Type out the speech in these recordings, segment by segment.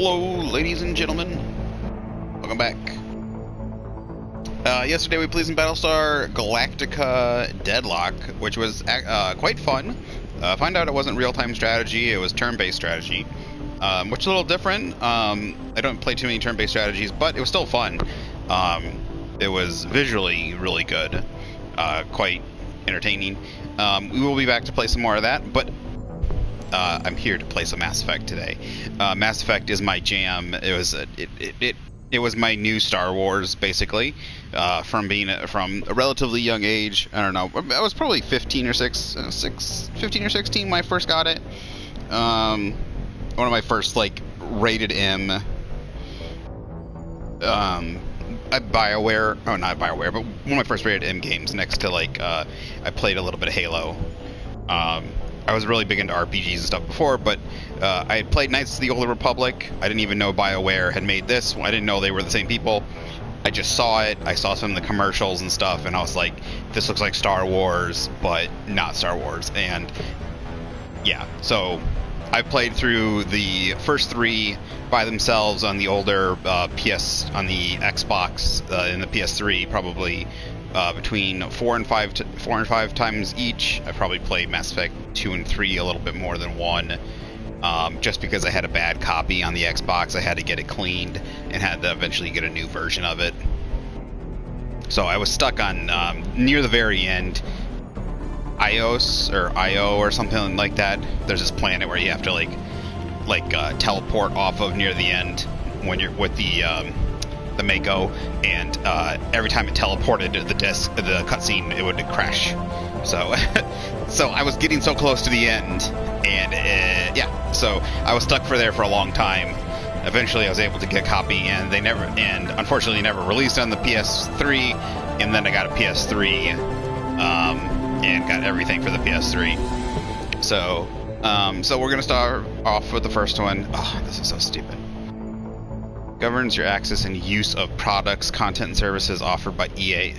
Hello, ladies and gentlemen. Welcome back. Yesterday we played some Battlestar Galactica Deadlock, which was quite fun. Find out it wasn't real-time strategy, it was turn-based strategy, which is a little different. I don't play too many turn-based strategies, but it was still fun. It was visually really good, quite entertaining. We will be back to play some more of that, but I'm here to play some Mass Effect today. Mass Effect is my jam. It was my new Star Wars, basically, from a relatively young age. I don't know. I was probably 15 or 16 when I first got it. One of my first rated M. BioWare. Oh, not BioWare, but one of my first rated M games. Next to I played a little bit of Halo. I was really big into RPGs and stuff before, but I had played Knights of the Old Republic. I didn't even know BioWare had made this. I didn't know they were the same people. I just saw it. I saw some of the commercials and stuff, and I was like, this looks like Star Wars, but not Star Wars. And yeah, so I played through the first three by themselves on the older on the Xbox and the PS3, probably between 4 and 5 times each. I probably played Mass Effect 2 and 3 a little bit more than 1, just because I had a bad copy on the Xbox. I had to get it cleaned and had to eventually get a new version of it. So I was stuck on near the very end, Ios or Io or something like that. There's this planet where you have to teleport off of near the end when you're with the Mako, and every time it teleported the cutscene, it would crash. So, so I was getting so close to the end, and yeah, so I was stuck there for a long time. Eventually, I was able to get a copy, and unfortunately, never released on the PS3. And then I got a PS3, and got everything for the PS3. So, so we're gonna start off with the first one. Oh, this is so stupid. Governs your access and use of products, content, and services offered by EA.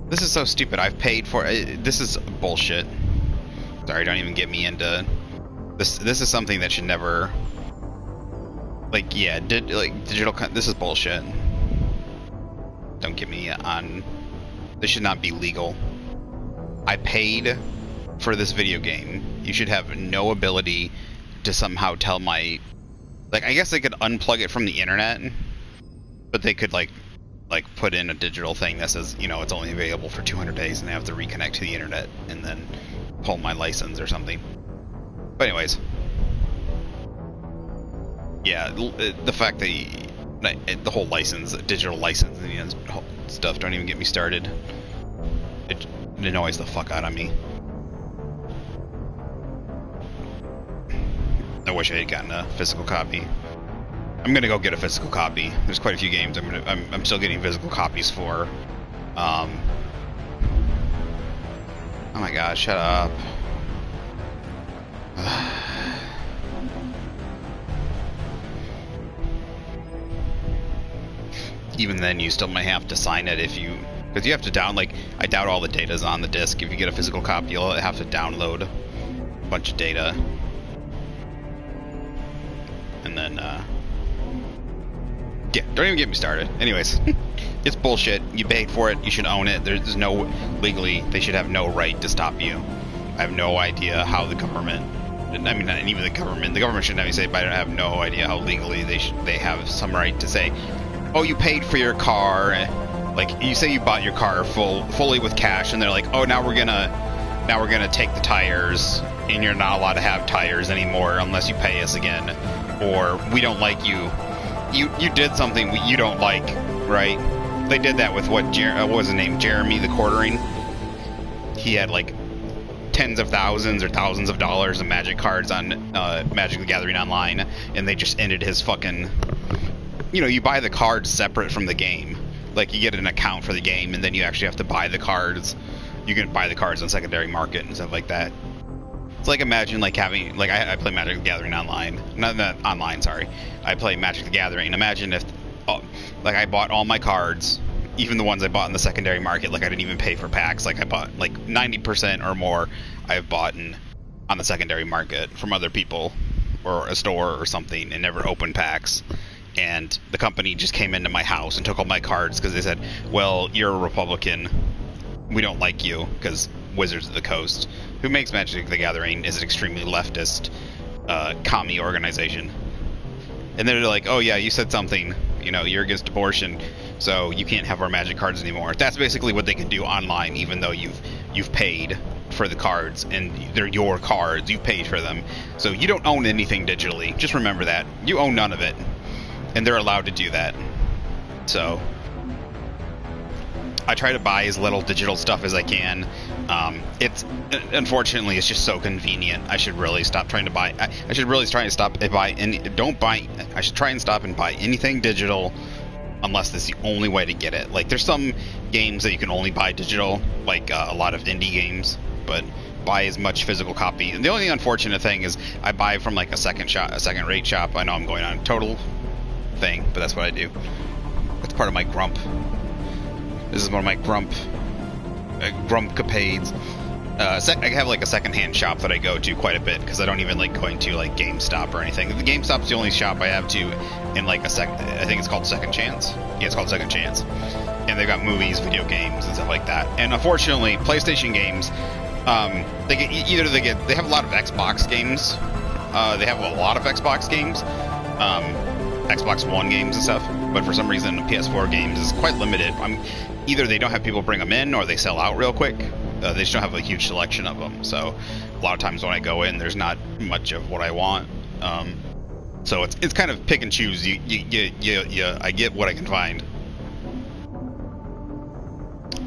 This is so stupid. I've paid for it. This is bullshit. Sorry, don't even get me into this. This is something that should never, digital. This is bullshit. Don't get me on. This should not be legal. I paid for this video game. You should have no ability to somehow tell my. I guess they could unplug it from the internet, but they could put in a digital thing that says, it's only available for 200 days, and they have to reconnect to the internet and then pull my license or something. But anyways, yeah, the fact that the whole license, digital license, and stuff, don't even get me started. It annoys the fuck out of me. I wish I had gotten a physical copy. I'm gonna go get a physical copy. There's quite a few games I'm still getting physical copies for. Oh my god, shut up. Even then, you still might have to sign it because you have to I doubt all the data's on the disc. If you get a physical copy, you'll have to download a bunch of data. And then, yeah, don't even get me started. Anyways, it's bullshit. You paid for it. You should own it. There's legally, they should have no right to stop you. I have no idea how the government, not even the government shouldn't have any say, but I have no idea how legally they have some right to say, oh, you paid for your car. You say you bought your car fully with cash, and they're like, oh, now we're gonna take the tires, and you're not allowed to have tires anymore unless you pay us again. Or we don't like you. You did something you don't like, right? They did that with what was his name? Jeremy the Quartering. He had tens of thousands or thousands of dollars of magic cards on Magic the Gathering Online, and they just ended his fucking. You buy the cards separate from the game. You get an account for the game, and then you actually have to buy the cards. You can buy the cards on secondary market and stuff like that. It's imagine having I play Magic the Gathering online. Not online, sorry. I play Magic the Gathering. Imagine if I bought all my cards, even the ones I bought in the secondary market. I didn't even pay for packs. I bought 90% or more I've bought on the secondary market from other people. or a store or something and never opened packs. And the company just came into my house and took all my cards because they said, well, you're a Republican. We don't like you because Wizards of the Coast, who makes Magic the Gathering, is an extremely leftist commie organization. And they're like, oh yeah, you said something, you know, you're against abortion, so you can't have our Magic cards anymore. That's basically what they can do online, even though you've paid for the cards and they're your cards, you paid for them. So you don't own anything digitally. Just remember that. You own none of it. And they're allowed to do that. So I try to buy as little digital stuff as I can. Unfortunately, it's just so convenient. I should really stop trying to buy. I should really try and stop and buy any. Don't buy. I should try and stop and buy anything digital, unless that's the only way to get it. Like there's some games that you can only buy digital, like a lot of indie games, but buy as much physical copy. And the only unfortunate thing is I buy from like a second-rate shop. I know I'm going on a total thing, but that's what I do. That's part of my grump. This is one of my grumpcapades. I have like a secondhand shop that I go to quite a bit because I don't even like going to like GameStop or anything. The GameStop's the only shop I have to in like I think it's called Second Chance. Yeah, it's called Second Chance. And they've got movies, video games, and stuff like that. And unfortunately, PlayStation games, they have a lot of Xbox games. They have a lot of Xbox games. Xbox One games and stuff, but for some reason PS4 games is quite limited. Either they don't have people bring them in or they sell out real quick. They just don't have a huge selection of them. So a lot of times when I go in, there's not much of what I want. So it's kind of pick and choose. I get what I can find.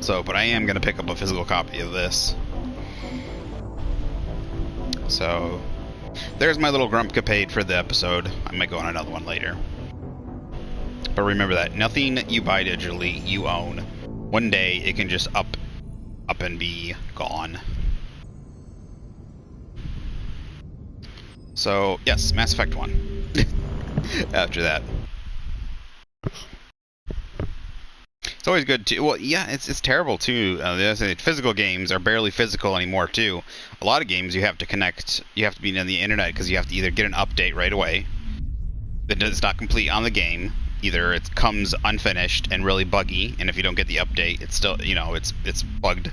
So, but I am gonna pick up a physical copy of this. So there's my little grumpcapade for the episode. I might go on another one later. But remember that nothing you buy digitally you own. One day it can just up and be gone. So yes, Mass Effect 1. After that. It's always good too. Well, yeah, it's terrible too. Physical games are barely physical anymore too. A lot of games you have to connect. You have to be on the internet because you have to either get an update right away that is not complete on the game. Either it comes unfinished and really buggy, and if you don't get the update, it's still, you know, it's bugged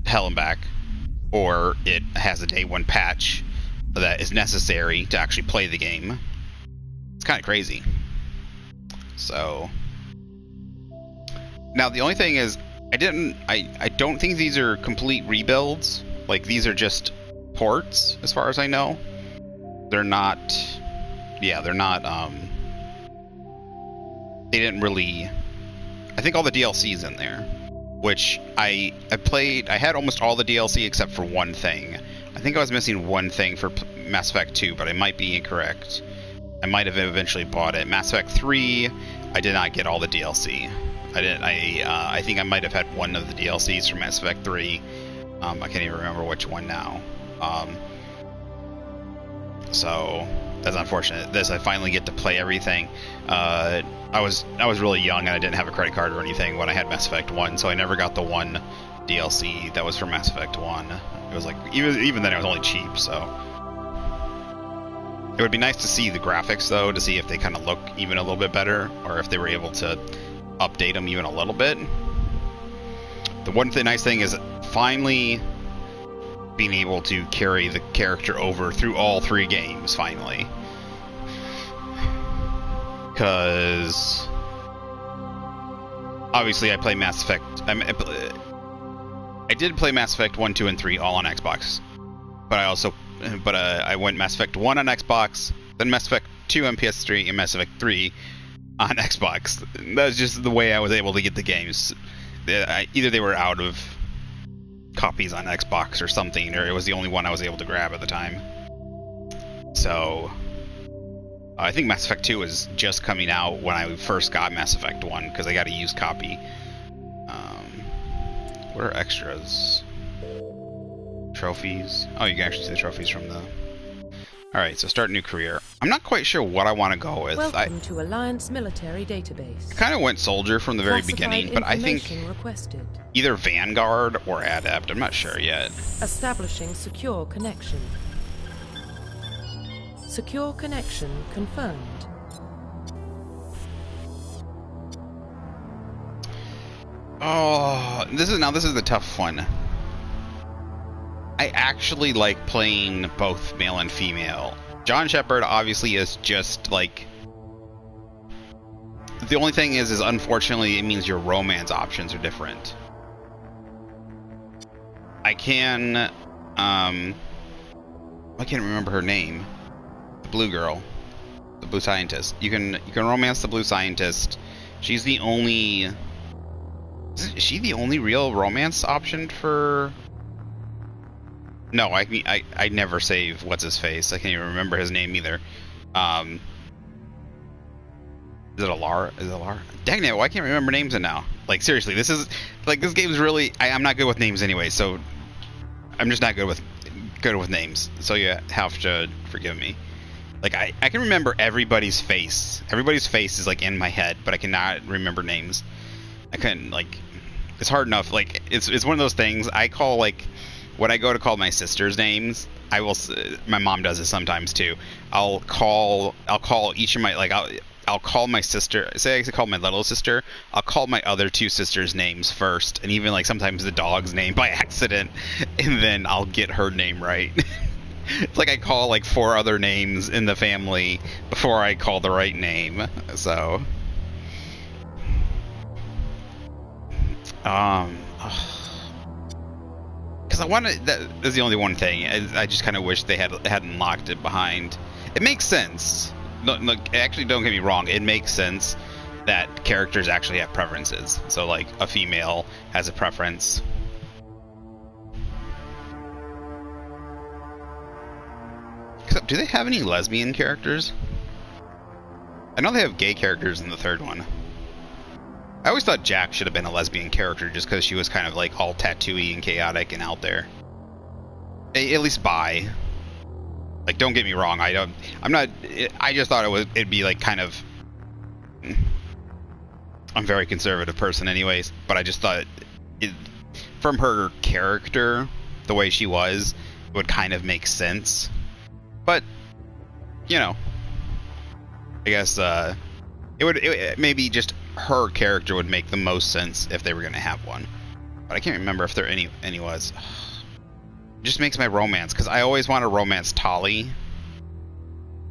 hell and back, or it has a day one patch that is necessary to actually play the game. It's kind of crazy. So now the only thing is, I don't think these are complete rebuilds. Like these are just ports, as far as I know. They're not. Yeah, they're not. They didn't really. I think all the DLC's in there, which I played. I had almost all the DLC except for one thing. I think I was missing one thing for Mass Effect 2, but I might be incorrect. I might have eventually bought it. Mass Effect 3, I did not get all the DLC. I think I might have had one of the DLCs from Mass Effect 3. I can't even remember which one now. So that's unfortunate. I finally get to play everything. I was really young and I didn't have a credit card or anything when I had Mass Effect 1, so I never got the one DLC that was for Mass Effect 1. It was like even then it was only cheap, so it would be nice to see the graphics though, to see if they kind of look even a little bit better, or if they were able to update them even a little bit. The nice thing is finally being able to carry the character over through all 3 games, finally. Because obviously I play Mass Effect. I did play Mass Effect 1, 2, and 3 all on Xbox, but I went Mass Effect 1 on Xbox, then Mass Effect 2 on PS3, and Mass Effect 3 on Xbox. That was just the way I was able to get the games. Either they were out of copies on Xbox or something, or it was the only one I was able to grab at the time. So I think Mass Effect 2 was just coming out when I first got Mass Effect 1, because I got a used copy. What are extras? Trophies. Oh, you can actually see the trophies from the... Alright, so start new career. I'm not quite sure what I want to go with. Welcome to Alliance Military Database. I kind of went Soldier from the very beginning, but I think requested. Either Vanguard or Adept. I'm not sure yet. Establishing secure connection. Secure connection confirmed. Oh, this is the tough one. I actually like playing both male and female. John Shepard obviously is just like, the only thing is unfortunately it means your romance options are different. I can't remember her name. The blue girl, the blue scientist. You can romance the blue scientist. She's the only. Is she the only real romance option for? No, I never save what's his face. I can't even remember his name either. Is it Alara? Is it Alara? Dang it! Why can't I remember names now? Like seriously, this game's really. I'm not good with names anyway, so I'm just not good with names. So you have to forgive me. Like I can remember everybody's face. Everybody's face is like in my head, but I cannot remember names. I couldn't like. It's hard enough. Like it's one of those things. I call like when I go to call my sister's names. I will. My mom does it sometimes too. I'll call each of my like. I'll call my sister. Say I call my little sister. I'll call my other two sisters' names first, and even like sometimes the dog's name by accident, and then I'll get her name right. It's like I call like 4 other names in the family before I call the right name. So, because I wanted that is the only one thing. I just kind of wish they hadn't locked it behind. It makes sense. No, actually, don't get me wrong. It makes sense that characters actually have preferences. So, like, a female has a preference. Except, do they have any lesbian characters? I know they have gay characters in the third one. I always thought Jack should have been a lesbian character just because she was kind of, like, all tattooy and chaotic and out there. At least bi. Like, don't get me wrong. I just thought it'd be like kind of. I'm a very conservative person, anyways. But I just thought, from her character, the way she was, it would kind of make sense. But, you know, I guess maybe just her character would make the most sense if they were gonna have one. But I can't remember if there any was. Just makes my romance, because I always want to romance Tali.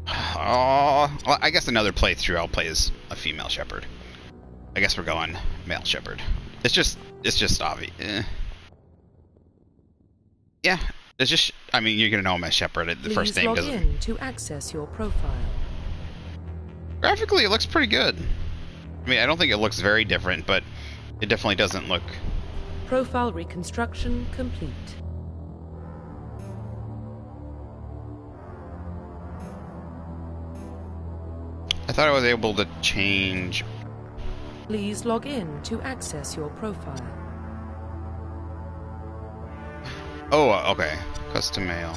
Oh, well, I guess another playthrough I'll play as a female Shepard. I guess we're going male Shepard. It's just obvious. Yeah, it's just. I mean, you're gonna know him as Shepard. The first name doesn't. Please log in to access your profile. Graphically, it looks pretty good. I mean, I don't think it looks very different, but it definitely doesn't look. Profile reconstruction complete. I thought I was able to change. Please log in to access your profile. Oh, okay. Custom mail.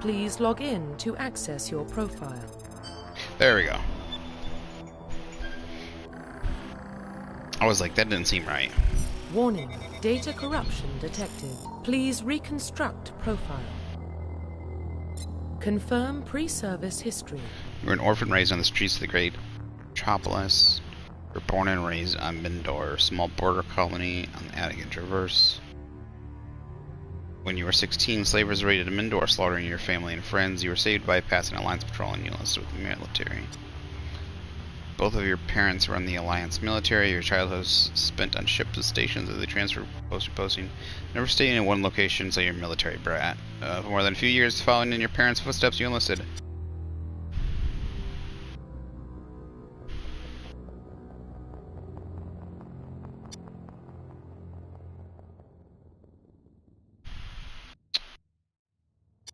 Please log in to access your profile. There we go. I was like, that didn't seem right. Warning, data corruption detected. Please reconstruct profile. Confirm pre-service history. You were an orphan raised on the streets of the great metropolis. You were born and raised on Mindor, a small border colony on the Attican Traverse. When you were 16, slavers raided Mindor, slaughtering your family and friends. You were saved by passing Alliance patrol and you enlisted with the military. Both of your parents were in the Alliance military. Your childhood was spent on ships and stations as they transferred post to posting. Never stayed in one location, so you're a military brat. For more than a few years, following in your parents' footsteps, you enlisted.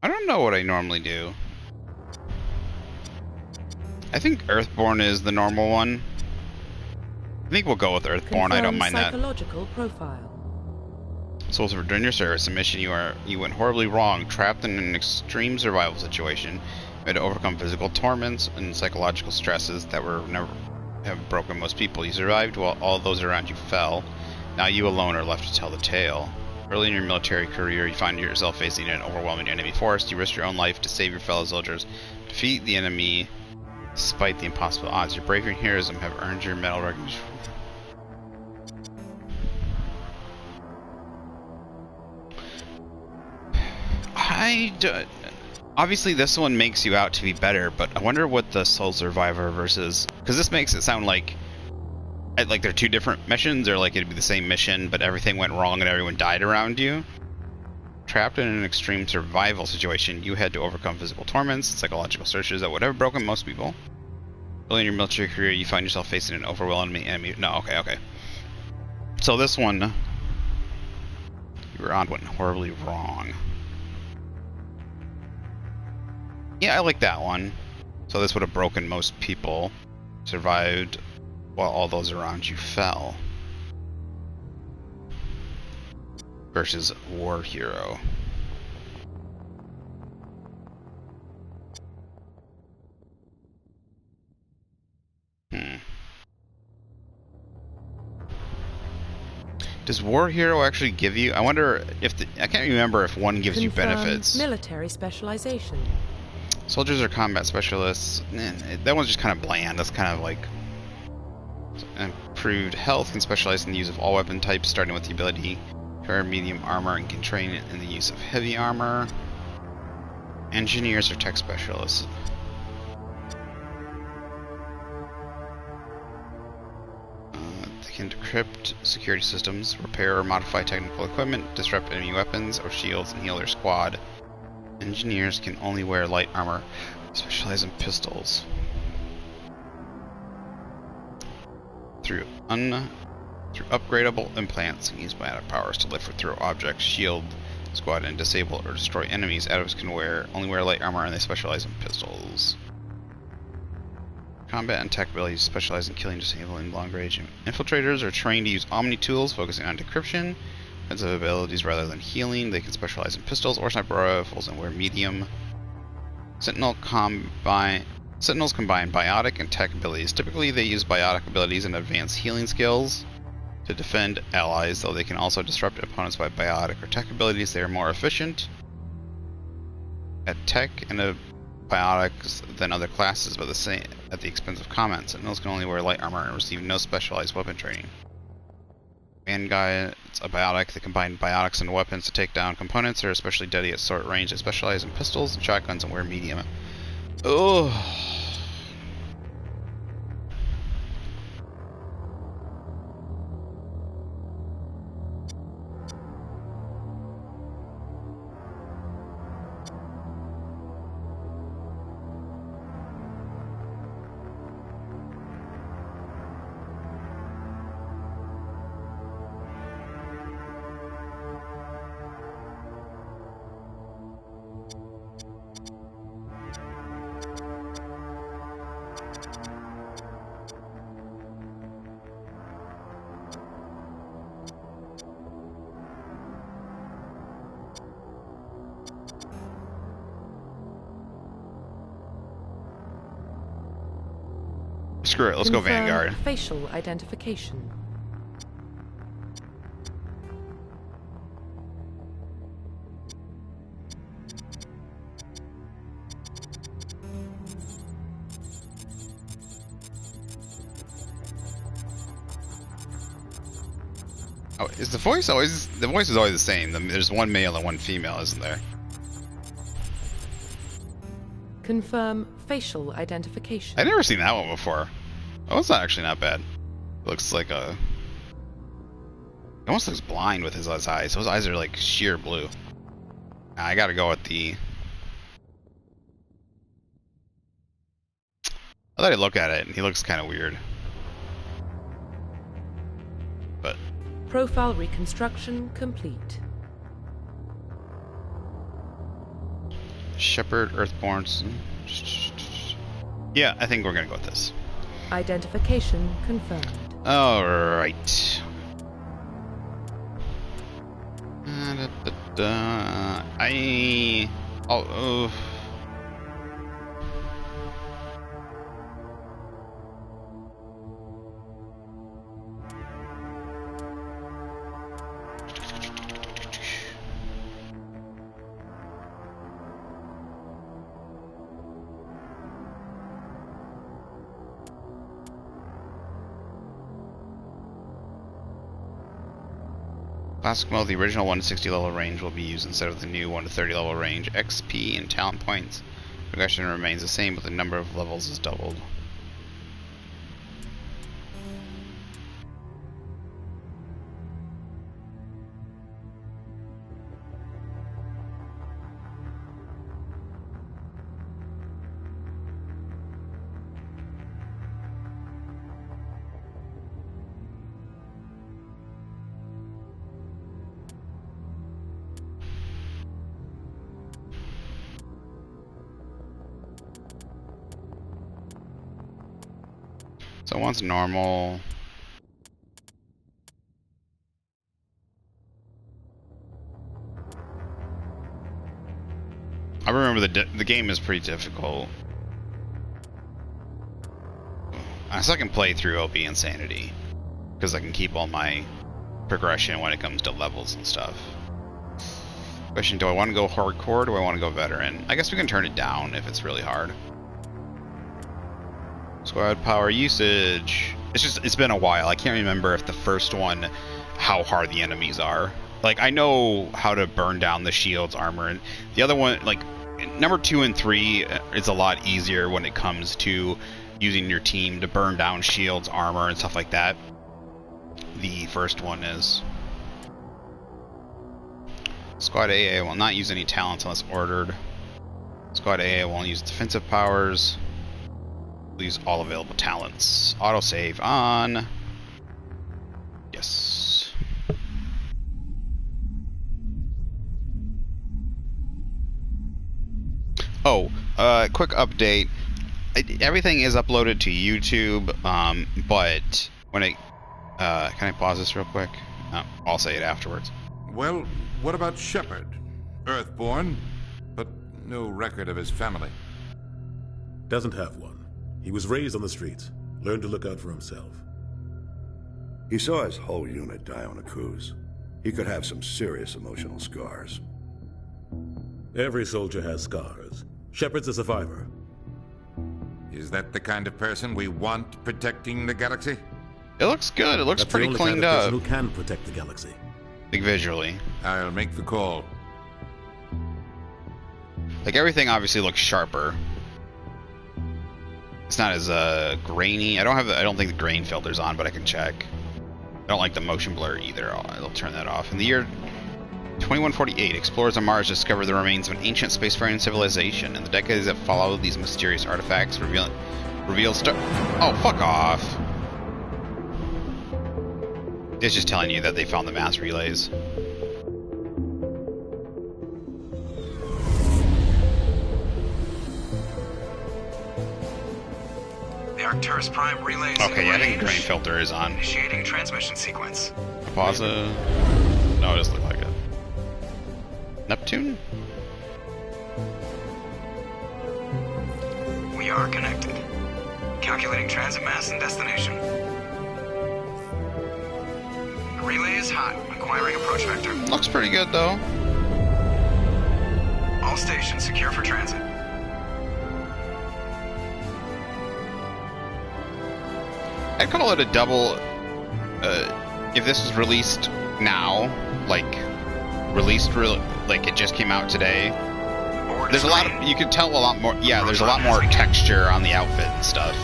I don't know what I normally do. I think Earthborn is the normal one. I think we'll go with Earthborn. I don't mind that. Psychological profile. So during your service, a mission you went horribly wrong, trapped in an extreme survival situation. You had to overcome physical torments and psychological stresses that were never have broken most people. You survived while all those around you fell. Now you alone are left to tell the tale. Early in your military career, you find yourself facing an overwhelming enemy force. You risk your own life to save your fellow soldiers. Defeat the enemy despite the impossible odds. Your bravery and heroism have earned your medal recognition. Obviously this one makes you out to be better, but I wonder what the Soul Survivor versus... Because this makes it sound like they're two different missions, or like it'd be the same mission, but everything went wrong and everyone died around you. Trapped in an extreme survival situation, you had to overcome physical torments, psychological searches that would have broken most people. Early in your military career, you find yourself facing an overwhelming enemy. No, okay. So this one, your odd went horribly wrong. Yeah, I like that one. So this would have broken most people. Survived while all those around you fell. Versus War Hero. Does War Hero actually give you... I wonder if... I can't remember if one gives you benefits. Military specialization. Soldiers are combat specialists. That one's just kind of bland. That's kind of like... Improved health, can specialize in the use of all weapon types, starting with the ability to wear medium armor, and can train in the use of heavy armor. Engineers or tech specialists. They can decrypt security systems, repair or modify technical equipment, disrupt enemy weapons or shields, and heal their squad. Engineers can only wear light armor, specialize in pistols. Through upgradable implants, can use biotic powers to lift or throw objects, shield squad, and disable or destroy enemies. Adepts can only wear light armor, and they specialize in pistols. Combat and tech abilities specialize in killing, disabling, long range. Infiltrators are trained to use Omni tools, focusing on decryption. Offensive abilities rather than healing. They can specialize in pistols or sniper rifles and wear medium. Sentinels combine biotic and tech abilities. Typically they use biotic abilities and advanced healing skills to defend allies, though they can also disrupt opponents by biotic or tech abilities. They are more efficient at tech and biotics than other classes, but at the expense of combat. Sentinels can only wear light armor and receive no specialized weapon training. Vanguard's a biotic. They combine biotics and weapons to take down components. They're especially deadly at short range. They specialize in pistols and shotguns and wear medium. Oh. Screw it, let's go Vanguard. Facial identification. Oh, is the voice always... The voice is always the same. There's one male and one female, isn't there? Confirm facial identification. I've never seen that one before. Oh, it's actually not bad. Looks like a... He almost looks blind with his eyes. Those eyes are like sheer blue. I gotta go with the... I thought I'd look at it and he looks kind of weird. But... Profile reconstruction complete. Shepherd, Earthborn. Yeah, I think we're gonna go with this. Identification confirmed. Alright. Oh. Classic mode, the original 1 to 60 level range will be used instead of the new 1 to 30 level range. XP and talent points progression remains the same, but the number of levels is doubled. So one's normal. I remember the game is pretty difficult. A second playthrough will be Insanity, because I can keep all my progression when it comes to levels and stuff. Question: do I want to go hardcore or do I want to go veteran? I guess we can turn it down if it's really hard. Squad power usage. It's been a while. I can't remember if the first one, how hard the enemies are. Like, I know how to burn down the shields, armor, and the other one, like, number 2 and 3 is a lot easier when it comes to using your team to burn down shields, armor, and stuff like that. The first one is. Squad AA will not use any talents unless ordered. Squad AA will use defensive powers. Use all available talents. Autosave on. Yes. Oh, quick update. Everything is uploaded to YouTube, but when it... can I pause this real quick? I'll say it afterwards. Well, what about Shepard? Earthborn, but no record of his family. Doesn't have one. He was raised on the streets, learned to look out for himself. He saw his whole unit die on a cruise. He could have some serious emotional scars. Every soldier has scars. Shepard's a survivor. Is that the kind of person we want protecting the galaxy? It looks good. It looks That's pretty the only cleaned kind of up. person who can protect the galaxy. Like, visually. I'll make the call. Like, everything obviously looks sharper. It's not as grainy. I don't think the grain filter's on, but I can check. I don't like the motion blur either. I'll turn that off. In the year 2148, explorers on Mars discovered the remains of an ancient spacefaring civilization. In the decades that followed, these mysterious artifacts revealed Oh, fuck off! It's just telling you that they found the mass relays. Arcturus Prime relays. Okay, yeah, I think the grain filter is on. Initiating transmission sequence. Pause it. No, it doesn't look like it. Neptune? We are connected. Calculating transit mass and destination. The relay is hot. Acquiring approach vector. Looks pretty good, though. All stations secure for transit. I'd call it a double. If this was released now, like like it just came out today. There's a lot of, you can tell a lot more. Yeah, there's a lot more texture on the outfit and stuff.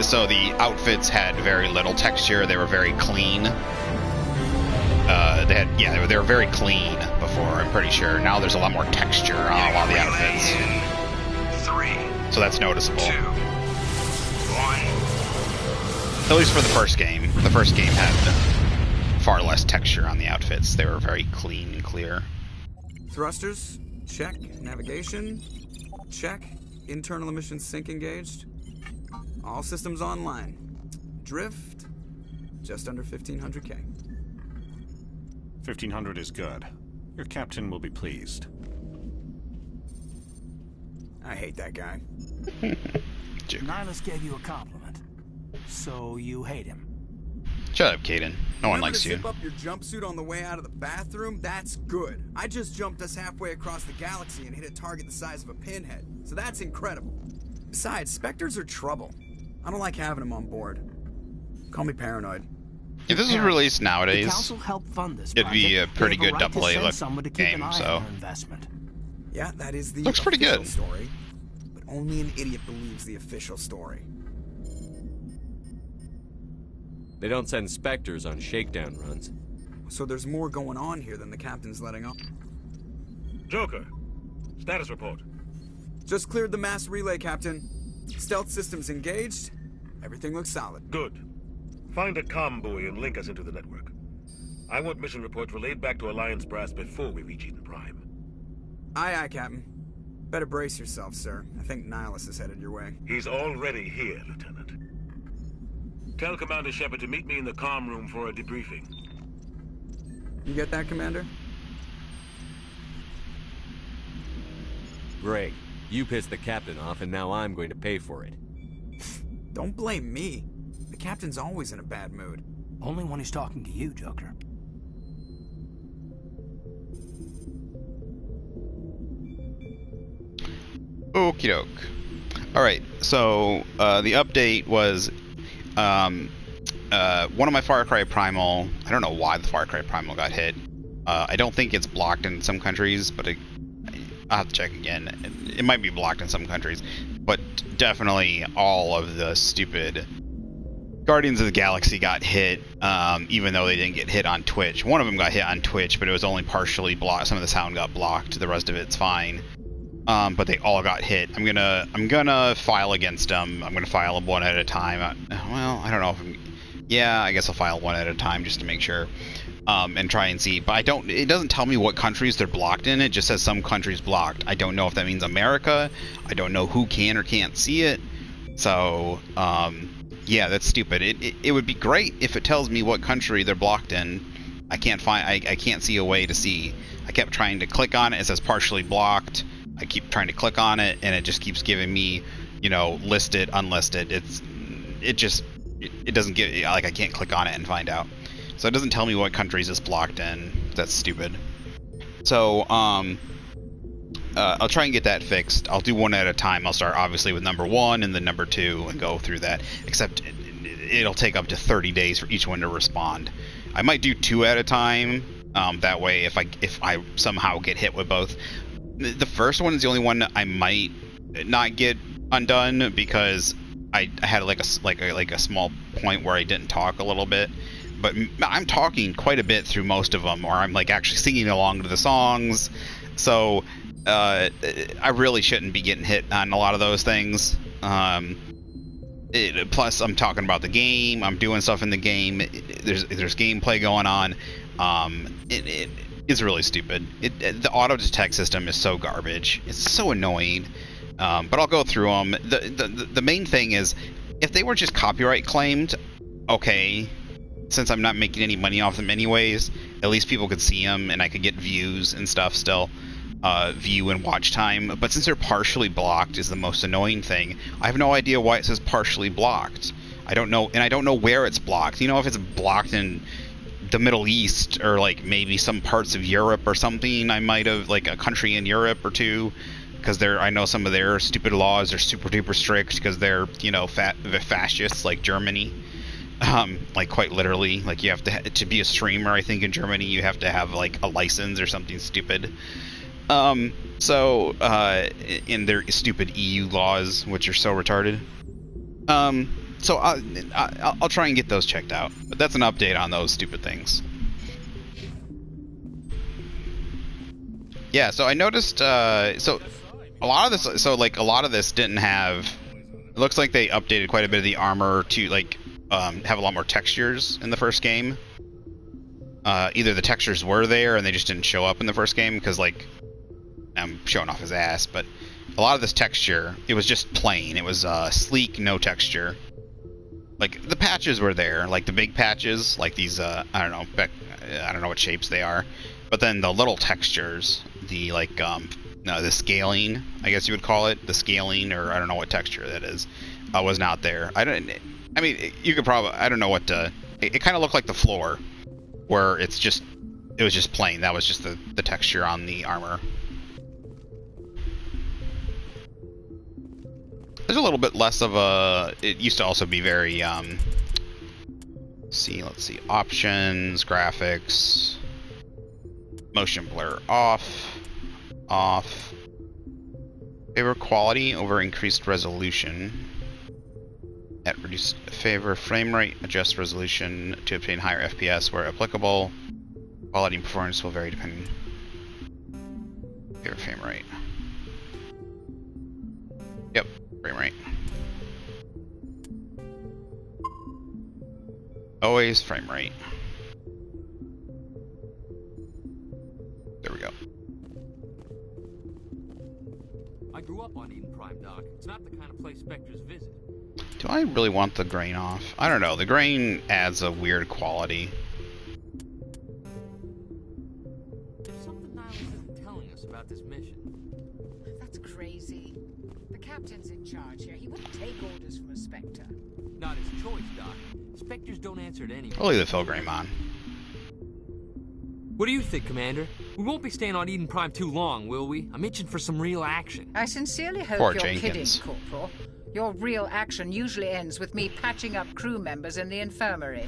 So the outfits had very little texture. They were very clean. They were very clean before. I'm pretty sure. Now there's a lot more texture on a lot of the outfits. 3. So that's noticeable. 2. 1. At least for the first game. The first game had far less texture on the outfits. They were very clean and clear. Thrusters, check. Navigation, check. Internal emissions sync engaged. All systems online. Drift, just under 1500K. 1500 is good. Your captain will be pleased. I hate that guy. Nihilus gave you a compliment. So you hate him. Shut up, Caden. No one likes you. Zip up your jumpsuit on the way out of the bathroom? That's good. I just jumped us halfway across the galaxy and hit a target the size of a pinhead. So that's incredible. Besides, Spectres are trouble. I don't like having them on board. Call me paranoid. If this was released The nowadays, council helped fund this it'd be a project. pretty They have good right to AA send look someone to keep game, an eye so. on their investment. Yeah, that is the Looks pretty official good. story. But only an idiot believes the official story. They don't send specters on shakedown runs. So there's more going on here than the captain's letting on. Joker, status report. Just cleared the mass relay, Captain. Stealth systems engaged. Everything looks solid. Good. Find a comm buoy and link us into the network. I want mission reports relayed back to Alliance Brass before we reach Eden Prime. Aye, aye, Captain. Better brace yourself, sir. I think Nihilus is headed your way. He's already here, Lieutenant. Tell Commander Shepard to meet me in the comm room for a debriefing. You get that, Commander? Great. You pissed the captain off, and now I'm going to pay for it. Don't blame me. The captain's always in a bad mood. Only when he's talking to you, Joker. Okie doke. Alright, so the update was one of my Far Cry Primal. I don't know why the Far Cry Primal got hit. I don't think it's blocked in some countries, but I'll have to check again. It might be blocked in some countries, but definitely all of the stupid Guardians of the Galaxy got hit, even though they didn't get hit on Twitch. One of them got hit on Twitch, but it was only partially blocked. Some of the sound got blocked. The rest of it's fine. But they all got hit. I'm gonna file against them. I'm gonna file them one at a time. Well, I don't know if yeah, I guess I'll file one at a time just to make sure. And try and see. But it doesn't tell me what countries they're blocked in. It just says some countries blocked. I don't know if that means America. I don't know who can or can't see it. So, yeah, that's stupid. It would be great if it tells me what country they're blocked in. I can't see a way to see. I kept trying to click on it. It says partially blocked. I keep trying to click on it, and it just keeps giving me, listed, unlisted. It doesn't give, like, I can't click on it and find out. So it doesn't tell me what countries it's blocked in. That's stupid. So, I'll try and get that fixed. I'll do one at a time. I'll start obviously with number 1 and then number 2 and go through that. Except it'll take up to 30 days for each one to respond. I might do 2 at a time. That way, if I somehow get hit with both, the first one is the only one that I might not get undone because I had like a small point where I didn't talk a little bit. But I'm talking quite a bit through most of them, or I'm like actually singing along to the songs. So I really shouldn't be getting hit on a lot of those things. Plus, I'm talking about the game. I'm doing stuff in the game. There's gameplay going on. It's really stupid. The auto detect system is so garbage. It's so annoying. But I'll go through them. The main thing is, if they were just copyright claimed, okay. Since I'm not making any money off them anyways, at least people could see them and I could get views and stuff still. View and watch time. But since they're partially blocked is the most annoying thing. I have no idea why it says partially blocked. I don't know, and I don't know where it's blocked. If it's blocked in the Middle East or like maybe some parts of Europe or something, I might have, like a country in Europe or two. Because I know some of their stupid laws are super duper strict because they're, fascists like Germany. Like quite literally, like you have to be a streamer, I think in Germany you have to have like a license or something stupid. So in their stupid EU laws, which are so retarded. So I'll try and get those checked out, but that's an update on those stupid things. Yeah, so I noticed, so a lot of this didn't have, it looks like they updated quite a bit of the armor to like have a lot more textures in the first game. Either the textures were there and they just didn't show up in the first game because, like, I'm showing off his ass, but a lot of this texture, it was just plain. It was sleek, no texture. Like, the patches were there, like the big patches, like these, I don't know what shapes they are. But then the little textures, the, like, the scaling, I guess you would call it, the scaling, or I don't know what texture that is, was not there. I mean, you could probably, I don't know what to, it kind of looked like the floor, where it was just plain. That was just the texture on the armor. There's a little bit less of a, it used to also be very, Let's see. Options, graphics, motion blur off, off. Favor quality over increased resolution. At reduced favor frame rate, adjust resolution to obtain higher FPS where applicable. Quality and performance will vary depending. Favor frame rate. Yep, frame rate. Always frame rate. There we go. I grew up on Eden Prime, Doc. It's not the kind of place Spectres visit. Do I really want the grain off? I don't know. The grain adds a weird quality. There's something Niles isn't telling us about this mission. That's crazy. The captain's in charge here. He wouldn't take orders from a Spectre. Not his choice, Doc. Spectres don't answer to anyone. I'll leave the Fulgrim on. What do you think, Commander? We won't be staying on Eden Prime too long, will we? I'm itching for some real action. I sincerely hope Poor you're Jenkins. kidding, Corporal. Your real action usually ends with me patching up crew members in the infirmary.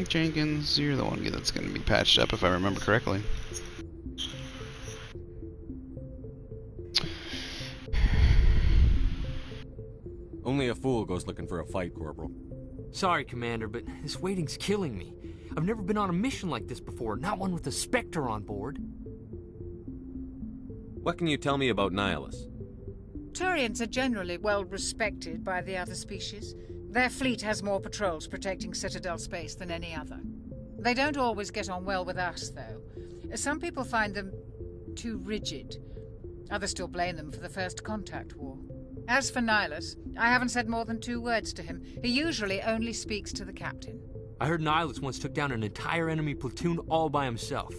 Jenkins, you're the one that's going to be patched up if I remember correctly. Only a fool goes looking for a fight, Corporal. Sorry, Commander, but this waiting's killing me. I've never been on a mission like this before, not one with a Spectre on board. What can you tell me about Nihilus? Turians are generally well respected by the other species. Their fleet has more patrols protecting Citadel space than any other. They don't always get on well with us, though. Some people find them too rigid. Others still blame them for the First Contact War. As for Nihilus, I haven't said more than 2 words to him. He usually only speaks to the captain. I heard Nihilus once took down an entire enemy platoon all by himself.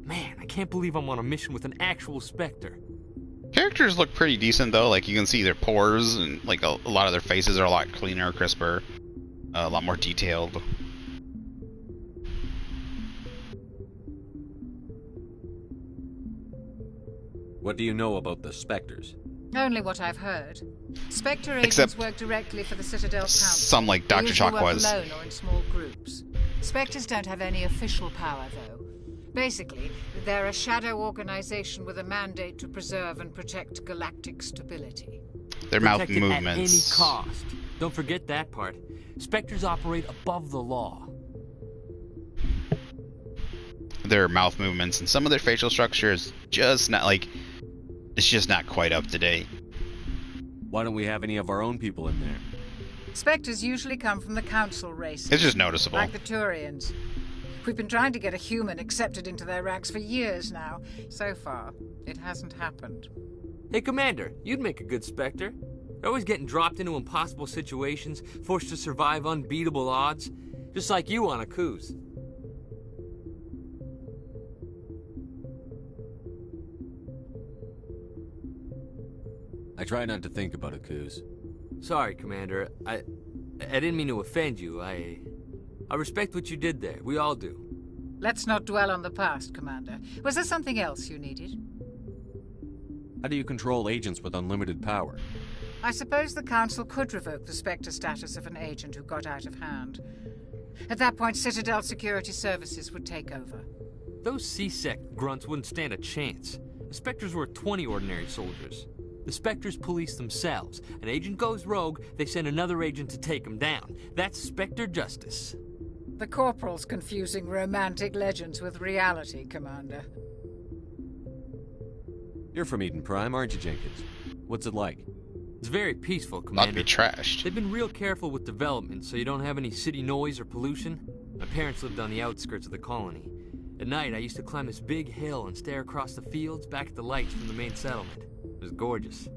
Man, I can't believe I'm on a mission with an actual Spectre. Characters look pretty decent though. Like you can see their pores and like a lot of their faces are a lot cleaner, crisper, a lot more detailed. What do you know about the Spectres? Only what I've heard. Spectre agents Except work directly for the Citadel Council. Some like Dr. They usually Shock work was. alone or in small groups. Spectres don't have any official power, though. Basically, they're a shadow organization with a mandate to preserve and protect galactic stability. Their mouth Protect it movements. at any cost. Don't forget that part. Spectres operate above the law. Their mouth movements and some of their facial structure is just not like. It's just not quite up to date. Why don't we have any of our own people in there? Spectres usually come from the Council race. It's just noticeable. Like the Turians. We've been trying to get a human accepted into their ranks for years now. So far, it hasn't happened. Hey, Commander, you'd make a good Spectre. You're always getting dropped into impossible situations, forced to survive unbeatable odds. Just like you on Akuz. I try not to think about Akuz. Sorry, Commander. I didn't mean to offend you. I respect what you did there. We all do. Let's not dwell on the past, Commander. Was there something else you needed? How do you control agents with unlimited power? I suppose the Council could revoke the Spectre status of an agent who got out of hand. At that point, Citadel Security Services would take over. Those C-Sec grunts wouldn't stand a chance. The Spectres were 20 ordinary soldiers. The Spectres police themselves. An agent goes rogue, they send another agent to take him down. That's Spectre justice. The Corporal's confusing romantic legends with reality, Commander. You're from Eden Prime, aren't you, Jenkins? What's it like? It's very peaceful, Commander. Not to be trashed. They've been real careful with development, so you don't have any city noise or pollution. My parents lived on the outskirts of the colony. At night, I used to climb this big hill and stare across the fields back at the lights from the main settlement. It was gorgeous.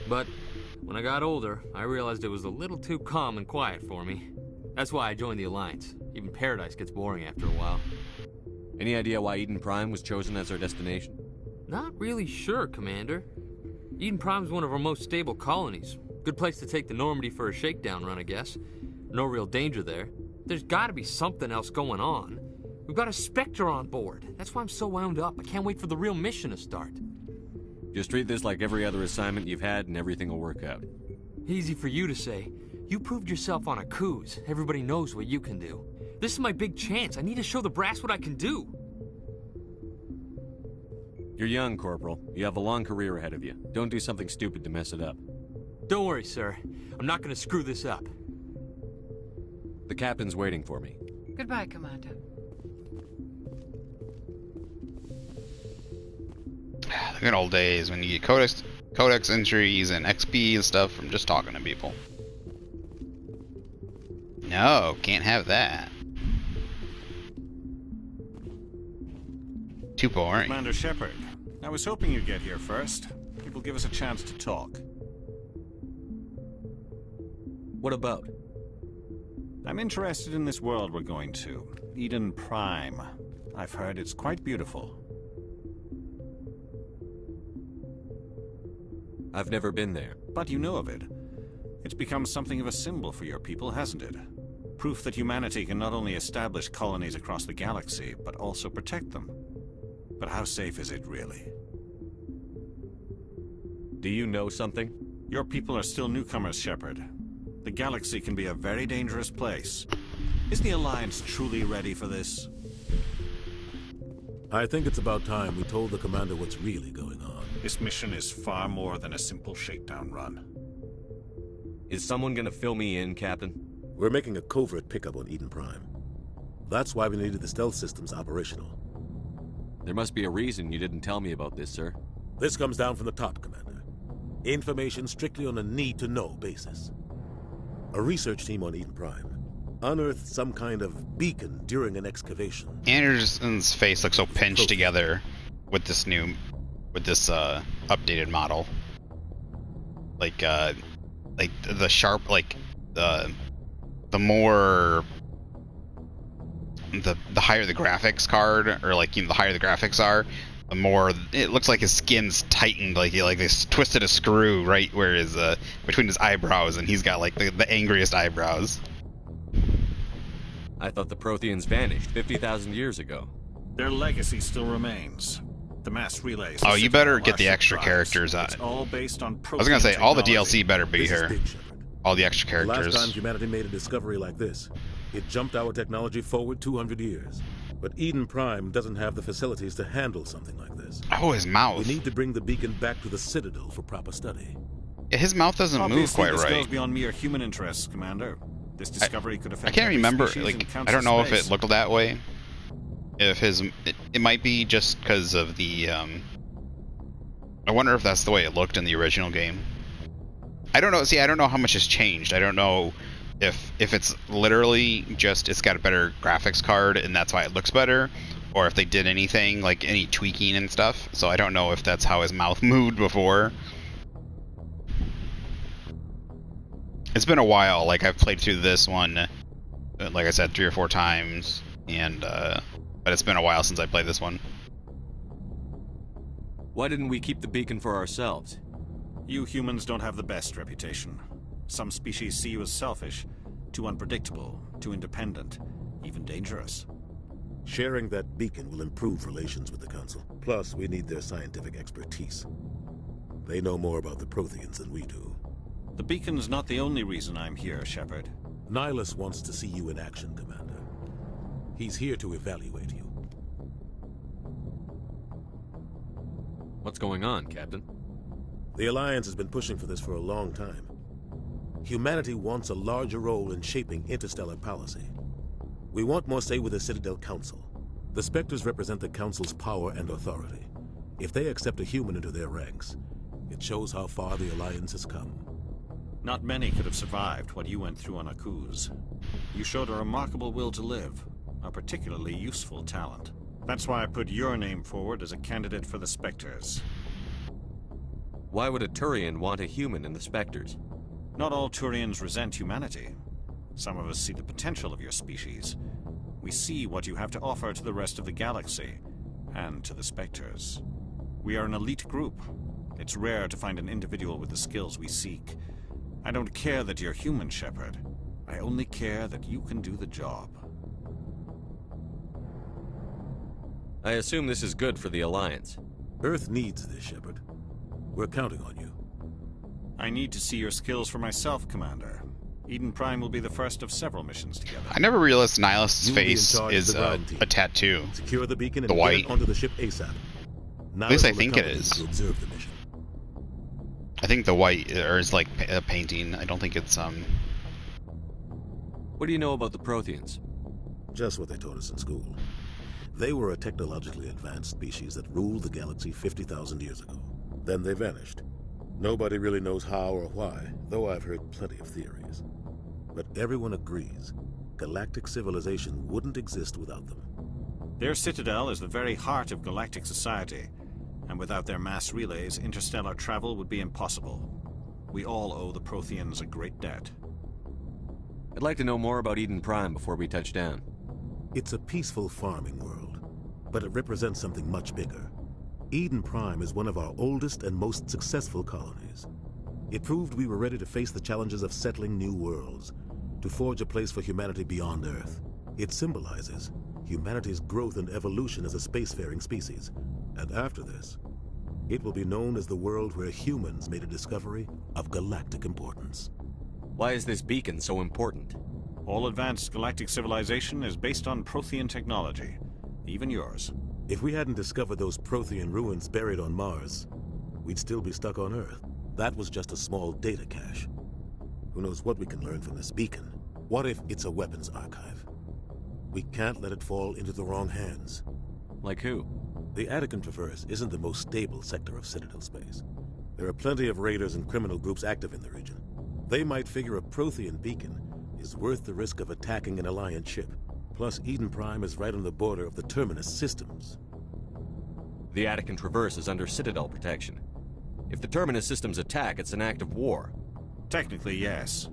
But when I got older, I realized it was a little too calm and quiet for me. That's why I joined the Alliance. Even Paradise gets boring after a while. Any idea why Eden Prime was chosen as our destination? Not really sure, Commander. Eden Prime's one of our most stable colonies. Good place to take the Normandy for a shakedown run, I guess. No real danger there. There's gotta be something else going on. We've got a Spectre on board. That's why I'm so wound up. I can't wait for the real mission to start. Just treat this like every other assignment you've had and everything will work out. Easy for you to say. You proved yourself on Akuz. Everybody knows what you can do. This is my big chance. I need to show the brass what I can do. You're young, Corporal. You have a long career ahead of you. Don't do something stupid to mess it up. Don't worry, sir. I'm not gonna screw this up. The captain's waiting for me. Goodbye, Commander. The good old days when you get codex entries and XP and stuff from just talking to people. No, can't have that. Too boring. Commander Shepard, I was hoping you'd get here first. It will give us a chance to talk. What about? I'm interested in this world we're going to. Eden Prime. I've heard it's quite beautiful. I've never been there. But you know of it. It's become something of a symbol for your people, hasn't it? Proof that humanity can not only establish colonies across the galaxy, but also protect them. But how safe is it, really? Do you know something? Your people are still newcomers, Shepard. The galaxy can be a very dangerous place. Is the Alliance truly ready for this? I think it's about time we told the Commander what's really going on. This mission is far more than a simple shakedown run. Is someone gonna fill me in, Captain? We're making a covert pickup on Eden Prime. That's why we needed the stealth systems operational. There must be a reason you didn't tell me about this, sir. This comes down from the top, Commander. Information strictly on a need-to-know basis. A research team on Eden Prime unearthed some kind of beacon during an excavation. Anderson's face looks so pinched together with this updated model. Like the sharp, the more the higher the graphics card, or the higher the graphics are, the more it looks like his skin's tightened, like they twisted a screw right where his between his eyebrows, and he's got like the angriest eyebrows. I thought the Protheans vanished 50,000 years ago. Their legacy still remains. The mass relays. Oh, you better get the extra characters on. It's all based on I was gonna say all the DLC better be This is here. big, Shepard. All the extra The characters. last time humanity made a discovery like this, it jumped our technology forward 200 years. But Eden Prime doesn't have the facilities to handle something like this. Oh, his mouth. We need to bring the beacon back to the Citadel for proper study. Yeah, his mouth doesn't move Obviously, quite this right. goes beyond mere human interests, Commander. This discovery could affect I can't every remember. species in Like, council I don't know if space. it looked that way. If it might be just because of the. I wonder if that's the way it looked in the original game. I don't know. See, I don't know how much has changed. I don't know if it's literally just it's got a better graphics card and that's why it looks better, or if they did anything like any tweaking and stuff. So I don't know if that's how his mouth moved before. It's been a while. Like, I've played through this one, like I said, 3 or 4 times, and but it's been a while since I played this one. Why didn't we keep the beacon for ourselves? You humans don't have the best reputation. Some species see you as selfish, too unpredictable, too independent, even dangerous. Sharing that beacon will improve relations with the Council. Plus, we need their scientific expertise. They know more about the Protheans than we do. The beacon's not the only reason I'm here, Shepard. Nihilus wants to see you in action, Commander. He's here to evaluate you. What's going on, Captain? The Alliance has been pushing for this for a long time. Humanity wants a larger role in shaping interstellar policy. We want more say with the Citadel Council. The Spectres represent the Council's power and authority. If they accept a human into their ranks, it shows how far the Alliance has come. Not many could have survived what you went through on Akuz. You showed a remarkable will to live, a particularly useful talent. That's why I put your name forward as a candidate for the Spectres. Why would a Turian want a human in the Spectres? Not all Turians resent humanity. Some of us see the potential of your species. We see what you have to offer to the rest of the galaxy, and to the Spectres. We are an elite group. It's rare to find an individual with the skills we seek. I don't care that you're human, Shepard. I only care that you can do the job. I assume this is good for the Alliance. Earth needs this, Shepard. We're counting on you. I need to see your skills for myself, Commander. Eden Prime will be the first of several missions together. I never realized Nihilust's You'll be in face charge of is the ground team. a tattoo. Secure the beacon and The get white. it onto the ship ASAP. At least I Nihilus will think it accompany is. you to observe the mission. I think the white is like a painting. I don't think it's What do you know about the Protheans? Just what they taught us in school. They were a technologically advanced species that ruled the galaxy 50,000 years ago. Then they vanished. Nobody really knows how or why, though I've heard plenty of theories. But everyone agrees galactic civilization wouldn't exist without them. Their citadel is the very heart of galactic society, and without their mass relays, interstellar travel would be impossible. We all owe the Protheans a great debt. I'd like to know more about Eden Prime before we touch down. It's a peaceful farming world, but it represents something much bigger. Eden Prime is one of our oldest and most successful colonies. It proved we were ready to face the challenges of settling new worlds, to forge a place for humanity beyond Earth. It symbolizes humanity's growth and evolution as a spacefaring species. And after this, it will be known as the world where humans made a discovery of galactic importance. Why is this beacon so important? All advanced galactic civilization is based on Prothean technology, even yours. If we hadn't discovered those Prothean ruins buried on Mars, we'd still be stuck on Earth. That was just a small data cache. Who knows what we can learn from this beacon? What if it's a weapons archive? We can't let it fall into the wrong hands. Like who? The Attican Traverse isn't the most stable sector of Citadel space. There are plenty of raiders and criminal groups active in the region. They might figure a Prothean beacon is worth the risk of attacking an Alliance ship. Plus, Eden Prime is right on the border of the Terminus systems. The Attican Traverse is under Citadel protection. If the Terminus systems attack, it's an act of war. Technically, yes.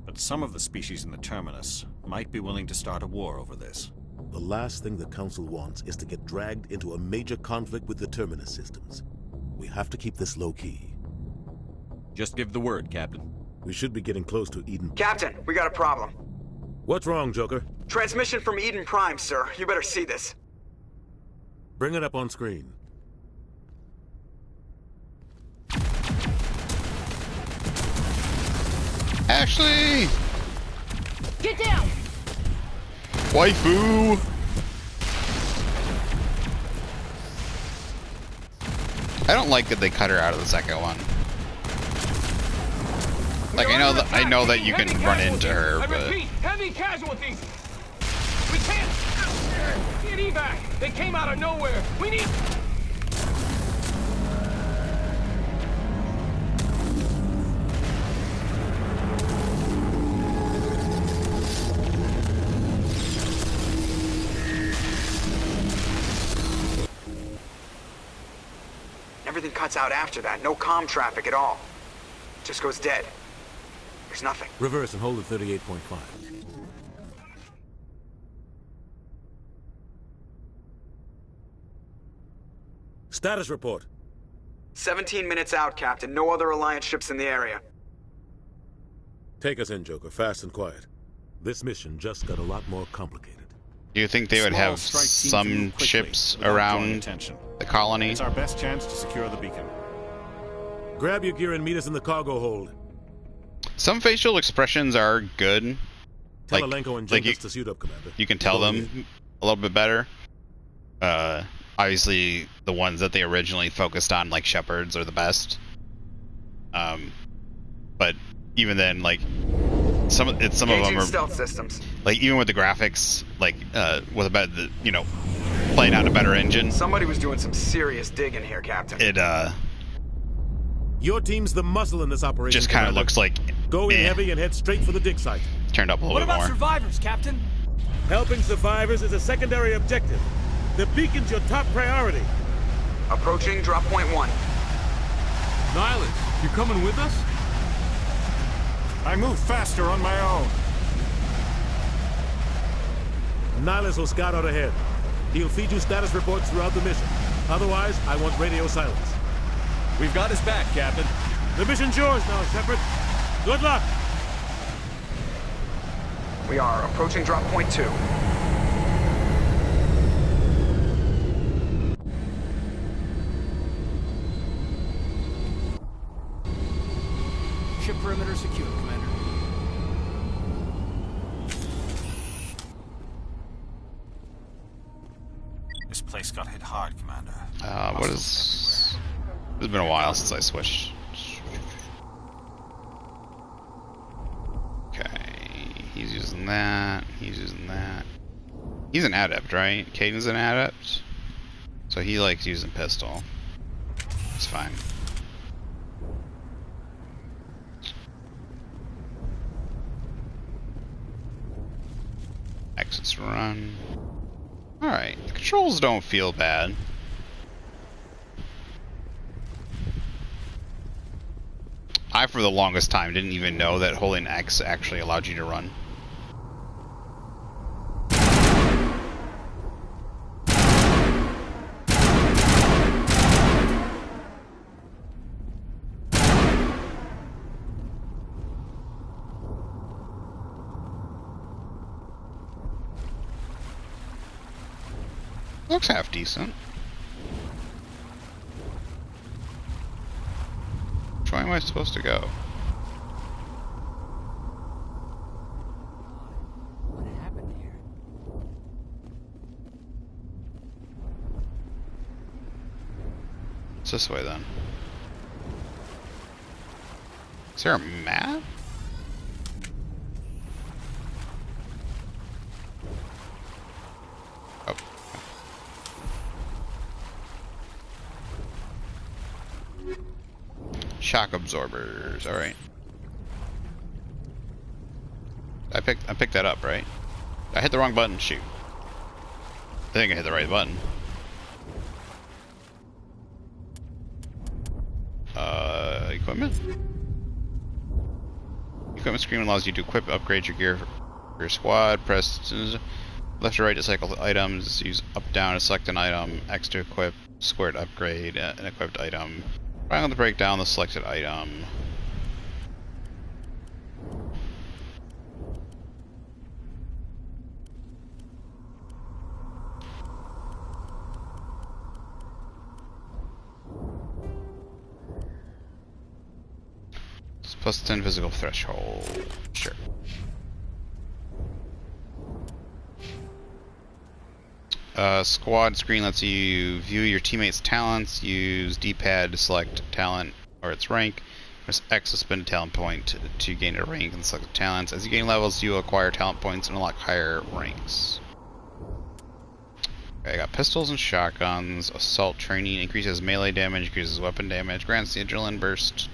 But some of the species in the Terminus might be willing to start a war over this. The last thing the Council wants is to get dragged into a major conflict with the Terminus systems. We have to keep this low-key. Just give the word, Captain. We should be getting close to Eden. Captain, we got a problem. What's wrong, Joker? Transmission from Eden Prime, sir. You better see this. Bring it up on screen. Ashley! Get down! Waifu! I don't like that they cut her out of the second one. Like, I know that you can run into her, but... I repeat, heavy casualties! We can't... Get evac! They came out of nowhere! We need... Everything cuts out after that. No comm traffic at all. Just goes dead. There's nothing. Reverse and hold at 38.5. Status report. 17 minutes out, Captain. No other Alliance ships in the area. Take us in, Joker, fast and quiet. This mission just got a lot more complicated. Do you think they would have some ships around the colony? It's our best chance to secure the beacon. Grab your gear and meet us in the cargo hold. Some facial expressions are good. Tell Alenko and Jenkins to suit up, Commander. You can tell them a little bit better. Obviously, the ones that they originally focused on, like Shepards, are the best. But even then, like some of them are stealth systems. Like even with the graphics, like with about the playing out a better engine. Somebody was doing some serious digging here, Captain. It Your team's the muscle in this operation. Just kind of looks like go in heavy and head straight for the dig site. Turned up a little bit more. What about survivors, Captain? Helping survivors is a secondary objective. The beacon's your top priority. Approaching drop point 1. Nihilus, you coming with us? I move faster on my own. Nihilus will scout out ahead. He'll feed you status reports throughout the mission. Otherwise, I want radio silence. We've got his back, Captain. The mission's yours now, Shepard. Good luck. We are approaching drop point 2. Ship perimeter secure, Commander. while since I switched. Okay, he's using that. He's using that. He's an adept, right? Caden's an adept, so he likes using pistol. It's fine. Exits run. Alright, the controls don't feel bad. I, for the longest time, didn't even know that holding X actually allowed you to run. Looks half decent. Which way am I supposed to go? What happened here? It's this way then. Is there a map? Shock absorbers. All right. I picked that up, right? I hit the wrong button. Shoot. I think I hit the right button. Equipment. Equipment screen allows you to equip, upgrade your gear for your squad. Press left or right to cycle the items. Use up down to select an item. X to equip. Square to upgrade an equipped item. Triangle to break down the selected item. It's plus 10 physical threshold. Sure. Squad screen lets you view your teammates' talents. Use D-pad to select talent or its rank. Press X to spend a talent point to gain a rank and select talents. As you gain levels, you acquire talent points and unlock higher ranks. Okay, I got pistols and shotguns. Assault training increases melee damage, increases weapon damage, grants the adrenaline burst.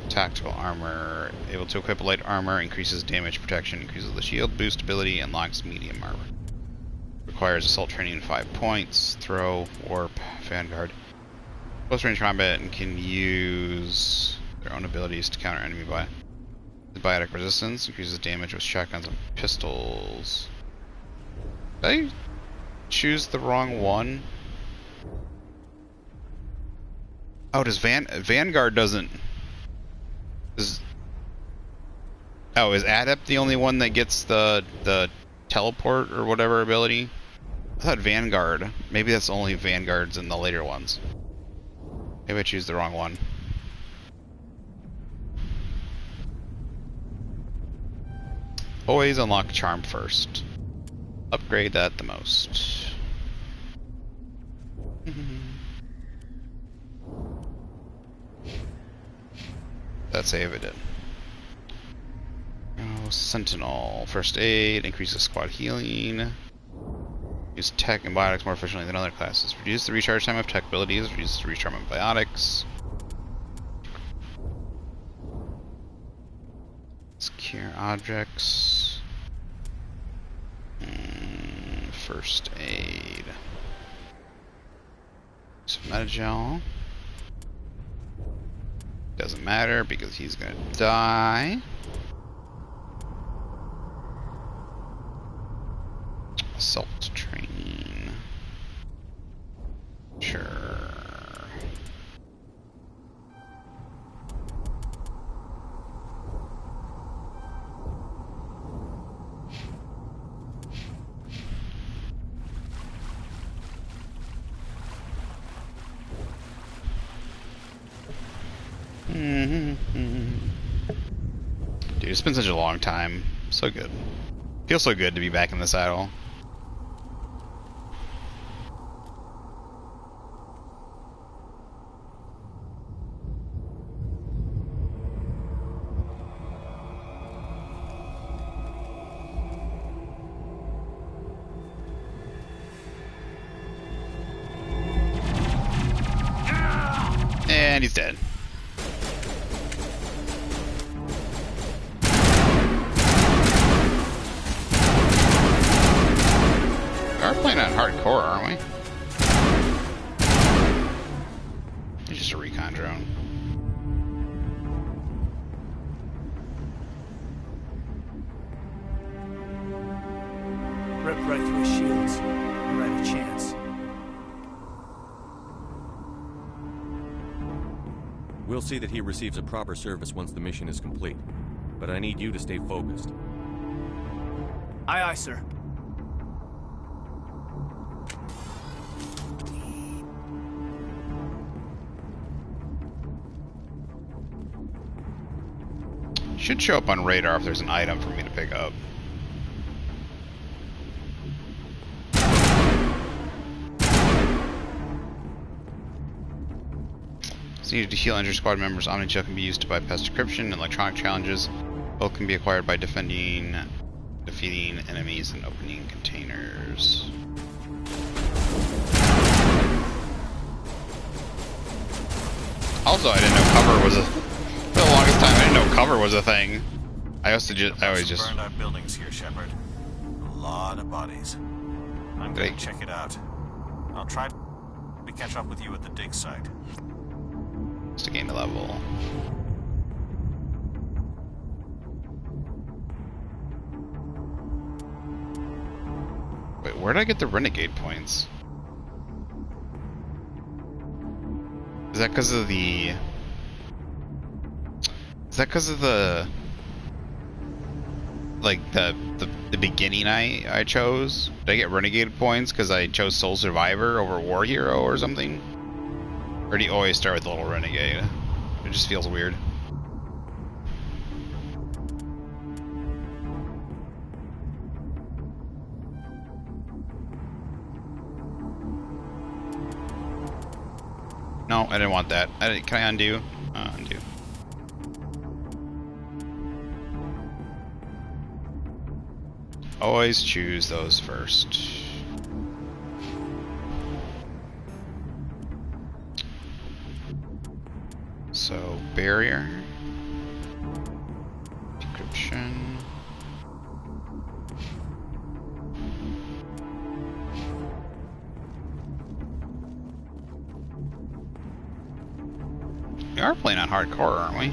Tactical armor, able to equip light armor, increases damage protection, increases the shield boost ability, and unlocks medium armor. Requires assault training 5 points. Throw, warp, vanguard. Close range combat and can use their own abilities to counter enemy biotic resistance. Increases damage with shotguns and pistols. Did I choose the wrong one? Oh, does Vanguard doesn't... Oh, is Adept the only one that gets the teleport or whatever ability? I thought Vanguard. Maybe that's only Vanguards in the later ones. Maybe I choose the wrong one. Always unlock Charm first. Upgrade that the most. That save it did. Oh, Sentinel. First aid, increases squad healing. Use tech and biotics more efficiently than other classes. Reduce the recharge time of tech abilities, reduce the recharge time of biotics. Secure objects. First aid. Some metagel. Doesn't matter because he's gonna die. Assault training. Sure. Dude, it's been such a long time. So good. Feels so good to be back in the saddle. And he's dead. We are playing on hardcore, aren't we? It's just a recon drone. Ripped right through his shields. We're at a chance. We'll see that he receives a proper service once the mission is complete. But I need you to stay focused. Aye, aye, sir. Should show up on radar if there's an item for me to pick up. It's needed to heal injured squad members. Omni-Gel can be used to bypass decryption and electronic challenges. Both can be acquired by defeating enemies and opening containers. Also, I didn't know cover was a... For the longest time, I didn't know cover was a thing. I always just burned out buildings here, Shepard. A lot of bodies. I'm going to check it out. I'll try to catch up with you at the dig site. Just to gain a level. Wait, where did I get the renegade points? Is that because of the... Is that because of the... Like, the beginning I chose? Did I get renegade points because I chose Soul Survivor over War Hero or something? Or do you always start with the little renegade? It just feels weird. No, I didn't want that. Can I undo? Undo. Always choose those first. So, barrier. Decryption. We are playing on hardcore, aren't we?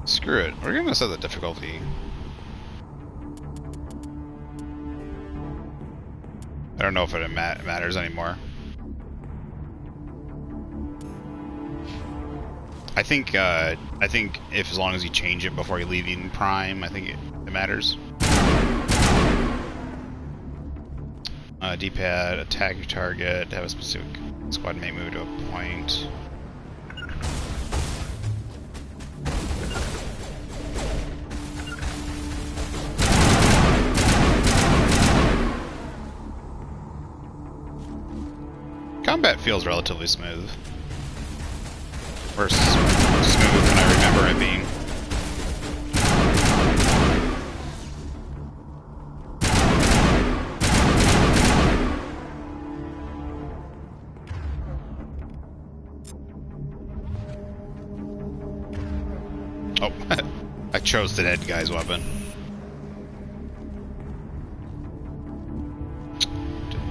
Screw it. We're gonna set the difficulty. I don't know if it matters anymore. I think if as long as you change it before you leave Eden Prime, I think it matters. D-pad, attack your target, have a specific squad may move to a point. Combat feels relatively smooth. Or smooth than I remember it being. Oh, I chose the dead guy's weapon.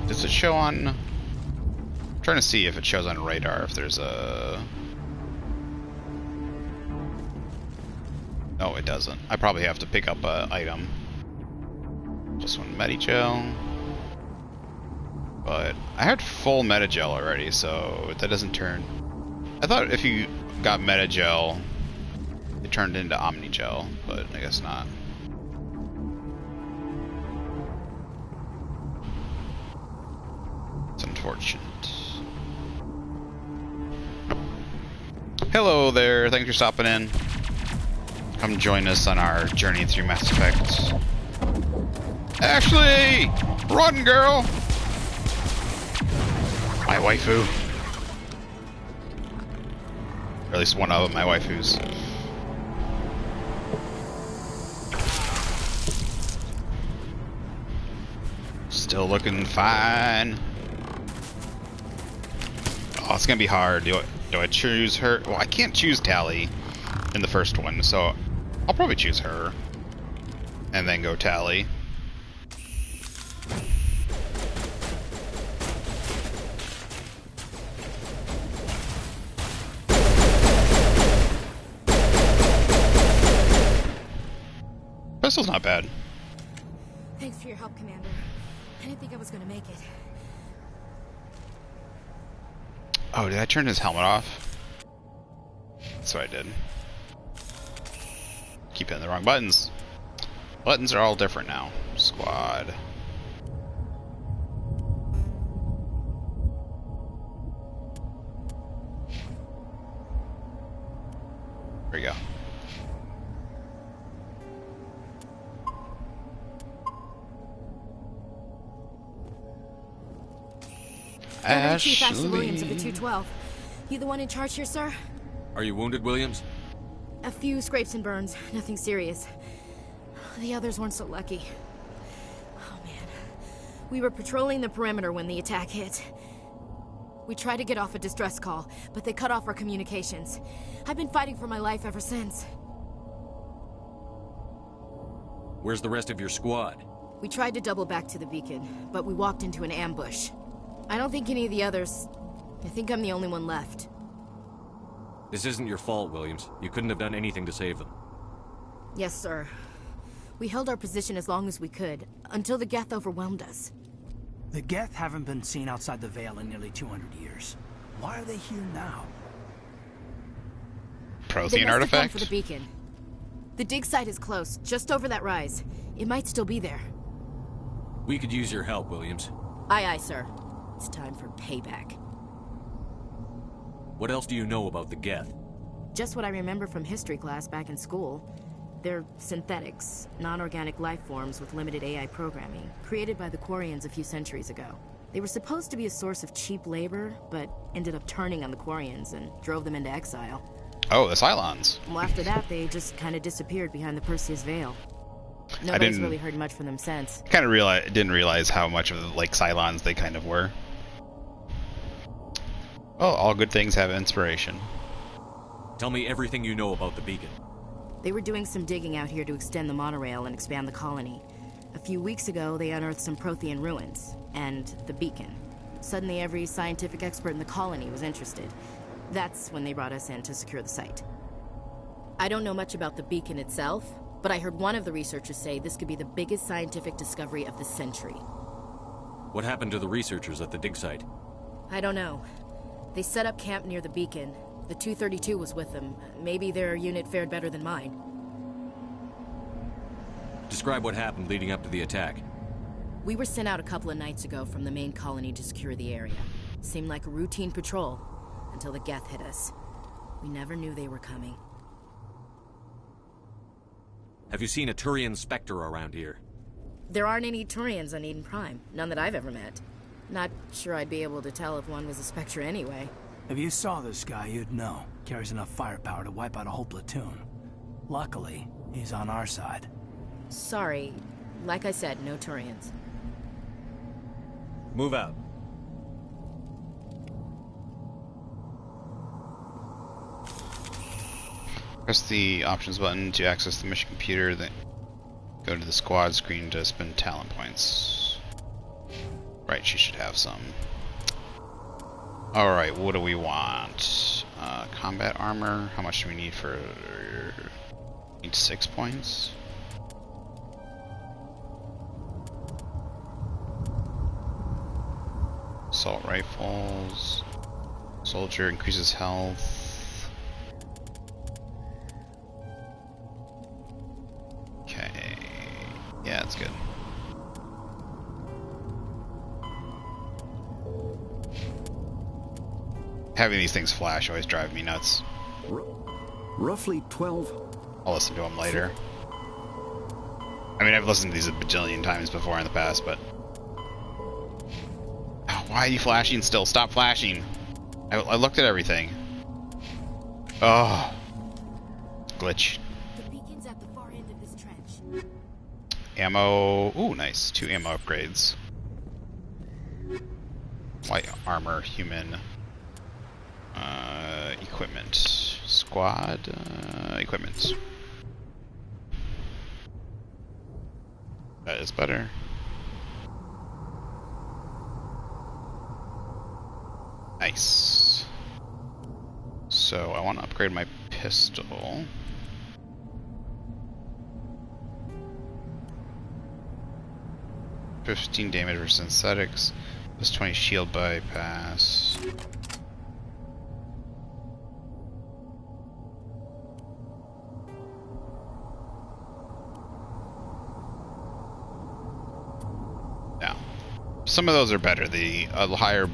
Does it show on... I'm trying to see if it shows on radar if there's a... No, it doesn't. I probably have to pick up an item. Just one Medigel. But I had full Medigel already, so that doesn't turn... I thought if you got Medigel, it turned into Omnigel, but I guess not. It's unfortunate. Hello there, thanks for stopping in. Come join us on our journey through Mass Effect. Ashley! Run, girl! My waifu. Or at least one of my waifus. Still looking fine. Oh, it's gonna be hard. Do I choose her? Well, I can't choose Tally in the first one, so I'll probably choose her. And then go Tally. Pistol's not bad. Thanks for your help, Commander. I didn't think I was gonna make it. Oh, did I turn his helmet off? That's what I did. Keep hitting the wrong buttons. Buttons are all different now. Squad. There we go. Chief Ashley Williams of the 212. You the one in charge here, sir? Are you wounded, Williams? A few scrapes and burns, nothing serious. The others weren't so lucky. Oh man. We were patrolling the perimeter when the attack hit. We tried to get off a distress call, but they cut off our communications. I've been fighting for my life ever since. Where's the rest of your squad? We tried to double back to the beacon, but we walked into an ambush. I don't think any of the others... I think I'm the only one left. This isn't your fault, Williams. You couldn't have done anything to save them. Yes, sir. We held our position as long as we could, until the Geth overwhelmed us. The Geth haven't been seen outside the Veil in nearly 200 years. Why are they here now? Prothean artifact? For the beacon. The dig site is close, just over that rise. It might still be there. We could use your help, Williams. Aye, aye, sir. It's time for payback. What else do you know about the Geth? Just what I remember from history class back in school. They're synthetics, non-organic life forms with limited AI programming, created by the Quarians a few centuries ago. They were supposed to be a source of cheap labor, but ended up turning on the Quarians and drove them into exile. Oh, the Cylons. Well, after that, they just kind of disappeared behind the Perseus Veil. Nobody's really heard much from them since. Kind of didn't realize how much of like Cylons they kind of were. Well, all good things have inspiration. Tell me everything you know about the beacon. They were doing some digging out here to extend the monorail and expand the colony. A few weeks ago, they unearthed some Prothean ruins, and the beacon. Suddenly, every scientific expert in the colony was interested. That's when they brought us in to secure the site. I don't know much about the beacon itself, but I heard one of the researchers say this could be the biggest scientific discovery of the century. What happened to the researchers at the dig site? I don't know. They set up camp near the beacon. The 232 was with them. Maybe their unit fared better than mine. Describe what happened leading up to the attack. We were sent out a couple of nights ago from the main colony to secure the area. Seemed like a routine patrol, until the Geth hit us. We never knew they were coming. Have you seen a Turian Spectre around here? There aren't any Turians on Eden Prime. None that I've ever met. Not sure I'd be able to tell if one was a Spectre anyway. If you saw this guy, you'd know. Carries enough firepower to wipe out a whole platoon. Luckily, he's on our side. Sorry. Like I said, no Turians. Move out. Press the options button to access the mission computer, then go to the squad screen to spend talent points. Right, she should have some. Alright, what do we want? Combat armor, how much do we need for... Need 6 points? Assault rifles. Soldier increases health. Okay. Yeah, that's good. Having these things flash always drive me nuts. Roughly 12. I'll listen to them later. I mean, I've listened to these a bajillion times before in the past, but... Oh, why are you flashing still? Stop flashing! I looked at everything. Oh. Glitch. The beacon's at the far end of this trench. Ammo... Ooh, nice. 2 ammo upgrades. Light armor, human. Equipment. Squad. Equipment. That is better. Nice. So I want to upgrade my pistol. +15 damage for synthetics, +20 shield bypass. Now, some of those are better. The higher,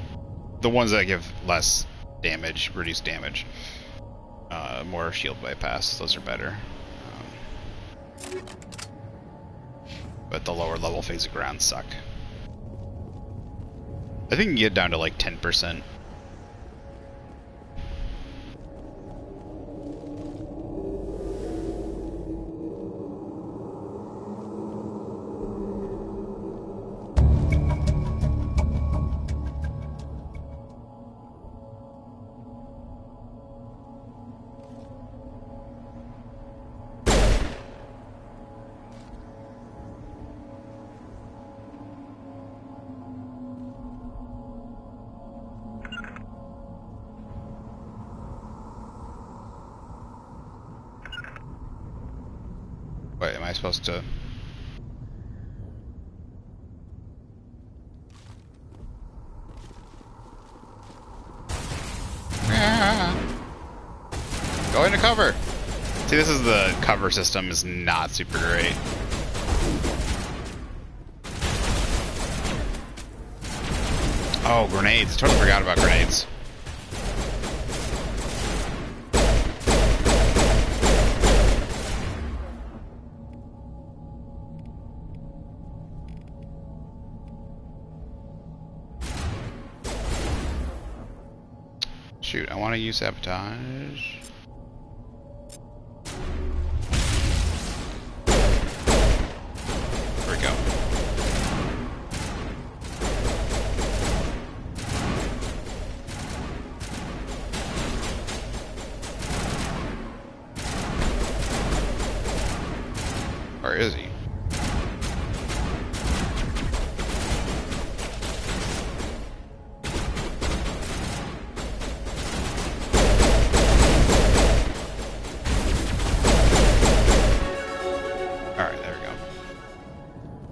the ones that give less damage, reduce damage, more shield bypass. Those are better. But the lower level phase of ground suck. I think you can get down to like 10%. Wait, am I supposed to? Go into cover! See, this is the cover system is not super great. Oh, grenades. Totally forgot about grenades. Shoot, I want to use sabotage. There we go. Where is he?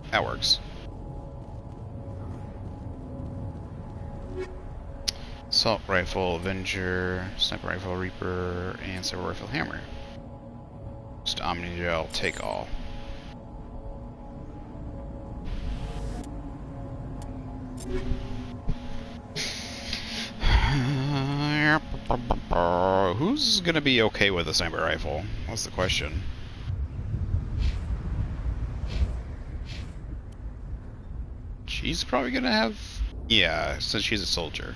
That works. Assault rifle, Avenger, sniper rifle, Reaper, and sniper rifle, Hammer. Just Omnigel, take all. Who's gonna be okay with a sniper rifle? That's the question. She's probably gonna have... Yeah, since she's a soldier.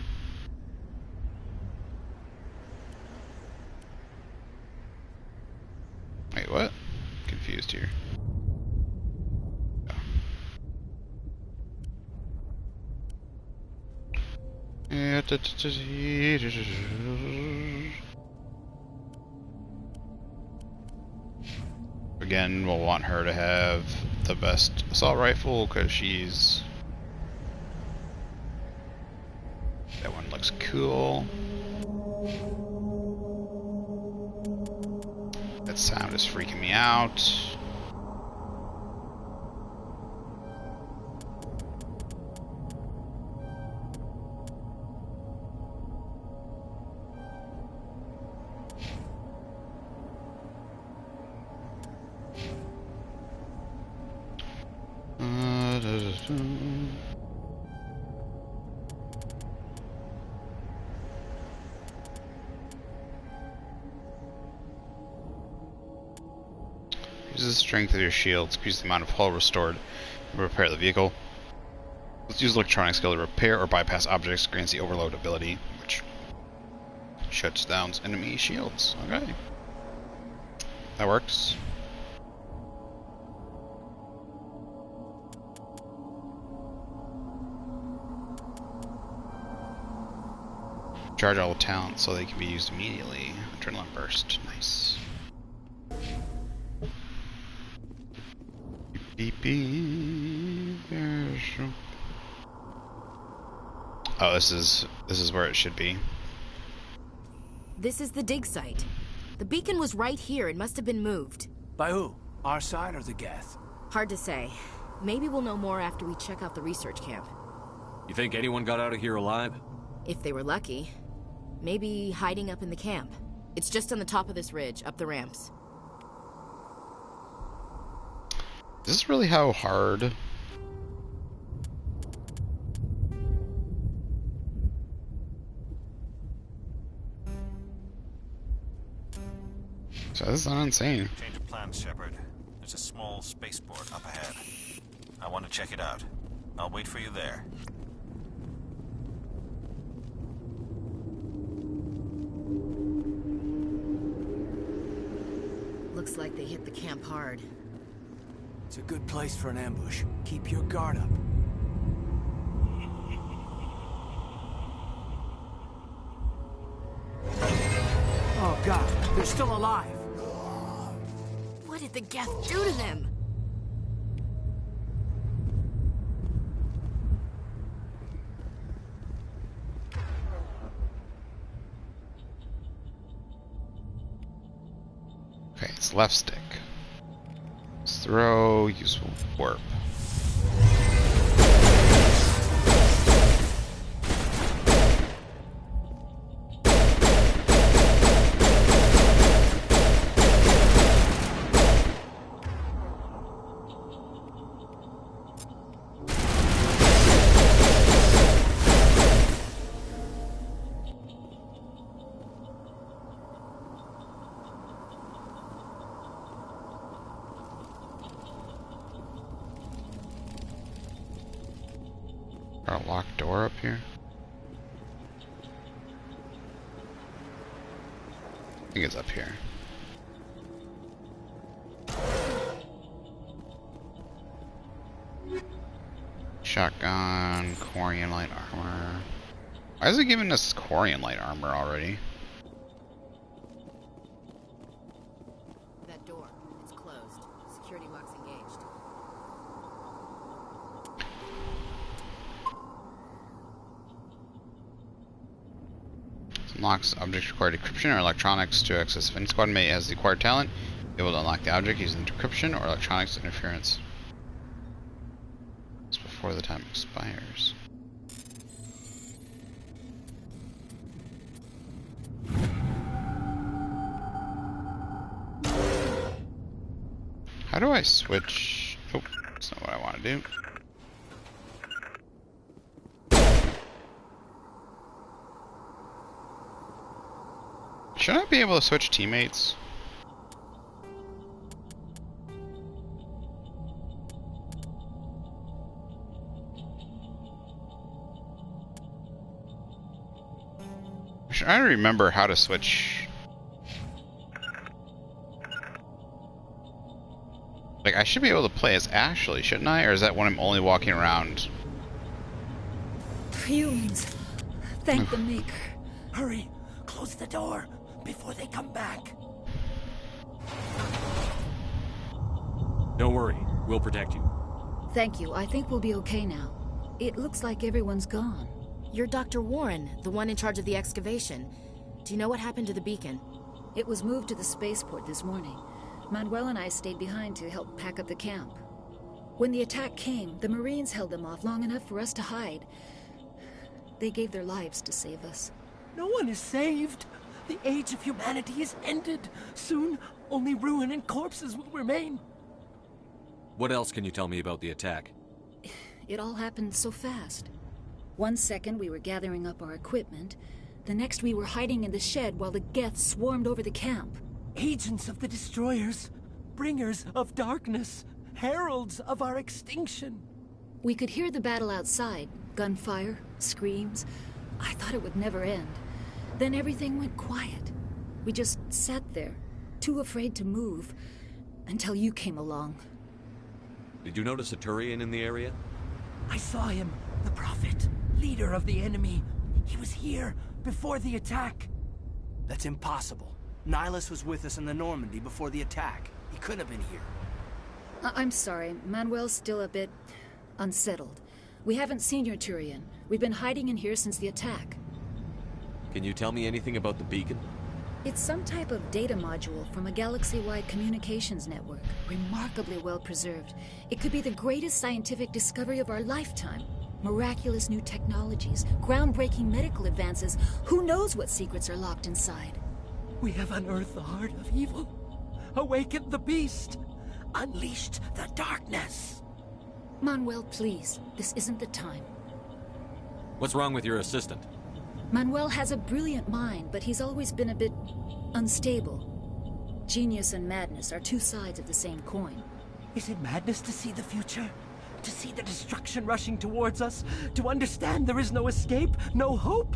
Wait, what? Confused here. Again, we'll want her to have the best assault rifle because she's... That one looks cool. That sound is freaking me out. Use the strength of your shields, increase the amount of hull restored, and repair the vehicle. Let's use electronic skill to repair or bypass objects, grants the overload ability, which shuts down enemy shields. Okay. That works. Charge all talents so they can be used immediately. Adrenaline burst. Nice. Beep, beep, beep. Oh, this is where it should be. This is the dig site. The beacon was right here. It must have been moved. By who? Our side or the Geth? Hard to say. Maybe we'll know more after we check out the research camp. You think anyone got out of here alive? If they were lucky. Maybe hiding up in the camp. It's just on the top of this ridge, up the ramps. Is this really how hard? So this is not insane. Change of plans, Shepard. There's a small spaceport up ahead. I want to check it out. I'll wait for you there. Looks like they hit the camp hard. It's a good place for an ambush. Keep your guard up. Oh God, they're still alive. What did the Geth do to them? Okay, it's left stick. Let's throw, useful warp. Got a locked door up here. I think it's up here. Shotgun, Quarian light armor. Why is it giving us Quarian light armor already? That door, it's closed. Security lock's engaged. Unlocks objects required decryption or electronics to access. If any squad mate has the acquired talent, able to unlock the object using decryption or electronics interference. It's before the time expires. How do I switch? Oh, that's not what I want to do. Should I be able to switch teammates? I don't remember how to switch. Like, I should be able to play as Ashley, shouldn't I? Or is that when I'm only walking around? Fumes. Thank the Maker. Hurry! Close the door before they come back. Don't worry, we'll protect you. Thank you. I think we'll be okay now. It looks like everyone's gone. You're Dr. Warren, the one in charge of the excavation. Do you know what happened to the beacon? It was moved to the spaceport this morning. Manuel and I stayed behind to help pack up the camp. When the attack came, the Marines held them off long enough for us to hide. They gave their lives to save us. No one is saved. The age of humanity is ended. Soon, only ruin and corpses will remain. What else can you tell me about the attack? It all happened so fast. 1 second we were gathering up our equipment. The next we were hiding in the shed while the Geth swarmed over the camp. Agents of the Destroyers, bringers of darkness, heralds of our extinction. We could hear the battle outside. Gunfire, screams. I thought it would never end. Then everything went quiet. We just sat there, too afraid to move, until you came along. Did you notice a Turian in the area? I saw him, the Prophet, leader of the enemy. He was here before the attack. That's impossible. Nihilus was with us in the Normandy before the attack. He couldn't have been here. I'm sorry. Manuel's still a bit unsettled. We haven't seen your Turian. We've been hiding in here since the attack. Can you tell me anything about the beacon? It's some type of data module from a galaxy-wide communications network. Remarkably well preserved. It could be the greatest scientific discovery of our lifetime. Miraculous new technologies, groundbreaking medical advances. Who knows what secrets are locked inside? We have unearthed the heart of evil, awakened the beast, unleashed the darkness. Manuel, please. This isn't the time. What's wrong with your assistant? Manuel has a brilliant mind, but he's always been a bit unstable. Genius and madness are two sides of the same coin. Is it madness to see the future? To see the destruction rushing towards us? To understand there is no escape? No hope?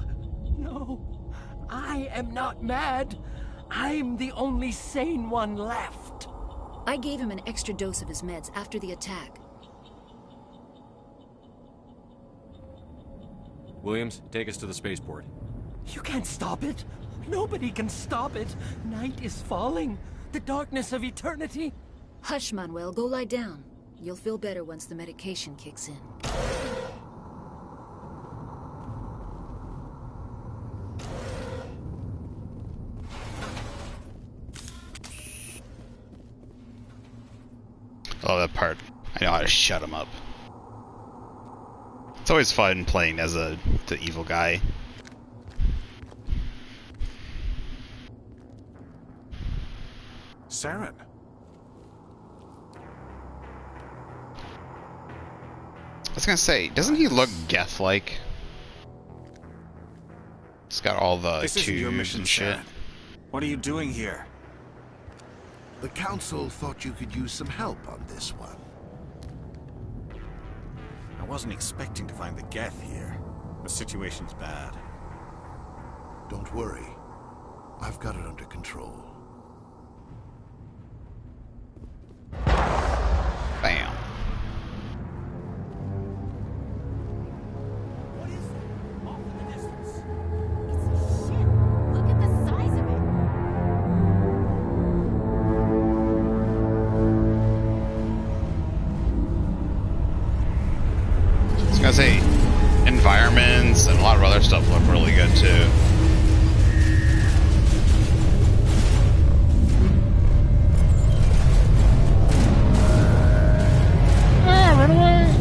No. I am not mad. I'm the only sane one left. I gave him an extra dose of his meds after the attack. Williams, take us to the spaceport. You can't stop it. Nobody can stop it. Night is falling. The darkness of eternity. Hush, Manuel. Go lie down. You'll feel better once the medication kicks in. Oh, that part. I know how to shut him up. It's always fun playing as the evil guy. Saren. I was gonna say, doesn't he look Geth-like? He's got all the This isn't your tubes mission, and shit. Saren. What are you doing here? The Council thought you could use some help on this one. I wasn't expecting to find the Geth here. The situation's bad. Don't worry. I've got it under control. Bam. I was gonna say, environments and a lot of other stuff look really good too. Run away!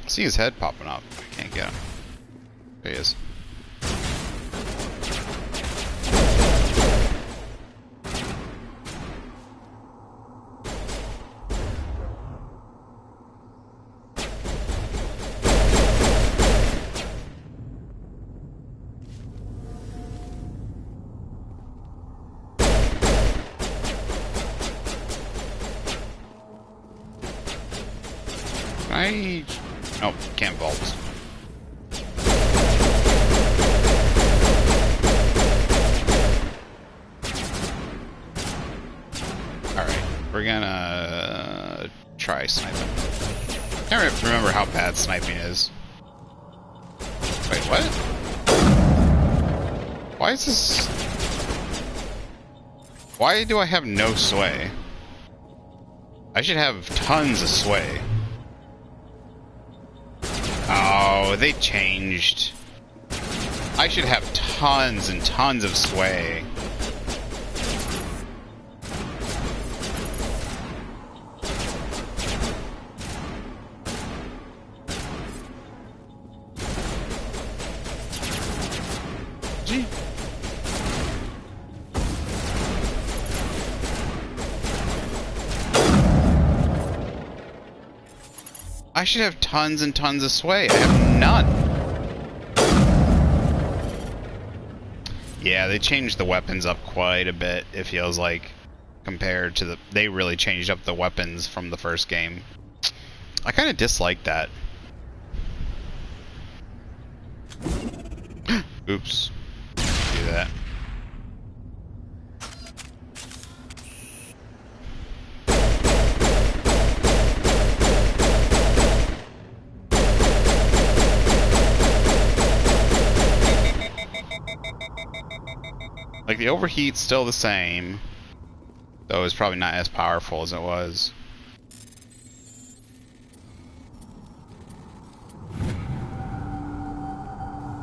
See his head popping up. Can't get him. There he is. Oh, can't vault. Alright, we're gonna try sniping. can't remember how bad sniping is. Wait, what? Why is this... Why do I have no sway? I should have tons of sway. Oh, they changed. I should have tons and tons of sway. Gee. I should have tons and tons of sway. I have none. Yeah, they changed the weapons up quite a bit, it feels like, compared to the... They really changed up the weapons from the first game. I kind of dislike that. Oops. Do that. Like, the overheat's still the same, though it's probably not as powerful as it was.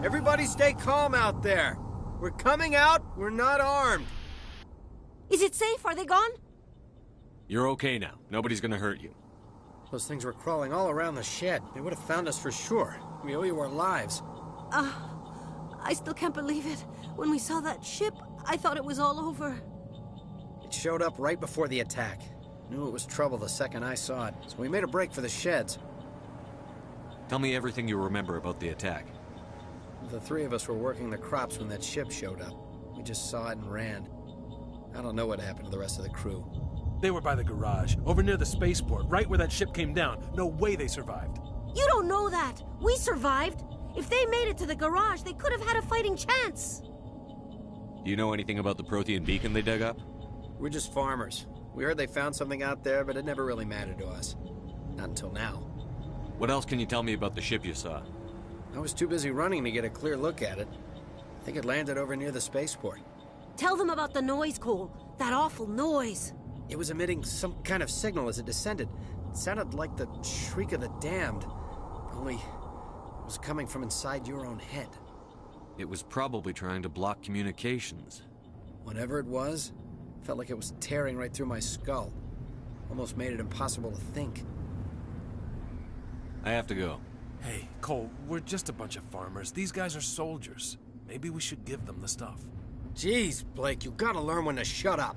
Everybody stay calm out there. We're coming out, we're not armed. Is it safe? Are they gone? You're okay now. Nobody's gonna hurt you. Those things were crawling all around the shed. They would have found us for sure. We owe you our lives. I still can't believe it. When we saw that ship, I thought it was all over. It showed up right before the attack. Knew it was trouble the second I saw it, so we made a break for the sheds. Tell me everything you remember about the attack. The three of us were working the crops when that ship showed up. We just saw it and ran. I don't know what happened to the rest of the crew. They were by the garage, over near the spaceport, right where that ship came down. No way they survived. You don't know that. We survived. If they made it to the garage, they could have had a fighting chance. Do you know anything about the Prothean beacon they dug up? We're just farmers. We heard they found something out there, but it never really mattered to us. Not until now. What else can you tell me about the ship you saw? I was too busy running to get a clear look at it. I think it landed over near the spaceport. Tell them about the noise, Cole. That awful noise. It was emitting some kind of signal as it descended. It sounded like the shriek of the damned. Only... it was coming from inside your own head. It was probably trying to block communications. Whatever it was, felt like it was tearing right through my skull. Almost made it impossible to think. I have to go. Hey, Cole, we're just a bunch of farmers. These guys are soldiers. Maybe we should give them the stuff. Jeez, Blake, you gotta learn when to shut up.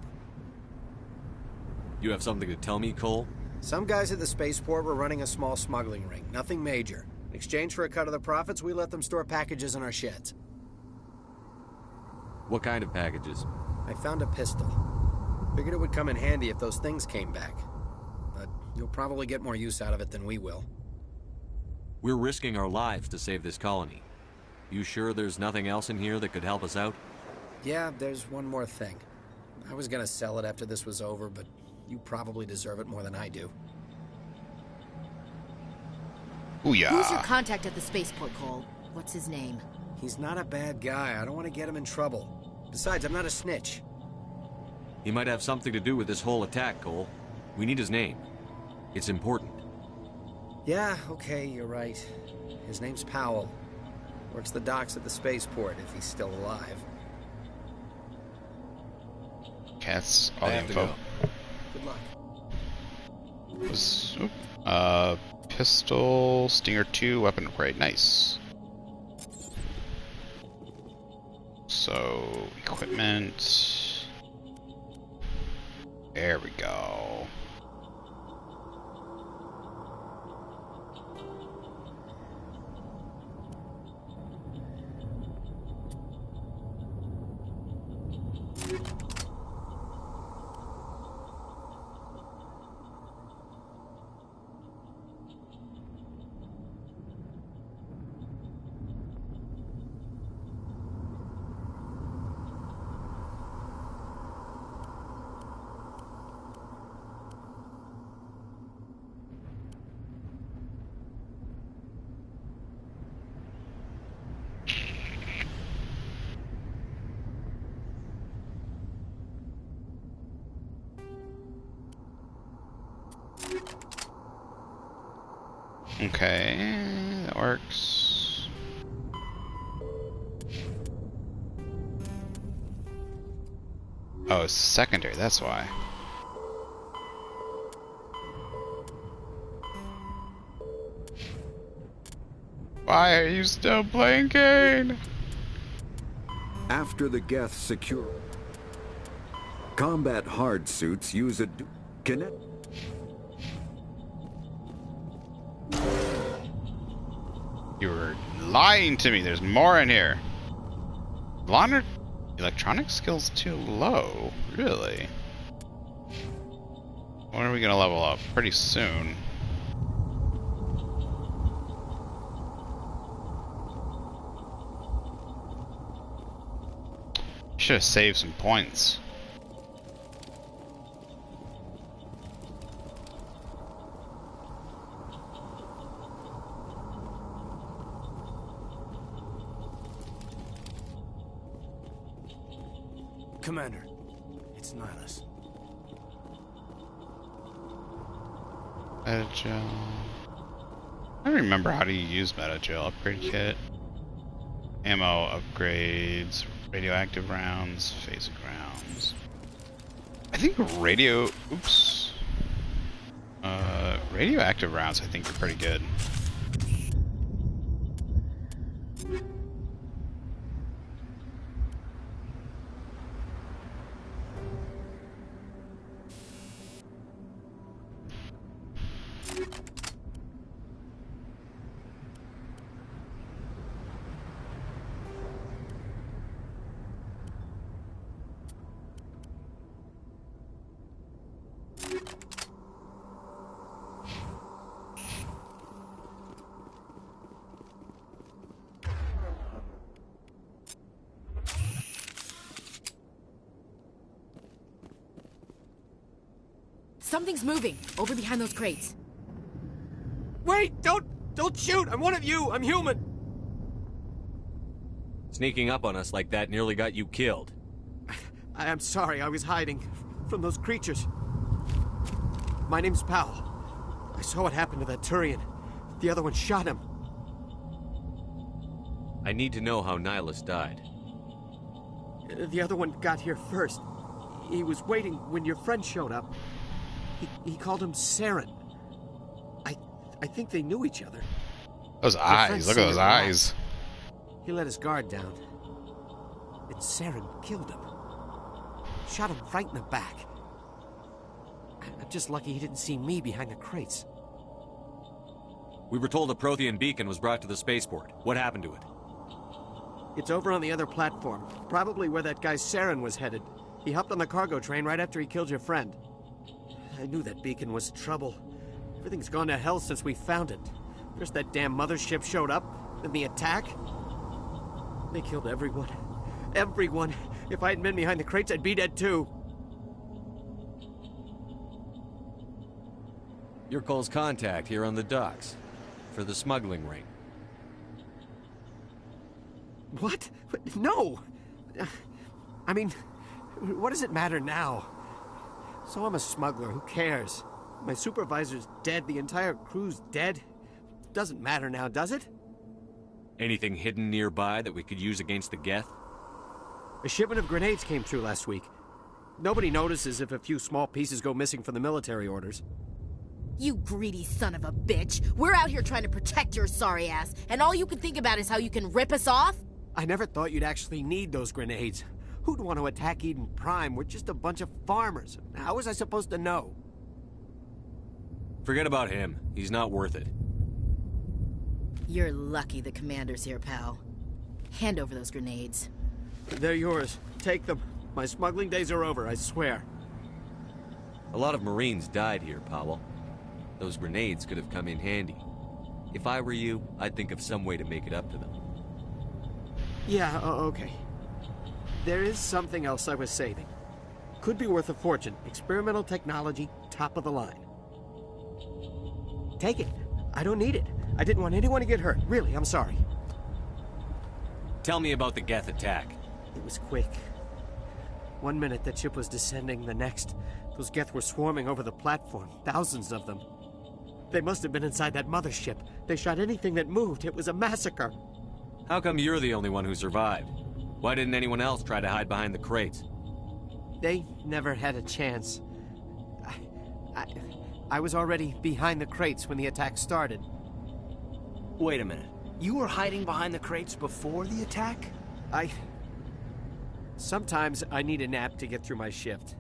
You have something to tell me, Cole? Some guys at the spaceport were running a small smuggling ring. Nothing major. In exchange for a cut of the profits, we let them store packages in our sheds. What kind of packages? I found a pistol. Figured it would come in handy if those things came back. But you'll probably get more use out of it than we will. We're risking our lives to save this colony. You sure there's nothing else in here that could help us out? Yeah, there's one more thing. I was gonna sell it after this was over, but you probably deserve it more than I do. Booyah. Who's your contact at the spaceport, Cole? What's his name? He's not a bad guy. I don't want to get him in trouble. Besides, I'm not a snitch. He might have something to do with this whole attack, Cole. We need his name. It's important. Yeah, okay, you're right. His name's Powell. Works the docks at the spaceport, if he's still alive. Cats, all the info. Good luck. Was, pistol, Stinger 2, weapon upgrade, nice. So, equipment. There we go. Okay, that works. Oh, it's secondary, that's why. Why are you still playing Kane? After the Geth secure... Combat hard suits use a... Connect... You were lying to me. There's more in here. Launder electronic skills too low. Really? When are we gonna level up? Pretty soon. Should have saved some points. Commander, it's Nihilus. Metagel. I don't remember how to use Metagel. Upgrade kit. Ammo upgrades. Radioactive rounds. Phasic rounds. I think oops. Radioactive rounds I think are pretty good. Something's moving over behind those crates. Wait! Don't shoot! I'm one of you! I'm human! Sneaking up on us like that nearly got you killed. I'm sorry, I was hiding from those creatures. My name's Powell. I saw what happened to that Turian. The other one shot him. I need to know how Nihilus died. The other one got here first. He was waiting when your friend showed up. He called him Saren. I think they knew each other. Those eyes, look at those eyes. He let his guard down. And Saren killed him. Shot him right in the back. I'm just lucky he didn't see me behind the crates. We were told a Prothean beacon was brought to the spaceport. What happened to it? It's over on the other platform. Probably where that guy Saren was headed. He hopped on the cargo train right after he killed your friend. I knew that beacon was trouble. Everything's gone to hell since we found it. First that damn mothership showed up, then the attack. They killed everyone. Everyone. If I hadn't been behind the crates, I'd be dead too. You're Cole's contact here on the docks. For the smuggling ring. What? No! I mean, what does it matter now? So I'm a smuggler, who cares? My supervisor's dead, the entire crew's dead. Doesn't matter now, does it? Anything hidden nearby that we could use against the Geth? A shipment of grenades came through last week. Nobody notices if a few small pieces go missing from the military orders. You greedy son of a bitch! We're out here trying to protect your sorry ass, and all you can think about is how you can rip us off? I never thought you'd actually need those grenades. Who'd want to attack Eden Prime? We're just a bunch of farmers. How was I supposed to know? Forget about him. He's not worth it. You're lucky the commander's here, pal. Hand over those grenades. They're yours. Take them. My smuggling days are over, I swear. A lot of Marines died here, Powell. Those grenades could have come in handy. If I were you, I'd think of some way to make it up to them. Yeah, okay. There is something else I was saving. Could be worth a fortune. Experimental technology, top of the line. Take it. I don't need it. I didn't want anyone to get hurt. Really, I'm sorry. Tell me about the Geth attack. It was quick. 1 minute that ship was descending, the next, those Geth were swarming over the platform. Thousands of them. They must have been inside that mothership. They shot anything that moved. It was a massacre. How come you're the only one who survived? Why didn't anyone else try to hide behind the crates? They never had a chance. I was already behind the crates when the attack started. Wait a minute. You were hiding behind the crates before the attack? Sometimes I need a nap to get through my shift.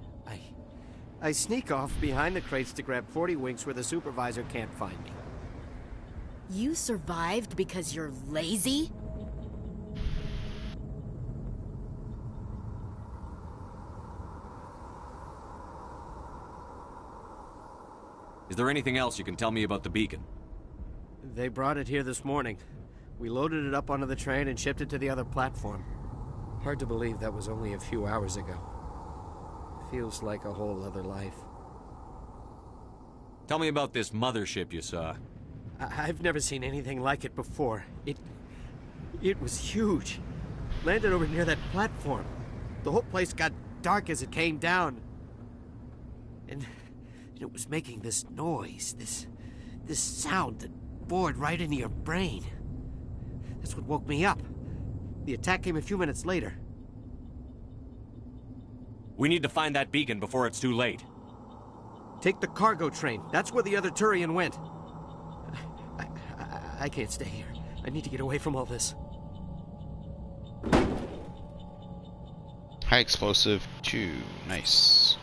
I sneak off behind the crates to grab 40 winks where the supervisor can't find me. You survived because you're lazy? Is there anything else you can tell me about the beacon? They brought it here this morning. We loaded it up onto the train and shipped it to the other platform. Hard to believe that was only a few hours ago. Feels like a whole other life. Tell me about this mothership you saw. I've never seen anything like it before. It was huge. Landed over near that platform. The whole place got dark as it came down. And it was making this noise, this sound that bored right into your brain. That's what woke me up. The attack came a few minutes later. We need to find that beacon before it's too late. Take the cargo train. That's where the other Turian went. I can't stay here. I need to get away from all this. High explosive 2. Nice.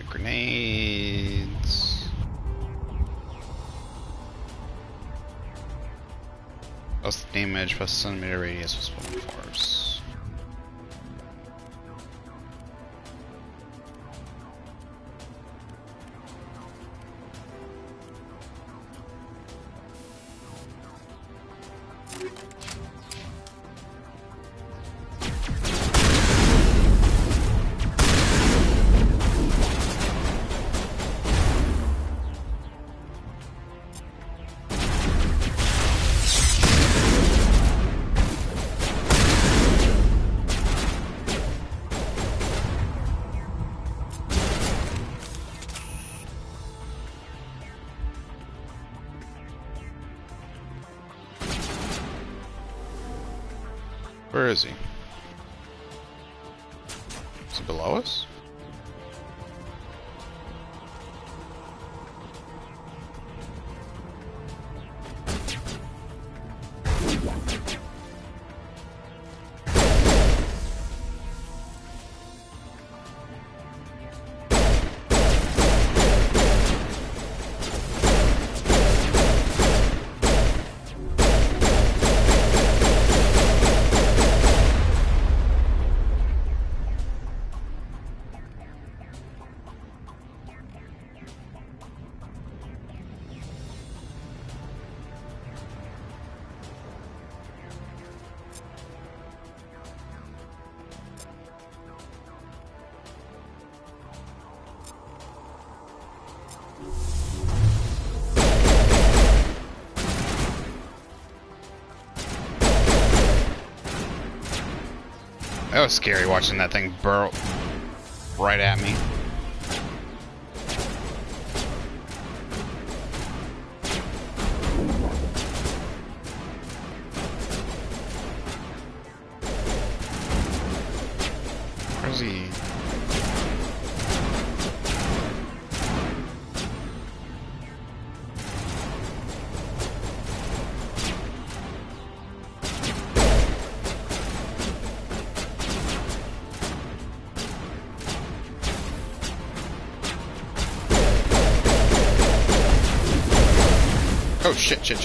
Grenades. Plus damage, plus centimeter radius, plus 1 force. Where is he? Is he below us? That was scary watching that thing burrow right at me. Where's he? Oh shit, shit.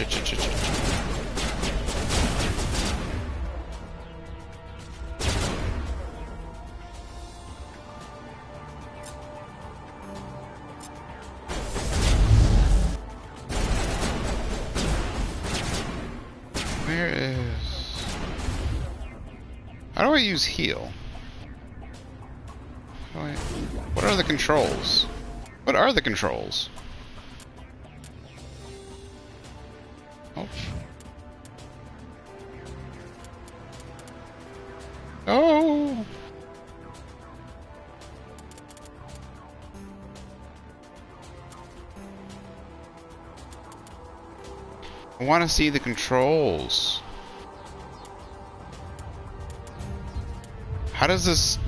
Where is... How do I use heal? What are the controls? What are the controls? Oh. Oh! I want to see the controls. How does this...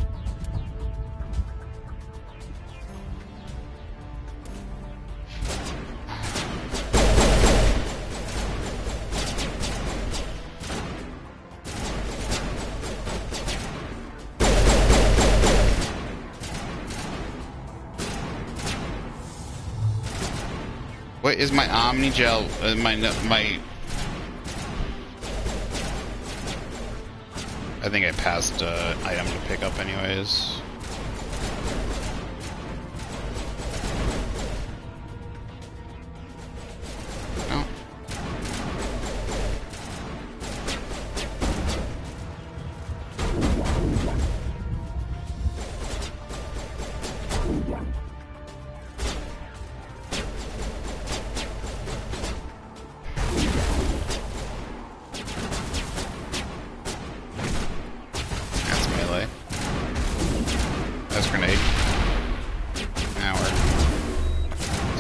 What is my Omni Gel? My. I think I passed item to pick up, anyways. No.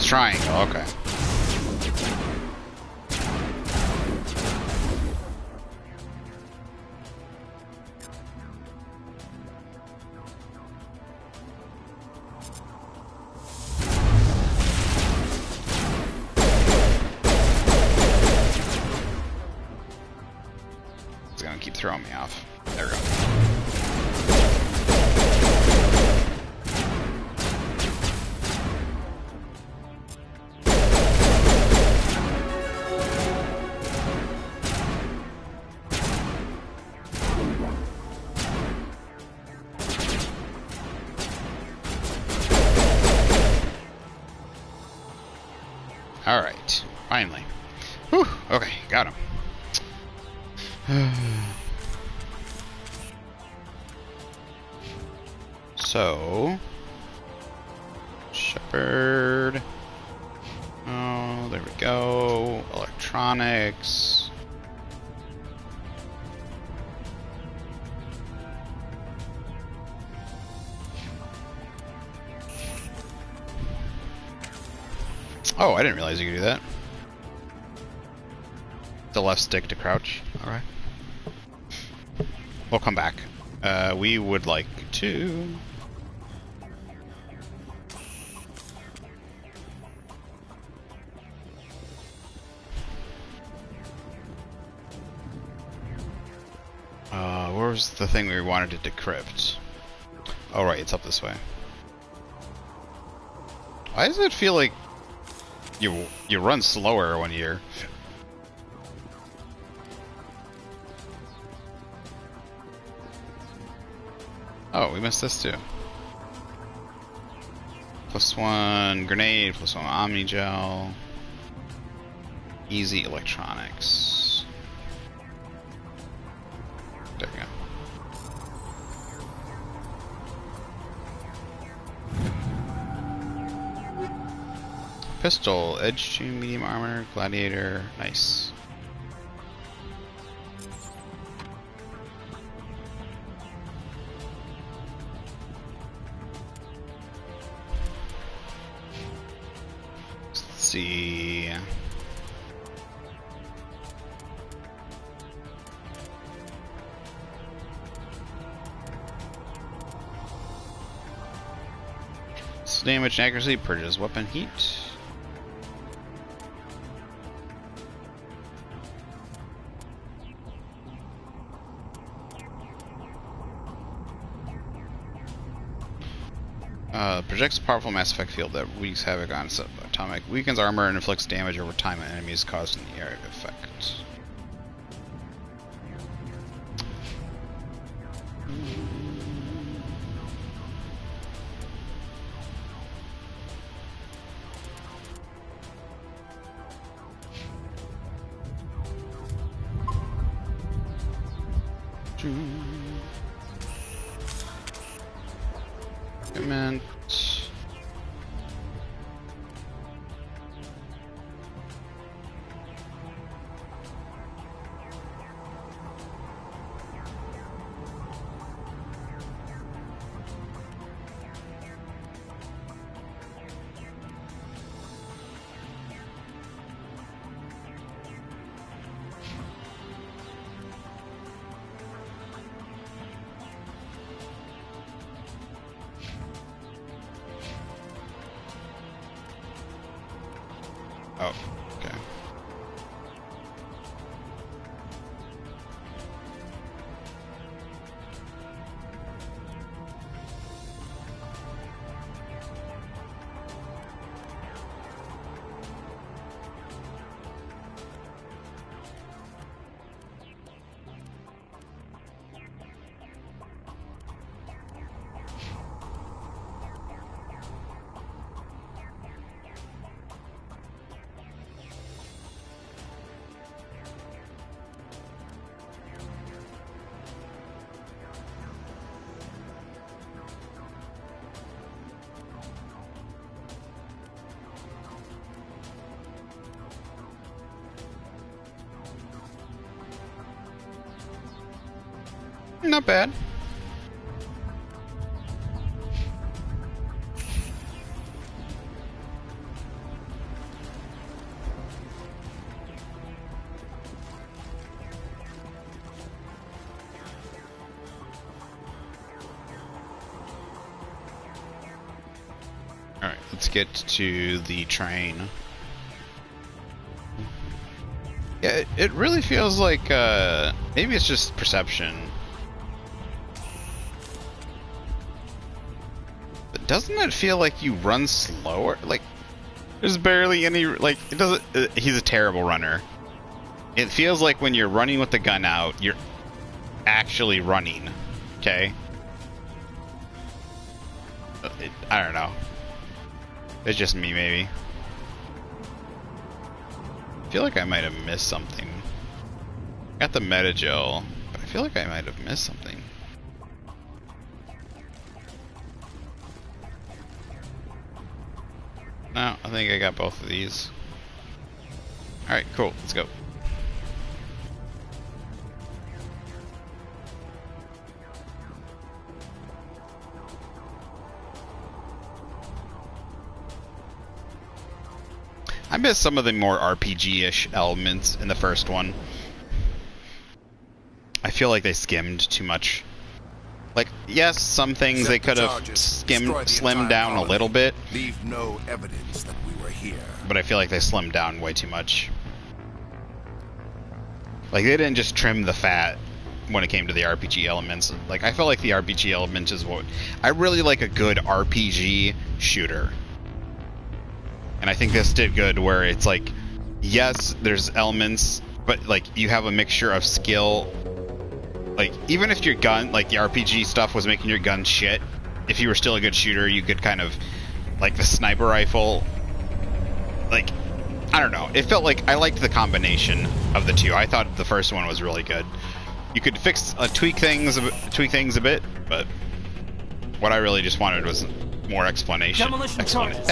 Triangle, okay. It's gonna keep throwing me off. There we go. Alright, finally. Whew, okay, got him. So... Shepard... Oh, there we go. Electronics... Oh, I didn't realize you could do that. The left stick to crouch. Alright. We'll come back. We would like to... where was the thing we wanted to decrypt? Oh right, it's up this way. Why does it feel like you run slower when you're... Oh, we missed this too. +1 grenade, +1 Omni Gel. Easy electronics. There we go. Pistol, edge 2, medium armor, gladiator, nice. Let's see. Damage and accuracy, purges weapon heat. Projects a powerful Mass Effect field that wreaks havoc on atomic, weakens armor, and inflicts damage over time on enemies causing the area of effect. Equipment. Not bad. Alright, let's get to the train. Yeah, it really feels like, maybe it's just perception. But doesn't it feel like you run slower? Like, there's barely any, like, it doesn't, he's a terrible runner. It feels like when you're running with the gun out, you're actually running, okay? I don't know. It's just me, maybe. I feel like I might have missed something. Got the Metagel, but I feel like I might have missed something. No, I think I got both of these. Alright, cool. Let's go. I missed some of the more RPG-ish elements in the first one. I feel like they skimmed too much. Like, yes, some things they could have slimmed down a little bit. Leave no evidence that we were here. But I feel like they slimmed down way too much. Like, they didn't just trim the fat when it came to the RPG elements. Like, I felt like the RPG element is what... I really like a good RPG shooter. And I think this did good where it's like, yes, there's elements, but like you have a mixture of skill. Like even if your gun, like the RPG stuff was making your gun shit, if you were still a good shooter, you could kind of, like the sniper rifle, like, I don't know. It felt like I liked the combination of the two. I thought the first one was really good. You could tweak things a bit, but what I really just wanted was more explanation. Exploration.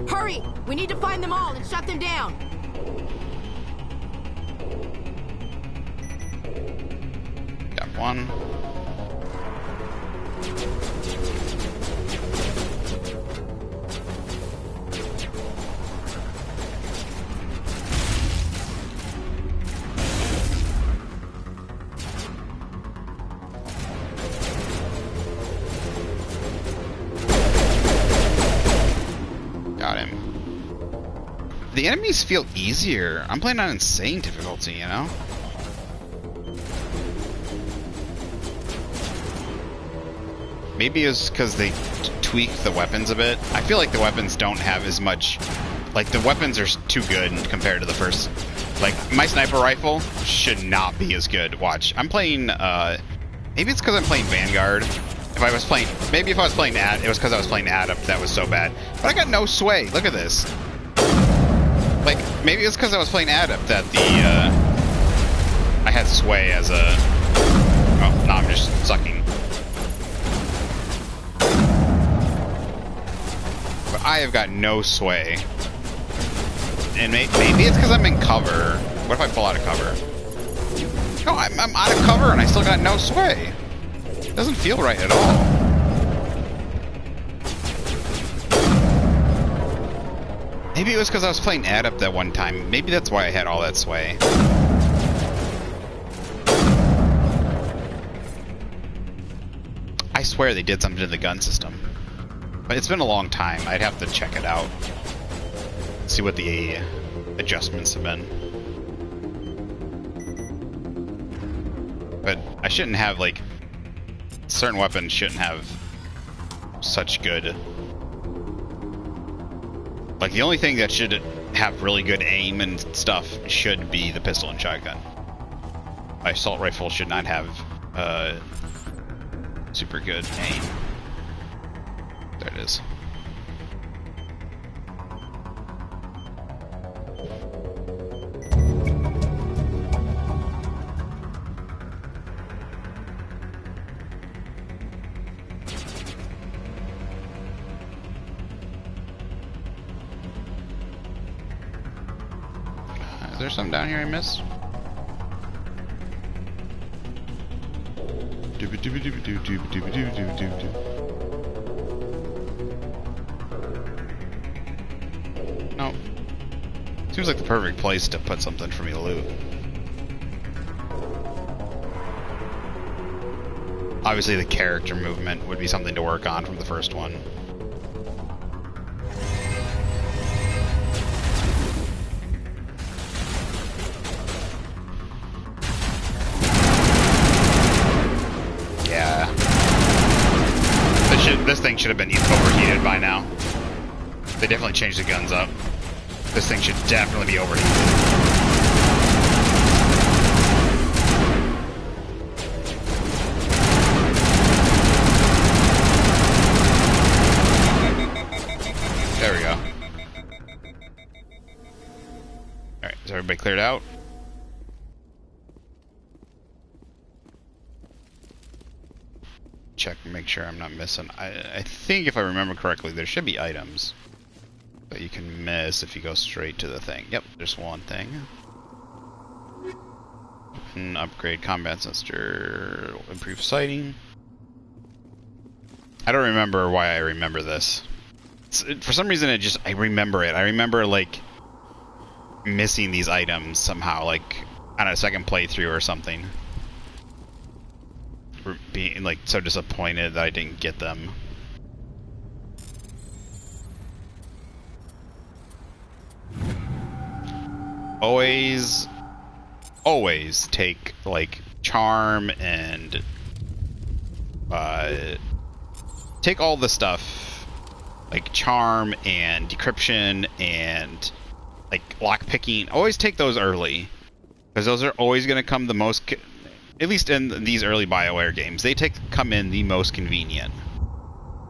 Hurry! We need to find them all and shut them down. Got one. Got him. The enemies feel easier. I'm playing on insane difficulty, you know? Maybe it's because they tweaked the weapons a bit. I feel like the weapons don't have as much... Like, the weapons are too good compared to the first... Like, my sniper rifle should not be as good. Watch. I'm playing, maybe it's because I'm playing Vanguard. If I was playing... Maybe if I was playing it was because I was playing Adept that was so bad. But I got no sway. Look at this. Like, maybe it's because I was playing Adept that the, I had sway as a... Oh, no, I'm just sucking. But I have got no sway. And maybe it's because I'm in cover. What if I pull out of cover? No, I'm out of cover and I still got no sway. It doesn't feel right at all. Maybe it was because I was playing Adept that one time. Maybe that's why I had all that sway. I swear they did something to the gun system. But it's been a long time. I'd have to check it out. See what the adjustments have been. But I shouldn't have, like... Certain weapons shouldn't have such good... Like, the only thing that should have really good aim and stuff should be the pistol and shotgun. My assault rifle should not have super good aim. There it is. Is there something down here I missed? No. Seems like the perfect place to put something for me to loot. Obviously the character movement would be something to work on from the first one. Yeah. This thing should have been overheated by now. They definitely changed the guns up. This thing should definitely be overheated. There we go. Alright, is everybody cleared out? Check and make sure I'm not missing. I think if I remember correctly, there should be items that you can miss if you go straight to the thing. Yep, there's one thing. Upgrade combat sensor, improve sighting. I don't remember why I remember this. For some reason, I remember it. I remember, like, missing these items somehow, like, on a second playthrough or something. Being, like, so disappointed that I didn't get them. Always take, like, charm and, take all the stuff, like charm and decryption and, like, lockpicking. Always take those early, because those are always going to come the most, at least in these early BioWare games, they come in the most convenient.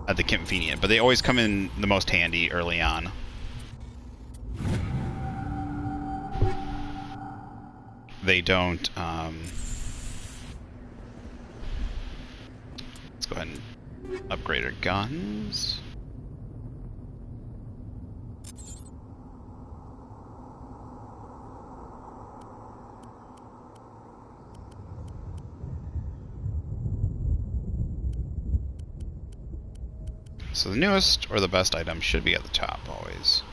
But they always come in the most handy early on. They don't, let's go ahead and upgrade our guns. So the newest or the best item should be at the top always.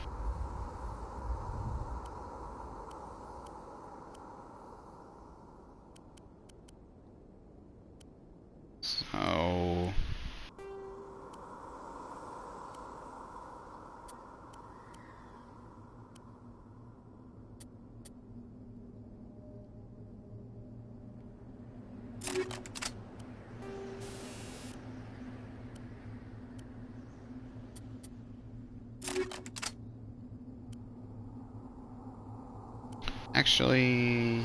So actually,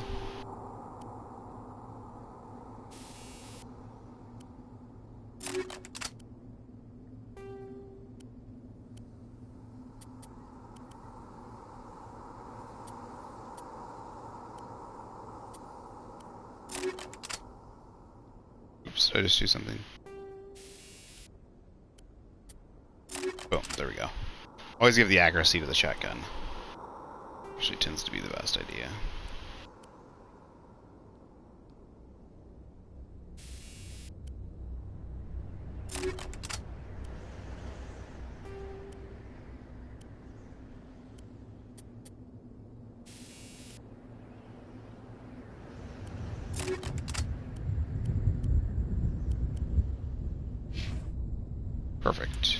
oops, I just do something. Boom, there we go. Always give the accuracy to the shotgun. Usually tends to be the best idea. Perfect.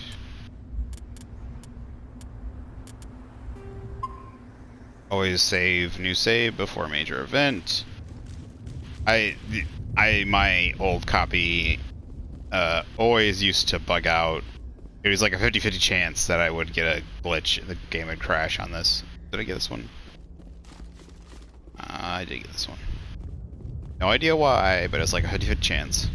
Always save new save before major event. My old copy always used to bug out. It was like a 50-50 chance that I would get a glitch and the game would crash on this. Did I get this one? I did get this one. No idea why, but it's like a 50-50 chance.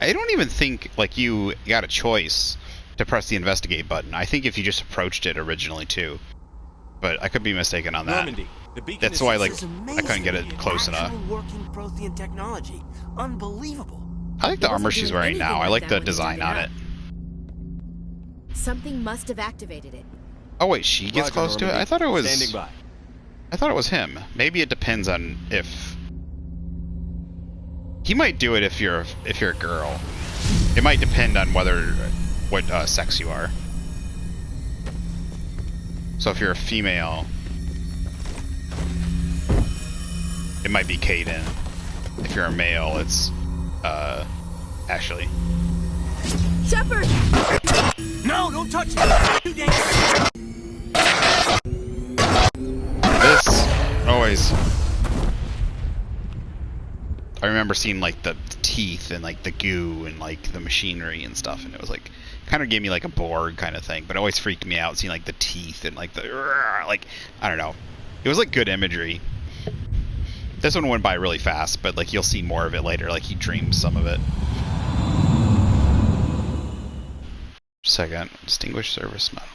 I don't even think like you got a choice to press the investigate button. I think if you just approached it originally too, but I could be mistaken on that. Normandy, the beacon That's why like I couldn't get it close enough. Working Prothean technology, unbelievable. I like the armor she's wearing now. I like the design on it. Something must have activated it. Oh wait, she gets close to it. I thought it was. Standing by. I thought it was him. Maybe it depends on if He might do it if you're a girl. It might depend on what sex you are. So if you're a female, it might be Kaidan. If you're a male, it's Ashley. Shepard! No, don't touch it! Too dangerous! This always. I remember seeing like the teeth and like the goo and like the machinery and stuff, and it was like kind of gave me like a Borg kind of thing, but it always freaked me out seeing like the teeth and like the like I don't know. It was like good imagery. This one went by really fast, but like you'll see more of it later. Like he dreams some of it. Second, distinguished service medal.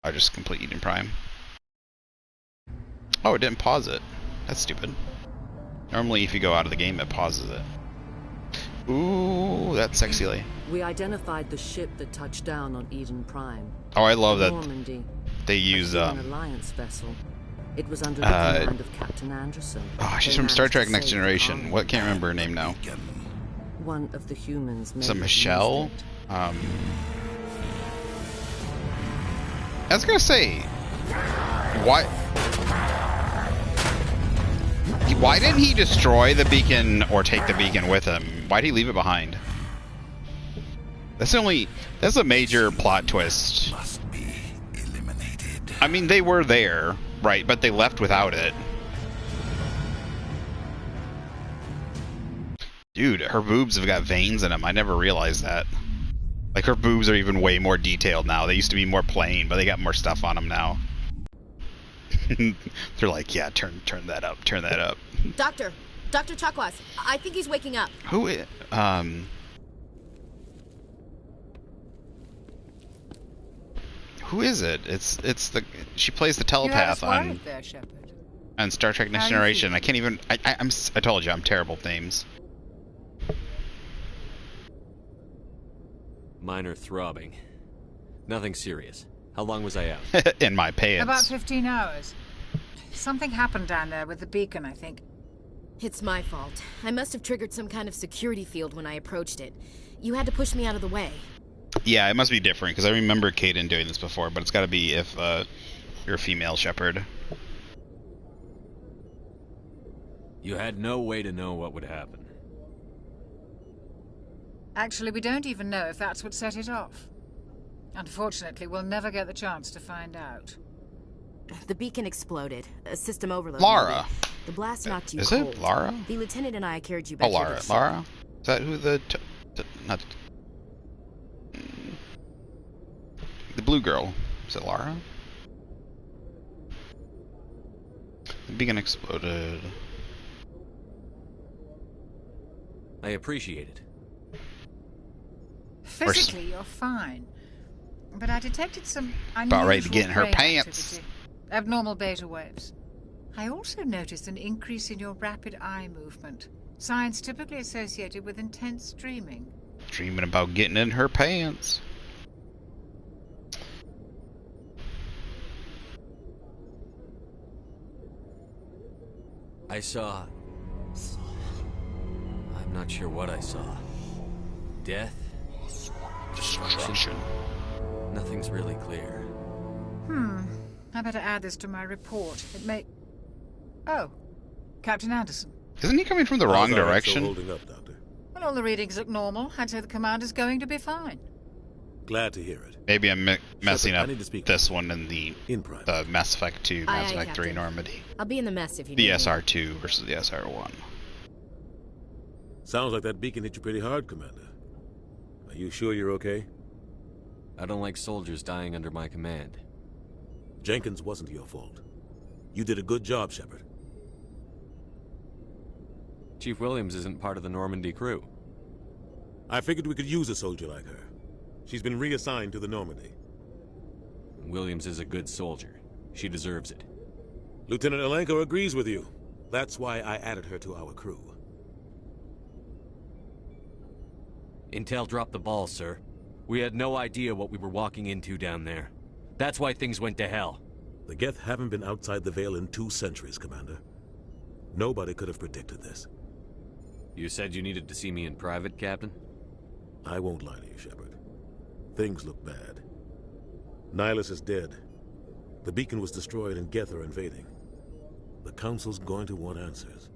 I just complete Eden Prime. Oh, it didn't pause it. That's stupid. Normally, if you go out of the game, it pauses it. Ooh, that's sexy. We identified the ship that touched down on Eden Prime. Oh, I love that Normandy. they use an Alliance vessel. It was under the command of Captain Anderson. Oh, she's from Star Trek Next Generation. What? Can't remember her name now. One of the humans. So Michelle. I was gonna say, why didn't he destroy the beacon or take the beacon with him? Why'd he leave it behind? That's a major plot twist. Must be eliminated. I mean, they were there, right? But they left without it. Dude, her boobs have got veins in them. I never realized that. Like, her boobs are even way more detailed now. They used to be more plain, but they got more stuff on them now. They're like, yeah, turn that up, turn that up. Dr. Chakwas, I think he's waking up. Who is, who is it? She plays the telepath on Star Trek Next Generation. I can't even, I told you, I'm terrible with names. Minor throbbing. Nothing serious. How long was I out? In my pants. About 15 hours. Something happened down there with the beacon, I think. It's my fault. I must have triggered some kind of security field when I approached it. You had to push me out of the way. Yeah, it must be different, because I remember Kaidan doing this before, but it's got to be if you're a female Shepard. You had no way to know what would happen. Actually, we don't even know if that's what set it off. Unfortunately, we'll never get the chance to find out. The beacon exploded. A system overload. Lara. The blast knocked you Is cold. it Lara? The lieutenant and I carried you back. Oh, Lara. Lara? Is that who the blue girl? Is it Lara? The beacon exploded. I appreciate it. Physically, you're fine. But I detected some unusual about ready to get in her brain pants. activity. Abnormal beta waves. I also noticed an increase in your rapid eye movement. Signs typically associated with intense dreaming. Dreaming about getting in her pants. I saw... I'm not sure what I saw. Death? Destruction. Nothing's really clear. I better add this to my report. It may... Oh. Captain Anderson. Isn't he coming from the wrong direction? Holding up, Doctor. Well, all the readings look normal. I'd say the commander's going to be fine. Glad to hear it. Maybe I'm messing up speak this one in the Mass Effect 2, Mass Effect 3 Normandy. I'll be in the mess if you The need me. SR2 versus the SR1. Sounds like that beacon hit you pretty hard, Commander. Are you sure you're okay? I don't like soldiers dying under my command. Jenkins wasn't your fault. You did a good job, Shepard. Chief Williams isn't part of the Normandy crew. I figured we could use a soldier like her. She's been reassigned to the Normandy. Williams is a good soldier. She deserves it. Lieutenant Alenko agrees with you. That's why I added her to our crew. Intel dropped the ball, sir. We had no idea what we were walking into down there. That's why things went to hell. The Geth haven't been outside the Veil in 2 centuries, Commander. Nobody could have predicted this. You said you needed to see me in private, Captain? I won't lie to you, Shepard. Things look bad. Nihilus is dead. The beacon was destroyed and Geth are invading. The Council's going to want answers.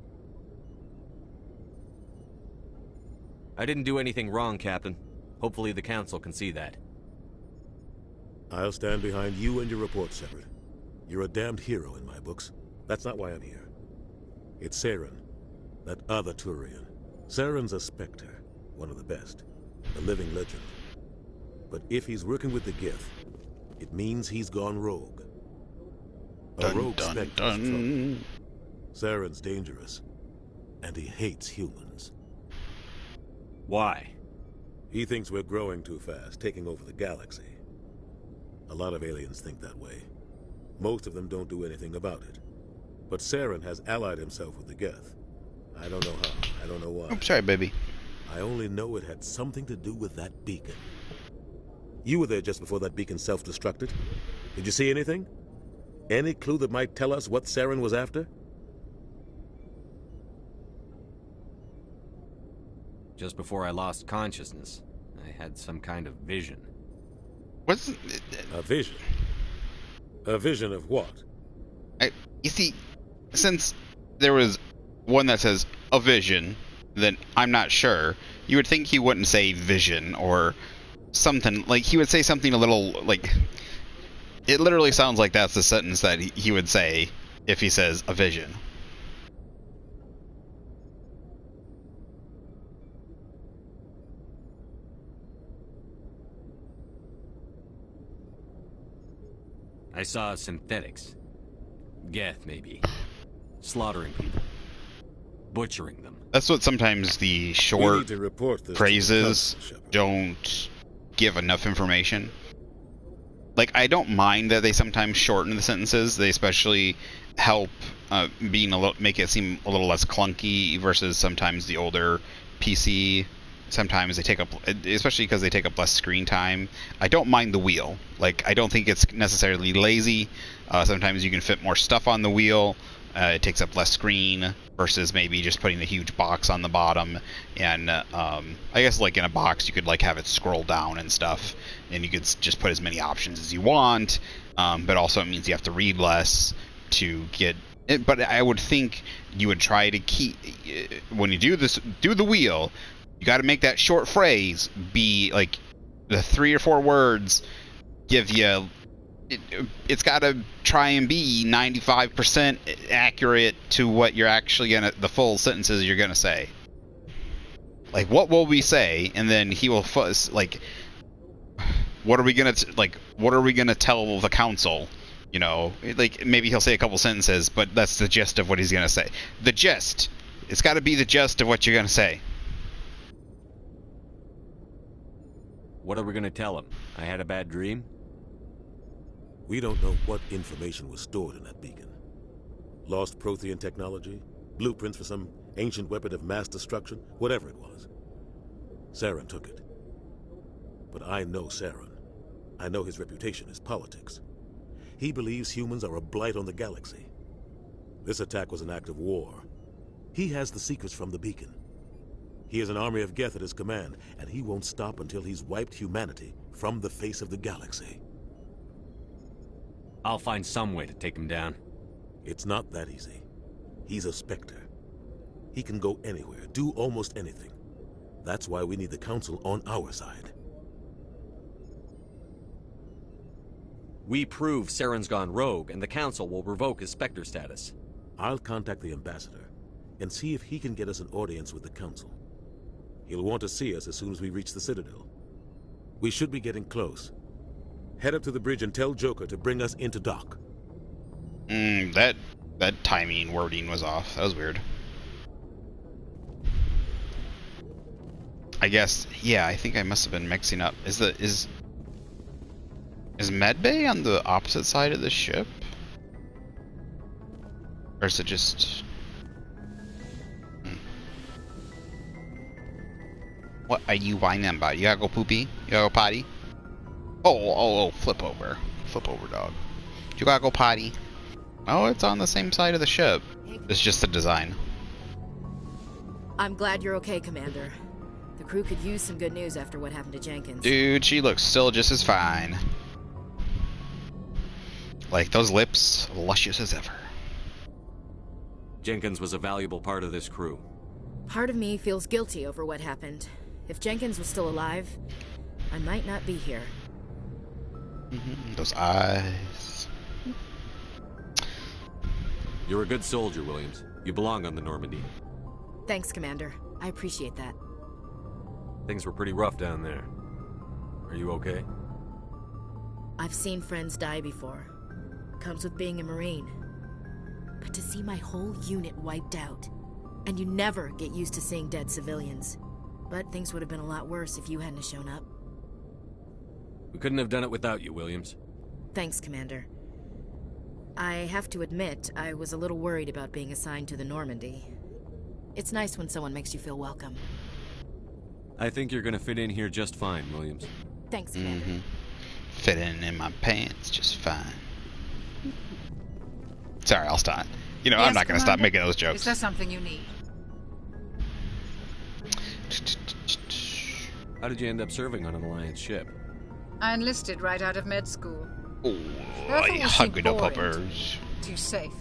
I didn't do anything wrong, Captain. Hopefully the Council can see that. I'll stand behind you and your report, Shepard. You're a damned hero in my books. That's not why I'm here. It's Saren, that other Turian. Saren's a Spectre, one of the best, a living legend. But if he's working with the Geth, it means he's gone rogue. A rogue Spectre's trouble. Saren's dangerous, and he hates humans. Why? He thinks we're growing too fast, taking over the galaxy. A lot of aliens think that way. Most of them don't do anything about it. But Saren has allied himself with the Geth. I don't know how, I don't know why. I'm sorry, baby. I only know it had something to do with that beacon. You were there just before that beacon self-destructed. Did you see anything? Any clue that might tell us what Saren was after? Just before I lost consciousness, I had some kind of vision. What's a vision? A vision of what? You see, since there was one that says a vision, then I'm not sure. You would think he wouldn't say vision or something. Like, he would say something a little, like... It literally sounds like that's the sentence that he would say if he says a vision. I saw synthetics. Geth, maybe. Slaughtering people. Butchering them. That's what sometimes the short phrases don't give enough information. Like, I don't mind that they sometimes shorten the sentences. They especially help make it seem a little less clunky versus sometimes the older PC. Sometimes they take up, especially because they take up less screen time. I don't mind the wheel. Like, I don't think it's necessarily lazy. Sometimes you can fit more stuff on the wheel. It takes up less screen versus maybe just putting a huge box on the bottom. And I guess, like, in a box, you could, like, have it scroll down and stuff, and you could just put as many options as you want. But also it means you have to read less to get it. But I would think you would try to keep, when you do the wheel, you got to make that short phrase be like the 3 or 4 words give you. It's got to try and be 95% accurate to what you're actually gonna, the full sentences you're gonna say. Like, what will we say? And then he will fuzz, like, what are we gonna tell the council? You know, like, maybe he'll say a couple sentences, but that's the gist of what he's gonna say. The gist. It's got to be the gist of what you're gonna say. What are we gonna tell him? I had a bad dream? We don't know what information was stored in that beacon. Lost Prothean technology, blueprints for some ancient weapon of mass destruction, whatever it was. Saren took it. But I know Saren. I know his reputation is politics. He believes humans are a blight on the galaxy. This attack was an act of war. He has the secrets from the beacon. He has an army of Geth at his command, and he won't stop until he's wiped humanity from the face of the galaxy. I'll find some way to take him down. It's not that easy. He's a Spectre. He can go anywhere, do almost anything. That's why we need the Council on our side. We prove Saren's gone rogue, and the Council will revoke his Spectre status. I'll contact the Ambassador and see if he can get us an audience with the Council. He'll want to see us as soon as we reach the Citadel. We should be getting close. Head up to the bridge and tell Joker to bring us into dock. That timing wording was off. That was weird. I guess, yeah, I think I must have been mixing up. Is Medbay on the opposite side of the ship? Or is it just... What are you whining about? You gotta go poopy? You gotta go potty? Oh, flip over. Flip over, dog. You gotta go potty. Oh, it's on the same side of the ship. It's just the design. I'm glad you're okay, Commander. The crew could use some good news after what happened to Jenkins. Dude, she looks still just as fine. Like, those lips, luscious as ever. Jenkins was a valuable part of this crew. Part of me feels guilty over what happened. If Jenkins was still alive, I might not be here. Those eyes. You're a good soldier, Williams. You belong on the Normandy. Thanks, Commander. I appreciate that. Things were pretty rough down there. Are you okay? I've seen friends die before. Comes with being a Marine. But to see my whole unit wiped out, and you never get used to seeing dead civilians. But things would have been a lot worse if you hadn't shown up. We couldn't have done it without you, Williams. Thanks, Commander. I have to admit, I was a little worried about being assigned to the Normandy. It's nice when someone makes you feel welcome. I think you're gonna fit in here just fine, Williams. Thanks, Commander. Fit in my pants just fine. Sorry, I'll stop. You know, Yes, I'm not going to stop making those jokes. Is there something you need? How did you end up serving on an Alliance ship? I enlisted right out of med school. Oh, Everything was too hugging up boring, uppers. Too safe,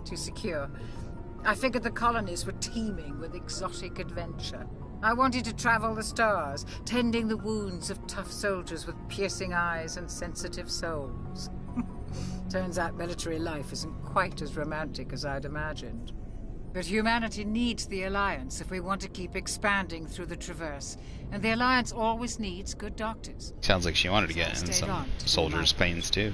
too secure. I figured the colonies were teeming with exotic adventure. I wanted to travel the stars, tending the wounds of tough soldiers with piercing eyes and sensitive souls. Turns out military life isn't quite as romantic as I'd imagined. But humanity needs the Alliance if we want to keep expanding through the Traverse. And the Alliance always needs good doctors. Sounds like she wanted to get in stayed some on to do soldiers' my pains too.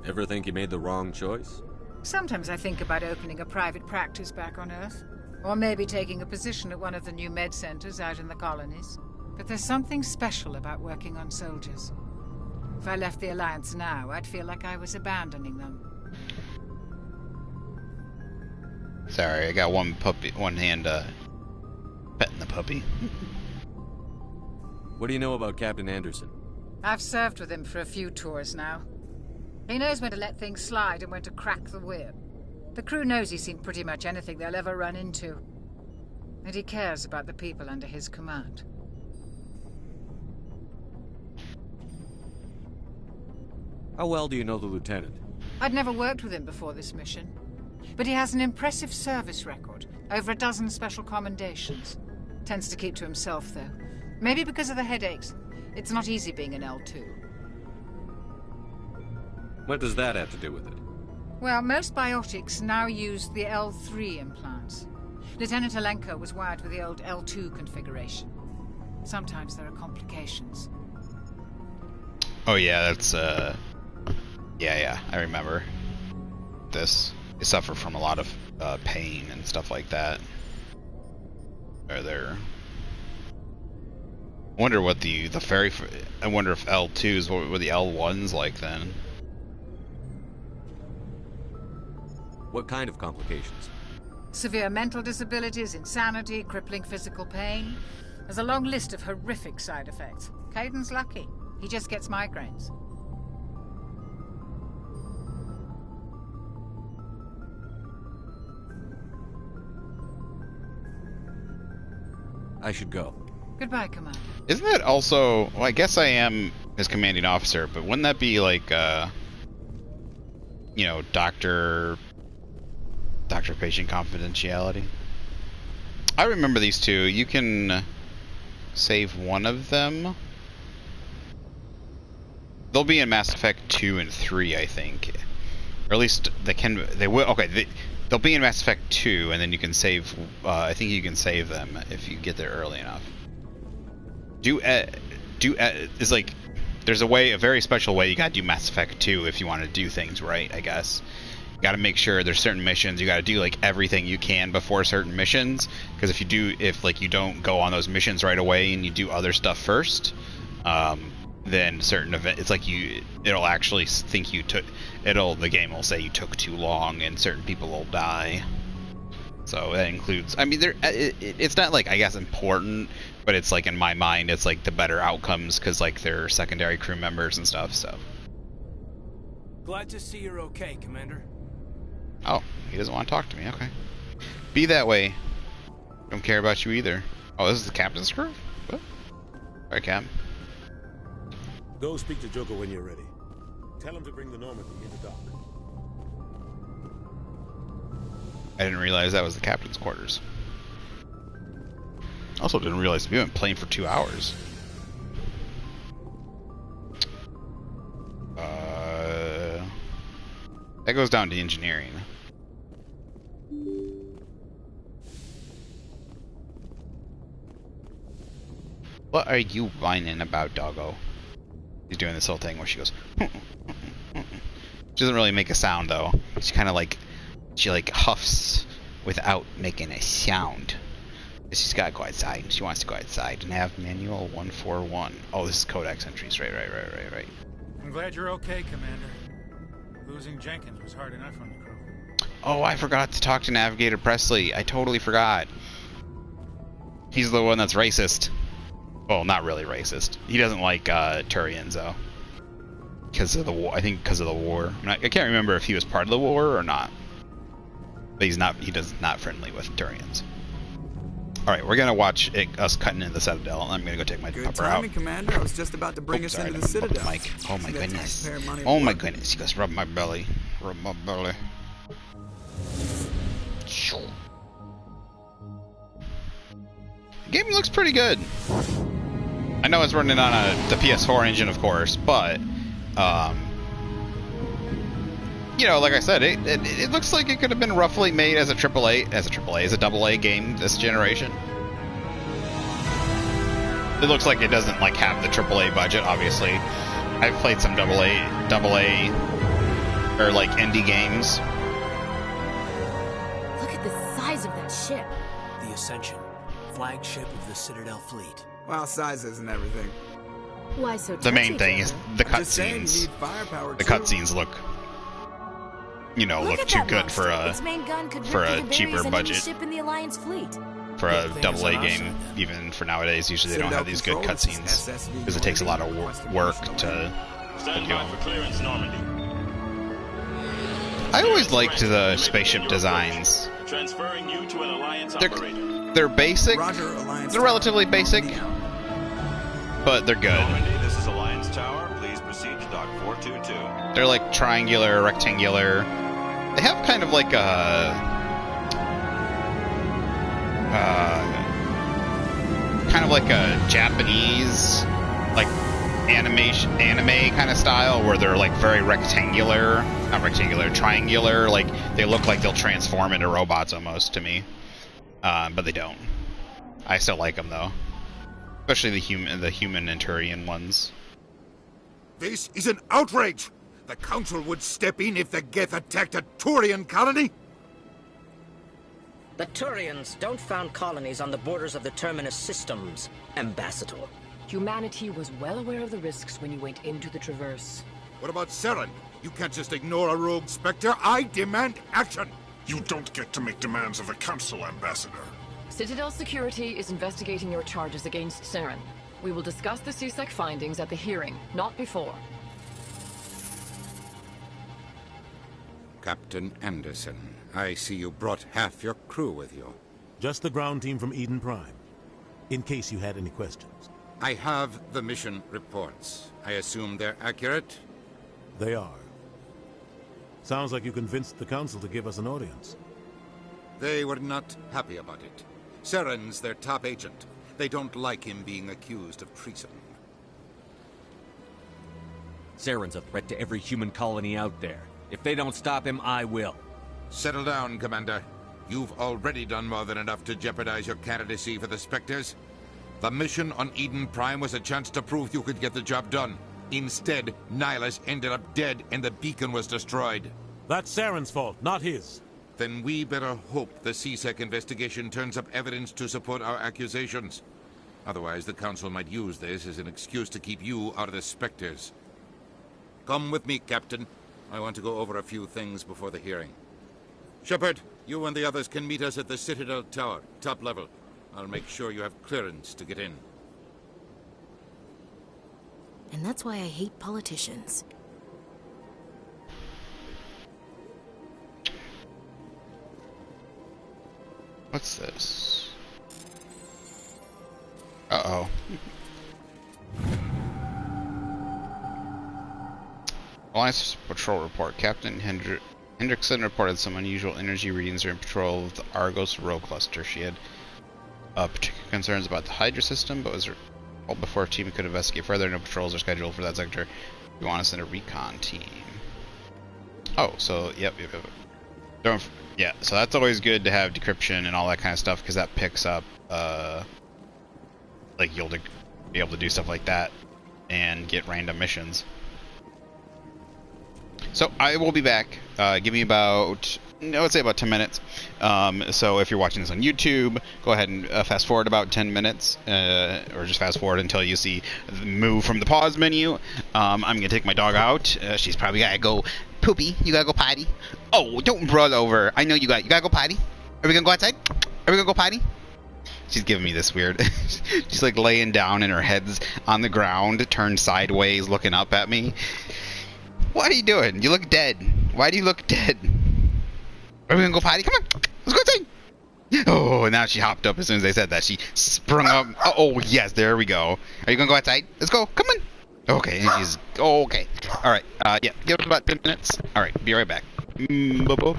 Ever think you made the wrong choice? Sometimes I think about opening a private practice back on Earth. Or maybe taking a position at one of the new med centers out in the colonies. But there's something special about working on soldiers. If I left the Alliance now, I'd feel like I was abandoning them. Sorry, I got one hand petting the puppy. What do you know about Captain Anderson? I've served with him for a few tours now. He knows when to let things slide and when to crack the whip. The crew knows he's seen pretty much anything they'll ever run into. And he cares about the people under his command. How well do you know the lieutenant? I'd never worked with him before this mission. But he has an impressive service record. Over a dozen special commendations. Tends to keep to himself, though. Maybe because of the headaches. It's not easy being an L2. What does that have to do with it? Well, most biotics now use the L3 implants. Lieutenant Alenko was wired with the old L2 configuration. Sometimes there are complications. Oh yeah, that's yeah, I remember this. They suffer from a lot of pain and stuff like that. Or they're... I wonder what the ferry... I wonder if L2s, what were the L1s like then? What kind of complications? Severe mental disabilities, insanity, crippling physical pain. There's a long list of horrific side effects. Caden's lucky. He just gets migraines. I should go. Goodbye, Commander. Isn't that also... Well, I guess I am his commanding officer, but wouldn't that be like, you know, doctor-patient confidentiality? I remember these two. You can save one of them. They'll be in Mass Effect 2 and 3, I think. Or at least they will. Okay, they'll be in Mass Effect 2, and then you can save. I think you can save them if you get there early enough. It's like there's a very special way you gotta do Mass Effect 2 if you want to do things right, I guess. You gotta make sure there's certain missions. You gotta do like everything you can before certain missions, because if you don't go on those missions right away and you do other stuff first, then certain event, it's like it'll actually think the game will say you took too long and certain people will die. So that includes, I mean, it's not like, I guess, important, but it's like in my mind it's like the better outcomes because like they're secondary crew members and stuff. So glad to see you're okay, Commander. Oh, he doesn't want to talk to me. Okay. Be that way. Don't care about you either. Oh, this is the captain's crew? What? Alright, Cap. Go speak to Joker when you're ready. Tell him to bring the Normandy into dock. I didn't realize that was the captain's quarters. Also didn't realize we went playing for 2 hours. That goes down to engineering. What are you whining about, doggo? She's doing this whole thing where she goes. She doesn't really make a sound though. She kind of like, she like huffs without making a sound. She's got to go outside. She wants to go outside and have manual 141. Oh, this is Codex entries. Right. I'm glad you're okay, Commander. Losing Jenkins was hard enough on the crew. Oh, I forgot to talk to Navigator Presley. I totally forgot. He's the one that's racist. Well, not really racist. He doesn't like Turians though, because of the war. I think because of the war. I can't remember if he was part of the war or not. But he's not. He does not friendly with Turians. All right, we're gonna watch us cutting into the Citadel, and I'm gonna go take my pupper out. Good timing, Commander. I was just about to bring us into the Citadel. Mike. Oh my goodness. Oh my goodness. He goes, rub my belly. Rub my belly. The game looks pretty good. I know it's running on the PS4 engine, of course, but you know, like I said, it looks like it could have been roughly made as a AA game this generation. It looks like it doesn't like have the AAA budget. Obviously, I've played some AA or like indie games. Look at the size of that ship. The Ascension, flagship of the Citadel fleet. Well, size isn't everything. Why so? The main thing is the cutscenes. The cutscenes look, you know, look too good for a cheaper budget. Ship in the Alliance fleet. For a AA game, even for nowadays, usually they don't have these good cutscenes because it takes a lot of work to do them. I always liked the spaceship designs. Transferring you to an Alliance operator. They're basic. They're relatively basic, but they're good. Normandy, this is Alliance Tower. Please proceed to Dock 422. They're like triangular, rectangular. They have kind of like a Japanese like anime kind of style where they're like very rectangular, not rectangular, triangular. Like they look like they'll transform into robots almost to me, but they don't. I still like them though, especially the human and Turian ones. This is an outrage. The Council would step in if the Geth attacked a Turian colony. The Turians don't found colonies on the borders of the Terminus systems, Ambassador. Humanity was well aware of the risks when you went into the Traverse. What about Saren? You can't just ignore a rogue Spectre. I demand action. You don't get to make demands of the Council, Ambassador. Citadel Security is investigating your charges against Saren. We will discuss the CSEC findings at the hearing, not before. Captain Anderson, I see you brought half your crew with you. Just the ground team from Eden Prime, in case you had any questions. I have the mission reports. I assume they're accurate? They are. Sounds like you convinced the Council to give us an audience. They were not happy about it. Saren's their top agent. They don't like him being accused of treason. Saren's a threat to every human colony out there. If they don't stop him, I will. Settle down, Commander. You've already done more than enough to jeopardize your candidacy for the Spectres. The mission on Eden Prime was a chance to prove you could get the job done. Instead, Nihilus ended up dead and the beacon was destroyed. That's Saren's fault, not his. Then we better hope the CSEC investigation turns up evidence to support our accusations. Otherwise, the Council might use this as an excuse to keep you out of the Spectres. Come with me, Captain. I want to go over a few things before the hearing. Shepard, you and the others can meet us at the Citadel Tower, top level. I'll make sure you have clearance to get in. And that's why I hate politicians. What's this? Uh-oh. Alliance Patrol Report. Captain Hendrickson reported some unusual energy readings during patrol of the Argos Row Cluster. She had particular concerns about the Hydra system, but was told before a team could investigate further. No patrols are scheduled for that sector. We want to send a recon team. Oh, so, yep. Yeah, so that's always good to have decryption and all that kind of stuff, because that picks up, like, you'll be able to do stuff like that and get random missions. So I will be back. Give me about, I would say about 10 minutes. So if you're watching this on YouTube, go ahead and fast forward about 10 minutes, or just fast forward until you see the move from the pause menu. I'm gonna take my dog out. She's probably gotta go poopy. You gotta go potty. Oh, don't roll over. I know you gotta go potty. Are we gonna go outside? Are we gonna go potty? She's giving me this weird. She's like laying down and her head's on the ground, turned sideways, looking up at me. What are you doing? You look dead. Why do you look dead? Are we gonna go potty? Come on, let's go outside. Oh, and now she hopped up as soon as I said that. She sprung up. Oh, yes, there we go. Are you gonna go outside? Let's go. Come on. Okay, and she's okay. All right. Yeah, give it about 10 minutes. All right, be right back. Boop.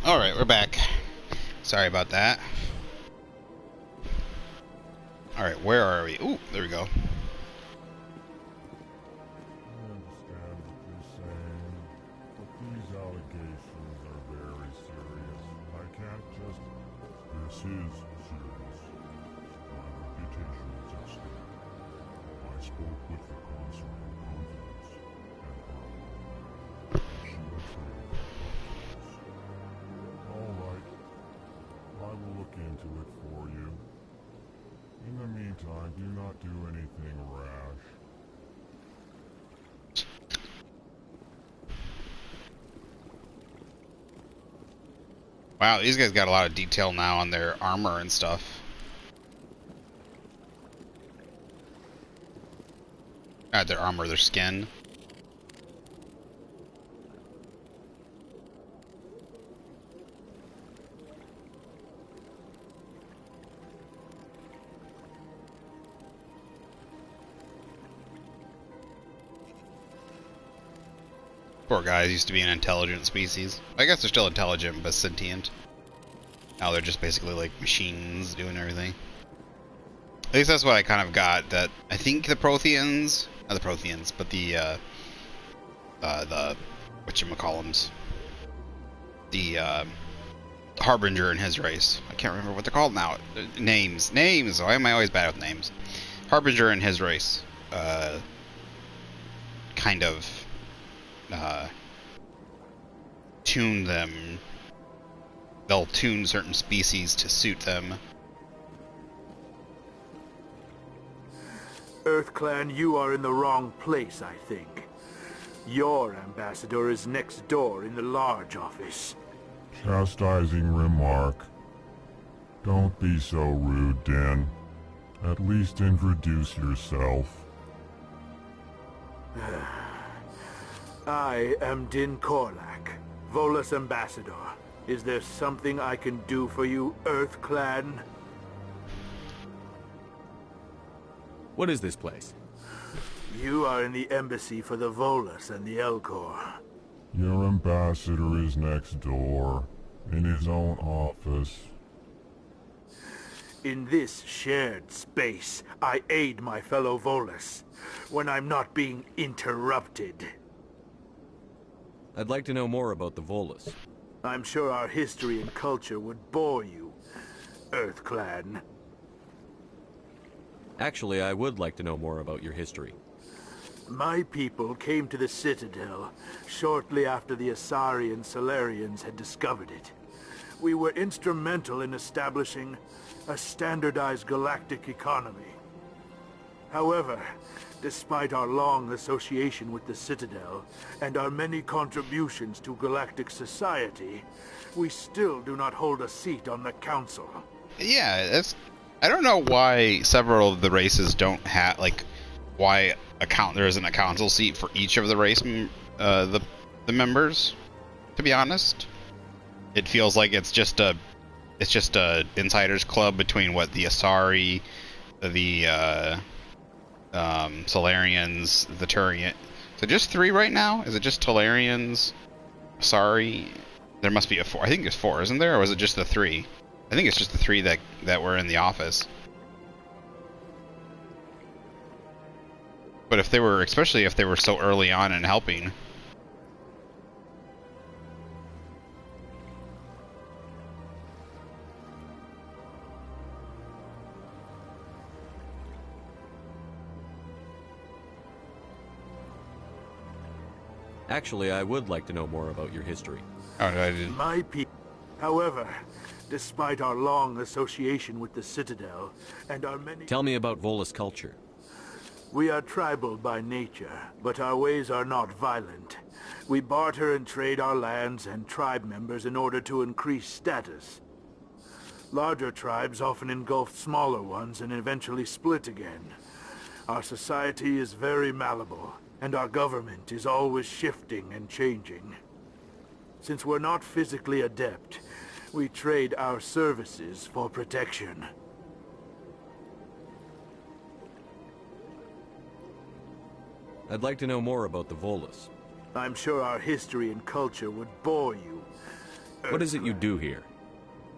Alright, we're back. Sorry about that. Alright, where are we? Ooh, there we go. This is serious. My reputation is at stake. I spoke with the consul in confidence, and she betrayed my confidence. All right. I will look into it for you. In the meantime, do not do anything rash. Wow, these guys got a lot of detail now on their armor and stuff. Their armor, their skin. Poor guys used to be an intelligent species. I guess they're still intelligent, but sentient. Now they're just basically like machines doing everything. At least that's what I kind of got. That I think the Protheans, not the Protheans, but the whatchamacallums, the Harbinger and his race. I can't remember what they're called now. Names. Why am I always bad with names? Harbinger and his race, kind of. Tune them. They'll tune certain species to suit them. EarthClan, you are in the wrong place, I think. Your ambassador is next door in the large office. Chastising remark. Don't be so rude, Din. At least introduce yourself. I am Din Korlak, Volus ambassador. Is there something I can do for you, EarthClan? What is this place? You are in the embassy for the Volus and the Elcor. Your ambassador is next door, in his own office. In this shared space, I aid my fellow Volus, when I'm not being interrupted. I'd like to know more about the Volus. I'm sure our history and culture would bore you, EarthClan. Actually, I would like to know more about your history. My people came to the Citadel shortly after the Asari and Salarians had discovered it. We were instrumental in establishing a standardized galactic economy. However, despite our long association with the Citadel and our many contributions to galactic society, we still do not hold a seat on the Council. Yeah, I don't know why several of the races don't have, like, why there isn't a council seat for each of the race, the members. To be honest, it feels like it's just a insiders club between what the Asari, the Salarians, the Turian. So just 3 right now? Is it just Talarians, Asari? There must be a 4. I think there's 4, isn't there? Or was it just the 3? I think it's just the 3 that were in the office. But if they were, especially if they were so early on in helping. Actually, I would like to know more about your history. My people. However, despite our long association with the Citadel and our many... Tell me about Volus culture. We are tribal by nature, but our ways are not violent. We barter and trade our lands and tribe members in order to increase status. Larger tribes often engulf smaller ones and eventually split again. Our society is very malleable, and our government is always shifting and changing. Since we're not physically adept, we trade our services for protection. I'd like to know more about the Volus. I'm sure our history and culture would bore you, What is it you do here?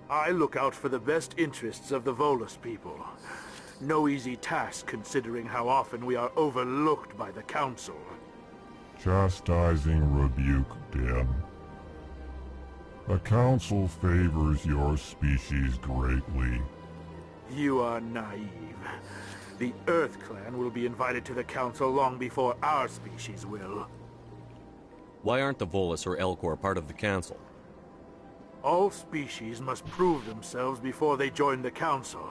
I look out for the best interests of the Volus people. No easy task considering how often we are overlooked by the Council. Chastising rebuke, Din. The Council favors your species greatly. You are naive. The Earth Clan will be invited to the Council long before our species will. Why aren't the Volus or Elcor part of the Council? All species must prove themselves before they join the Council.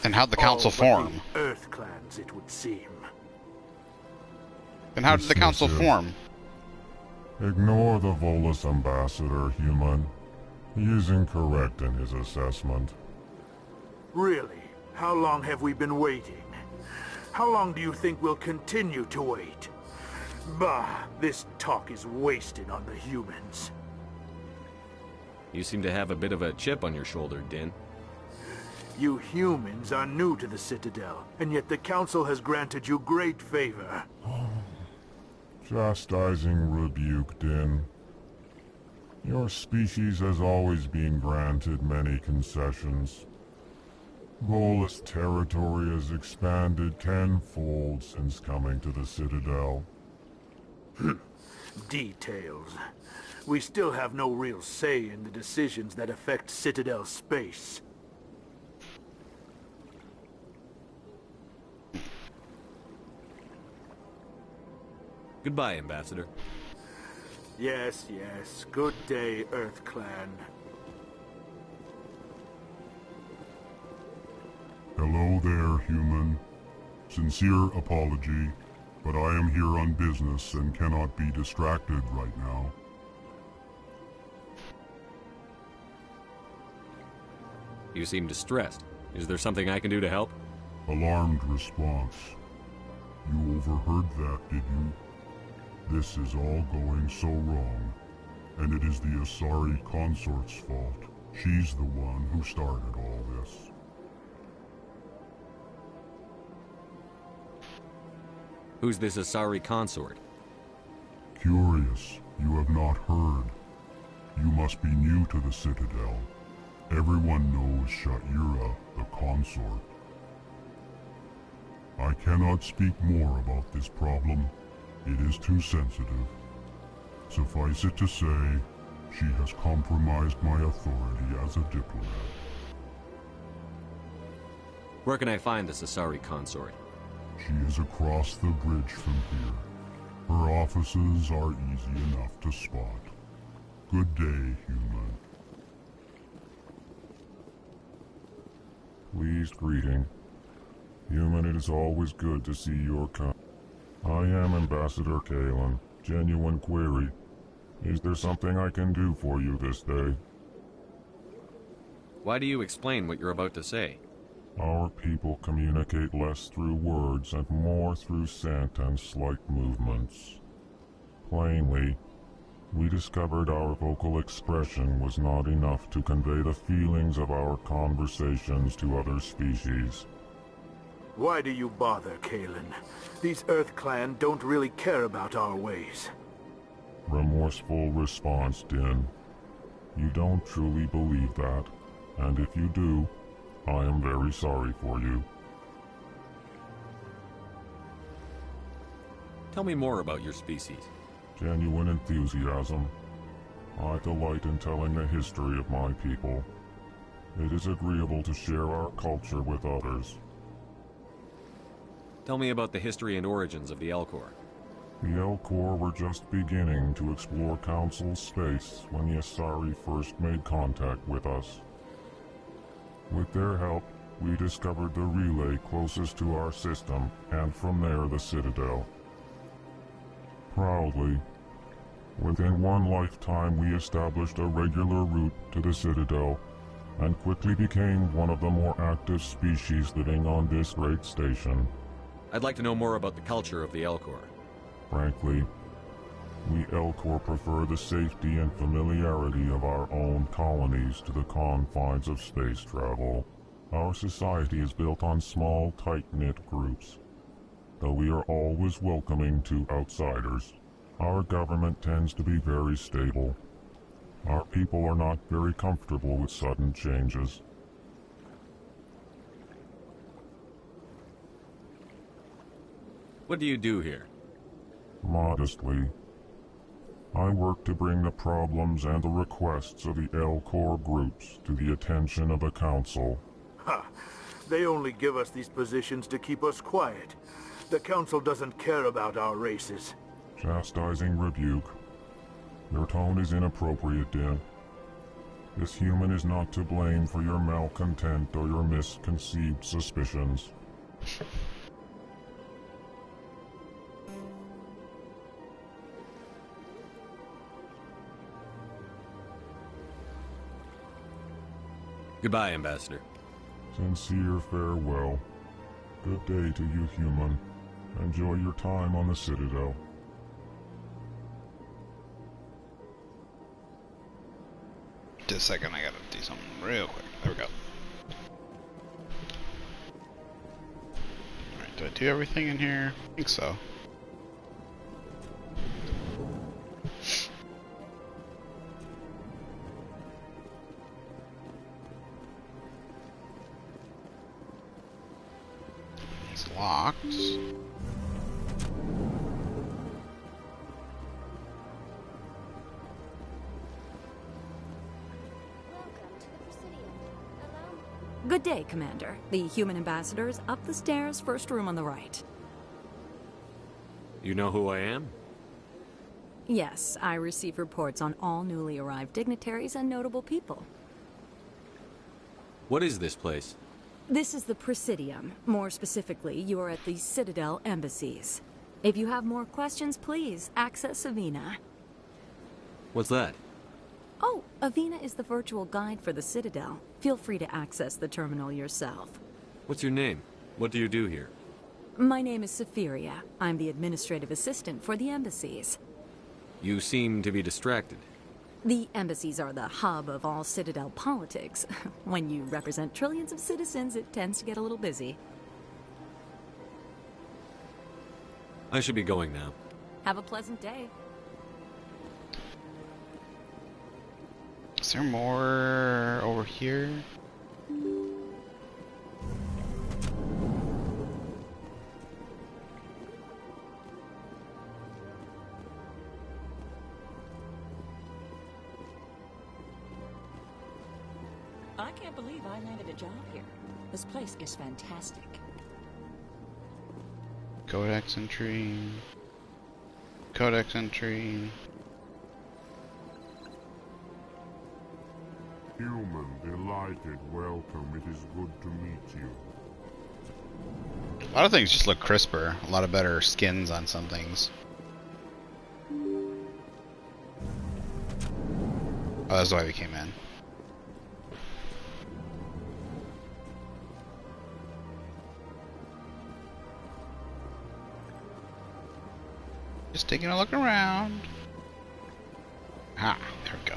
And how'd the Council form? The Earth Clans, it would seem. Then how did the Council form? Ignore the Volus ambassador, human. He is incorrect in his assessment. Really? How long have we been waiting? How long do you think we'll continue to wait? Bah, this talk is wasted on the humans. You seem to have a bit of a chip on your shoulder, Din. You humans are new to the Citadel, and yet the Council has granted you great favor. Chastising rebuke, Din. Your species has always been granted many concessions. Volus territory has expanded tenfold since coming to the Citadel. Details. We still have no real say in the decisions that affect Citadel space. Goodbye, Ambassador. Yes, yes. Good day, Earth Clan. Hello there, human. Sincere apology, but I am here on business and cannot be distracted right now. You seem distressed. Is there something I can do to help? Alarmed response. You overheard that, did you? This is all going so wrong, and it is the Asari consort's fault. She's the one who started all this. Who's this Asari consort? Curious, you have not heard. You must be new to the Citadel. Everyone knows Sha'ira, the consort. I cannot speak more about this problem. It is too sensitive. Suffice it to say, she has compromised my authority as a diplomat. Where can I find this Asari consort? She is across the bridge from here. Her offices are easy enough to spot. Good day, human. Pleased greeting. Human, it is always good to see your kind. I am Ambassador Kalen. Genuine query. Is there something I can do for you this day? Why do you explain what you're about to say? Our people communicate less through words and more through scent and slight movements. Plainly, we discovered our vocal expression was not enough to convey the feelings of our conversations to other species. Why do you bother, Kalen? These Earth Clan don't really care about our ways. Remorseful response, Din. You don't truly believe that, and if you do, I am very sorry for you. Tell me more about your species. Genuine enthusiasm. I delight in telling the history of my people. It is agreeable to share our culture with others. Tell me about the history and origins of the Elcor. The Elcor were just beginning to explore Council space when the Asari first made contact with us. With their help, we discovered the relay closest to our system, and from there the Citadel. Proudly, within one lifetime we established a regular route to the Citadel, and quickly became one of the more active species living on this great station. I'd like to know more about the culture of the Elcor. Frankly, we Elcor prefer the safety and familiarity of our own colonies to the confines of space travel. Our society is built on small, tight-knit groups. Though we are always welcoming to outsiders, our government tends to be very stable. Our People are not very comfortable with sudden changes. What do you do here? Modestly, I work to bring the problems and the requests of the L-Corps groups to the attention of the Council. Ha! They only give us these positions to keep us quiet. The Council doesn't care about our races. Chastising rebuke. Your tone is inappropriate, Din. This human is not to blame for your malcontent or your misconceived suspicions. Goodbye, Ambassador. Sincere farewell. Good day to you, human. Enjoy your time on the Citadel. Just a second, I gotta do something real quick. There we go. Alright, did I do everything in here? I think so. It's locked. Good day, Commander. The human ambassador is up the stairs, first room on the right. You know who I am? Yes, I receive reports on all newly arrived dignitaries and notable people. What is this place? This is the Presidium. More specifically, you are at the Citadel embassies. If you have more questions, please access Avina. What's that? Oh, Avina is the virtual guide for the Citadel. Feel free to access the terminal yourself. What's your name? What do you do here? My name is Safiria. I'm the administrative assistant for the embassies. You seem to be distracted. The embassies are the hub of all Citadel politics. When you represent trillions of citizens, it tends to get a little busy. I should be going now. Have a pleasant day. Is there more over here? I can't believe I landed a job here. This place is fantastic. Codex entry. Codex entry. Human, delighted, welcome. It is good to meet you. A lot of things just look crisper. A lot of better skins on some things. Oh, that's why we came in. Just taking a look around. Ah, there we go.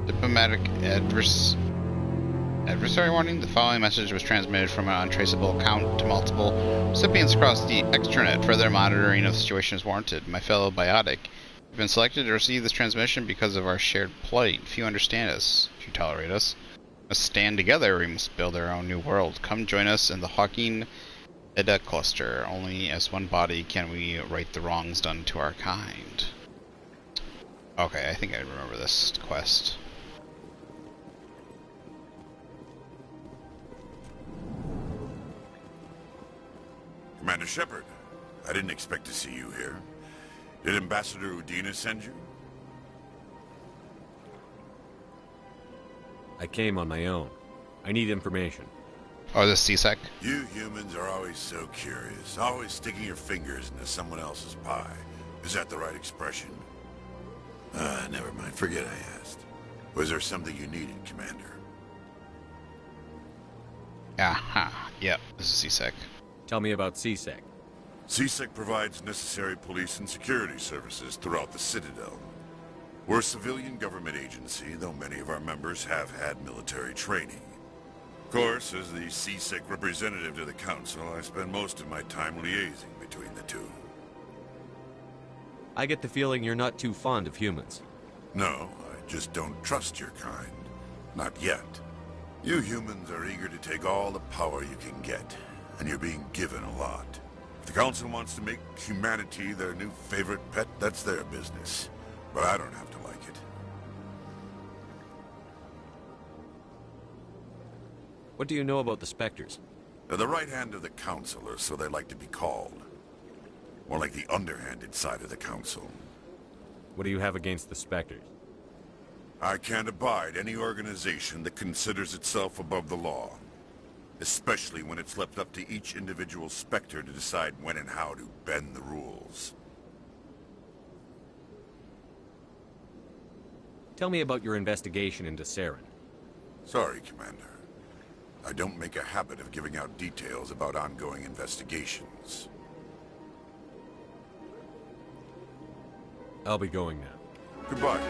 Diplomatic adversary warning. The following message was transmitted from an untraceable account to multiple recipients across the extranet. Further monitoring of the situation is warranted. My fellow Biotic, you've been selected to receive this transmission because of our shared plight. Few understand us. Few tolerate us. We must stand together. We must build our own new world. Come join us in the Hawking Edda cluster. Only as one body can we right the wrongs done to our kind. Okay, I think I remember this quest. Commander Shepard, I didn't expect to see you here. Did Ambassador Udina send you? I came on my own. I need information. Oh, the CSEC? You humans are always so curious, always sticking your fingers into someone else's pie. Is that the right expression? Never mind. Forget I asked. Was there something you needed, Commander? Aha. Yep, this is CSEC. Tell me about CSEC. CSEC provides necessary police and security services throughout the Citadel. We're a civilian government agency, though many of our members have had military training. Of course, as the C-Sec representative to the Council, I spend most of my time liaising between the two. I get the feeling you're not too fond of humans. No, I just don't trust your kind. Not yet. You humans are eager to take all the power you can get, and you're being given a lot. If the Council wants to make humanity their new favorite pet, that's their business. But I don't have to like it. What do you know about the Spectres? They're the right hand of the Council, or so they like to be called. More like the underhanded side of the Council. What do you have against the Spectres? I can't abide any organization that considers itself above the law. Especially when it's left up to each individual Spectre to decide when and how to bend the rules. Tell me about your investigation into Saren. Sorry, Commander. I don't make a habit of giving out details about ongoing investigations. I'll be going now. Goodbye.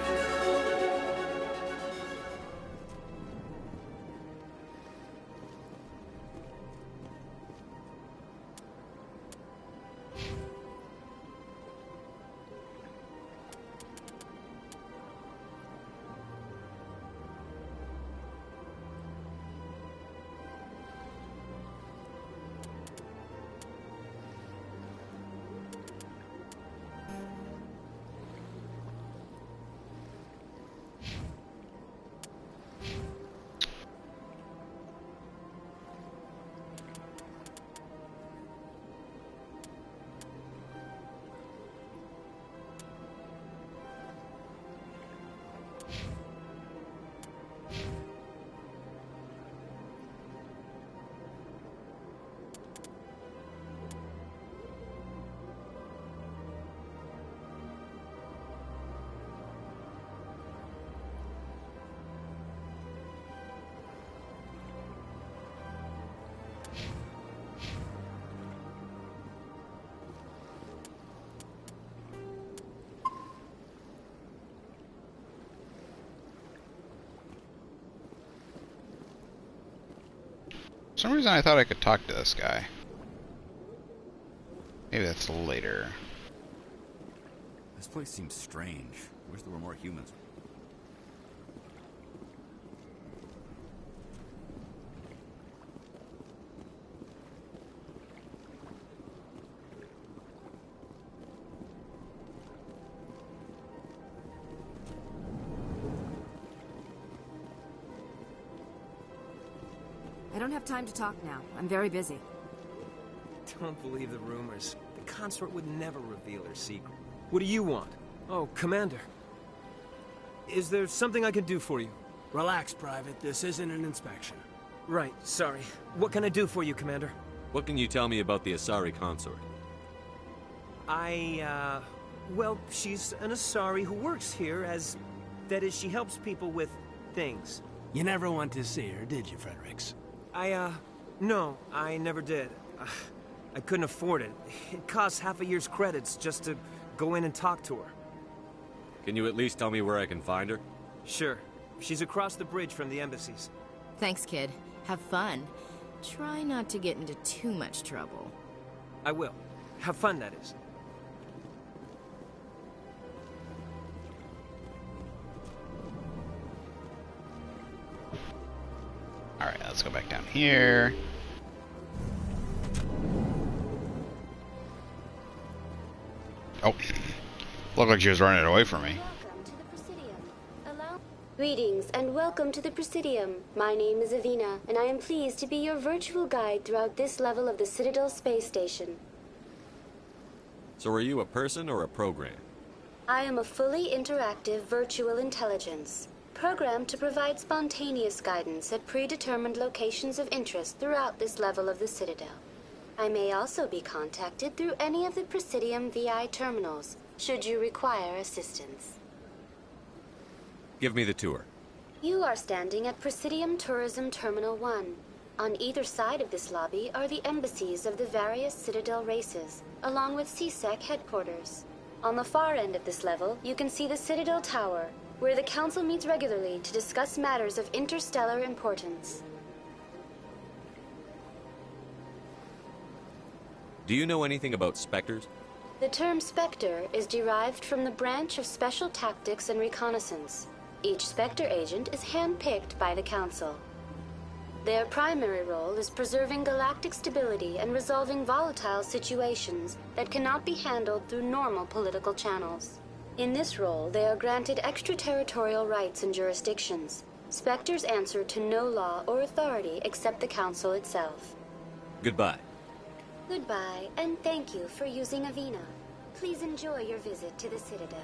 For some reason I thought I could talk to this guy. Maybe that's later. This place seems strange. Wish there were more humans. I don't have time to talk now. I'm very busy. Don't believe the rumors. The consort would never reveal her secret. What do you want? Oh, Commander. Is there something I can do for you? Relax, Private. This isn't an inspection. Right, sorry. What can I do for you, Commander? What can you tell me about the Asari consort? Well, she's an Asari who works here as... That is, she helps people with things. You never went to see her, did you, Fredericks? No, I never did. I couldn't afford it. It costs half a year's credits just to go in and talk to her. Can you at least tell me where I can find her? Sure. She's across the bridge from the embassies. Thanks, kid. Have fun. Try not to get into too much trouble. I will. Have fun, that is. Alright, let's go back down here. Oh. Looked like she was running away from me. Greetings and welcome to the Presidium. My name is Avina, and I am pleased to be your virtual guide throughout this level of the Citadel Space Station. So are you a person or a program? I am a fully interactive virtual intelligence, programmed to provide spontaneous guidance at predetermined locations of interest throughout this level of the Citadel. I may also be contacted through any of the Presidium VI terminals, should you require assistance. Give me the tour. You are standing at Presidium Tourism Terminal 1. On either side of this lobby are the embassies of the various Citadel races, along with C-Sec headquarters. On the far end of this level, you can see the Citadel Tower, where the Council meets regularly to discuss matters of interstellar importance. Do you know anything about Spectres? The term Spectre is derived from the branch of Special Tactics and Reconnaissance. Each Spectre agent is handpicked by the Council. Their primary role is preserving galactic stability and resolving volatile situations that cannot be handled through normal political channels. In this role, they are granted extraterritorial rights and jurisdictions. Spectres answer to no law or authority except the Council itself. Goodbye. Goodbye, and thank you for using Avina. Please enjoy your visit to the Citadel.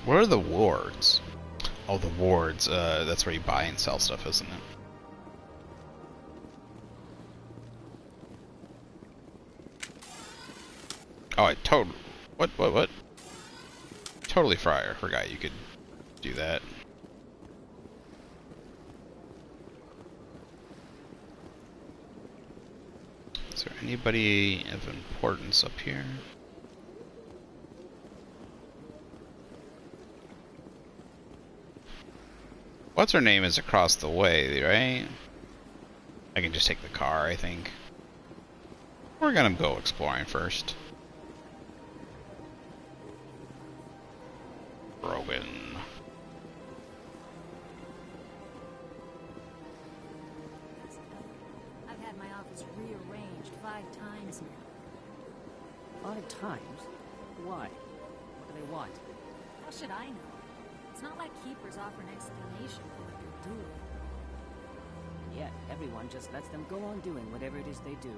What are the wards? Oh, the wards. That's where you buy and sell stuff, isn't it? Oh, I totally... What? Totally Fryer. Forgot you could do that. Is there anybody of importance up here? What's her name is across the way, right? I can just take the car, I think. We're gonna go exploring first. Rowan. I've had my office rearranged 5 times now. 5 times? Why? What do they want? How should I know? It's not like Keepers offer an explanation for what they're doing. Yet, everyone just lets them go on doing whatever it is they do.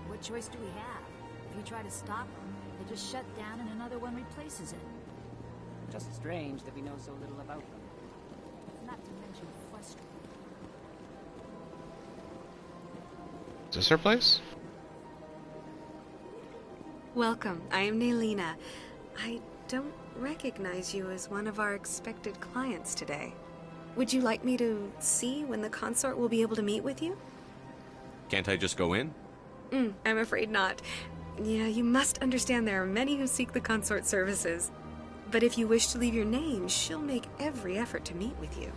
What choice do we have? If we try to stop them, they just shut down and another one replaces it. Just strange that we know so little about them. Not to mention frustrating. Is this her place? Welcome. I am Nelina. I don't recognize you as one of our expected clients today. Would you like me to see when the consort will be able to meet with you? Can't I just go in? I'm afraid not. Yeah, you must understand there are many who seek the consort services. But if you wish to leave your name, she'll make every effort to meet with you.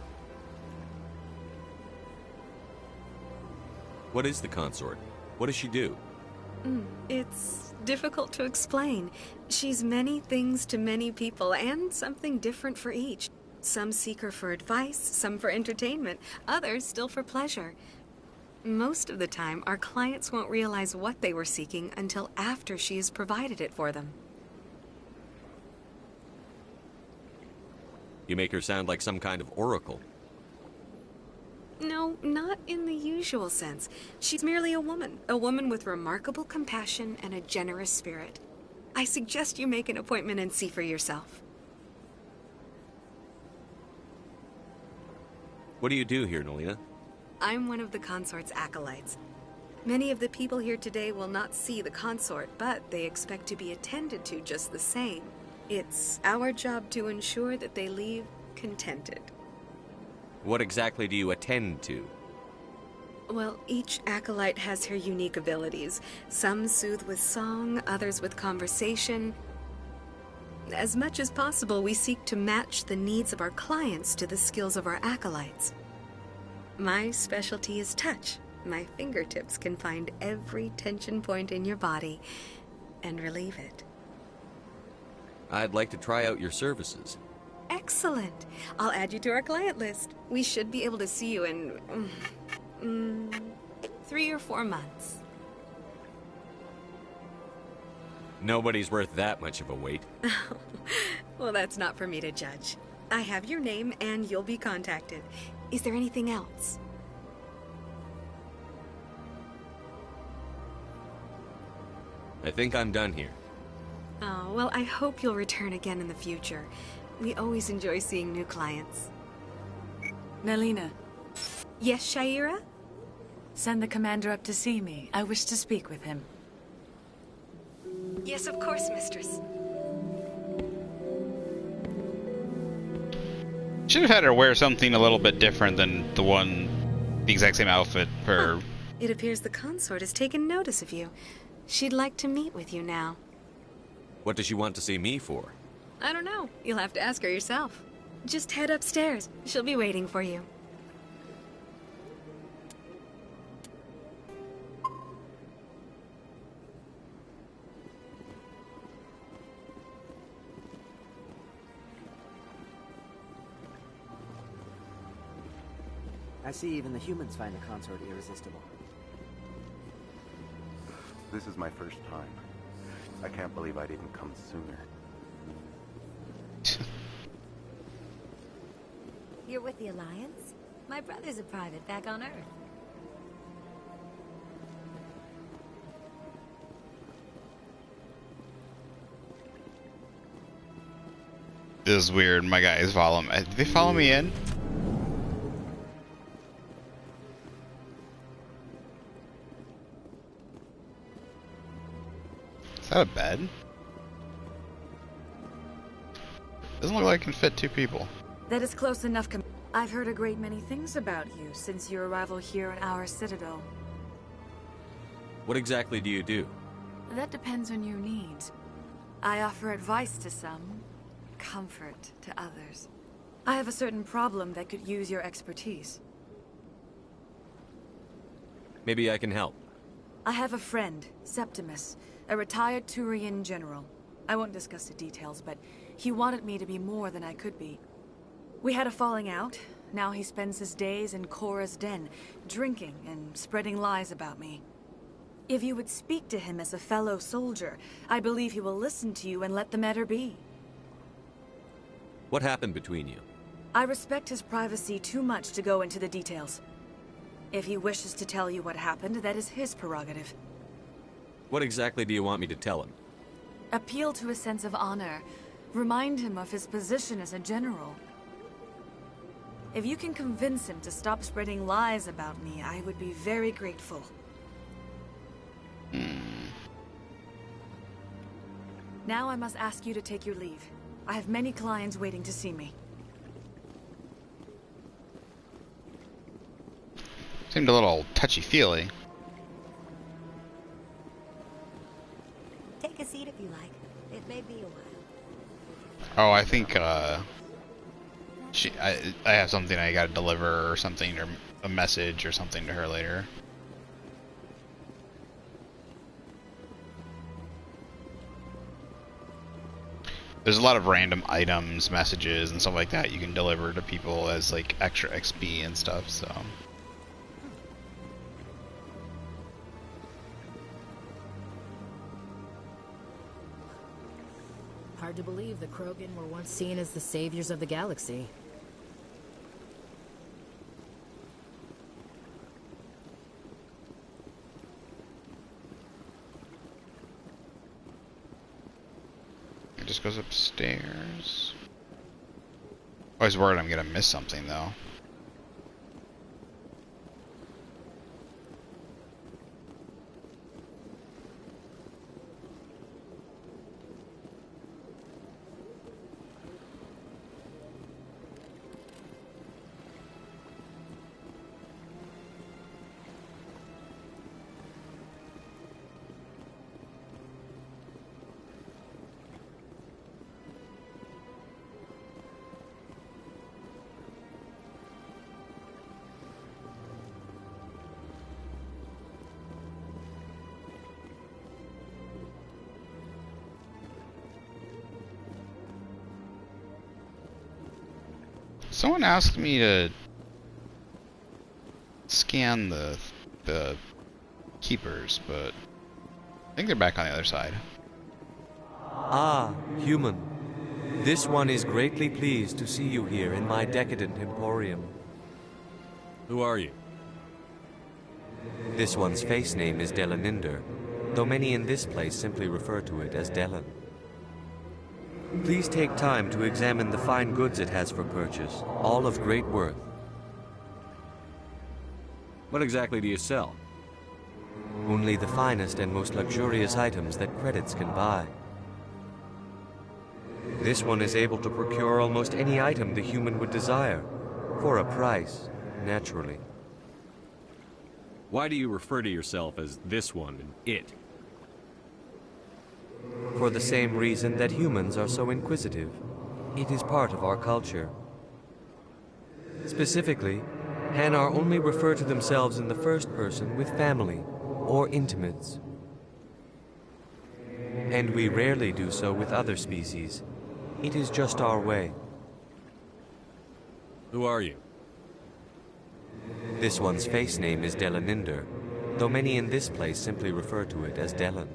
What is the consort? What does she do? It's difficult to explain. She's many things to many people, and something different for each. Some seek her for advice, some for entertainment, others still for pleasure. Most of the time, our clients won't realize what they were seeking until after she has provided it for them. You make her sound like some kind of oracle. No, not in the usual sense. She's merely a woman with remarkable compassion and a generous spirit. I suggest you make an appointment and see for yourself. What do you do here, Nelina? I'm one of the consort's acolytes. Many of the people here today will not see the consort, but they expect to be attended to just the same. It's our job to ensure that they leave contented. What exactly do you attend to? Well, each acolyte has her unique abilities. Some soothe with song, others with conversation. As much as possible, we seek to match the needs of our clients to the skills of our acolytes. My specialty is touch. My fingertips can find every tension point in your body and relieve it. I'd like to try out your services. Excellent. I'll add you to our client list. We should be able to see you in 3 or 4 months. Nobody's worth that much of a wait. Well, that's not for me to judge. I have your name and you'll be contacted. Is there anything else? I think I'm done here. Oh, well, I hope you'll return again in the future. We always enjoy seeing new clients. Nelina. Yes, Shaira? Send the commander up to see me. I wish to speak with him. Yes, of course, mistress. Should have had her wear something a little bit different than the one the exact same outfit for... It appears the consort has taken notice of you. She'd like to meet with you now. What does she want to see me for? I don't know. You'll have to ask her yourself. Just head upstairs. She'll be waiting for you. I see even the humans find the consort irresistible. This is my first time. I can't believe I didn't come sooner. You're with the Alliance? My brother's a private back on Earth. This is weird. My guys follow me. Did they follow me in? Is that a bed? Doesn't look like it can fit 2 people. That is close enough. I've heard a great many things about you since your arrival here in our citadel. What exactly do you do? That depends on your needs. I offer advice to some, comfort to others. I have a certain problem that could use your expertise. Maybe I can help. I have a friend, Septimus, a retired Turian general. I won't discuss the details, but he wanted me to be more than I could be. We had a falling out. Now he spends his days in Korra's den, drinking and spreading lies about me. If you would speak to him as a fellow soldier, I believe he will listen to you and let the matter be. What happened between you? I respect his privacy too much to go into the details. If he wishes to tell you what happened, that is his prerogative. What exactly do you want me to tell him? Appeal to his sense of honor. Remind him of his position as a general. If you can convince him to stop spreading lies about me, I would be very grateful. Now I must ask you to take your leave. I have many clients waiting to see me. Seemed a little touchy-feely. Take a seat if you like. It may be a while. Oh, I think I have something I gotta deliver or something, or a message or something to her later. There's a lot of random items, messages, and stuff like that you can deliver to people as like extra XP and stuff, so. Hard to believe the Krogan were once seen as the saviors of the galaxy. It just goes upstairs. I was worried I'm gonna miss something though. Someone asked me to scan the keepers, but I think they're back on the other side. Ah, human. This one is greatly pleased to see you here in my decadent emporium. Who are you? This one's face name is Delaninder, though many in this place simply refer to it as Delan. Please take time to examine the fine goods it has for purchase, all of great worth. What exactly do you sell? Only the finest and most luxurious items that credits can buy. This one is able to procure almost any item the human would desire, for a price, naturally. Why do you refer to yourself as this one and it? For the same reason that humans are so inquisitive. It is part of our culture. Specifically, Hanar only refer to themselves in the first person with family or intimates. And we rarely do so with other species. It is just our way. Who are you? This one's face name is Delaninder, though many in this place simply refer to it as Delan.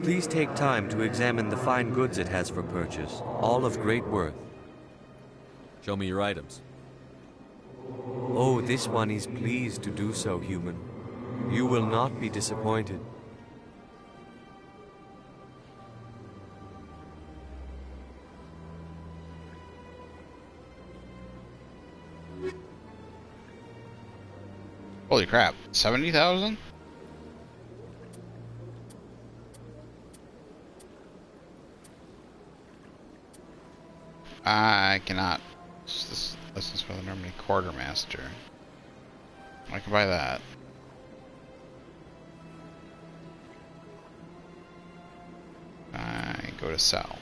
Please take time to examine the fine goods it has for purchase, all of great worth. Show me your items. Oh, this one is pleased to do so, human. You will not be disappointed. Holy crap, 70,000? I cannot. This listens for the Normandy Quartermaster. I can buy that. I go to sell.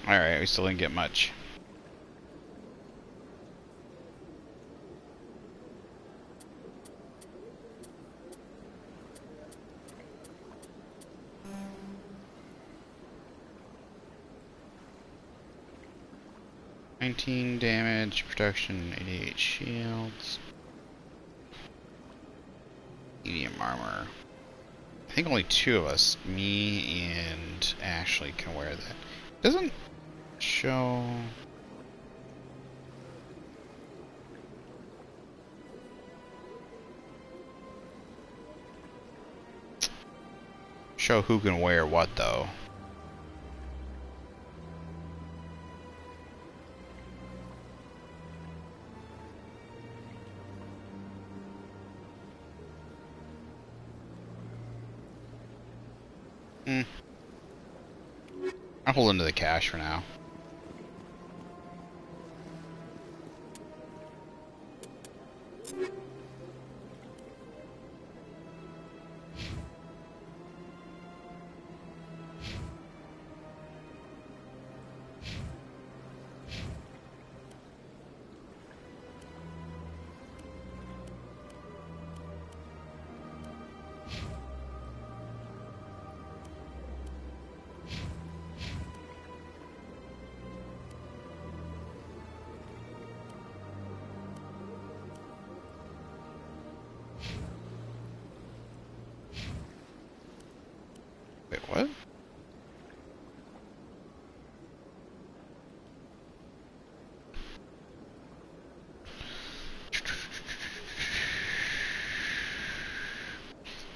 Alright, we still didn't get much. Damage, protection, 88 shields. Medium armor. I think only two of us, me and Ashley, can wear that. Doesn't show... Show who can wear what though. I'll hold into the cash for now.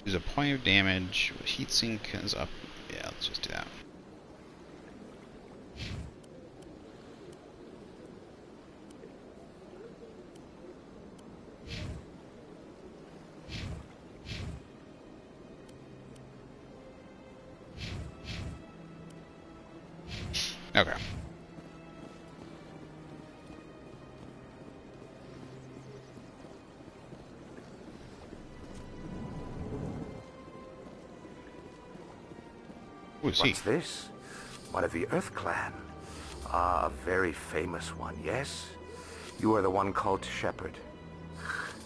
Use a point of damage. Heatsink is up. Yeah, let's just do that. Okay. What's this? One of the Earth Clan. Ah, a very famous one, yes? You are the one called Shepard.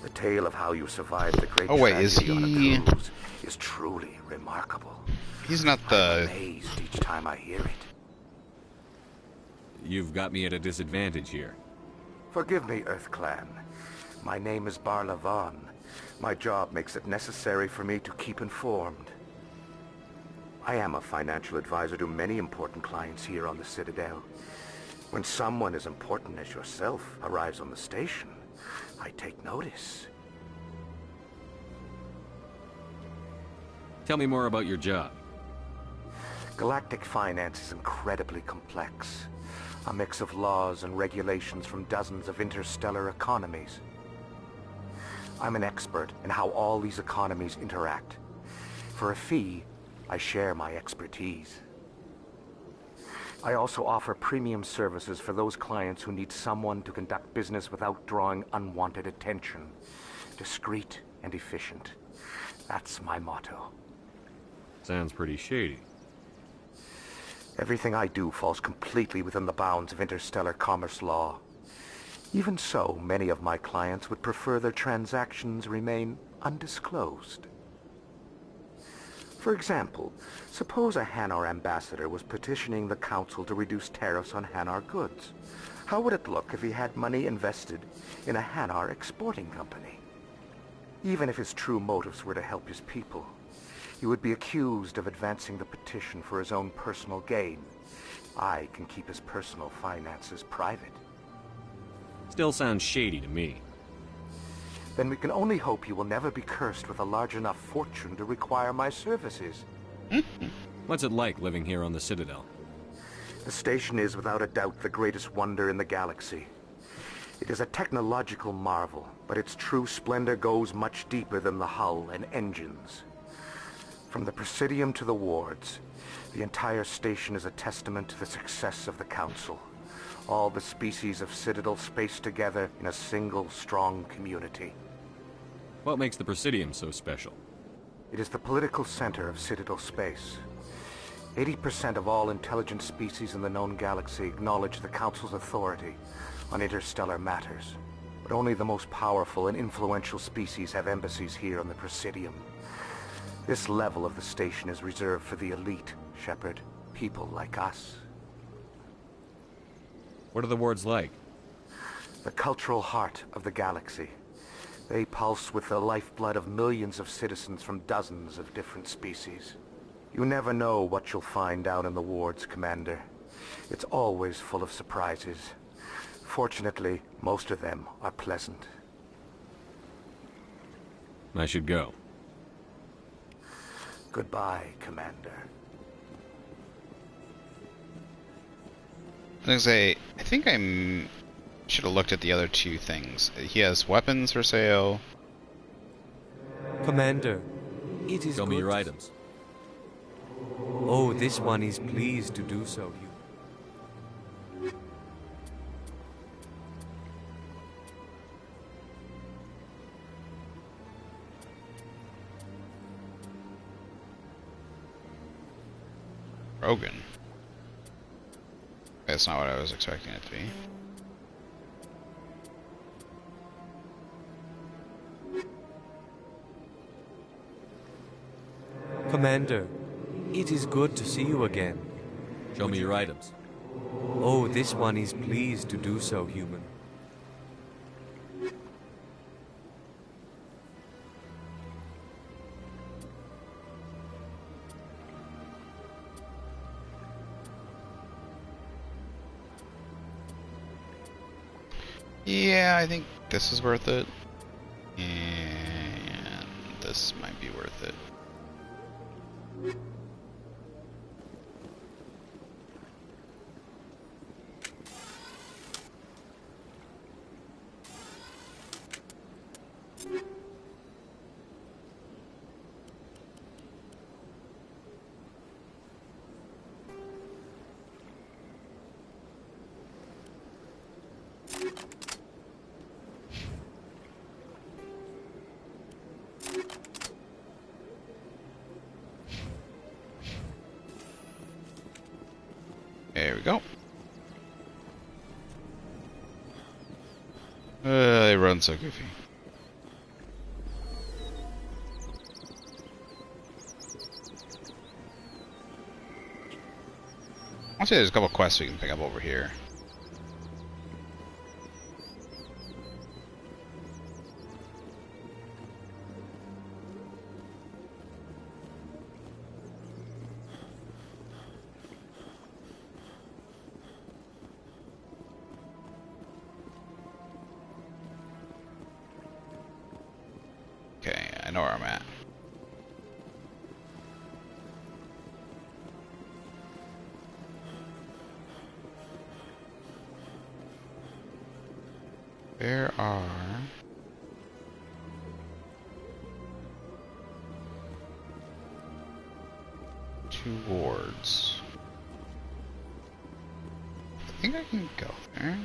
The tale of how you survived the great tragedy on a cruise is truly remarkable. He's not the... I'm amazed each time I hear it. You've got me at a disadvantage here. Forgive me, Earth Clan. My name is Barla Vaughn. My job makes it necessary for me to keep informed. I am a financial advisor to many important clients here on the Citadel. When someone as important as yourself arrives on the station, I take notice. Tell me more about your job. Galactic finance is incredibly complex. A mix of laws and regulations from dozens of interstellar economies. I'm an expert in how all these economies interact. For a fee, I share my expertise. I also offer premium services for those clients who need someone to conduct business without drawing unwanted attention. Discreet and efficient. That's my motto. Sounds pretty shady. Everything I do falls completely within the bounds of interstellar commerce law. Even so, many of my clients would prefer their transactions remain undisclosed. For example, suppose a Hanar ambassador was petitioning the Council to reduce tariffs on Hanar goods. How would it look if he had money invested in a Hanar exporting company? Even if his true motives were to help his people, he would be accused of advancing the petition for his own personal gain. I can keep his personal finances private. Still sounds shady to me. Then we can only hope you will never be cursed with a large enough fortune to require my services. What's it like living here on the Citadel? The station is without a doubt the greatest wonder in the galaxy. It is a technological marvel, but its true splendor goes much deeper than the hull and engines. From the Presidium to the wards, the entire station is a testament to the success of the Council. All the species of Citadel spaced together in a single, strong community. What makes the Presidium so special? It is the political center of Citadel space. 80% of all intelligent species in the known galaxy acknowledge the Council's authority on interstellar matters. But only the most powerful and influential species have embassies here on the Presidium. This level of the station is reserved for the elite, Shepard. People like us. What are the wards like? The cultural heart of the galaxy. They pulse with the lifeblood of millions of citizens from dozens of different species. You never know what you'll find down in the wards, Commander. It's always full of surprises. Fortunately, most of them are pleasant. I should go. Goodbye, Commander. I think I should have looked at the other two things. He has weapons for sale. Commander, it is Show me your items. Oh, this one is pleased to do so. Rogan. That's not what I was expecting it to be. Commander, it is good to see you again. Show me your items. Oh, this one is pleased to do so, human. Yeah, I think this is worth it. And this might be worth it. There we go. They run so goofy. I'll say there's a couple quests we can pick up over here. Okay, I know where I'm at. There are 2 wards. I think I can go there.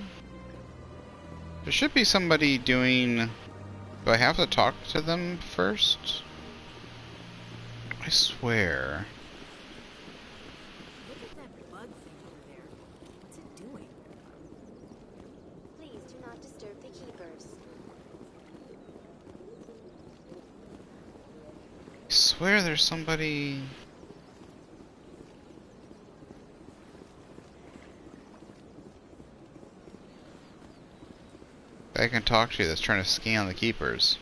There should be somebody doing... Do I have to talk to them first? I swear. Look at that bug thing over there. What's it doing? Please do not disturb the keepers. I swear there's somebody... I can talk to that's trying to scan the keepers.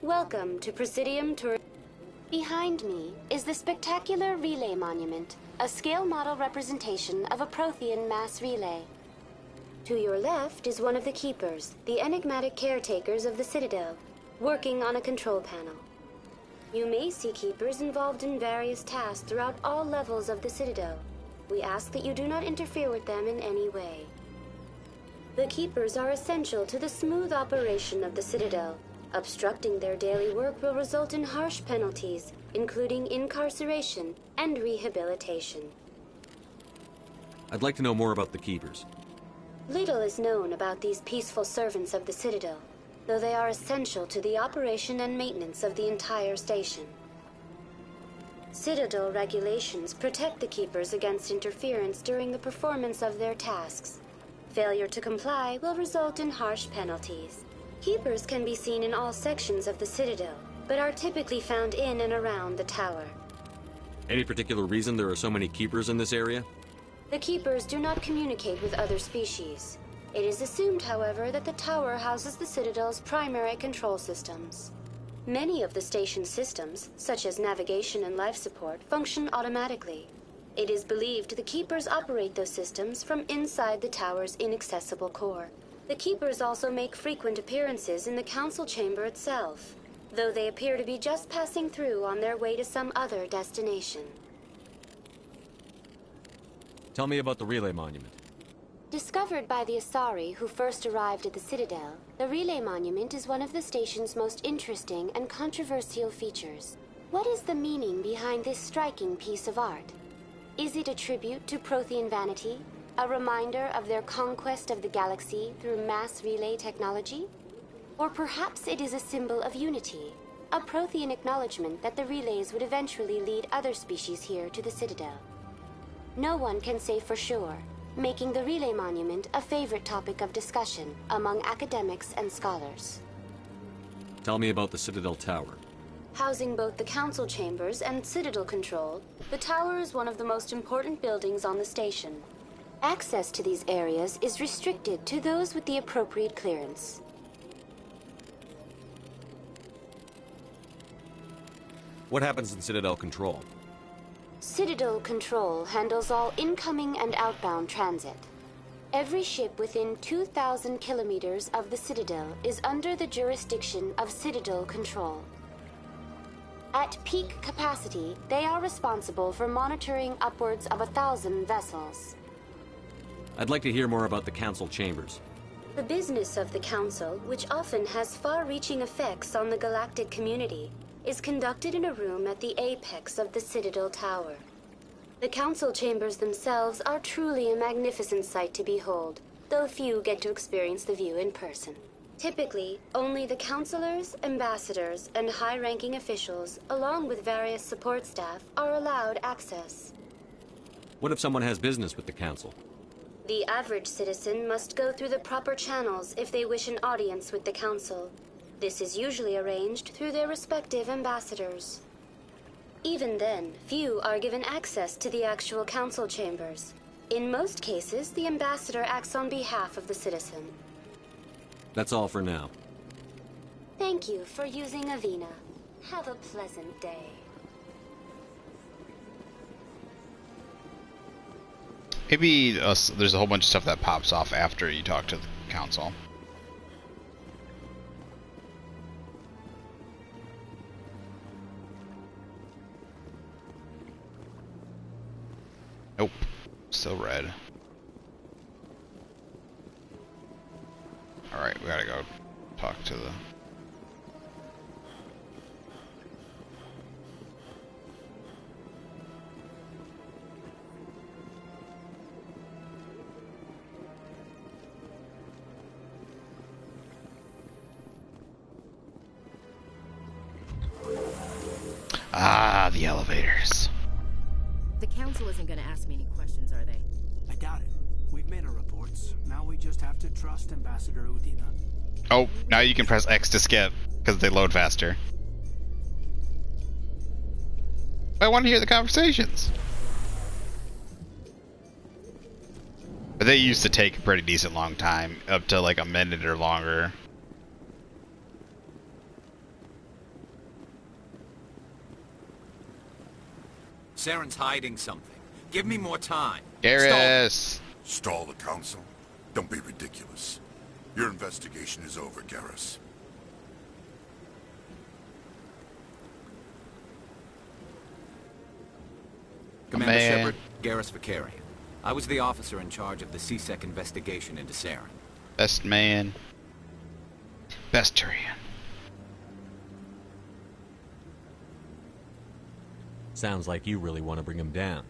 Welcome to Presidium Tour. Behind me is the spectacular Relay Monument, a scale model representation of a Prothean mass relay. To your left is one of the keepers, the enigmatic caretakers of the Citadel, working on a control panel. You may see keepers involved in various tasks throughout all levels of the Citadel. We ask that you do not interfere with them in any way. The keepers are essential to the smooth operation of the Citadel. Obstructing their daily work will result in harsh penalties, including incarceration and rehabilitation. I'd like to know more about the Keepers. Little is known about these peaceful servants of the Citadel, though they are essential to the operation and maintenance of the entire station. Citadel regulations protect the Keepers against interference during the performance of their tasks. Failure to comply will result in harsh penalties. Keepers can be seen in all sections of the Citadel, but are typically found in and around the tower. Any particular reason there are so many Keepers in this area? The Keepers do not communicate with other species. It is assumed, however, that the tower houses the Citadel's primary control systems. Many of the station's systems, such as navigation and life support, function automatically. It is believed the Keepers operate those systems from inside the tower's inaccessible core. The Keepers also make frequent appearances in the Council Chamber itself, though they appear to be just passing through on their way to some other destination. Tell me about the Relay Monument. Discovered by the Asari who first arrived at the Citadel, the Relay Monument is one of the station's most interesting and controversial features. What is the meaning behind this striking piece of art? Is it a tribute to Prothean vanity? A reminder of their conquest of the galaxy through mass relay technology? Or perhaps it is a symbol of unity, a Prothean acknowledgement that the relays would eventually lead other species here to the Citadel. No one can say for sure, making the Relay Monument a favorite topic of discussion among academics and scholars. Tell me about the Citadel Tower. Housing both the Council Chambers and Citadel Control, the tower is one of the most important buildings on the station. Access to these areas is restricted to those with the appropriate clearance. What happens in Citadel Control? Citadel Control handles all incoming and outbound transit. Every ship within 2,000 kilometers of the Citadel is under the jurisdiction of Citadel Control. At peak capacity, they are responsible for monitoring upwards of 1,000 vessels. I'd like to hear more about the Council Chambers. The business of the Council, which often has far-reaching effects on the galactic community, is conducted in a room at the apex of the Citadel Tower. The Council Chambers themselves are truly a magnificent sight to behold, though few get to experience the view in person. Typically, only the counselors, ambassadors, and high-ranking officials, along with various support staff, are allowed access. What if someone has business with the council? The average citizen must go through the proper channels if they wish an audience with the council. This is usually arranged through their respective ambassadors. Even then, few are given access to the actual council chambers. In most cases, the ambassador acts on behalf of the citizen. That's all for now. Thank you for using Avina. Have a pleasant day. Maybe there's a whole bunch of stuff that pops off after you talk to the council. Nope. Still red. Alright, we gotta go talk to the... Ah, the elevators. The council isn't gonna ask me any questions, are they? I doubt it. We've made our reports. Now we just have to trust Ambassador Udina. Oh, now you can press X to skip, because they load faster. I want to hear the conversations. But they used to take a pretty decent long time, up to like a minute or longer. Saren's hiding something. Give me more time. Garrus! Stall the council? Don't be ridiculous. Your investigation is over, Garrus. Commander Shepard, Garrus Vakarian. I was the officer in charge of the C-Sec investigation into Saren. Best man. Best Turian. Sounds like you really want to bring him down.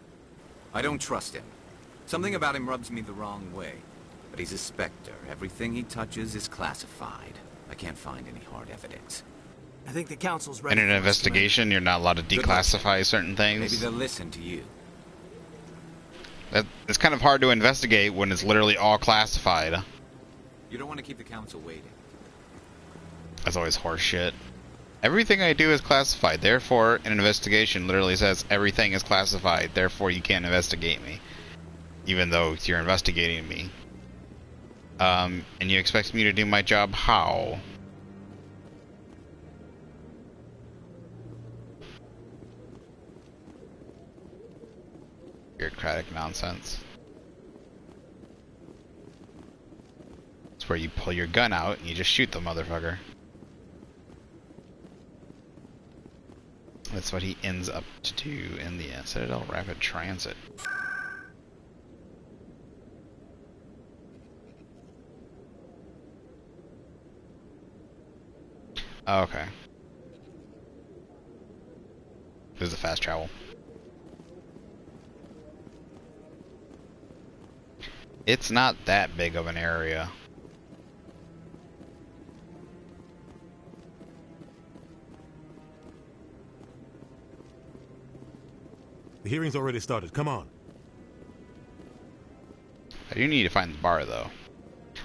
I don't trust him. Something about him rubs me the wrong way. But he's a Spectre. Everything he touches is classified. I can't find any hard evidence. I think the council's ready. In an investigation, you're not allowed to declassify certain things. Maybe they'll listen to you. It's kind of hard to investigate when it's literally all classified. You don't want to keep the council waiting. That's always horseshit. Everything I do is classified, therefore an investigation literally says everything is classified, therefore you can't investigate me. Even though you're investigating me. And you expect me to do my job how? Bureaucratic nonsense. It's where you pull your gun out and you just shoot the motherfucker. That's what he ends up to do in the Citadel Rapid Transit. Oh, okay. There's the fast travel. It's not that big of an area. The hearing's already started. Come on. I do need to find the bar, though.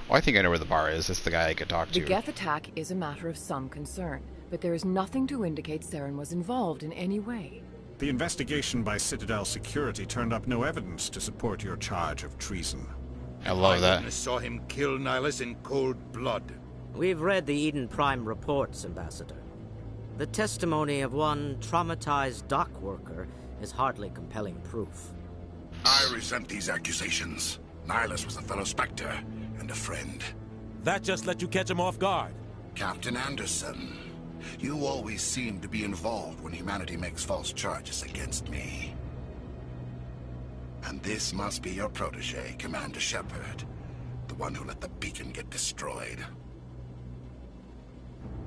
Oh, I think I know where the bar is. It's the guy I could talk to. The Geth attack is a matter of some concern, but there is nothing to indicate Saren was involved in any way. The investigation by Citadel Security turned up no evidence to support your charge of treason. I love that. I saw him kill Nihilus in cold blood. We've read the Eden Prime reports, Ambassador. The testimony of one traumatized dock worker is hardly compelling proof. I resent these accusations. Nihilus was a fellow Spectre and a friend. That just let you catch him off guard. Captain Anderson, you always seem to be involved when humanity makes false charges against me. And this must be your protege, Commander Shepard. The one who let the beacon get destroyed.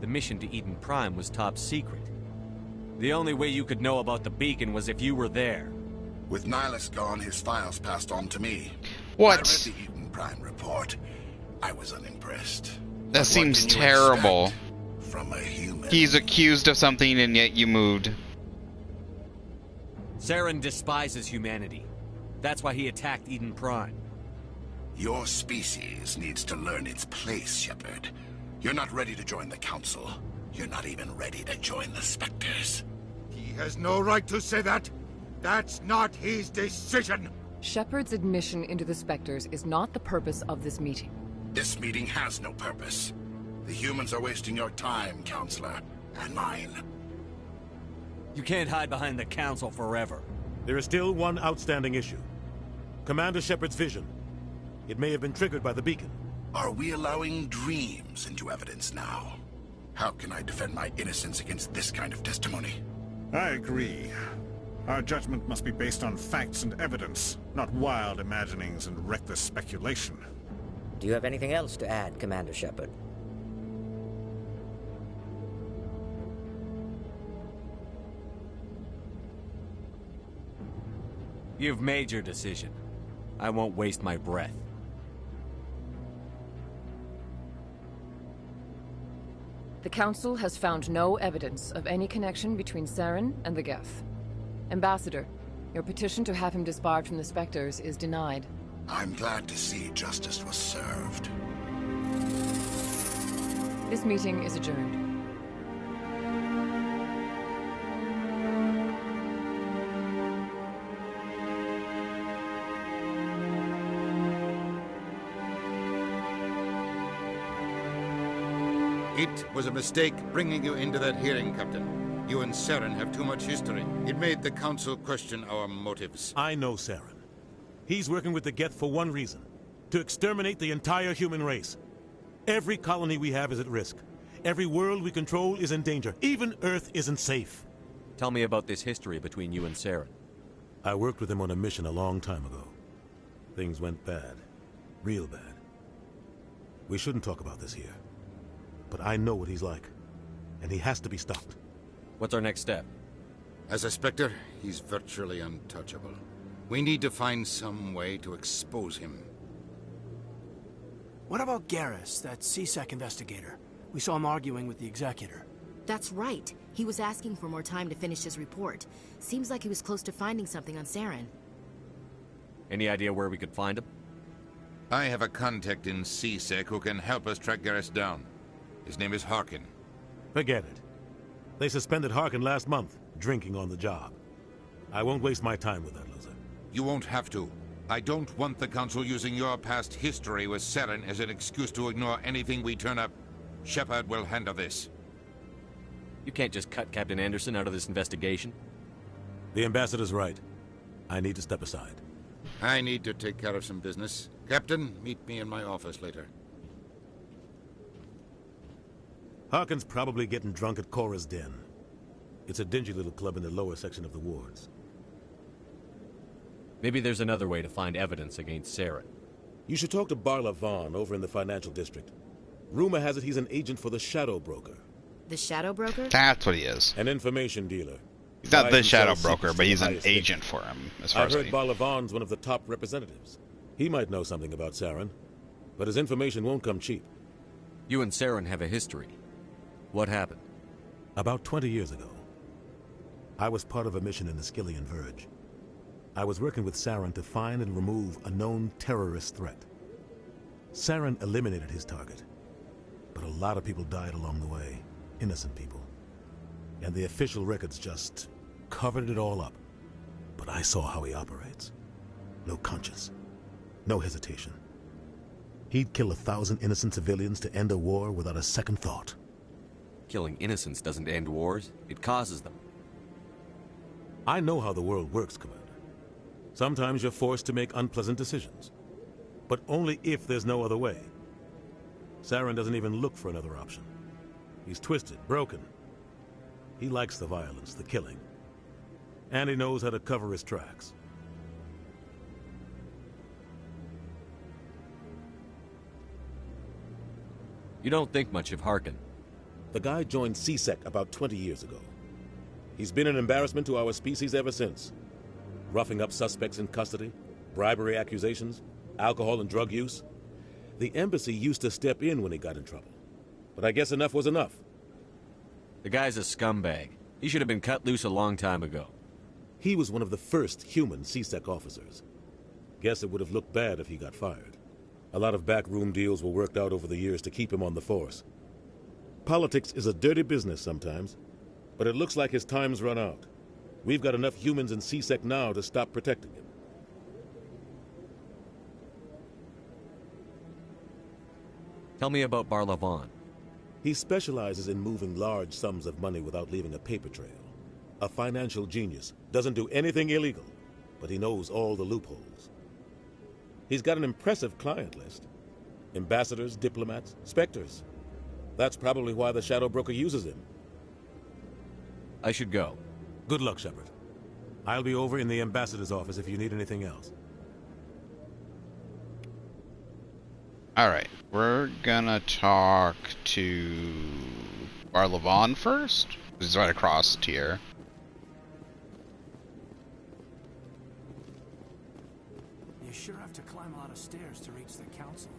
The mission to Eden Prime was top secret. The only way you could know about the beacon was if you were there. With Nihilus gone, his files passed on to me. What? I read the Eden Prime report. I was unimpressed. That seems terrible. From a human. He's accused of something and yet you moved. Saren despises humanity. That's why he attacked Eden Prime. Your species needs to learn its place, Shepard. You're not ready to join the Council. You're not even ready to join the Spectres. He has no right to say that. That's not his decision. Shepard's admission into the Spectres is not the purpose of this meeting. This meeting has no purpose. The humans are wasting your time, Counselor, and mine. You can't hide behind the Council forever. There is still one outstanding issue. Commander Shepard's vision. It may have been triggered by the beacon. Are we allowing dreams into evidence now? How can I defend my innocence against this kind of testimony? I agree. Our judgment must be based on facts and evidence, not wild imaginings and reckless speculation. Do you have anything else to add, Commander Shepard? You've made your decision. I won't waste my breath. The Council has found no evidence of any connection between Saren and the Geth. Ambassador, your petition to have him disbarred from the Spectres is denied. I'm glad to see justice was served. This meeting is adjourned. It was a mistake bringing you into that hearing, Captain. You and Saren have too much history. It made the Council question our motives. I know Saren. He's working with the Geth for one reason. To exterminate the entire human race. Every colony we have is at risk. Every world we control is in danger. Even Earth isn't safe. Tell me about this history between you and Saren. I worked with him on a mission a long time ago. Things went bad. Real bad. We shouldn't talk about this here. But I know what he's like. And he has to be stopped. What's our next step? As a Spectre, he's virtually untouchable. We need to find some way to expose him. What about Garrus, that C-Sec investigator? We saw him arguing with the Executor. That's right. He was asking for more time to finish his report. Seems like he was close to finding something on Saren. Any idea where we could find him? I have a contact in C-Sec who can help us track Garrus down. His name is Harkin. Forget it. They suspended Harkin last month, drinking on the job. I won't waste my time with that loser. You won't have to. I don't want the Council using your past history with Saren as an excuse to ignore anything we turn up. Shepard will handle this. You can't just cut Captain Anderson out of this investigation. The Ambassador's right. I need to step aside. I need to take care of some business. Captain, meet me in my office later. Harkin's probably getting drunk at Cora's Den. It's a dingy little club in the lower section of the wards. Maybe there's another way to find evidence against Saren. You should talk to Barla Vaughn over in the financial district. Rumor has it he's an agent for the Shadow Broker. The Shadow Broker? That's what he is. An information dealer. He's not the Shadow Broker, but he's an agent for him, as far as I I've heard Barla Vaughn's one of the top representatives. He might know something about Saren, but his information won't come cheap. You and Saren have a history. What happened? About 20 years ago, I was part of a mission in the Skillian Verge. I was working with Saren to find and remove a known terrorist threat. Saren eliminated his target, but a lot of people died along the way, innocent people. And the official records just covered it all up. But I saw how he operates. No conscience, no hesitation. He'd kill 1,000 innocent civilians to end a war without a second thought. Killing innocents doesn't end wars, it causes them. I know how the world works, Commander. Sometimes you're forced to make unpleasant decisions. But only if there's no other way. Saren doesn't even look for another option. He's twisted, broken. He likes the violence, the killing. And he knows how to cover his tracks. You don't think much of Harkin. The guy joined C-Sec about 20 years ago. He's been an embarrassment to our species ever since. Roughing up suspects in custody, bribery accusations, alcohol and drug use. The embassy used to step in when he got in trouble. But I guess enough was enough. The guy's a scumbag. He should have been cut loose a long time ago. He was one of the first human C-Sec officers. Guess it would have looked bad if he got fired. A lot of backroom deals were worked out over the years to keep him on the force. Politics is a dirty business sometimes, but it looks like his time's run out. We've got enough humans in C-Sec now to stop protecting him. Tell me about Barlavon. He specializes in moving large sums of money without leaving a paper trail. A financial genius, doesn't do anything illegal, but he knows all the loopholes. He's got an impressive client list. Ambassadors, diplomats, specters. That's probably why the Shadow Broker uses him. I should go. Good luck, Shepard. I'll be over in the ambassador's office if you need anything else. Alright, we're gonna talk to Barlavon first. He's right across here. You sure have to climb a lot of stairs to reach the council.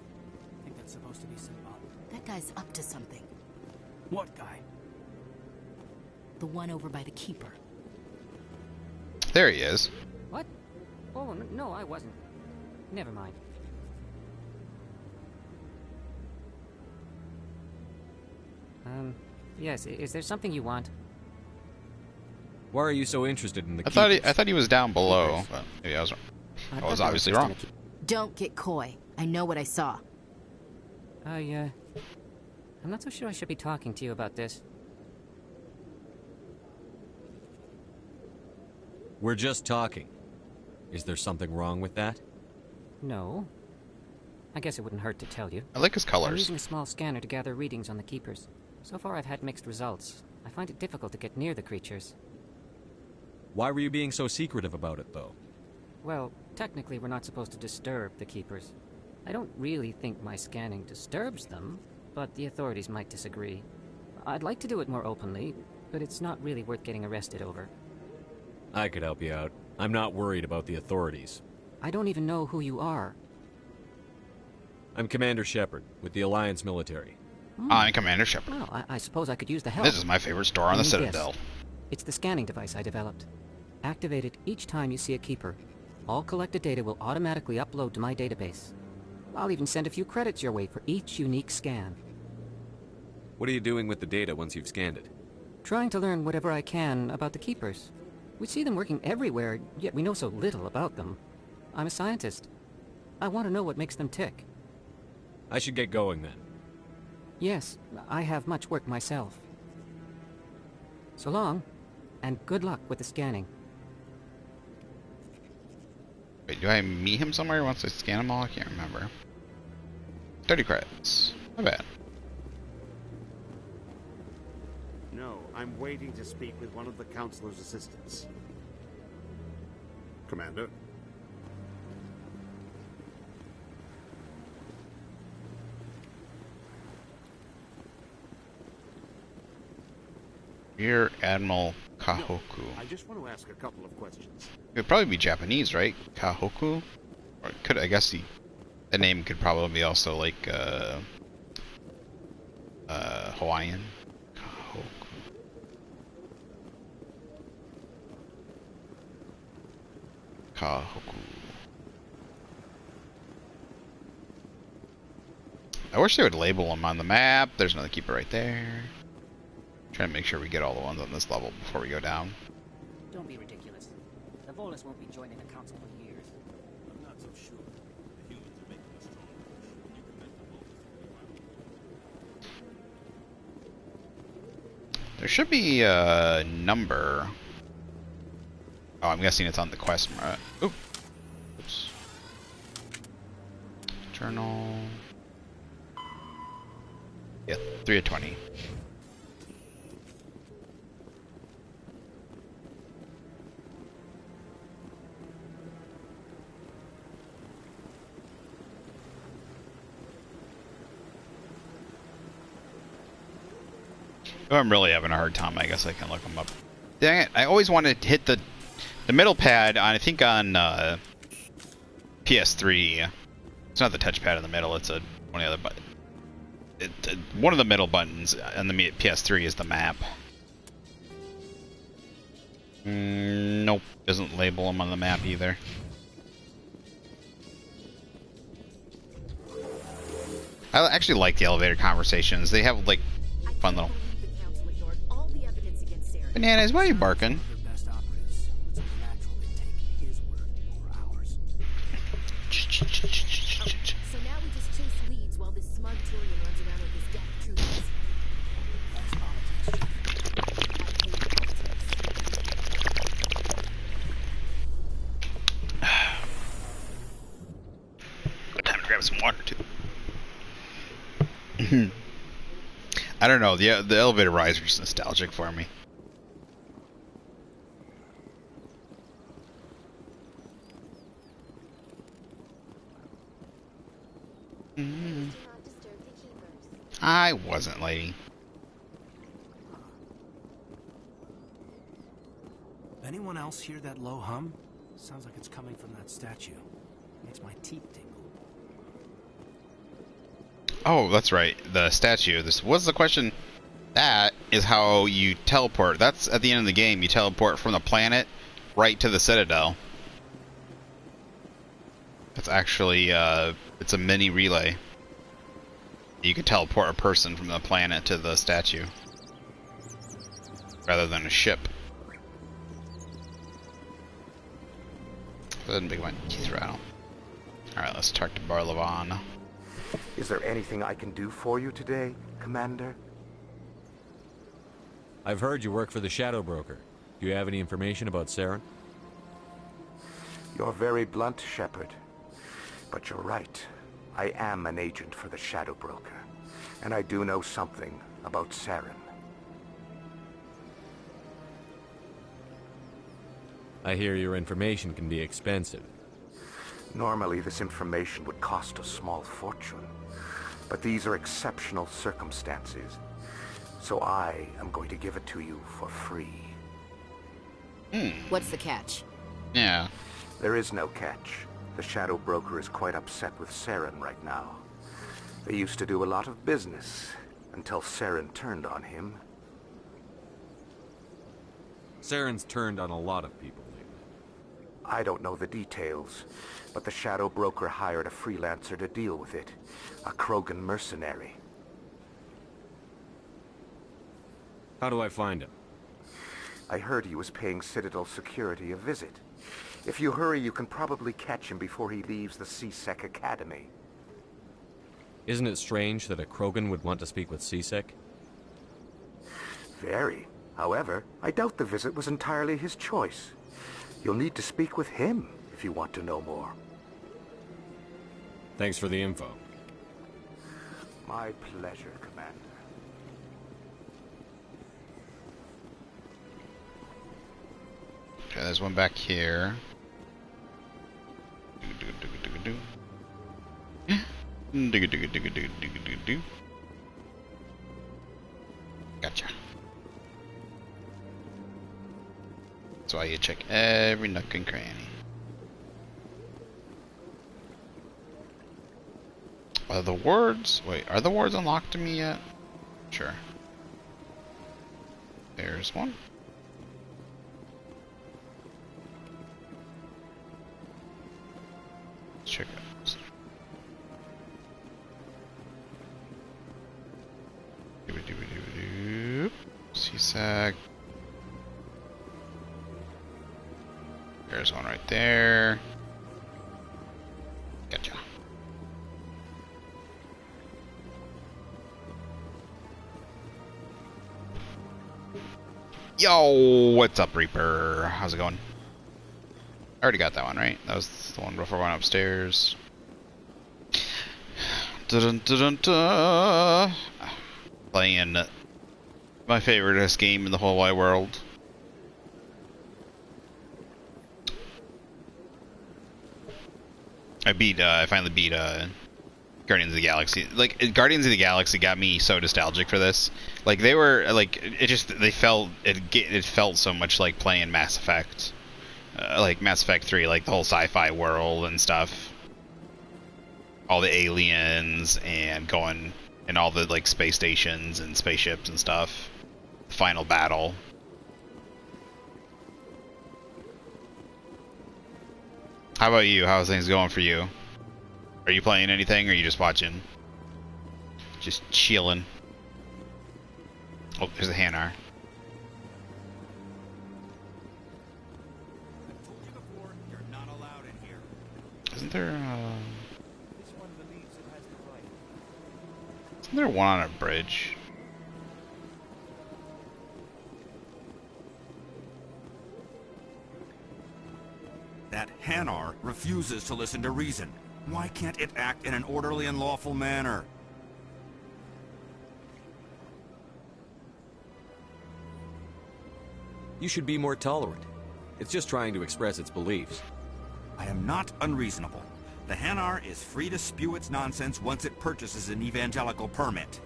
I think that's supposed to be symbolic. That guy's up to something. What guy? The one over by the Keeper. There he is. What? Oh, no, I wasn't. Never mind. Yes, is there something you want? Why are you so interested in the I thought he was down below, but maybe I was wrong. I was obviously wrong. Don't get coy. I know what I saw. I'm not so sure I should be talking to you about this. We're just talking. Is there something wrong with that? No. I guess it wouldn't hurt to tell you. I like his colors. I'm using a small scanner to gather readings on the Keepers. So far I've had mixed results. I find it difficult to get near the creatures. Why were you being so secretive about it, though? Well, technically we're not supposed to disturb the Keepers. I don't really think my scanning disturbs them, but the authorities might disagree. I'd like to do it more openly, but it's not really worth getting arrested over. I could help you out. I'm not worried about the authorities. I don't even know who you are. I'm Commander Shepard, with the Alliance military. I'm Commander Shepard. Well, I suppose I could use the help. This is my favorite store on the Citadel. It's the scanning device I developed. Activate it each time you see a Keeper. All collected data will automatically upload to my database. I'll even send a few credits your way for each unique scan. What are you doing with the data once you've scanned it? Trying to learn whatever I can about the Keepers. We see them working everywhere, yet we know so little about them. I'm a scientist. I want to know what makes them tick. I should get going then. Yes, I have much work myself. So long, and good luck with the scanning. Wait, do I meet him somewhere once I scan them all? I can't remember. 30 credits. Not bad. No, I'm waiting to speak with one of the Councilor's assistants. Commander? Rear Admiral Kahoku. I just want to ask a couple of questions. It would probably be Japanese, right? Kahoku? Or it could, I guess the name could probably be also like Hawaiian. Kahoku. I wish they would label them on the map. There's another Keeper right there. Trying to make sure we get all the ones on this level before we go down. Don't be ridiculous. The Volus won't be joining the council for years. I'm not so sure. The humans are making a strong push. You can make the Volus. There should be a number. Oh, I'm guessing it's on the quest. Oops. Journal. Yeah, 3 of 20. If I'm really having a hard time, I guess I can look them up. Dang it, I always wanted to hit the middle pad on, I think on PS3 It's not the touchpad in the middle. It's one of the other buttons. One of the middle buttons on the PS3 is the map. Nope, doesn't label them on the map either. I actually like the elevator conversations. They have like fun little. Bananas, why are you barking? So now we just chase leads while this smug Turian runs around with his death troopers. Good time to grab some water too. I don't know. The elevator rides are just nostalgic for me. I wasn't, lady. Anyone else hear that low hum? Sounds like it's coming from that statue. Makes my teeth tingle. Oh, that's right. The statue. This was the question. That is how you teleport. That's at the end of the game. You teleport from the planet right to the Citadel. That's actually, it's a mini relay. You could teleport a person from the planet to the statue. Rather than a ship. Doesn't make my teeth rattle. Alright, let's talk to Barlavan. Is there anything I can do for you today, Commander? I've heard you work for the Shadow Broker. Do you have any information about Saren? You're very blunt, Shepard. But you're right. I am an agent for the Shadow Broker. And I do know something about Saren. I hear your information can be expensive. Normally, this information would cost a small fortune. But these are exceptional circumstances. So I am going to give it to you for free. What's the catch? Yeah. There is no catch. The Shadow Broker is quite upset with Saren right now. They used to do a lot of business, until Saren turned on him. Saren's turned on a lot of people lately. I don't know the details, but the Shadow Broker hired a freelancer to deal with it. A Krogan mercenary. How do I find him? I heard he was paying Citadel security a visit. If you hurry, you can probably catch him before he leaves the C-Sec Academy. Isn't it strange that a Krogan would want to speak with C-Sec? Very. However, I doubt the visit was entirely his choice. You'll need to speak with him if you want to know more. Thanks for the info. My pleasure, Commander. Okay, there's one back here. Gotcha. That's why you check every nook and cranny. Are the wards? Wait, are the wards unlocked to me yet? Sure. There's one. Let's check it out. C-Sec. There's one right there. Gotcha. Yo, what's up, Reaper? How's it going? I already got that one, right? That was the one before I went upstairs. Dun, dun, dun, dun. Playing my favoriteest game in the whole wide world. I finally beat Guardians of the Galaxy. Like, Guardians of the Galaxy got me so nostalgic for this. Like, they were like, it felt so much like playing Mass Effect, like Mass Effect 3, like the whole sci-fi world and stuff. all the aliens and going and all the like space stations and spaceships and stuff. The final battle. How about you? How's things going for you? Are you playing anything or are you just watching? Just chilling. Oh, there's a Hanar. Isn't there isn't there one on a bridge? That Hanar refuses to listen to reason. Why can't it act in an orderly and lawful manner? You should be more tolerant. It's just trying to express its beliefs. I am not unreasonable. The Hanar is free to spew its nonsense once it purchases an evangelical permit.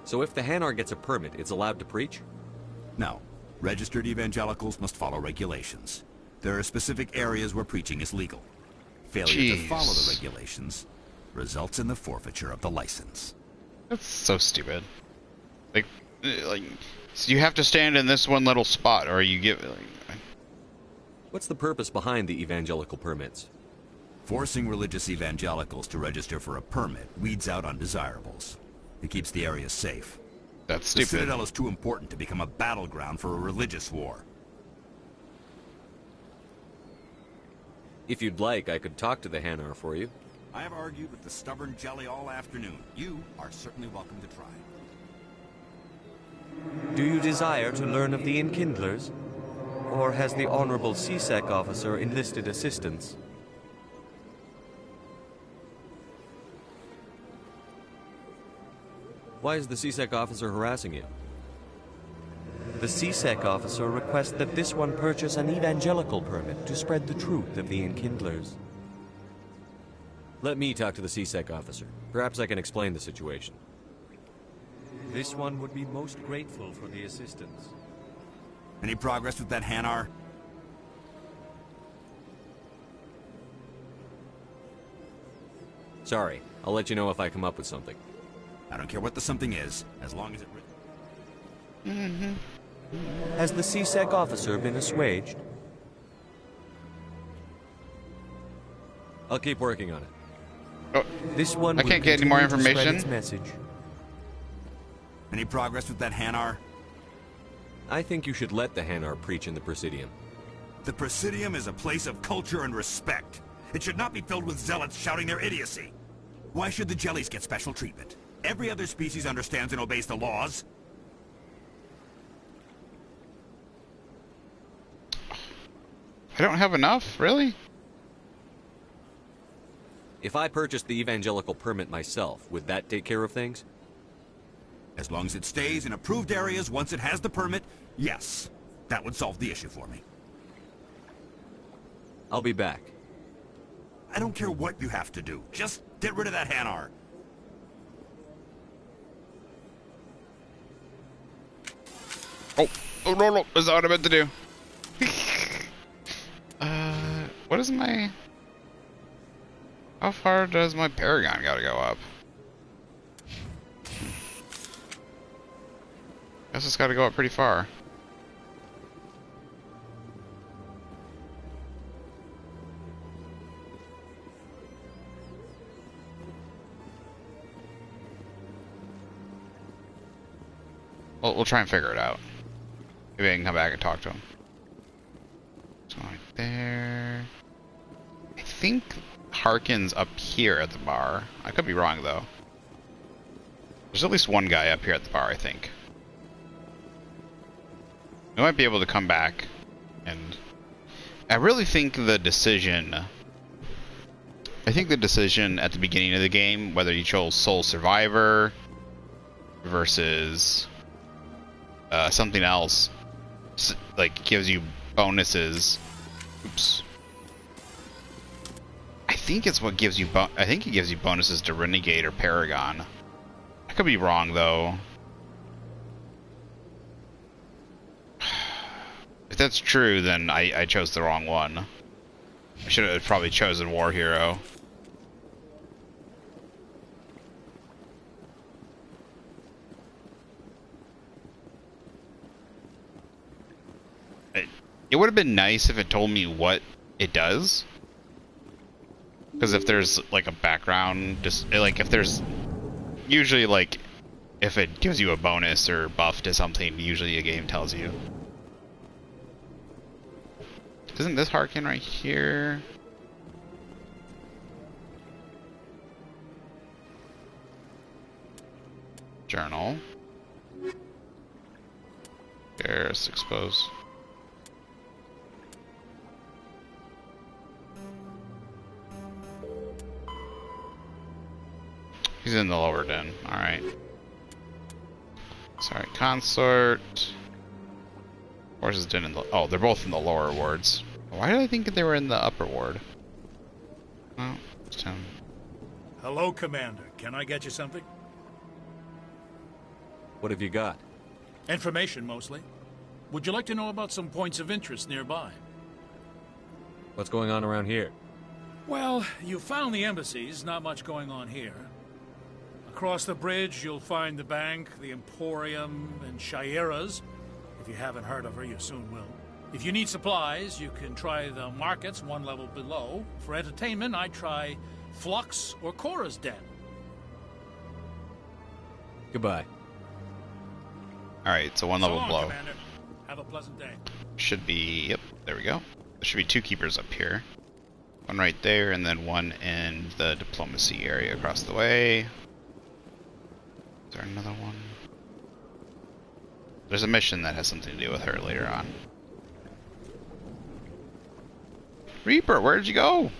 So if the Hanar gets a permit, it's allowed to preach? No. Registered evangelicals must follow regulations. There are specific areas where preaching is legal. Failure to follow the regulations results in the forfeiture of the license. That's so stupid. Like, so you have to stand in this one little spot, or you get. What's the purpose behind the evangelical permits? Forcing religious evangelicals to register for a permit weeds out undesirables. It keeps the area safe. That's stupid. The stupid. Citadel is too important to become a battleground for a religious war. If you'd like, I could talk to the Hanar for you. I have argued with the stubborn jelly all afternoon. You are certainly welcome to try. Do you desire to learn of the Enkindlers? Or has the Honorable CSEC officer enlisted assistance? Why is the CSEC officer harassing you? The CSEC officer requests that this one purchase an evangelical permit to spread the truth of the Enkindlers. Let me talk to the CSEC officer. Perhaps I can explain the situation. This one would be most grateful for the assistance. Any progress with that Hanar? Sorry, I'll let you know if I come up with something. I don't care what the something is, as long as it... Has the CSEC officer been assuaged? I'll keep working on it. Oh, this one I can't get any more information. Its message. Any progress with that Hanar? I think you should let the Hanar preach in the Presidium. The Presidium is a place of culture and respect. It should not be filled with zealots shouting their idiocy. Why should the jellies get special treatment? Every other species understands and obeys the laws. I don't have enough, really? If I purchased the evangelical permit myself, would that take care of things? As long as it stays in approved areas once it has the permit, yes. That would solve the issue for me. I'll be back. I don't care what you have to do. Just get rid of that Hanar. Oh no, that's not what I meant to do. What is my... How far does my Paragon gotta go up? Guess it's gotta go up pretty far. We'll try and figure it out. Maybe I can come back and talk to him. So right there. I think Harkin's up here at the bar. I could be wrong though. There's at least one guy up here at the bar, I think. We might be able to come back and... I really think the decision... I think the decision at the beginning of the game, whether you chose Sole Survivor versus something else, like gives you bonuses. Oops. I think it's what gives you I think it gives you bonuses to Renegade or Paragon. I could be wrong though. If that's true, then I chose the wrong one. I should have probably chosen War Hero. It would have been nice if it told me what it does. Because if there's like a background, just like if there's usually like if it gives you a bonus or buff to something, usually a game tells you. Isn't this Harkin right here? Journal. There's expose. He's in the lower den. Alright. Sorry, consort. Or is his den in the... Oh, they're both in the lower wards. Why did I think they were in the upper ward? Oh, it's him. Hello, Commander. Can I get you something? What have you got? Information, mostly. Would you like to know about some points of interest nearby? What's going on around here? Well, you found the embassies. Not much going on here. Across the bridge, you'll find the bank, the Emporium, and Shayera's. If you haven't heard of her, you soon will. If you need supplies, you can try the markets one level below. For entertainment, I'd try Flux or Cora's Den. Goodbye. Alright, so one level below. Commander. Have a pleasant day. Should be... Yep, there we go. There should be 2 keepers up here. One right there, and then one in the diplomacy area across the way. Is there another one? There's a mission that has something to do with her later on. Reaper, where did you go?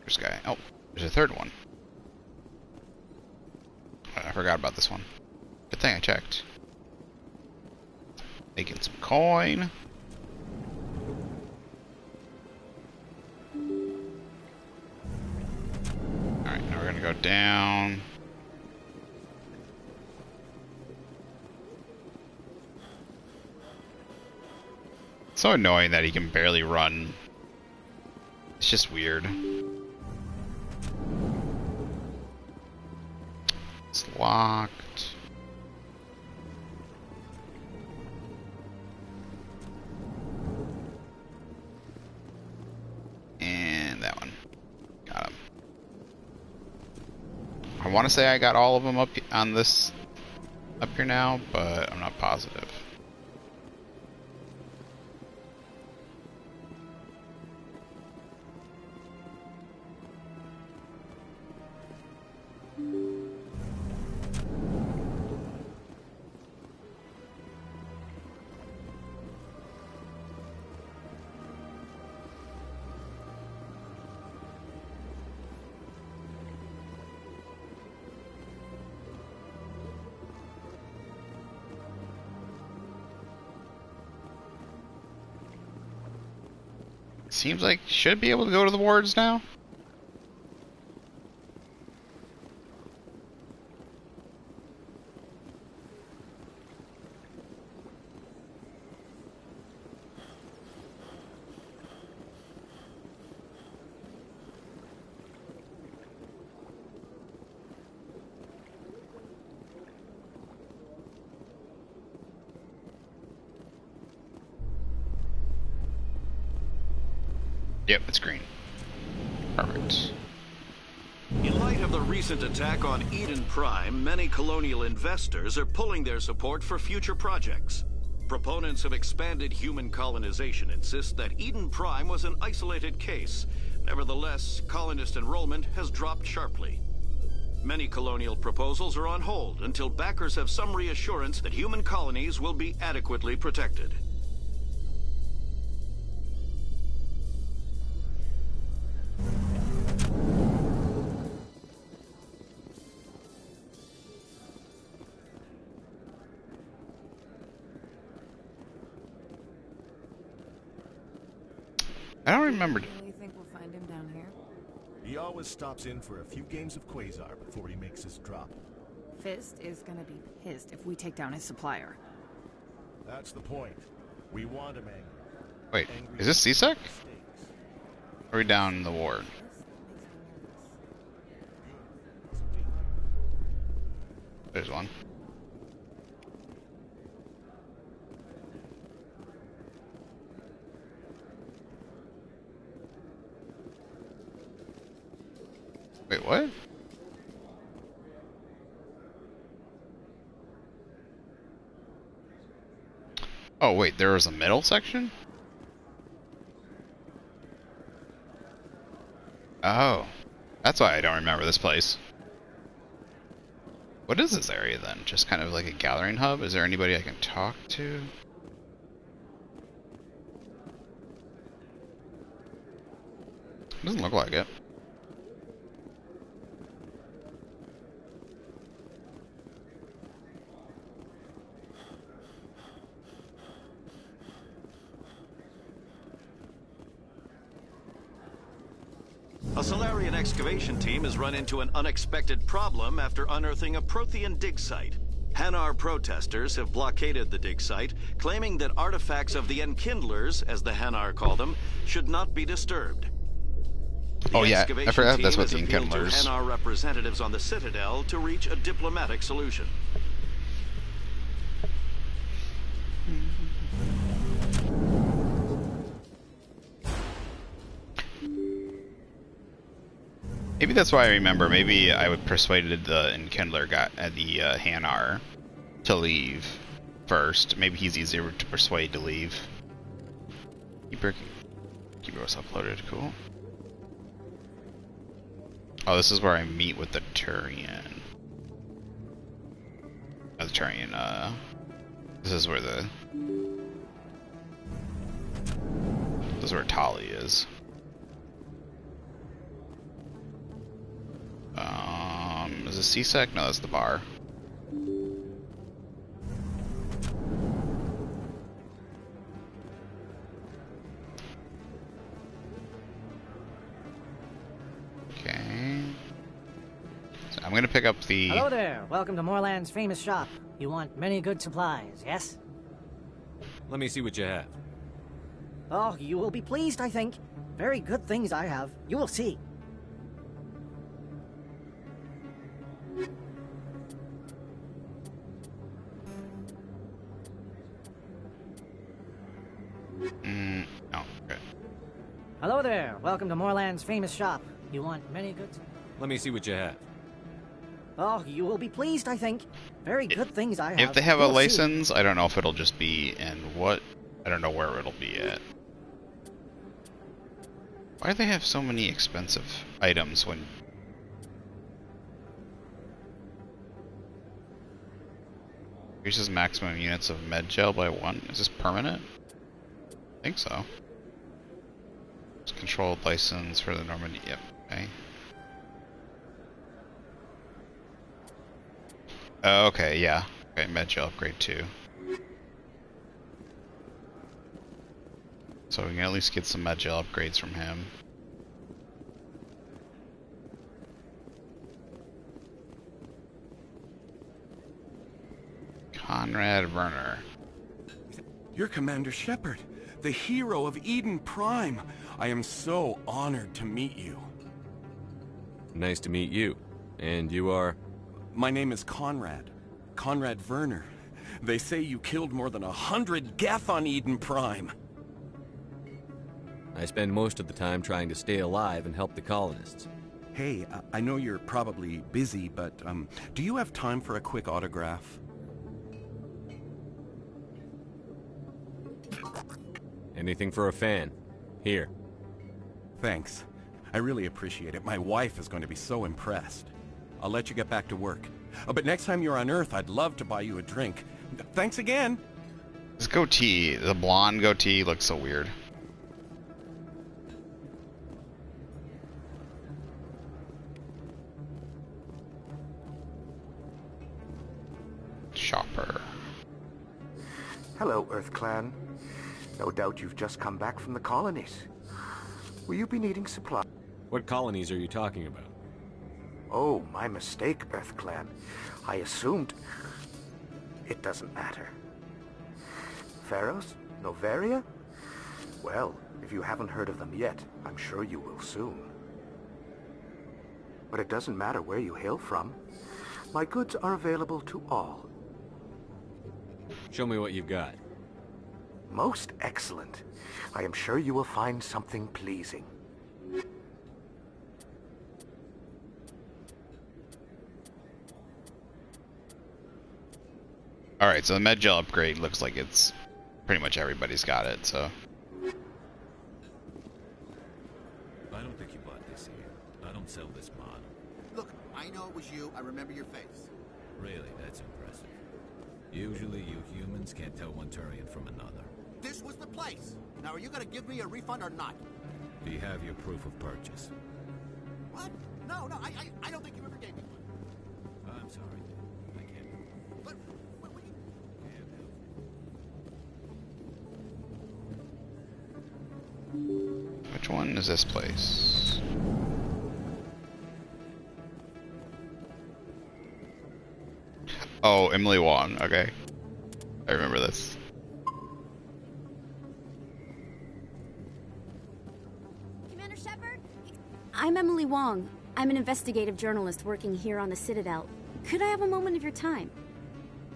This guy. Oh, there's a third one. I forgot about this one. Good thing I checked. Making some coin. Alright, now we're gonna go down. It's so annoying that he can barely run. It's just weird. It's locked. And that one. Got him. I want to say I got all of them up on this up here now, but I'm not positive. Seems like should be able to go to the wards now. Yep, it's green. Perfect. In light of the recent attack on Eden Prime, many colonial investors are pulling their support for future projects. Proponents of expanded human colonization insist that Eden Prime was an isolated case. Nevertheless, colonist enrollment has dropped sharply. Many colonial proposals are on hold until backers have some reassurance that human colonies will be adequately protected. I don't remember. You think we'll find him down here? He always stops in for a few games of Quasar before he makes his drop. Fist is gonna be pissed if we take down his supplier. That's the point. We want him angry. Wait, is this CSEC? Or are we down in the ward? There's one. Wait, what? Oh, wait, there was a middle section? Oh. That's why I don't remember this place. What is this area then? Just kind of like a gathering hub? Is there anybody I can talk to? Doesn't look like it. A Solarian excavation team has run into an unexpected problem after unearthing a Prothean dig site. Hanar protesters have blockaded the dig site, claiming that artifacts of the Enkindlers, as the Hanar call them, should not be disturbed. Oh yeah, I forgot that's what the Enkindlers. Hanar representatives on the Citadel to reach a diplomatic solution. Maybe that's why I remember. Maybe I would persuaded the Enkindler the Hanar to leave first. Maybe he's easier to persuade to leave. Keeper was uploaded. Cool. Oh, this is where I meet with the Turian. The Turian. This is where this is where Tali is. Is it CSEC? No, that's the bar. Okay. So I'm gonna pick up the... Hello there. Welcome to Moorland's famous shop. You want many good supplies, yes? Let me see what you have. Oh, you will be pleased, I think. Very good things I have. You will see. No, good. Hello there. Welcome to Moorland's famous shop. You want many good... Let me see what you have. Oh, you will be pleased, I think. Very good things I have. If they have a license, I don't know if it'll just be in what... I don't know where it'll be at. Why do they have so many expensive items when... Increases maximum units of med gel by 1? Is this permanent? I think so. It's controlled license for the Normandy. Yep. Okay. Okay, yeah. Okay, med gel upgrade 2. So we can at least get some med gel upgrades from him. Conrad Werner. You're Commander Shepard, the hero of Eden Prime. I am so honored to meet you. Nice to meet you. And you are? My name is Conrad. Conrad Werner. They say you killed more than 100 Geth on Eden Prime. I spend most of the time trying to stay alive and help the colonists. Hey, I know you're probably busy, but do you have time for a quick autograph? Anything for a fan. Here. Thanks. I really appreciate it. My wife is going to be so impressed. I'll let you get back to work. But next time you're on Earth, I'd love to buy you a drink. Thanks again! This goatee, the blonde goatee, looks so weird. Shopper. Hello, EarthClan. No doubt you've just come back from the colonies. Will you be needing supplies? What colonies are you talking about? Oh, my mistake, EarthClan. I assumed... It doesn't matter. Pharos? Noveria? Well, if you haven't heard of them yet, I'm sure you will soon. But it doesn't matter where you hail from. My goods are available to all. Show me what you've got. Most excellent. I am sure you will find something pleasing. Alright, so the med gel upgrade looks like it's pretty much everybody's got it, so. I don't think you bought this here. I don't sell this mod. Look, I know it was you. I remember your face. Really, that's impressive. Usually you humans can't tell one Turian from another. This was the place. Now, are you gonna give me a refund or not? Do you have your proof of purchase? What? No, I don't think you ever gave me one. I'm sorry. I can't. But, Which one is this place? Oh, Emily Wong. Okay. I remember this. Commander Shepard? I'm Emily Wong. I'm an investigative journalist working here on the Citadel. Could I have a moment of your time?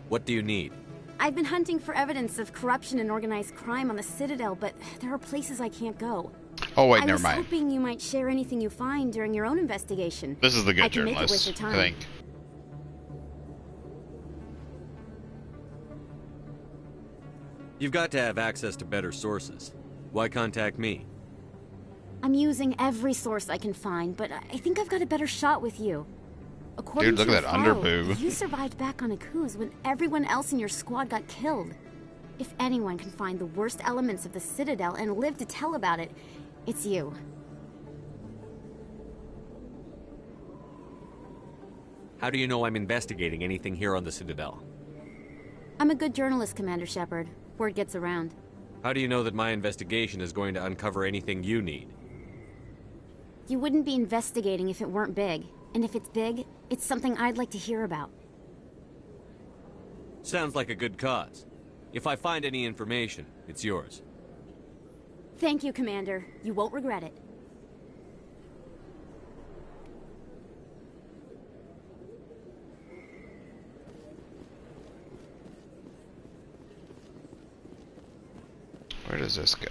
What do you need? I've been hunting for evidence of corruption and organized crime on the Citadel, but there are places I can't go. Oh wait, never I was mind. hoping you might share anything you find during your own investigation. This is the good I can make it worth journalist, your time. I think. You've got to have access to better sources. Why contact me? I'm using every source I can find, but I think I've got a better shot with you. According Dude, look to at the that file, underboob. You survived back on Akuz when everyone else in your squad got killed. If anyone can find the worst elements of the Citadel and live to tell about it, it's you. How do you know I'm investigating anything here on the Citadel? I'm a good journalist, Commander Shepard. Word gets around. How do you know that my investigation is going to uncover anything you need? You wouldn't be investigating if it weren't big. And if it's big, it's something I'd like to hear about. Sounds like a good cause. If I find any information, it's yours. Thank you, Commander. You won't regret it. Where does this go?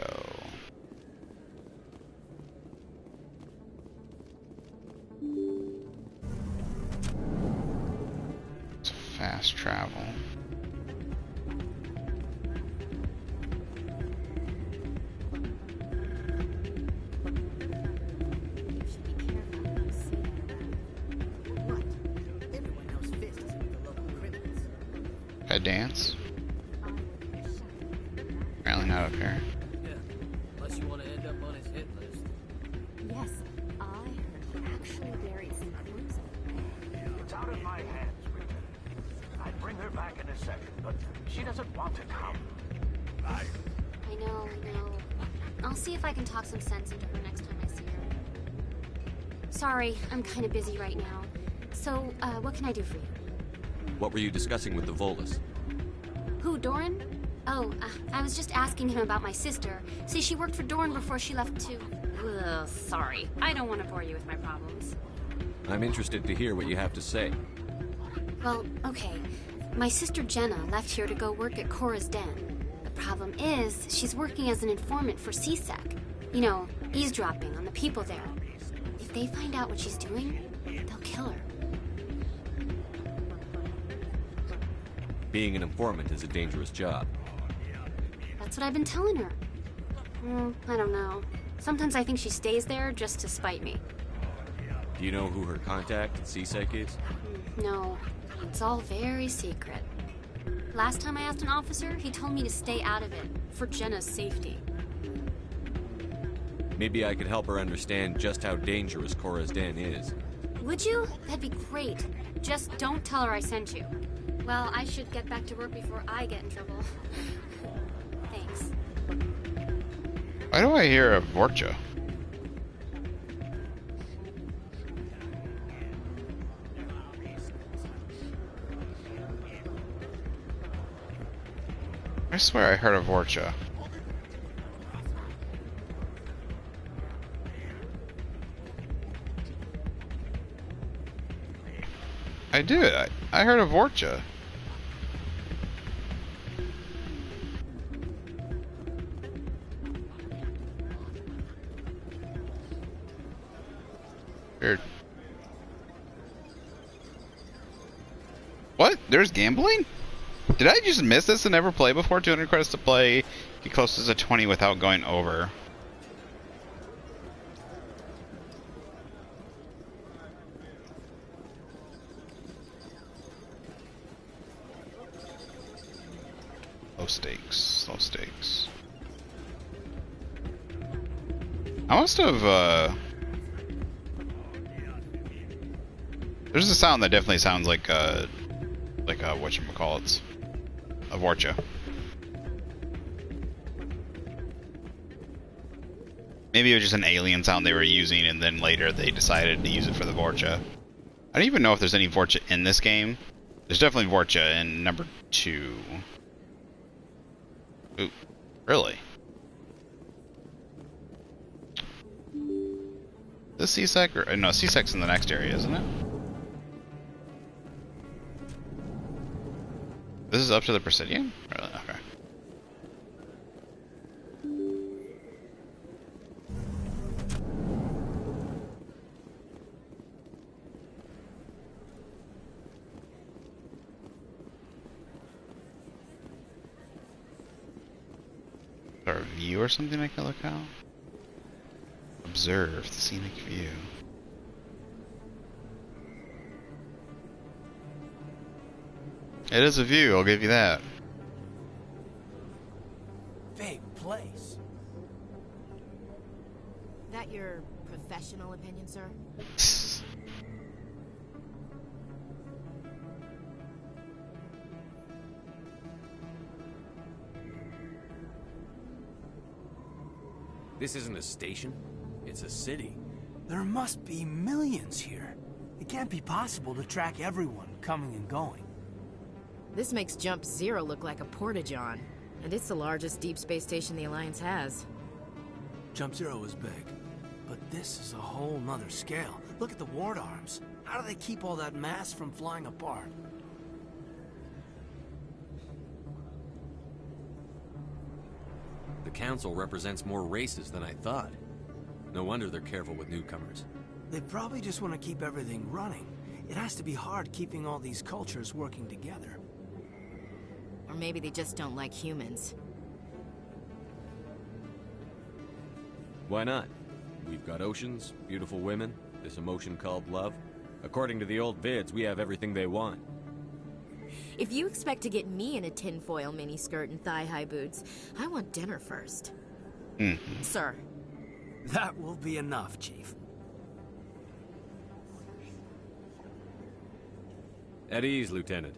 It's fast travel. A dance? Apparently not up here. Yeah, unless you want to end up on his hit list. Yes, I heard he actually buried some clues. It's out of my hands, Richard. I'd bring her back in a second, but she doesn't want to come. I know. I'll see if I can talk some sense into her next time I see her. Sorry, I'm kind of busy right now. So, what can I do for you? What were you discussing with the Volus? Who, Doran? Oh, I was just asking him about my sister. See, she worked for Doran before she left too. Ugh, sorry. I don't want to bore you with my problems. I'm interested to hear what you have to say. Well, okay. My sister Jenna left here to go work at Cora's Den. The problem is, she's working as an informant for CSEC. You know, eavesdropping on the people there. If they find out what she's doing, they'll kill her. Being an informant is a dangerous job. That's what I've been telling her. I don't know. Sometimes I think she stays there just to spite me. Do you know who her contact at CSEC is? No, it's all very secret. Last time I asked an officer, he told me to stay out of it, for Jenna's safety. Maybe I could help her understand just how dangerous Cora's Den is. Would you? That'd be great. Just don't tell her I sent you. Well, I should get back to work before I get in trouble. Thanks. Why do I hear a Vorcha? I swear I heard a Vorcha. I did. I heard of Vorcha. Weird. What? There's gambling? Did I just miss this and never play before? 200 credits to play. Get closest to 20 without going over. Low stakes. Low stakes. I must have, there's a sound that definitely sounds like whatchamacallits. A Vorcha. Maybe it was just an alien sound they were using and then later they decided to use it for the Vorcha. I don't even know if there's any Vorcha in this game. There's definitely Vorcha in number 2. Ooh, really? This C-Sec? Or, no, C-Sec's in the next area, isn't it? This is up to the Presidium? Really? Okay. Is there a view or something I can look out? Observe the scenic view. It is a view, I'll give you that. Big place. That your professional opinion, sir? This isn't a station. It's a city. There must be millions here. It can't be possible to track everyone coming and going. This makes Jump Zero look like a porta-john, and it's the largest deep space station the Alliance has. Jump Zero is big, but this is a whole nother scale. Look at the ward arms. How do they keep all that mass from flying apart? The Council represents more races than I thought. No wonder they're careful with newcomers. They probably just want to keep everything running. It has to be hard keeping all these cultures working together. Or maybe they just don't like humans. Why not? We've got oceans, beautiful women, this emotion called love. According to the old vids, we have everything they want. If you expect to get me in a tinfoil miniskirt and thigh-high boots, I want dinner first. Sir. That will be enough, Chief. At ease, Lieutenant.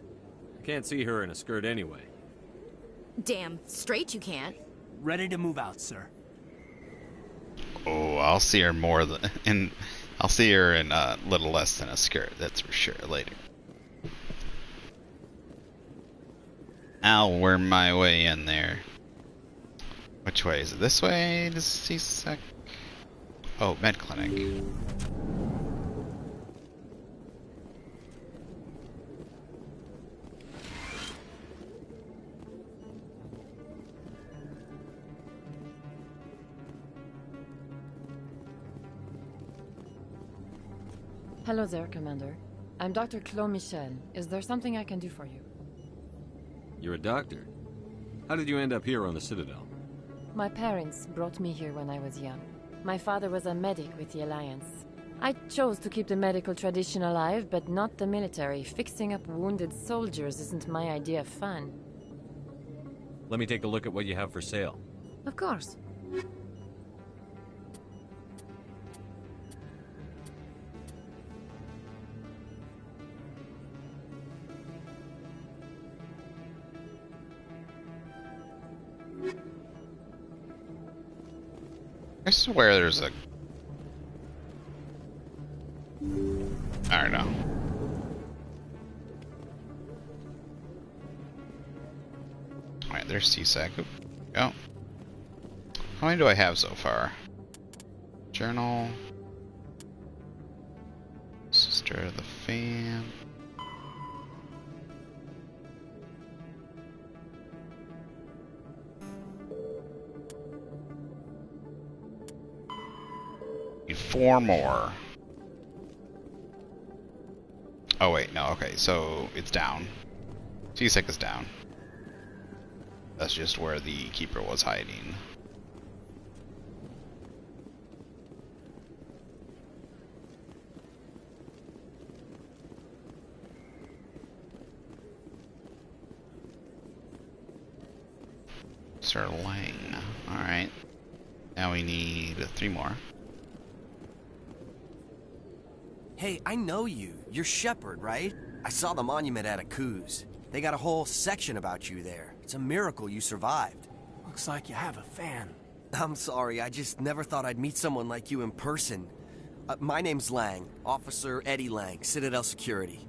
Can't see her in a skirt anyway. Damn straight you can't. Ready to move out, sir. Oh, I'll see her more than, I'll see her in a little less than a skirt. That's for sure. Later. I'll worm my way in there. Which way is it? This way to C-Sec? Oh, med clinic. Hello there, Commander. I'm Dr. Claude Michel. Is there something I can do for you? You're a doctor. How did you end up here on the Citadel? My parents brought me here when I was young. My father was a medic with the Alliance. I chose to keep the medical tradition alive, but not the military. Fixing up wounded soldiers isn't my idea of fun. Let me take a look at what you have for sale. Of course. I swear there's a... I don't know. Alright, there's C-Sec. Go. How many do I have so far? Journal. Sister of the Fam. 4 more. Oh wait, no, okay, so it's down. C-Sec is down. That's just where the Keeper was hiding. Sir Lang. Alright. Now we need 3 more. Hey, I know you. You're Shepard, right? I saw the monument at Akuz. They got a whole section about you there. It's a miracle you survived. Looks like you have a fan. I'm sorry, I just never thought I'd meet someone like you in person. My name's Lang, Officer Eddie Lang, Citadel Security.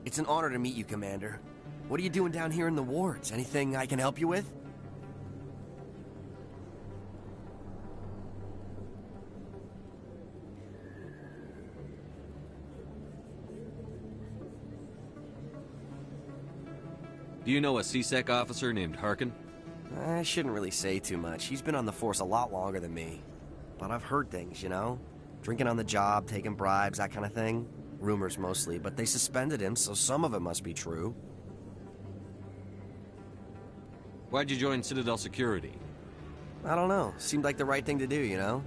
It's an honor to meet you, Commander. What are you doing down here in the wards? Anything I can help you with? Do you know a C-Sec officer named Harkin? I shouldn't really say too much. He's been on the force a lot longer than me. But I've heard things, you know? Drinking on the job, taking bribes, that kind of thing. Rumors mostly, but they suspended him, so some of it must be true. Why'd you join Citadel Security? I don't know. Seemed like the right thing to do, you know?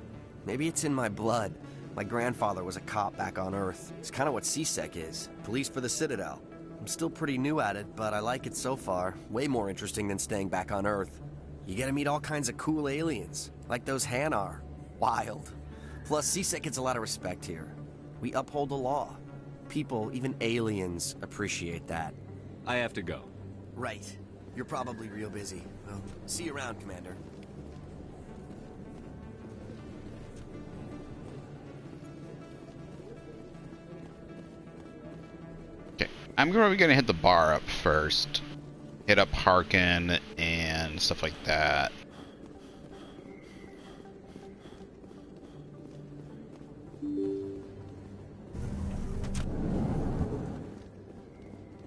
Maybe it's in my blood. My grandfather was a cop back on Earth. It's kind of what C-Sec is. Police for the Citadel. I'm still pretty new at it, but I like it so far. Way more interesting than staying back on Earth. You get to meet all kinds of cool aliens, like those Hanar. Wild. Plus, C-Sec gets a lot of respect here. We uphold the law. People, even aliens, appreciate that. I have to go. Right. You're probably real busy. Well, see you around, Commander. I'm probably gonna hit the bar up first. Hit up Harkin and stuff like that. And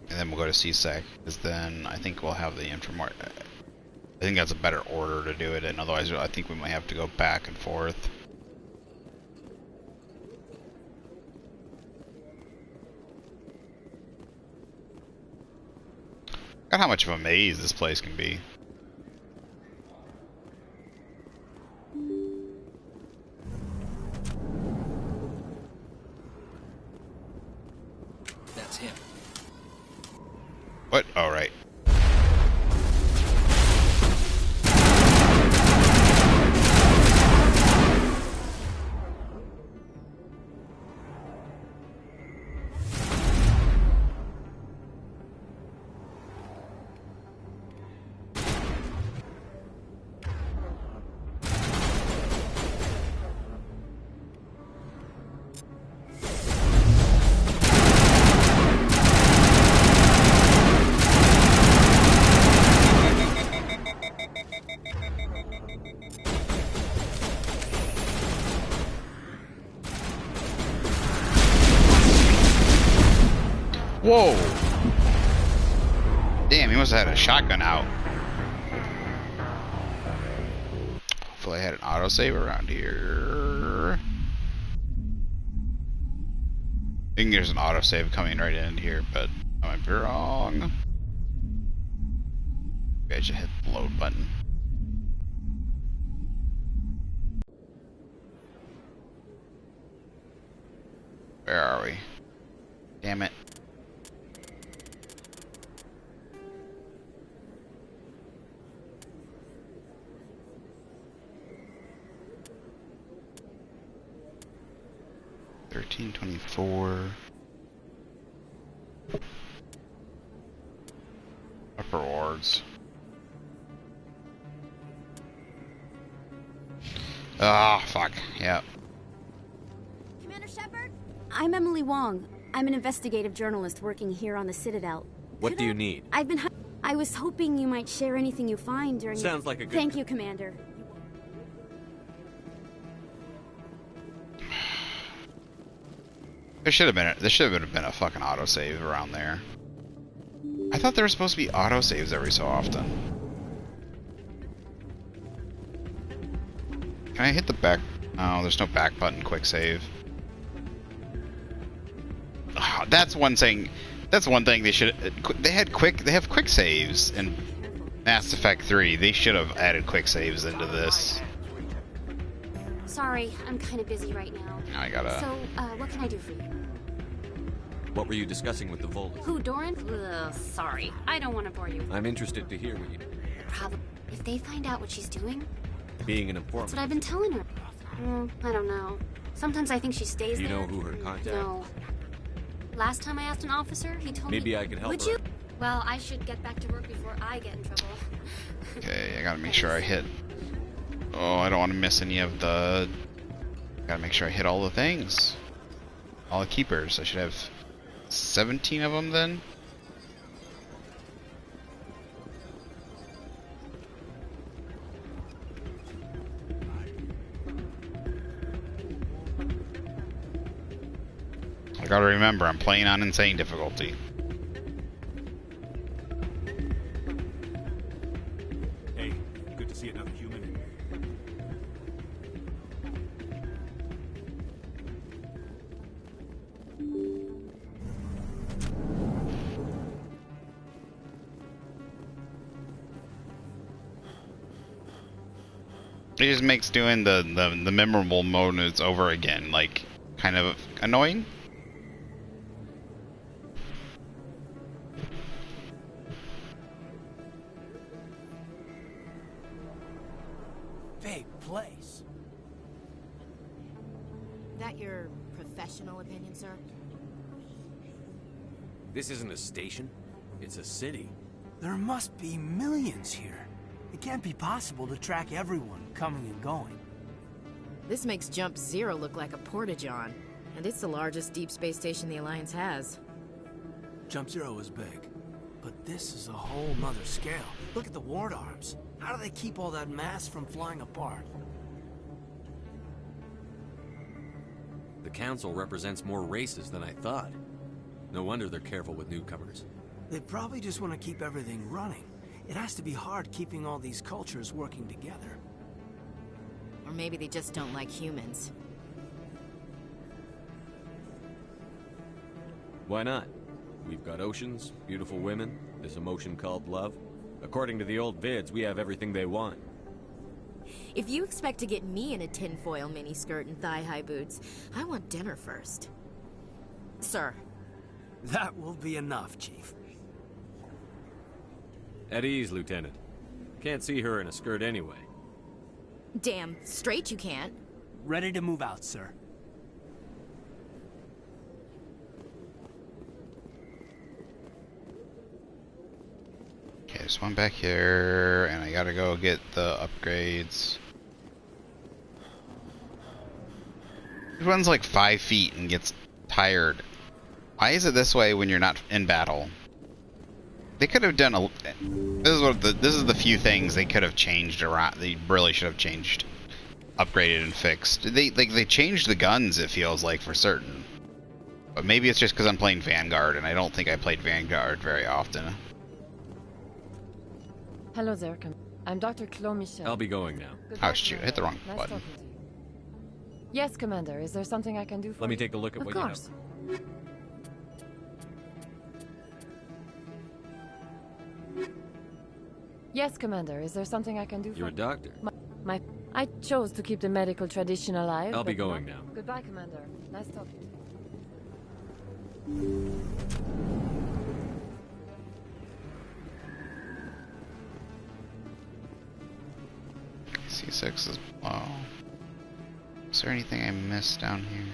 then we'll go to C-Sec, because then I think we'll have the Infirmary. I think that's a better order to do it in, otherwise I think we might have to go back and forth. Look at how much of a maze this place can be. That's him. What? Oh, right. Whoa! Damn, he must have had a shotgun out. Hopefully I had an autosave around here. I think there's an autosave coming right in here, but I might be wrong. Maybe I should hit the load button. Where are we? Damn it. $13.24. Upper wards. Ah, fuck. Yep. Commander Shepard? I'm Emily Wong. I'm an investigative journalist working here on the Citadel. What do you need? I was hoping you might share anything you find during Sounds like a good... Thank you, Commander. There should have been a fucking autosave around there. I thought there were supposed to be autosaves every so often. Can I hit the back Oh, there's no back button quick save. Oh, that's one thing. That's one thing they should. They have quick saves in Mass Effect 3. They should have added quick saves into this. Sorry, I'm kind of busy right now. I gotta. So, what can I do for you? What were you discussing with the Volus? Who, Doran? Ugh, sorry, I don't want to bore you. I'm interested to hear what you... The problem, if they find out what she's doing, Being an informant. that's what I've been telling her. I don't know. Sometimes I think she stays Do you there. know who her contact? No. Last time I asked an officer, he told me... Maybe I could help Would her. you? Well, I should get back to work before I get in trouble. Okay, I gotta make sure I hit. Oh, I don't want to miss any of the. Gotta make sure I hit all the things. All the keepers. I should have 17 of them then. I gotta remember, I'm playing on insane difficulty. Hey, good to see another human. It just makes doing the memorable moments over again, like, kind of annoying. Big place. That your professional opinion, sir? This isn't a station. It's a city. There must be millions here. It can't be possible to track everyone coming and going. This makes Jump Zero look like a porta-john, and it's the largest deep space station the Alliance has. Jump Zero is big, but this is a whole nother scale. Look at the ward arms. How do they keep all that mass from flying apart? The Council represents more races than I thought. No wonder they're careful with newcomers. They probably just want to keep everything running. It has to be hard keeping all these cultures working together. Or maybe they just don't like humans. Why not? We've got oceans, beautiful women, this emotion called love. According to the old vids, we have everything they want. If you expect to get me in a tinfoil miniskirt and thigh-high boots, I want dinner first. Sir. That will be enough, Chief. At ease, Lieutenant. Can't see her in a skirt anyway. Damn straight you can't. Ready to move out, sir. Okay, there's one back here, and I gotta go get the upgrades. It runs like 5 feet and gets tired. Why is it this way when you're not in battle? They could have done a. This is the few things they could have changed around. They really should have changed, upgraded, and fixed. They changed the guns. It feels like for certain, but maybe it's just because I'm playing Vanguard, and I don't think I played Vanguard very often. Hello there, I'm Dr. Claude Michel. I'll be going now. Oh shoot! I hit the wrong Nice button. talking to you. Yes, Commander. Is there something I can do for you? Let me take a look at of what course. you have. Yes, Commander. Is there something I can do for you? You're a doctor. I chose to keep the medical tradition alive. I'll be but going not- now. Goodbye, Commander. Nice talking to you. C6 is low. Is there anything I missed down here?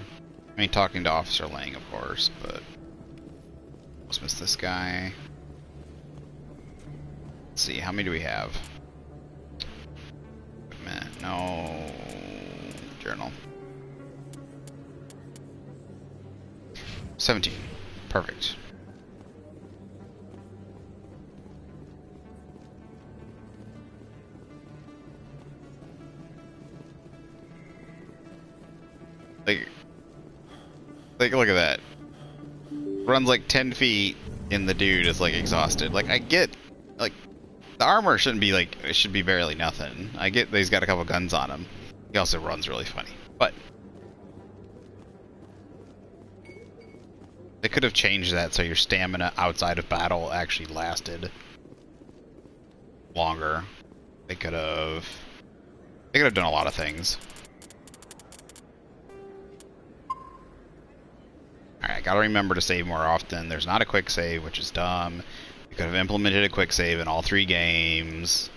I mean, talking to Officer Lang, of course, but let's miss this guy. Let's see, how many do we have? Equipment, no. Journal. 17. Perfect. Like, look at that. Runs like 10 feet, and the dude is like exhausted. Like, I get, like, the armor shouldn't be like, it should be barely nothing. I get that he's got a couple guns on him, He also runs really funny, but they could have changed that so your stamina outside of battle actually lasted longer. They could have done a lot of things. Alright, gotta remember to save more often. There's not a quick save, which is dumb. You could have implemented a quick save in all 3 games.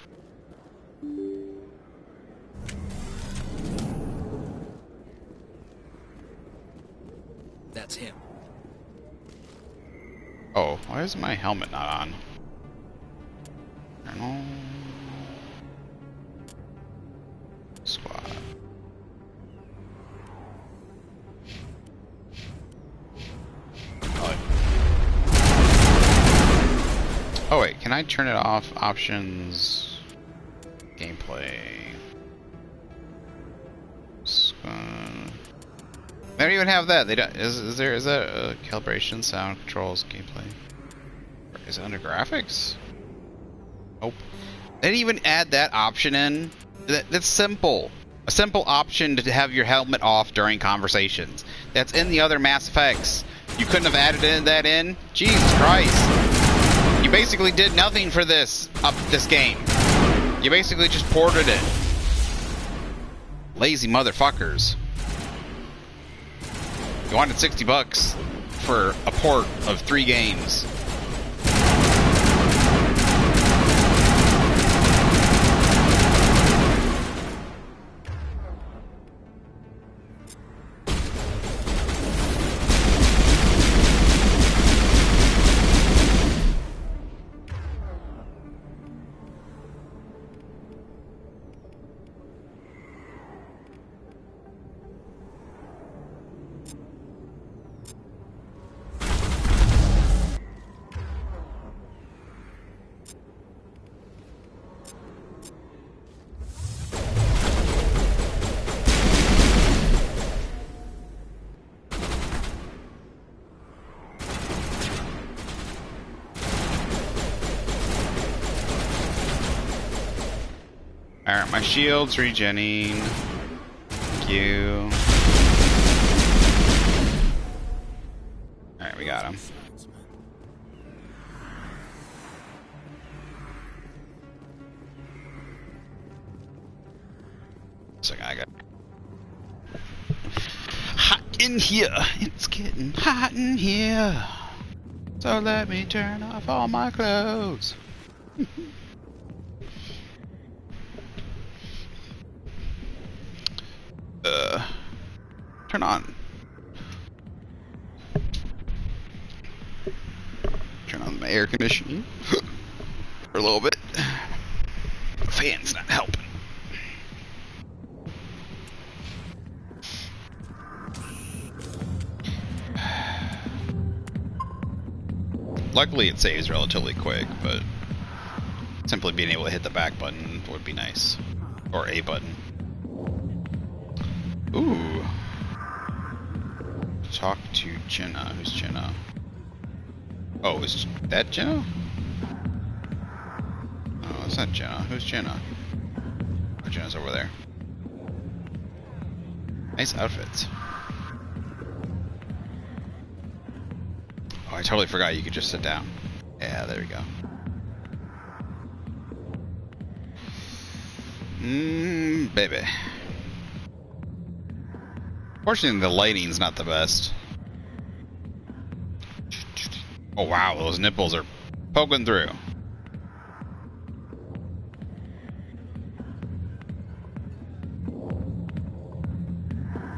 That's him. Oh, why is my helmet not on? Journal. Squad. Oh wait, can I turn it off? Options, gameplay. They don't even have that. They don't. Is that calibration, sound controls, gameplay? Is it under graphics? Nope. They didn't even add that option in. That's simple. A simple option to have your helmet off during conversations. That's in the other Mass Effects. You couldn't have added that in? Jesus Christ. You basically did nothing for this game. You basically just ported it. Lazy motherfuckers. You wanted $60 for a port of 3 games. Alright, my shield's regenning. Thank you. Alright, we got him. Second, I got hot in here. It's getting hot in here. So let me turn off all my clothes. Turn on. Turn on my air conditioning for a little bit. The fan's not helping. Luckily it saves relatively quick, but simply being able to hit the back button would be nice. Or A button. Ooh. Talk to Jenna. Who's Jenna? Oh, is that Jenna? Oh, it's not Jenna. Who's Jenna? Oh, Jenna's over there. Nice outfits. Oh, I totally forgot you could just sit down. Yeah, there we go. Baby. Fortunately, the lighting's not the best. Oh wow, those nipples are poking through.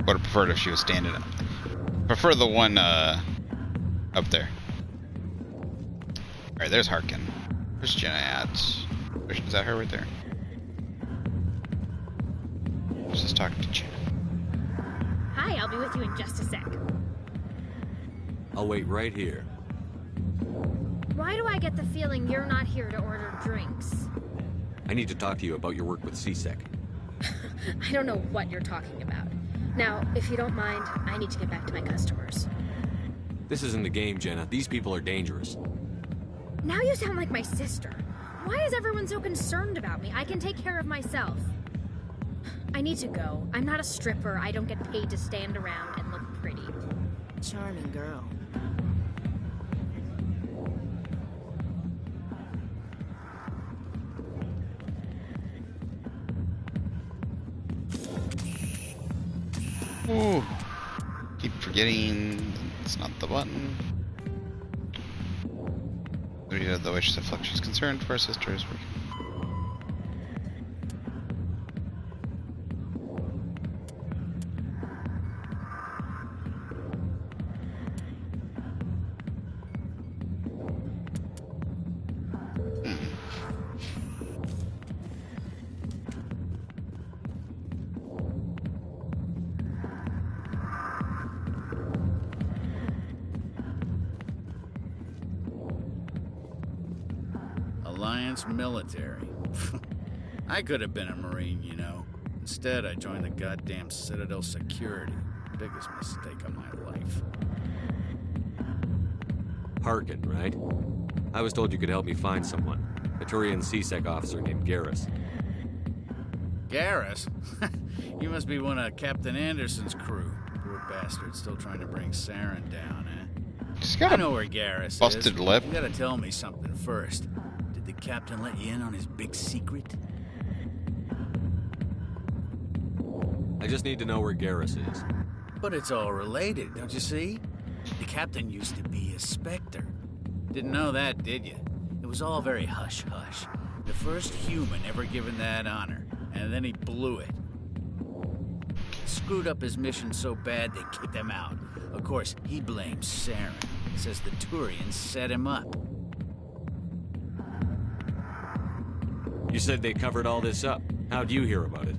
Would have preferred if she was standing up. Prefer the one up there. Alright, there's Harkin. Where's Jenna at? Is that her right there? Let's just talk to Jenna. Hi, I'll be with you in just a sec. I'll wait right here. Why do I get the feeling you're not here to order drinks? I need to talk to you about your work with CSEC. I don't know what you're talking about. Now, if you don't mind, I need to get back to my customers. This isn't the game, Jenna. These people are dangerous. Now you sound like my sister. Why is everyone so concerned about me? I can take care of myself. I need to go. I'm not a stripper. I don't get paid to stand around and look pretty. Charming girl. Ooh. Keep forgetting it's not the button. The way she reflects she's concerned for her sister is working. Alliance military. I could have been a Marine, you know. Instead, I joined the goddamn Citadel security. Biggest mistake of my life. Harkin, right? I was told you could help me find someone. A Turian C-Sec officer named Garrus. Garrus? You must be one of Captain Anderson's crew. Poor bastard, still trying to bring Saren down, eh? I know where Garrus is. Busted lip. You gotta tell me something first. Did the captain let you in on his big secret? I just need to know where Garrus is. But it's all related, don't you see? The captain used to be a Spectre. Didn't know that, did you? It was all very hush-hush. The first human ever given that honor, and then he blew it. Screwed up his mission so bad they kicked him out. Of course, he blames Saren. Says the Turians set him up. You said they covered all this up. How'd you hear about it?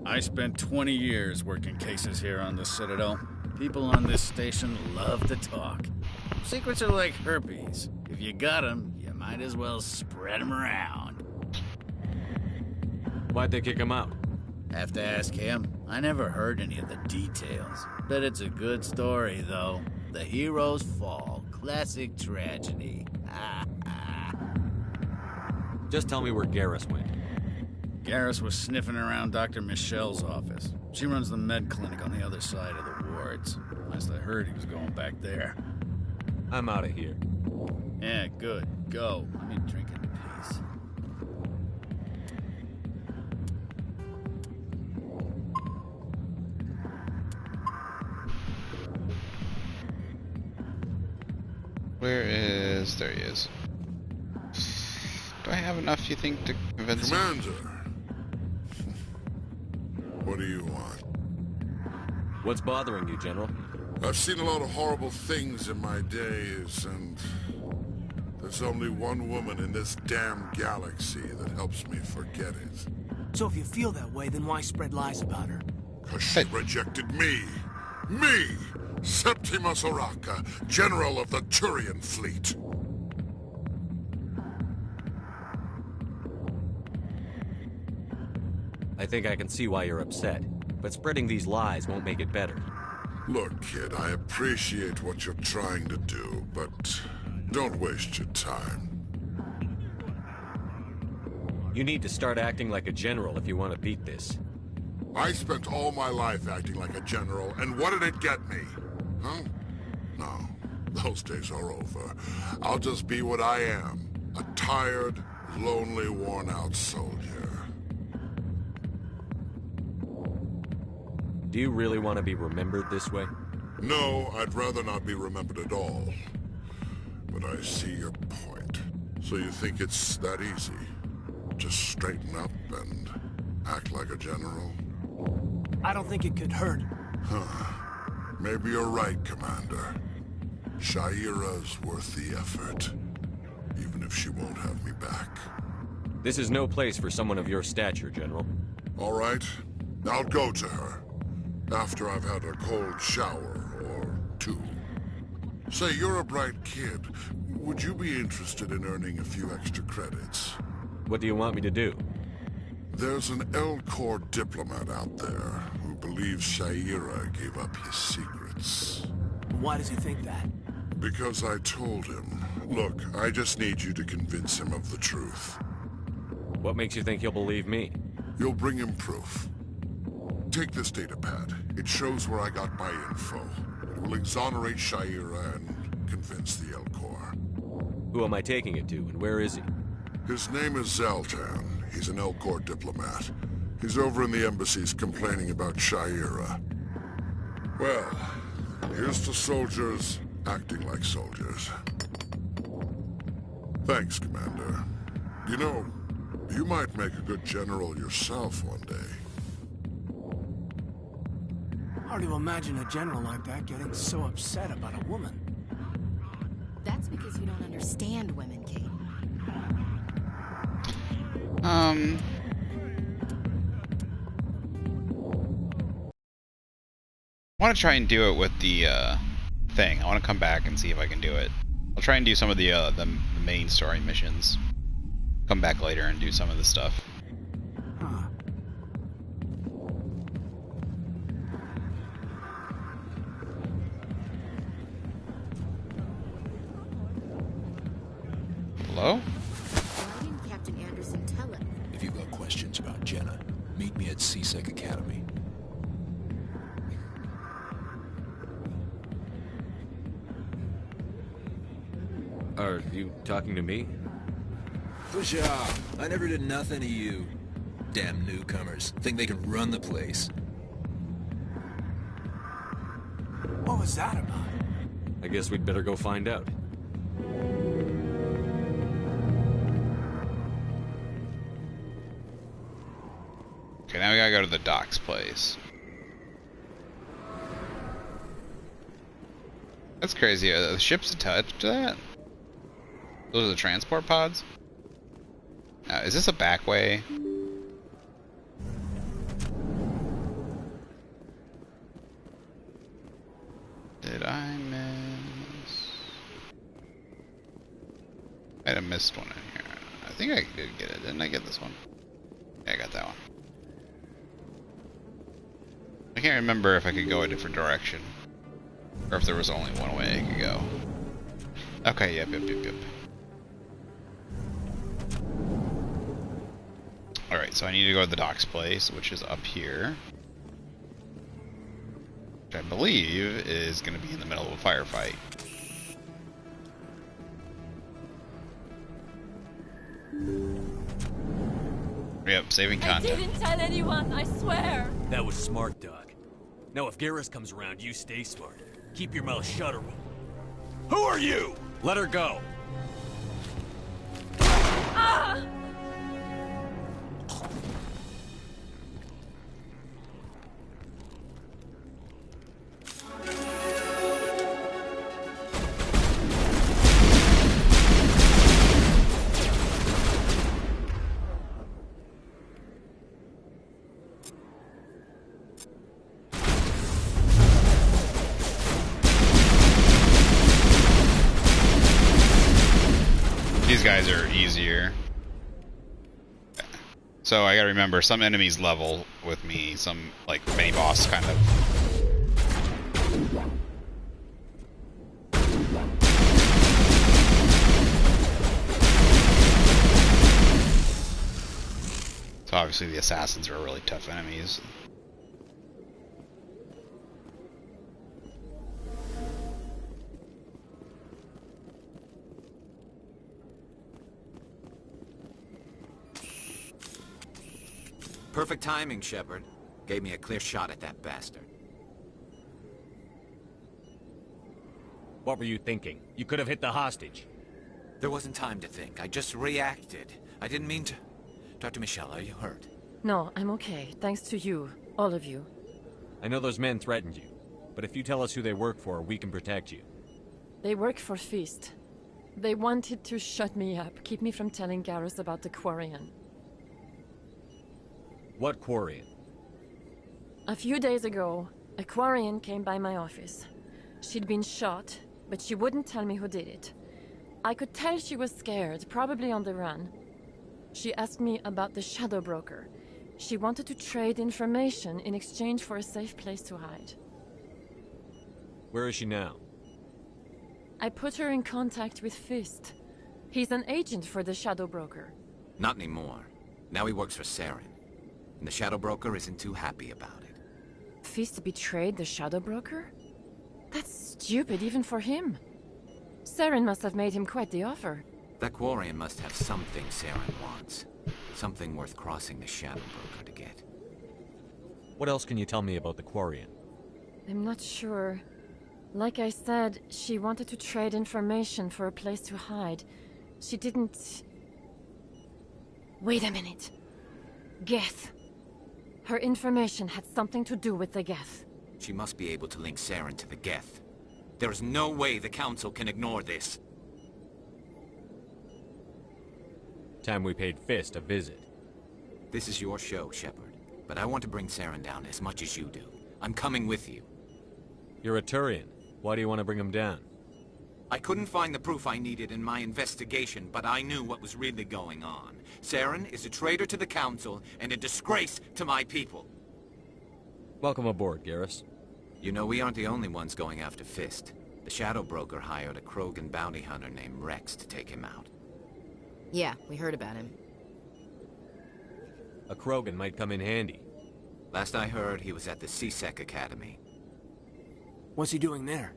I spent 20 years working cases here on the Citadel. People on this station love to talk. Secrets are like herpes. If you got them, you might as well spread them around. Why'd they kick him out? Have to ask him. I never heard any of the details. Bet it's a good story, though. The heroes fall. Classic tragedy. Just tell me where Garrus went. Garrus was sniffing around Dr. Michelle's office. She runs the med clinic on the other side of the wards. Last I heard, he was going back there. I'm out of here. Yeah, good. Go. Let me drink in peace. Where is... There he is. Do I have enough, you think, to convince him? Commander! What do you want? What's bothering you, General? I've seen a lot of horrible things in my days, and there's only one woman in this damn galaxy that helps me forget it. So if you feel that way, then why spread lies about her? 'Cause she rejected me! Me! Septimus Oraka, General of the Turian Fleet! I think I can see why you're upset, but spreading these lies won't make it better. Look, kid, I appreciate what you're trying to do, but don't waste your time. You need to start acting like a general if you want to beat this. I spent all my life acting like a general, and what did it get me? Huh? No, those days are over. I'll just be what I am. A tired, lonely, worn-out soldier. Do you really want to be remembered this way? No, I'd rather not be remembered at all. But I see your point. So you think it's that easy? Just straighten up and act like a general? I don't think it could hurt. Huh. Maybe you're right, Commander. Sha'ira's worth the effort. Even if she won't have me back. This is no place for someone of your stature, General. All right. I'll go to her. After I've had a cold shower, or two. Say, you're a bright kid. Would you be interested in earning a few extra credits? What do you want me to do? There's an Elcor diplomat out there who believes Sha'ira gave up his secrets. Why does he think that? Because I told him. Look, I just need you to convince him of the truth. What makes you think he'll believe me? You'll bring him proof. Take this datapad. It shows where I got my info. It will exonerate Sha'ira and convince the Elcor. Who am I taking it to, and where is he? His name is Zaltan. He's an Elcor diplomat. He's over in the embassies complaining about Sha'ira. Well, here's to soldiers acting like soldiers. Thanks, Commander. You know, you might make a good general yourself one day. Hard to imagine a general like that getting so upset about a woman. That's because you don't understand women, Kate. I want to try and do it with the thing. I want to come back and see if I can do it. I'll try and do some of the main story missions. Come back later and do some of the stuff. Hello? Why didn't Captain Anderson tell him? If you've got questions about Jenna, meet me at C-Sec Academy. Are you talking to me? Push off. I never did nothing to you. Damn newcomers. Think they can run the place. What was that about? I guess we'd better go find out. Okay, now we gotta go to the docks place. That's crazy. Are the ships attached to that? Those are the transport pods? Is this a back way? Did I miss? I might have missed one in here. I think I did get it. Didn't I get this one? Yeah, I got that one. I can't remember if I could go a different direction. Or if there was only one way I could go. Okay, yep. Alright, so I need to go to the docks place, which is up here. Which I believe is going to be in the middle of a firefight. Yep, saving content. I didn't tell anyone, I swear. That was smart, Doc. Now if Garrus comes around, you stay smart. Keep your mouth shut or we'll... Who are you? Let her go. Ah! These guys are easier. So I gotta remember, some enemies level with me, some like mini boss kind of. So obviously the assassins are really tough enemies. Perfect timing, Shepard. Gave me a clear shot at that bastard. What were you thinking? You could have hit the hostage. There wasn't time to think. I just reacted. I didn't mean to... Dr. Michelle, are you hurt? No, I'm okay. Thanks to you. All of you. I know those men threatened you, but if you tell us who they work for, we can protect you. They work for Feast. They wanted to shut me up, keep me from telling Garrus about the Quarian. What Quarian? A few days ago, a Quarian came by my office. She'd been shot, but she wouldn't tell me who did it. I could tell she was scared, probably on the run. She asked me about the Shadow Broker. She wanted to trade information in exchange for a safe place to hide. Where is she now? I put her in contact with Fist. He's an agent for the Shadow Broker. Not anymore. Now he works for Saren. and the Shadow Broker isn't too happy about it. Fist betrayed the Shadow Broker? That's stupid even for him. Saren must have made him quite the offer. That Quarian must have something Saren wants. Something worth crossing the Shadow Broker to get. What else can you tell me about the Quarian? I'm not sure. Like I said, she wanted to trade information for a place to hide. She didn't... Wait a minute. Geth. Her information had something to do with the Geth. She must be able to link Saren to the Geth. There is no way the Council can ignore this. Time we paid Fist a visit. This is your show, Shepard. But I want to bring Saren down as much as you do. I'm coming with you. You're a Turian. Why do you want to bring him down? I couldn't find the proof I needed in my investigation, but I knew what was really going on. Saren is a traitor to the Council and a disgrace to my people. Welcome aboard, Garrus. You know, we aren't the only ones going after Fist. The Shadow Broker hired a Krogan bounty hunter named Rex to take him out. Yeah, we heard about him. A Krogan might come in handy. Last I heard, he was at the C-Sec Academy. What's he doing there?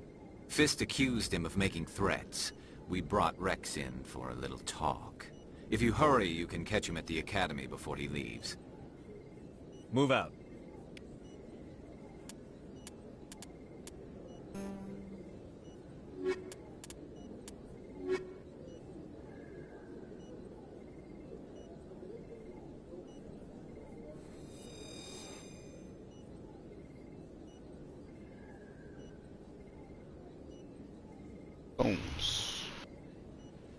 Fist accused him of making threats. We brought Rex in for a little talk. If you hurry, you can catch him at the Academy before he leaves. Move out. Bones.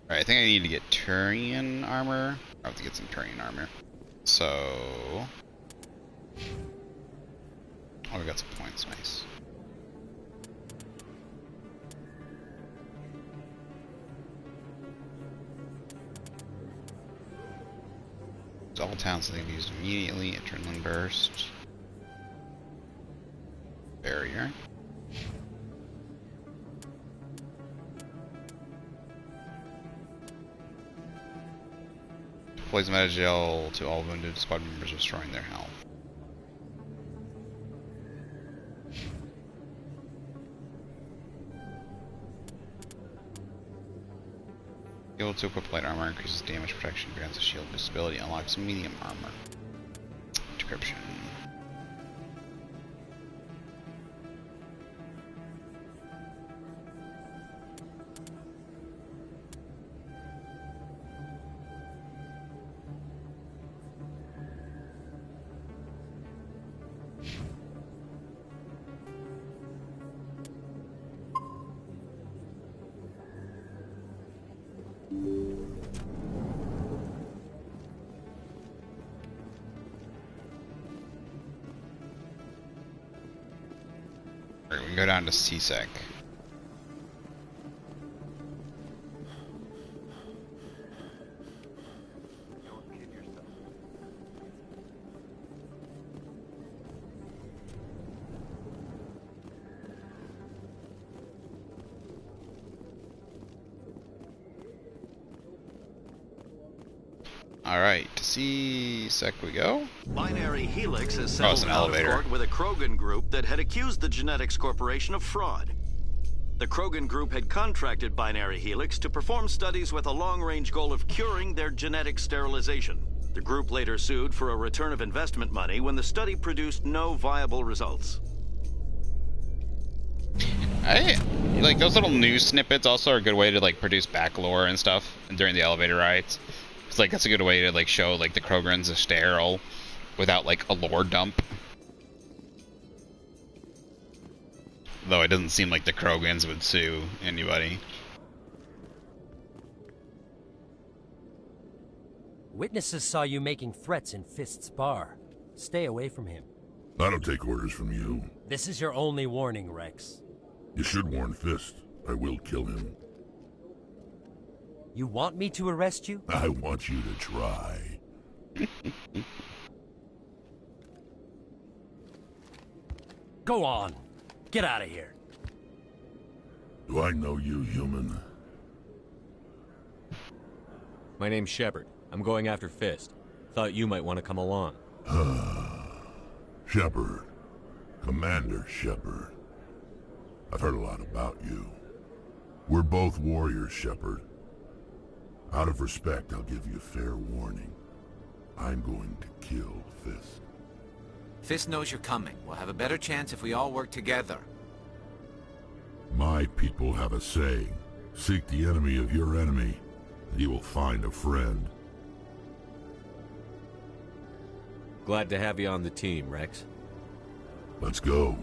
Alright, I think I need to get Turian armor. I have to get some Turian armor. So... oh, we got some points, nice. All towns that can be used immediately. Adrenaline burst. Barrier. Deploys Metagel to all wounded squad members, restoring their health. Able to equip light armor, increases damage protection, grants a shield visibility, unlocks medium armor. Decryption. Alright, we can go down to C-Sec. Alright, to C-Sec we go. Binary Helix has settled out of court with a Krogan group that had accused the Genetics Corporation of fraud. The Krogan group had contracted Binary Helix to perform studies with a long-range goal of curing their genetic sterilization. The group later sued for a return of investment money when the study produced no viable results. Like, those little news snippets also are a good way to, like, produce back lore and stuff during the elevator rides. It's like, that's a good way to, like, show, like, the Krogans are sterile without, like, a lore dump. Though it doesn't seem like the Krogans would sue anybody. Witnesses saw you making threats in Fist's bar. Stay away from him. I don't take orders from you. This is your only warning, Rex. You should warn Fist. I will kill him. You want me to arrest you? I want you to try. Go on. Get out of here. Do I know you, human? My name's Shepard. I'm going after Fist. Thought you might want to come along. Shepard. Commander Shepard. I've heard a lot about you. We're both warriors, Shepard. Out of respect, I'll give you a fair warning. I'm going to kill Fist. Fist knows you're coming. We'll have a better chance if we all work together. My people have a saying. Seek the enemy of your enemy, and you will find a friend. Glad to have you on the team, Rex. Let's go.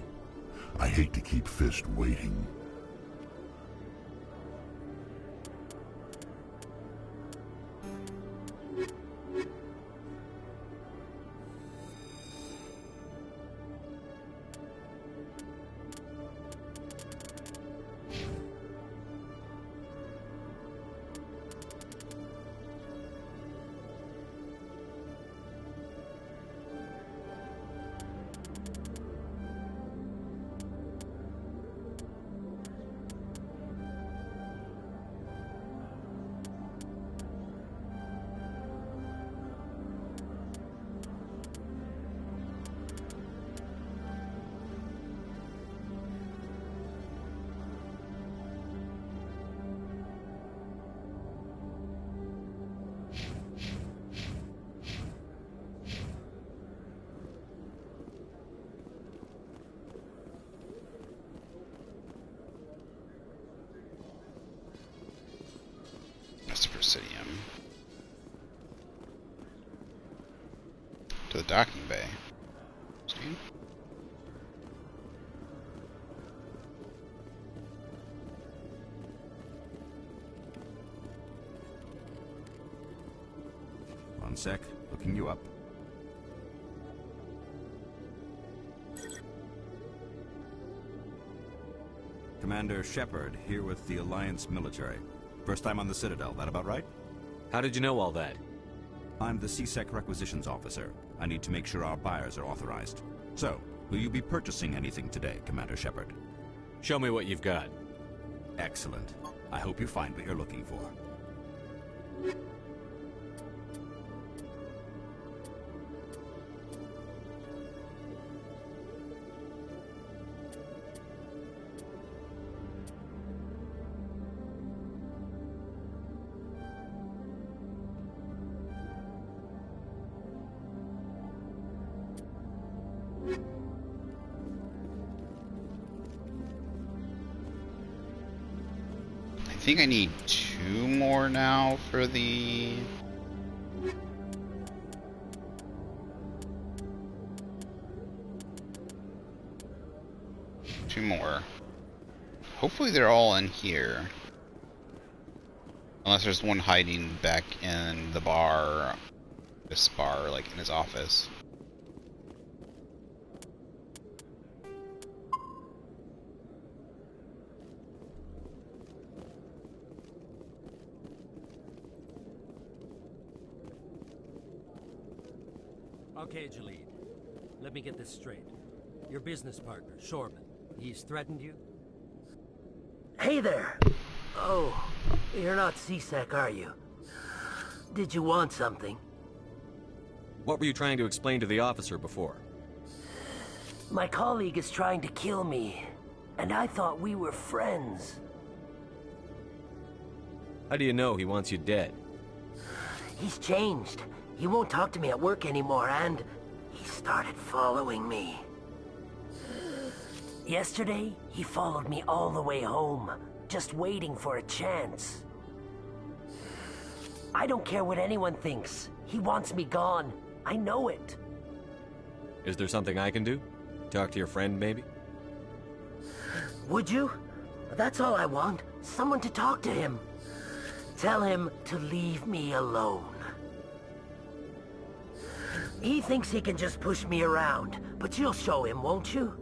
I hate to keep Fist waiting. Presidium. To the docking bay. Steve? One sec, looking you up. Commander Shepard, here with the Alliance military. First time on the Citadel, that about right? How did you know all that? I'm the CSEC requisitions officer. I need to make sure our buyers are authorized. So, will you be purchasing anything today, Commander Shepard? Show me what you've got. Excellent. I hope you find what you're looking for. I think I need 2 more now for the... Two more. Hopefully they're all in here. Unless there's one hiding back in the bar. This bar, like in his office. Okay, Jalid. Let me get this straight. Your business partner, Shorban, he's threatened you? Hey there! Oh, you're not CSEC, are you? Did you want something? What were you trying to explain to the officer before? My colleague is trying to kill me, and I thought we were friends. How do you know he wants you dead? He's changed. He won't talk to me at work anymore, and he started following me. Yesterday, he followed me all the way home, just waiting for a chance. I don't care what anyone thinks. He wants me gone. I know it. Is there something I can do? Talk to your friend, maybe? Would you? That's all I want. Someone to talk to him. Tell him to leave me alone. He thinks he can just push me around, but you'll show him, won't you?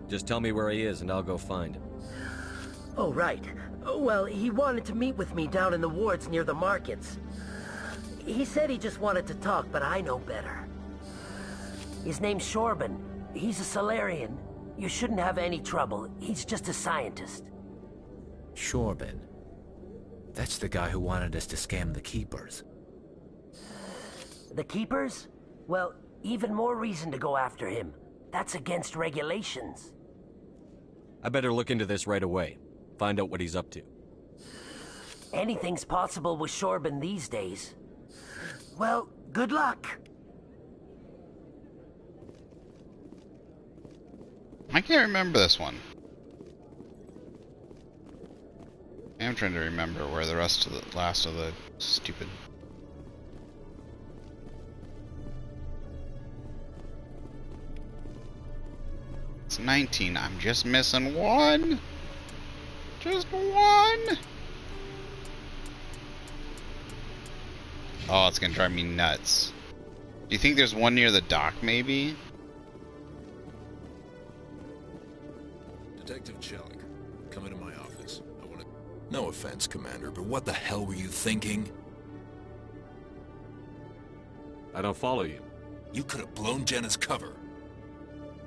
Just tell me where he is and I'll go find him. Oh, right. Well, he wanted to meet with me down in the wards near the markets. He said he just wanted to talk, but I know better. His name's Shorban. He's a Salarian. You shouldn't have any trouble. He's just a scientist. Shorban. That's the guy who wanted us to scam the Keepers. The Keepers? Well, even more reason to go after him. That's against regulations. I better look into this right away. Find out what he's up to. Anything's possible with Shorben these days. Well, good luck. I can't remember this one. I'm trying to remember where the last of the stupid... It's 19. I'm just missing one. Just one. Oh, it's gonna drive me nuts. Do you think there's one near the dock, maybe? Detective Chelik, come into my office. I want to... No offense, Commander, but what the hell were you thinking? I don't follow you. You could have blown Jenna's cover.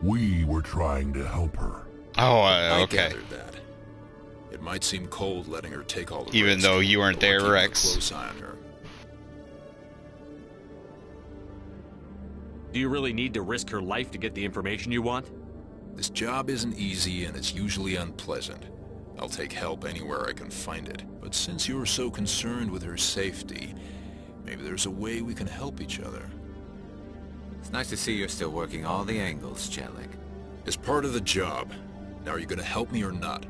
We were trying to help her. Oh, I okay. gathered that. It might seem cold letting her take all the Even risk, though you weren't but we're there, keeping Rex. a close eye on her. Do you really need to risk her life to get the information you want? This job isn't easy and it's usually unpleasant. I'll take help anywhere I can find it. But since you're so concerned with her safety, maybe there's a way we can help each other. It's nice to see you're still working all the angles, Chelik. It's part of the job. Now, are you gonna help me or not?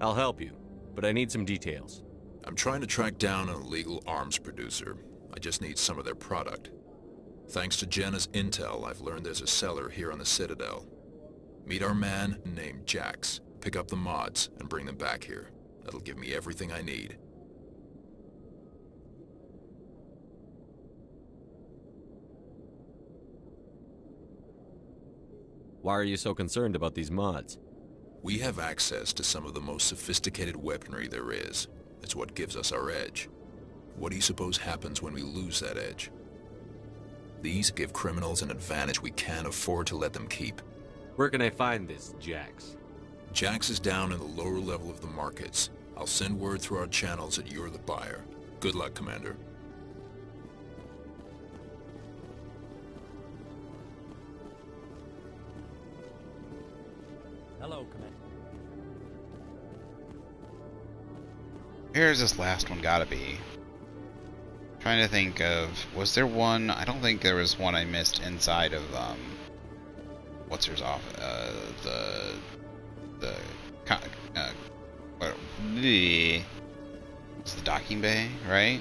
I'll help you, but I need some details. I'm trying to track down an illegal arms producer. I just need some of their product. Thanks to Jenna's intel, I've learned there's a seller here on the Citadel. Meet our man named Jax, pick up the mods, and bring them back here. That'll give me everything I need. Why are you so concerned about these mods? We have access to some of the most sophisticated weaponry there is. It's what gives us our edge. What do you suppose happens when we lose that edge? These give criminals an advantage we can't afford to let them keep. Where can I find this, Jax? Jax is down in the lower level of the markets. I'll send word through our channels that you're the buyer. Good luck, Commander. Hello, Commander. Here's this last one gotta be. Trying to think of, was there one? I don't think there was one I missed inside of what's hers off it's the docking bay, right?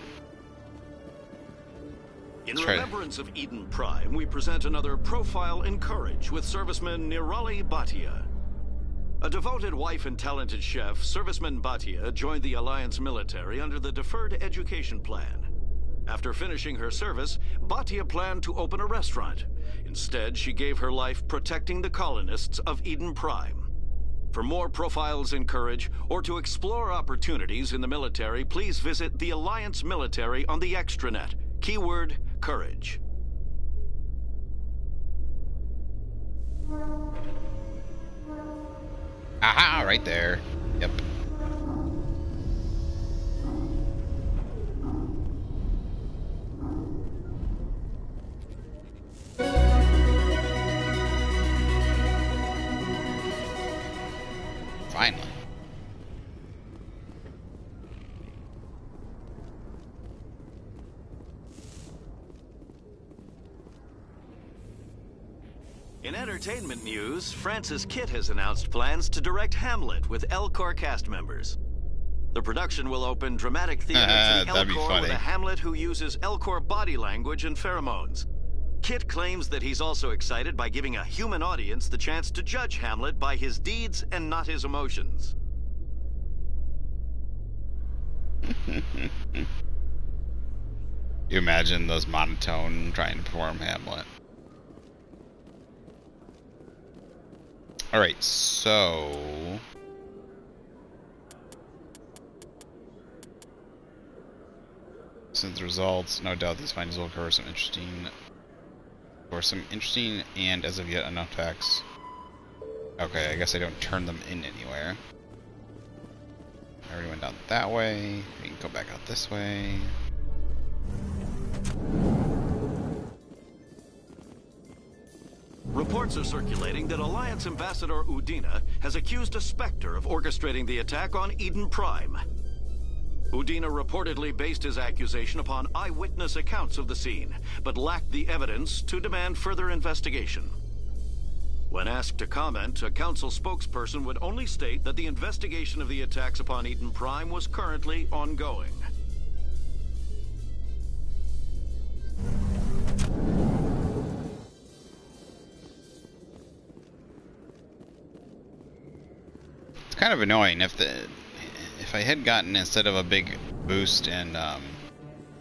In remembrance of Eden Prime, we present another Profile in Courage with serviceman Nirali Bhatia. A devoted wife and talented chef, Serviceman Bhatia joined the Alliance military under the Deferred Education Plan. After finishing her service, Bhatia planned to open a restaurant. Instead, she gave her life protecting the colonists of Eden Prime. For more Profiles in Courage, or to explore opportunities in the military, please visit the Alliance military on the extranet. Keyword, Courage. Aha, right there. Yep. Finally. In entertainment news, Francis Kitt has announced plans to direct Hamlet with Elcor cast members. The production will open dramatic theater to the Elcor with a Hamlet who uses Elcor body language and pheromones. Kitt claims that he's also excited by giving a human audience the chance to judge Hamlet by his deeds and not his emotions. You imagine those monotone trying to perform Hamlet. Alright, so... Since the results, no doubt these findings will cover some interesting and as of yet unknown facts. Okay, I guess I don't turn them in anywhere. I already went down out that way. We can go back out this way. Reports are circulating that Alliance Ambassador Udina has accused a Spectre of orchestrating the attack on Eden Prime. Udina reportedly based his accusation upon eyewitness accounts of the scene, but lacked the evidence to demand further investigation. When asked to comment, a council spokesperson would only state that the investigation of the attacks upon Eden Prime was currently ongoing. It's kind of annoying if I had gotten, instead of a big boost in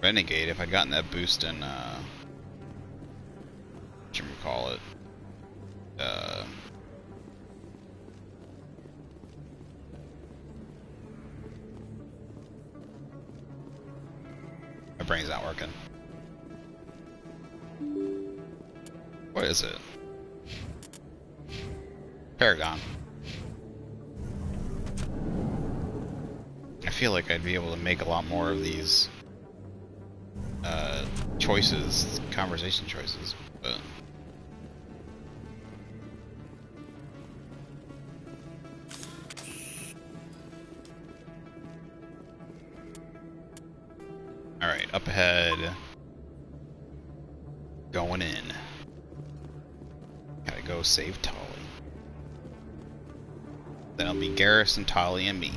Renegade, if I'd gotten that boost in whatchamacallit, my brain's not working. What is it? Paragon. I feel like I'd be able to make a lot more of these choices, conversation choices, but alright, up ahead. Going in. Gotta go save Tali. Then it'll be Garrus and Tali and me.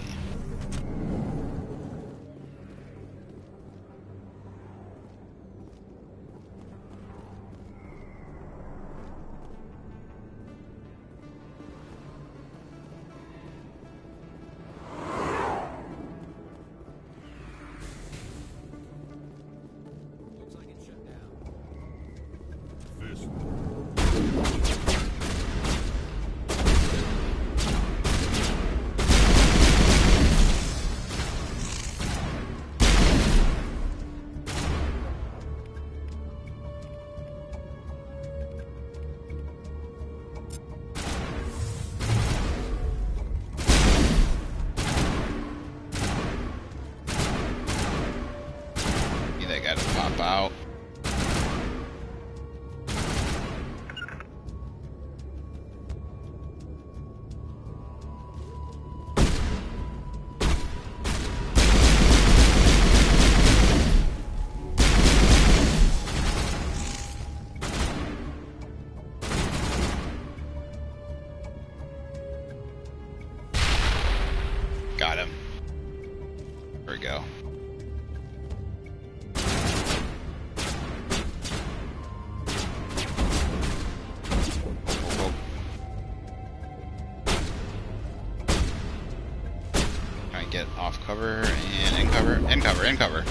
Out. Got him. There we go. Get off cover and in cover, in cover, in cover.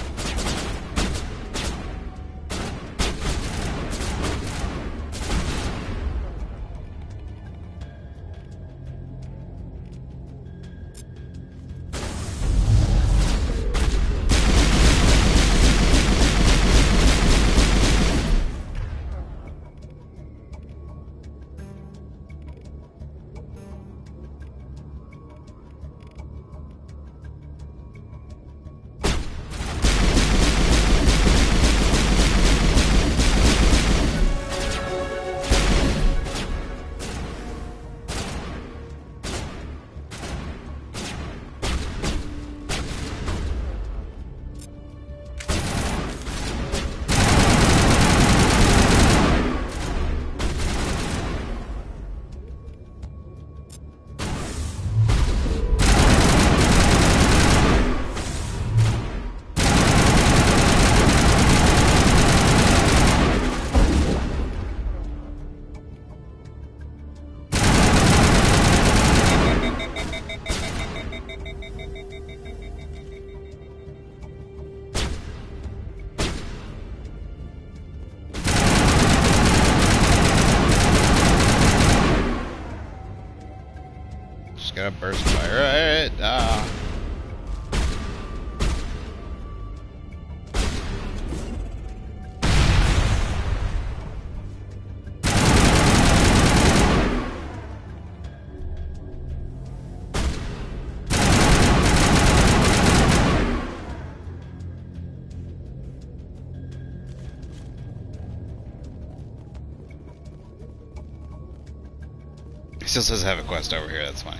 Still says have a quest over here, that's funny.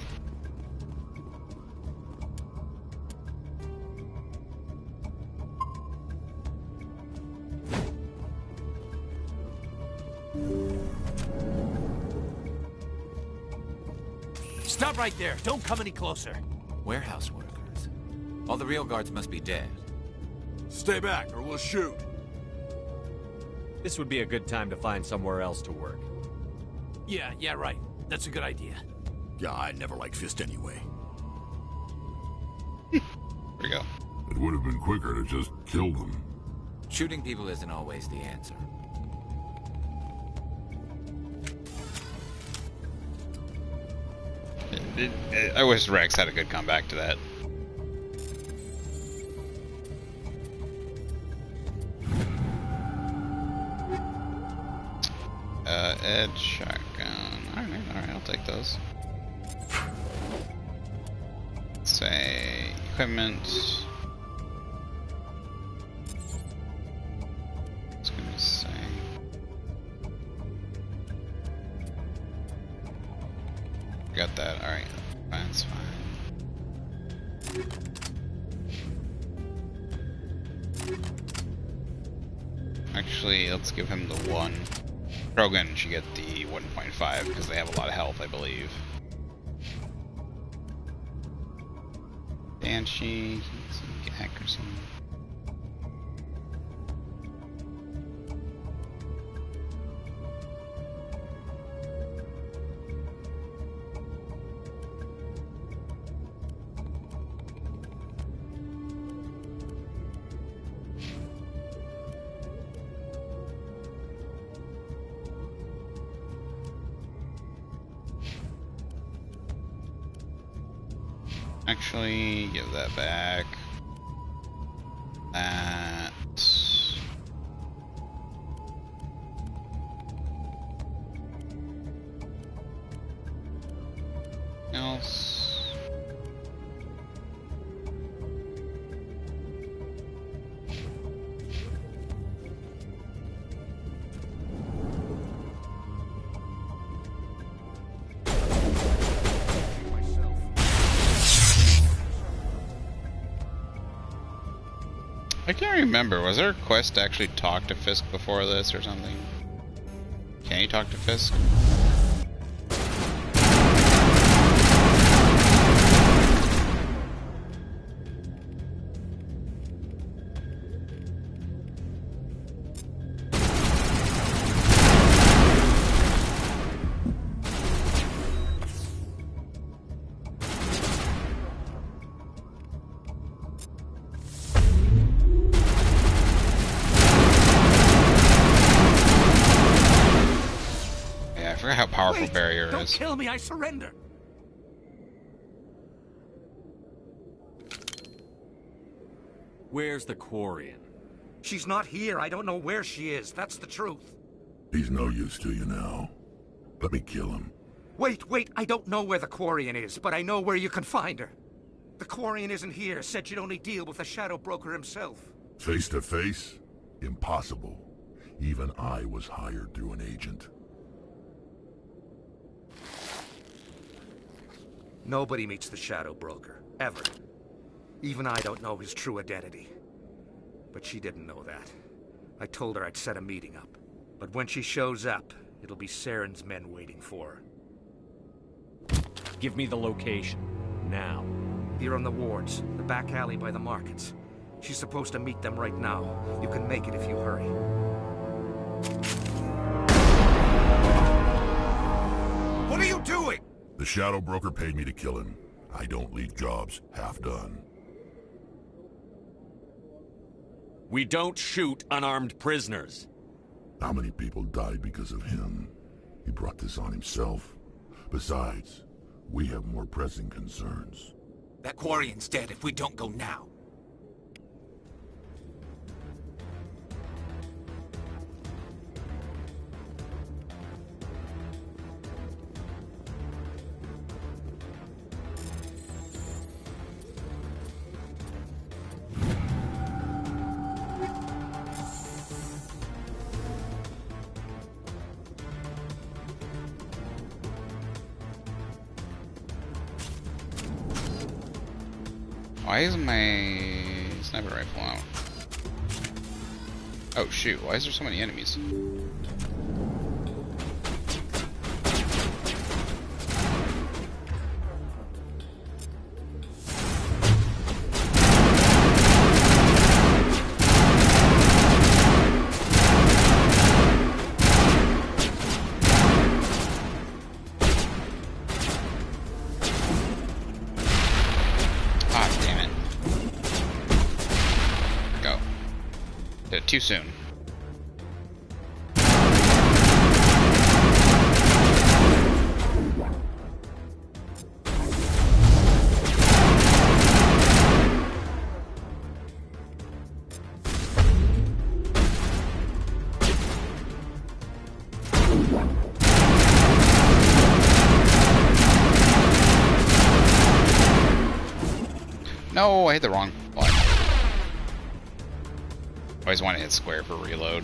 Stop right there. Don't come any closer. Warehouse workers. All the real guards must be dead. Stay back, or we'll shoot. This would be a good time to find somewhere else to work. Yeah, right. That's a good idea. Yeah, I never liked Fist anyway. There we go. It would have been quicker to just kill them. Shooting people isn't always the answer. I wish Rex had a good comeback to that. Edge shotgun. Alright, I'll take those. Let's say equipment. It's gonna say. Got that. Alright, that's fine. Actually, let's give him the 1. Krogan should get the 1.5 because they have a lot of health, I believe. Banshee, Ackerson. Actually, give that back. That. Else. I can't remember. Was there a quest to actually talk to Fisk before this or something? Can you talk to Fisk? How powerful barrier Don't is. kill me, I surrender. Where's the Quarian? She's not here. I don't know where she is. That's the truth. He's no use to you now. Let me kill him. Wait. I don't know where the Quarian is, but I know where you can find her. The Quarian isn't here. Said you'd only deal with the Shadow Broker himself. Face to face? Impossible. Even I was hired through an agent. Nobody meets the Shadow Broker, ever. Even I don't know his true identity. But she didn't know that. I told her I'd set a meeting up. But when she shows up, it'll be Saren's men waiting for her. Give me the location. Now. Here on the wards, the back alley by the markets. She's supposed to meet them right now. You can make it if you hurry. What are you doing? The Shadow Broker paid me to kill him. I don't leave jobs half done. We don't shoot unarmed prisoners. How many people died because of him? He brought this on himself. Besides, we have more pressing concerns. That Quarian's dead if we don't go now. Why isn't my sniper rifle out? Oh shoot, why is there so many enemies? Too soon. No, I hit the wrong button. Always want to hit square for reload.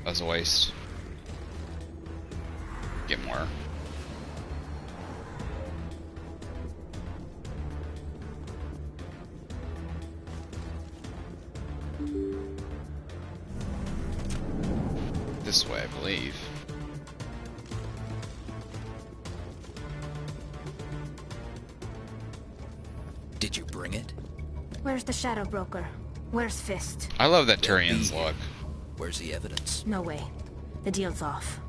That was a waste. Get more. This way, I believe. Did you bring it? Where's the Shadow Broker? Where's Fist? I love that Turian's look. Where's the evidence? No way. The deal's off.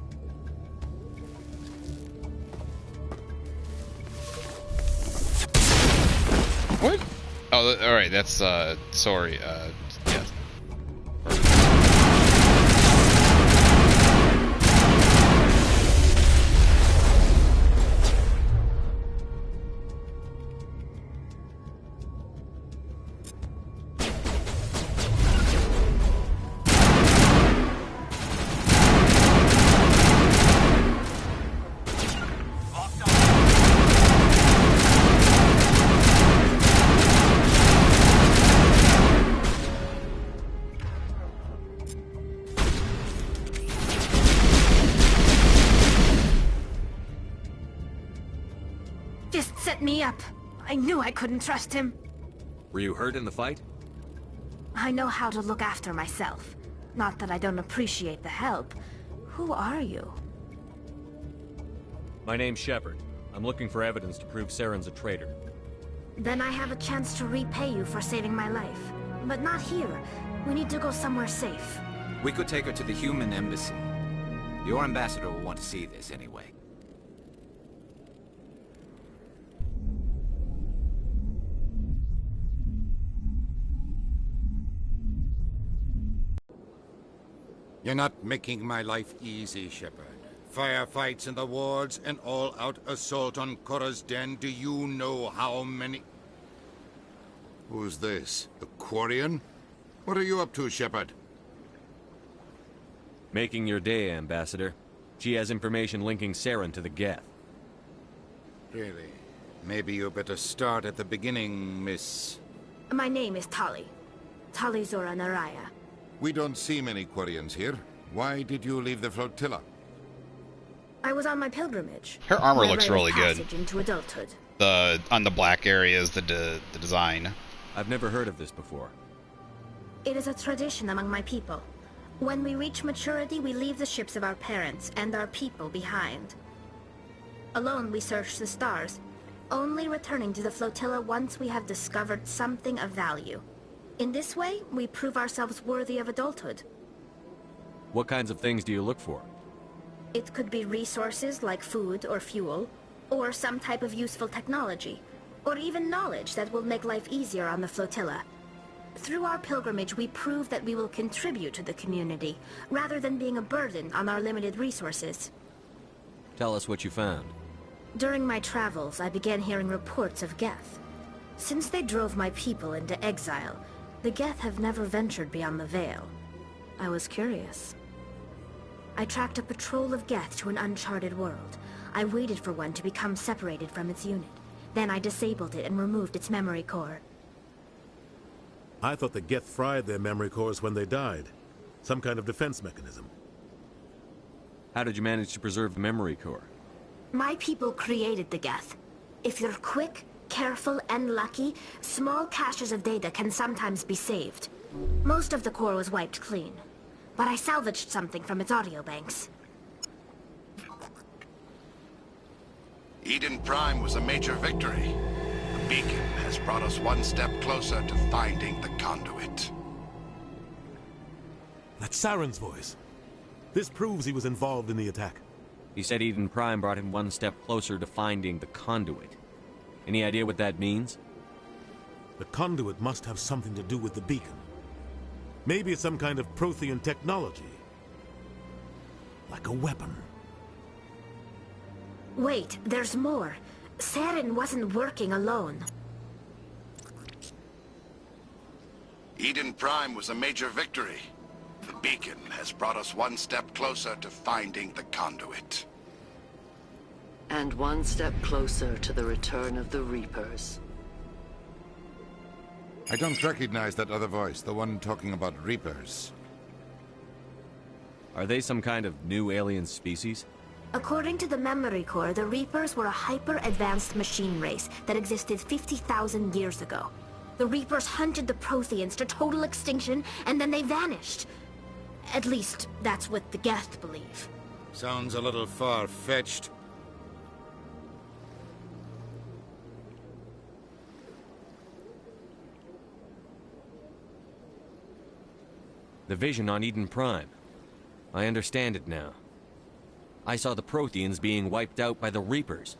What? Oh, alright, that's, sorry, yeah. Fist set me up. I knew I couldn't trust him. Were you hurt in the fight? I know how to look after myself. Not that I don't appreciate the help. Who are you? My name's Shepard. I'm looking for evidence to prove Saren's a traitor. Then I have a chance to repay you for saving my life. But not here. We need to go somewhere safe. We could take her to the human embassy. Your ambassador will want to see this anyway. You're not making my life easy, Shepard. Firefights in the wards, an all-out assault on Korra's Den. Do you know how many... Who's this? The Quarian? What are you up to, Shepard? Making your day, Ambassador. She has information linking Saren to the Geth. Really? Maybe you better start at the beginning, Miss... My name is Tali. Tali Zora Naraya. We don't see many Quarians here. Why did you leave the flotilla? I was on my pilgrimage. Her armor My looks rite of really good. passage into adulthood. On the black areas, the design. I've never heard of this before. It is a tradition among my people. When we reach maturity, we leave the ships of our parents and our people behind. Alone, we search the stars, only returning to the flotilla once we have discovered something of value. In this way, we prove ourselves worthy of adulthood. What kinds of things do you look for? It could be resources like food or fuel, or some type of useful technology, or even knowledge that will make life easier on the flotilla. Through our pilgrimage, we prove that we will contribute to the community, rather than being a burden on our limited resources. Tell us what you found. During my travels, I began hearing reports of Geth. Since they drove my people into exile, the Geth have never ventured beyond the Veil. I was curious. I tracked a patrol of Geth to an uncharted world. I waited for one to become separated from its unit. Then I disabled it and removed its memory core. I thought the Geth fried their memory cores when they died. Some kind of defense mechanism. How did you manage to preserve the memory core? My people created the Geth. If you're quick, careful and lucky, small caches of data can sometimes be saved. Most of the core was wiped clean, but I salvaged something from its audio banks. Eden Prime was a major victory. The beacon has brought us one step closer to finding the conduit. That's Saren's voice. This proves he was involved in the attack. He said Eden Prime brought him one step closer to finding the conduit. Any idea what that means? The conduit must have something to do with the beacon. Maybe it's some kind of Prothean technology. Like a weapon. Wait, there's more. Saren wasn't working alone. Eden Prime was a major victory. The beacon has brought us one step closer to finding the conduit. And one step closer to the return of the Reapers. I don't recognize that other voice, the one talking about Reapers. Are they some kind of new alien species? According to the Memory Core, the Reapers were a hyper-advanced machine race that existed 50,000 years ago. The Reapers hunted the Protheans to total extinction, and then they vanished. At least, that's what the Geth believe. Sounds a little far-fetched. The vision on Eden Prime. I understand it now. I saw the Protheans being wiped out by the Reapers.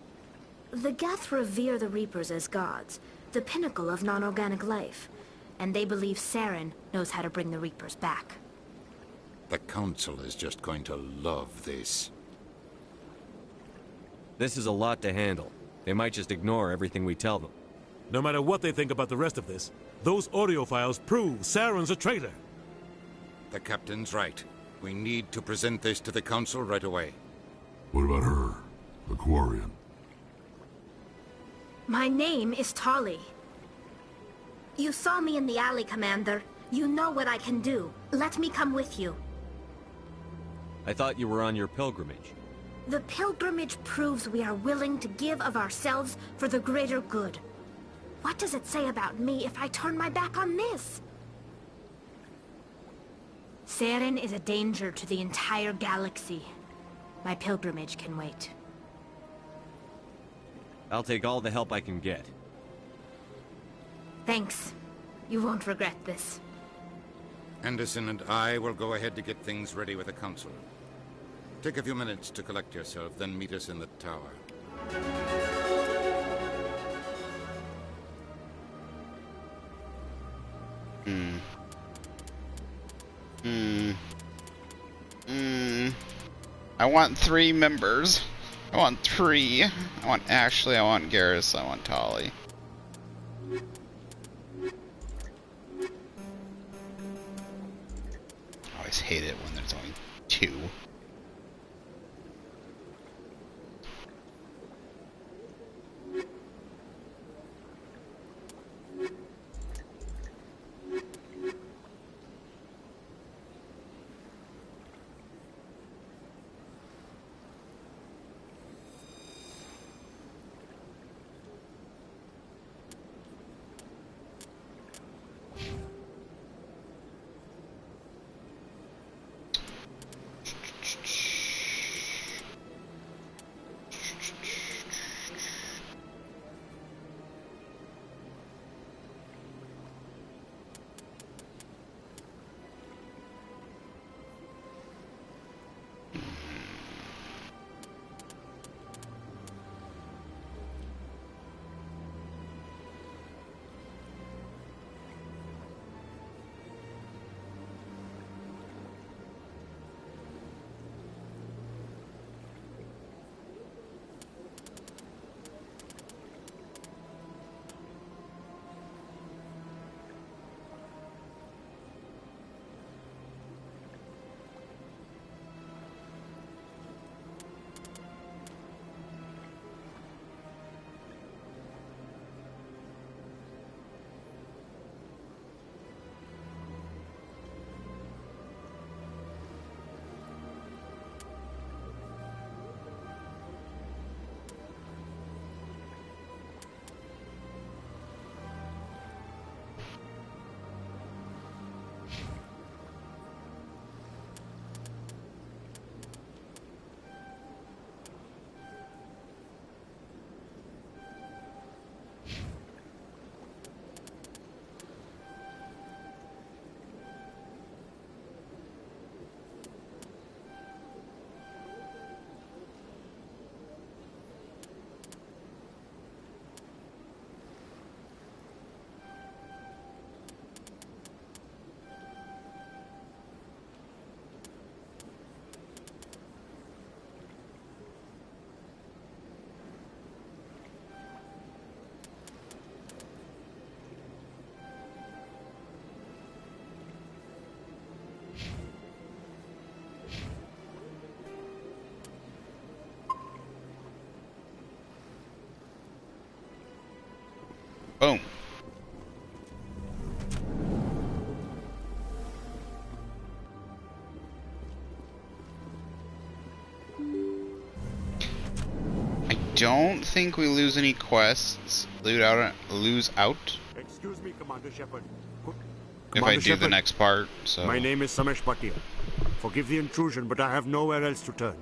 The Geth revere the Reapers as gods, the pinnacle of non-organic life. And they believe Saren knows how to bring the Reapers back. The Council is just going to love this. This is a lot to handle. They might just ignore everything we tell them. No matter what they think about the rest of this, those audio files prove Saren's a traitor. The Captain's right. We need to present this to the Council right away. What about her? The Quarian? My name is Tali. You saw me in the alley, Commander. You know what I can do. Let me come with you. I thought you were on your pilgrimage. The pilgrimage proves we are willing to give of ourselves for the greater good. What does it say about me if I turn my back on this? Saren is a danger to the entire galaxy. My pilgrimage can wait. I'll take all the help I can get. Thanks. You won't regret this. Anderson and I will go ahead to get things ready with the Council. Take a few minutes to collect yourself, then meet us in the tower. I want 3 members. I want 3. I want Ashley, I want Garrus, I want Tali. I always hate it when there's only 2. don't think we lose any quests. Lose out. Excuse me, Commander Shepard. If I do the next part, so... My name is Samesh Bhatia. Forgive the intrusion, but I have nowhere else to turn.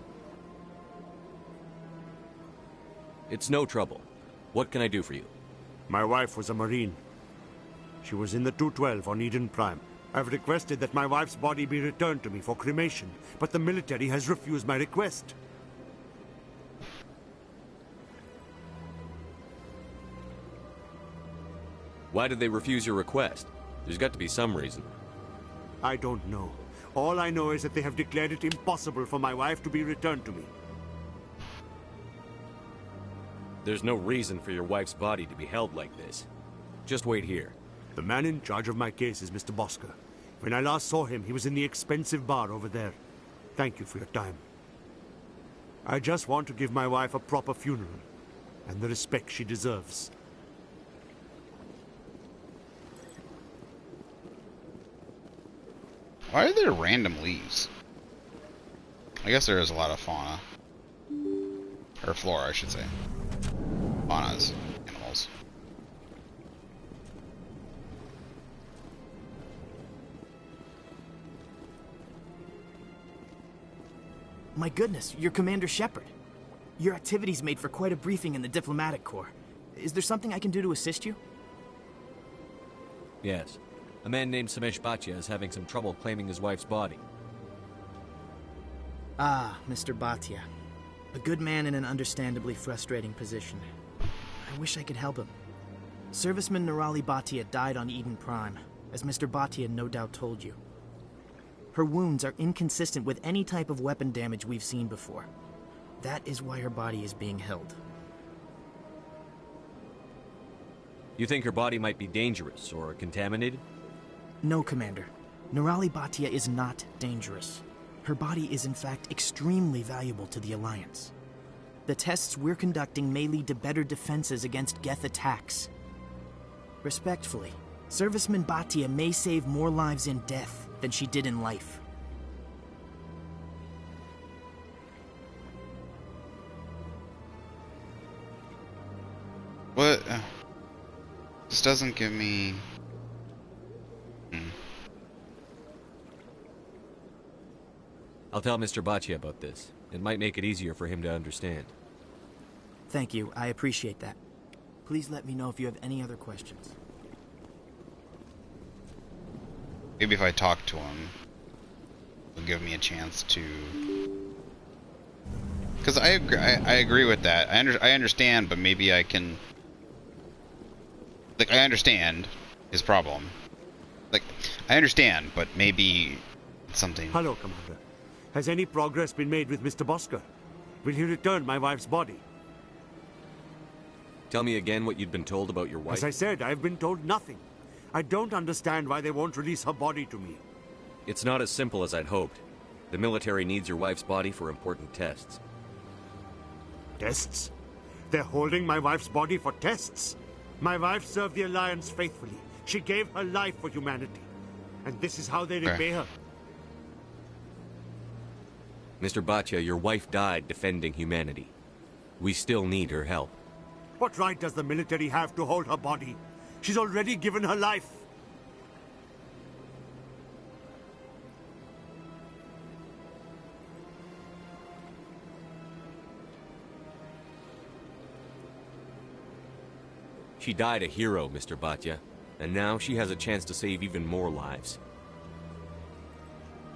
It's no trouble. What can I do for you? My wife was a Marine. She was in the 212 on Eden Prime. I've requested that my wife's body be returned to me for cremation, but the military has refused my request. Why did they refuse your request? There's got to be some reason. I don't know. All I know is that they have declared it impossible for my wife to be returned to me. There's no reason for your wife's body to be held like this. Just wait here. The man in charge of my case is Mr. Bosker. When I last saw him, he was in the expensive bar over there. Thank you for your time. I just want to give my wife a proper funeral, and the respect she deserves. Why are there random leaves? I guess there is a lot of fauna. Or flora, I should say. Fauna's animals. My goodness, you're Commander Shepard. Your activities made for quite a briefing in the Diplomatic Corps. Is there something I can do to assist you? Yes. A man named Samesh Bhatia is having some trouble claiming his wife's body. Ah, Mr. Bhatia. A good man in an understandably frustrating position. I wish I could help him. Serviceman Nirali Bhatia died on Eden Prime, as Mr. Bhatia no doubt told you. Her wounds are inconsistent with any type of weapon damage we've seen before. That is why her body is being held. You think her body might be dangerous or contaminated? No, Commander. Nirali Bhatia is not dangerous. Her body is in fact extremely valuable to the Alliance. The tests we're conducting may lead to better defenses against Geth attacks. Respectfully, Serviceman Bhatia may save more lives in death than she did in life. What? This doesn't give me... I'll tell Mr. Bhatia about this. It might make it easier for him to understand. Thank you. I appreciate that. Please let me know if you have any other questions. Maybe if I talk to him, it'll give me a chance to... Because I agree with that. I understand, but maybe I can... Like, I understand his problem. Like, I understand, but maybe it's something... Hello, Commander. Has any progress been made with Mr. Bosker? Will he return my wife's body? Tell me again what you'd been told about your wife. As I said, I've been told nothing. I don't understand why they won't release her body to me. It's not as simple as I'd hoped. The military needs your wife's body for important tests. Tests? They're holding my wife's body for tests? My wife served the Alliance faithfully. She gave her life for humanity. And this is how they repay her. Mr. Bhatia, your wife died defending humanity. We still need her help. What right does the military have to hold her body? She's already given her life. She died a hero, Mr. Bhatia, and now she has a chance to save even more lives.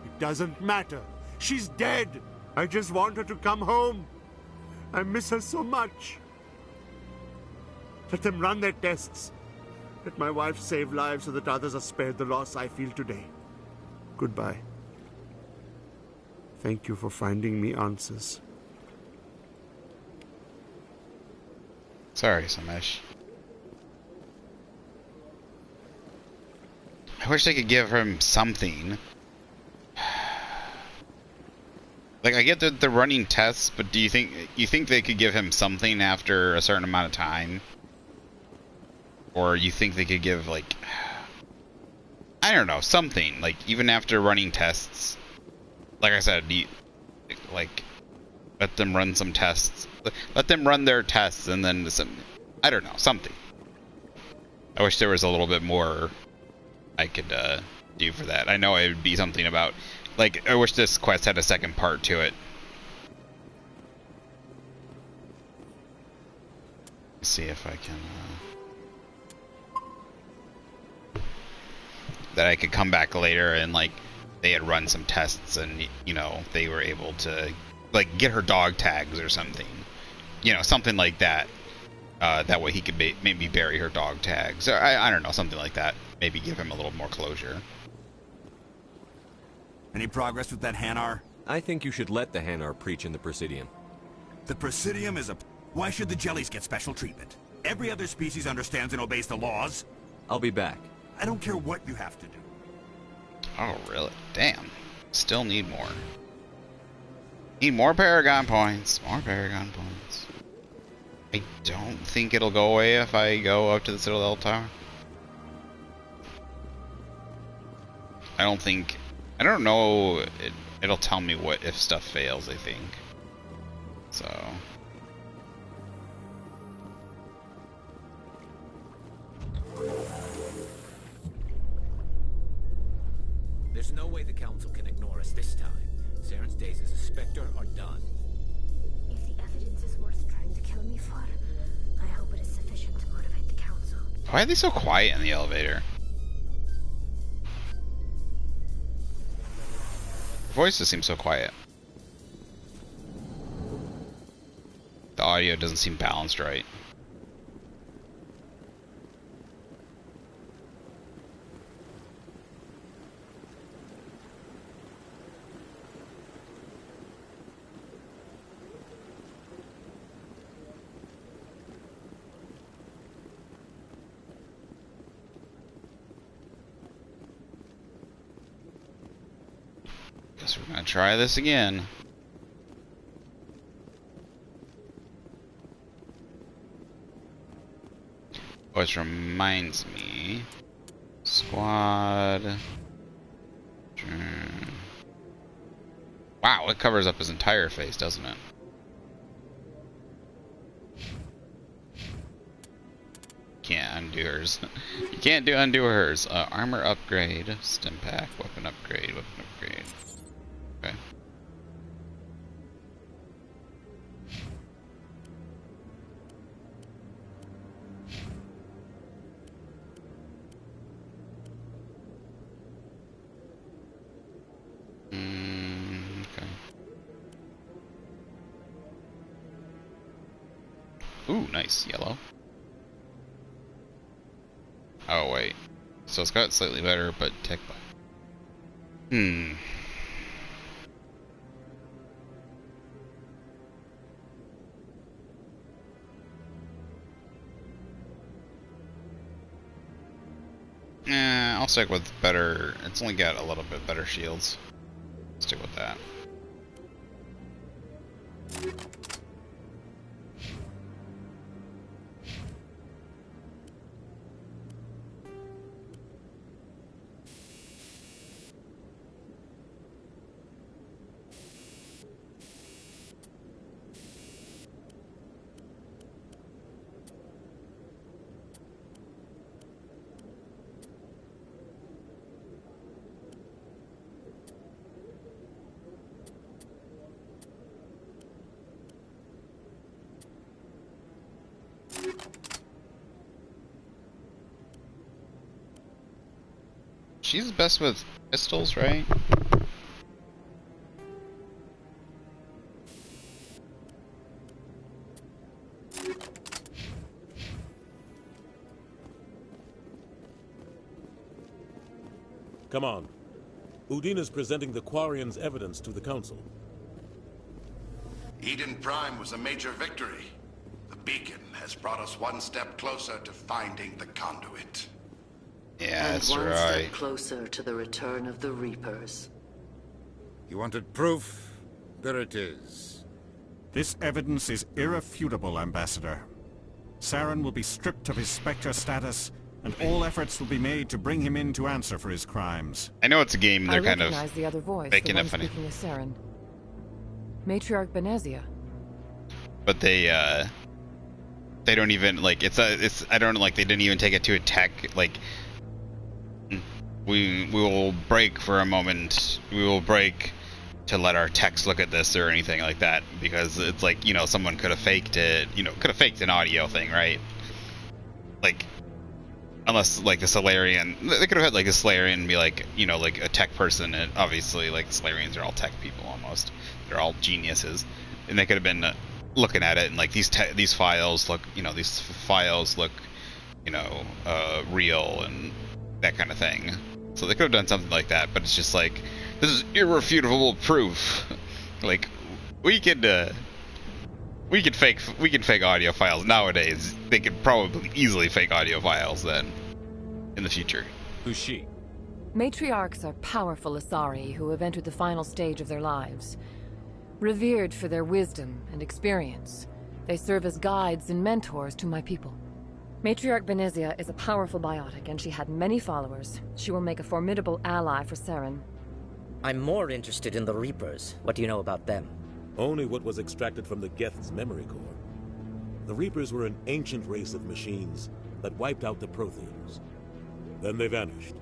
It doesn't matter. She's dead. I just want her to come home. I miss her so much. Let them run their tests. Let my wife save lives so that others are spared the loss I feel today. Goodbye. Thank you for finding me answers. Sorry, Samesh. I wish they could give him something. Like, I get that they're running tests, but do you think they could give him something after a certain amount of time? Or you think they could give, like, I don't know, something, like, even after running tests? Like I said, like, Let them run some tests. Let them run their tests, and then some. I don't know, something. I wish there was a little bit more I could do for that. I know it would be something about, like, I wish this quest had a second part to it. Let's see if I can. That I could come back later and, like, they had run some tests and, you know, they were able to, like, get her dog tags or something. You know, something like that. That way he could maybe bury her dog tags. Or, I don't know, something like that. Maybe give him a little more closure. Any progress with that Hanar? I think you should let the Hanar preach in the Presidium. The Presidium is a... Why should the jellies get special treatment? Every other species understands and obeys the laws. I'll be back. I don't care what you have to do. Oh, really? Damn. Still need more. Need more Paragon points. More Paragon points. I don't think it'll go away if I go up to the Citadel Tower. I don't think... I don't know... It'll tell me what if stuff fails, I think. So... There's no way the Council can ignore us this time. Saren's days as a Spectre are done. If the evidence is worth trying to kill me for, I hope it is sufficient to motivate the Council. Why are they so quiet in the elevator? Voices seem so quiet. The audio doesn't seem balanced right. Guess we're gonna try this again. Which reminds me, squad. Wow, it covers up his entire face, doesn't it? Can't undo hers. You can't undo hers. Armor upgrade, stim pack, weapon upgrade, Okay. Okay. Ooh, nice yellow. Oh wait, so it's got slightly better, but tech. I'll stick with better. It's only got a little bit better shields. Stick with that. She's best with pistols, right? Come on. Udine is presenting the Quarians' evidence to the Council. Eden Prime was a major victory. The beacon has brought us one step closer to finding the conduit. Yeah, and that's one right. step closer to the return of the Reapers. You wanted proof? There it is. This evidence is irrefutable, Ambassador. Saren will be stripped of his Spectre status, and all efforts will be made to bring him in to answer for his crimes. I know it's a game. They're kind of the other voice, making the it one funny. speaking with Saren. Matriarch Benezia. But they don't even, like, I don't, like, they didn't even take it to a tech, like, we will break for a moment, we will break to let our techs look at this or anything like that, because it's like, you know, someone could have faked it, you know, could have faked an audio thing, right? Like, unless, like, the Salarian, they could have had, like, a Salarian be, like, you know, like, a tech person, and obviously, like, Salarians are all tech people, almost. They're all geniuses. And they could have been looking at it, and, like, these files look, you know, you know, real, and that kind of thing. So they could have done something like that, but it's just like, this is irrefutable proof. Like, we could fake audio files nowadays. They could probably easily fake audio files then, in the future. Who's she? Matriarchs are powerful Asari who have entered the final stage of their lives. Revered for their wisdom and experience, they serve as guides and mentors to my people. Matriarch Benezia is a powerful biotic, and she had many followers. She will make a formidable ally for Saren. I'm more interested in the Reapers. What do you know about them? Only what was extracted from the Geth's memory core. The Reapers were an ancient race of machines that wiped out the Protheans. Then they vanished.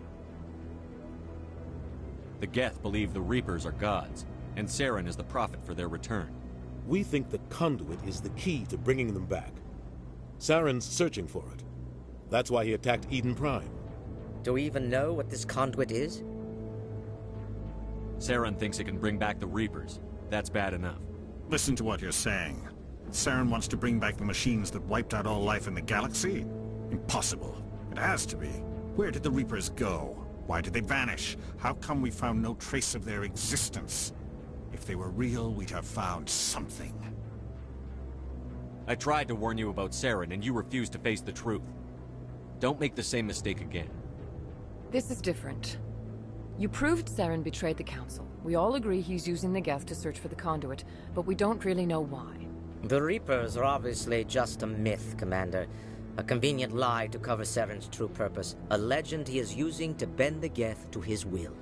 The Geth believe the Reapers are gods, and Saren is the prophet for their return. We think the conduit is the key to bringing them back. Saren's searching for it. That's why he attacked Eden Prime. Do we even know what this conduit is? Saren thinks it can bring back the Reapers. That's bad enough. Listen to what you're saying. Saren wants to bring back the machines that wiped out all life in the galaxy? Impossible. It has to be. Where did the Reapers go? Why did they vanish? How come we found no trace of their existence? If they were real, we'd have found something. I tried to warn you about Saren, and you refused to face the truth. Don't make the same mistake again. This is different. You proved Saren betrayed the Council. We all agree he's using the Geth to search for the conduit, but we don't really know why. The Reapers are obviously just a myth, Commander. A convenient lie to cover Saren's true purpose. A legend he is using to bend the Geth to his will.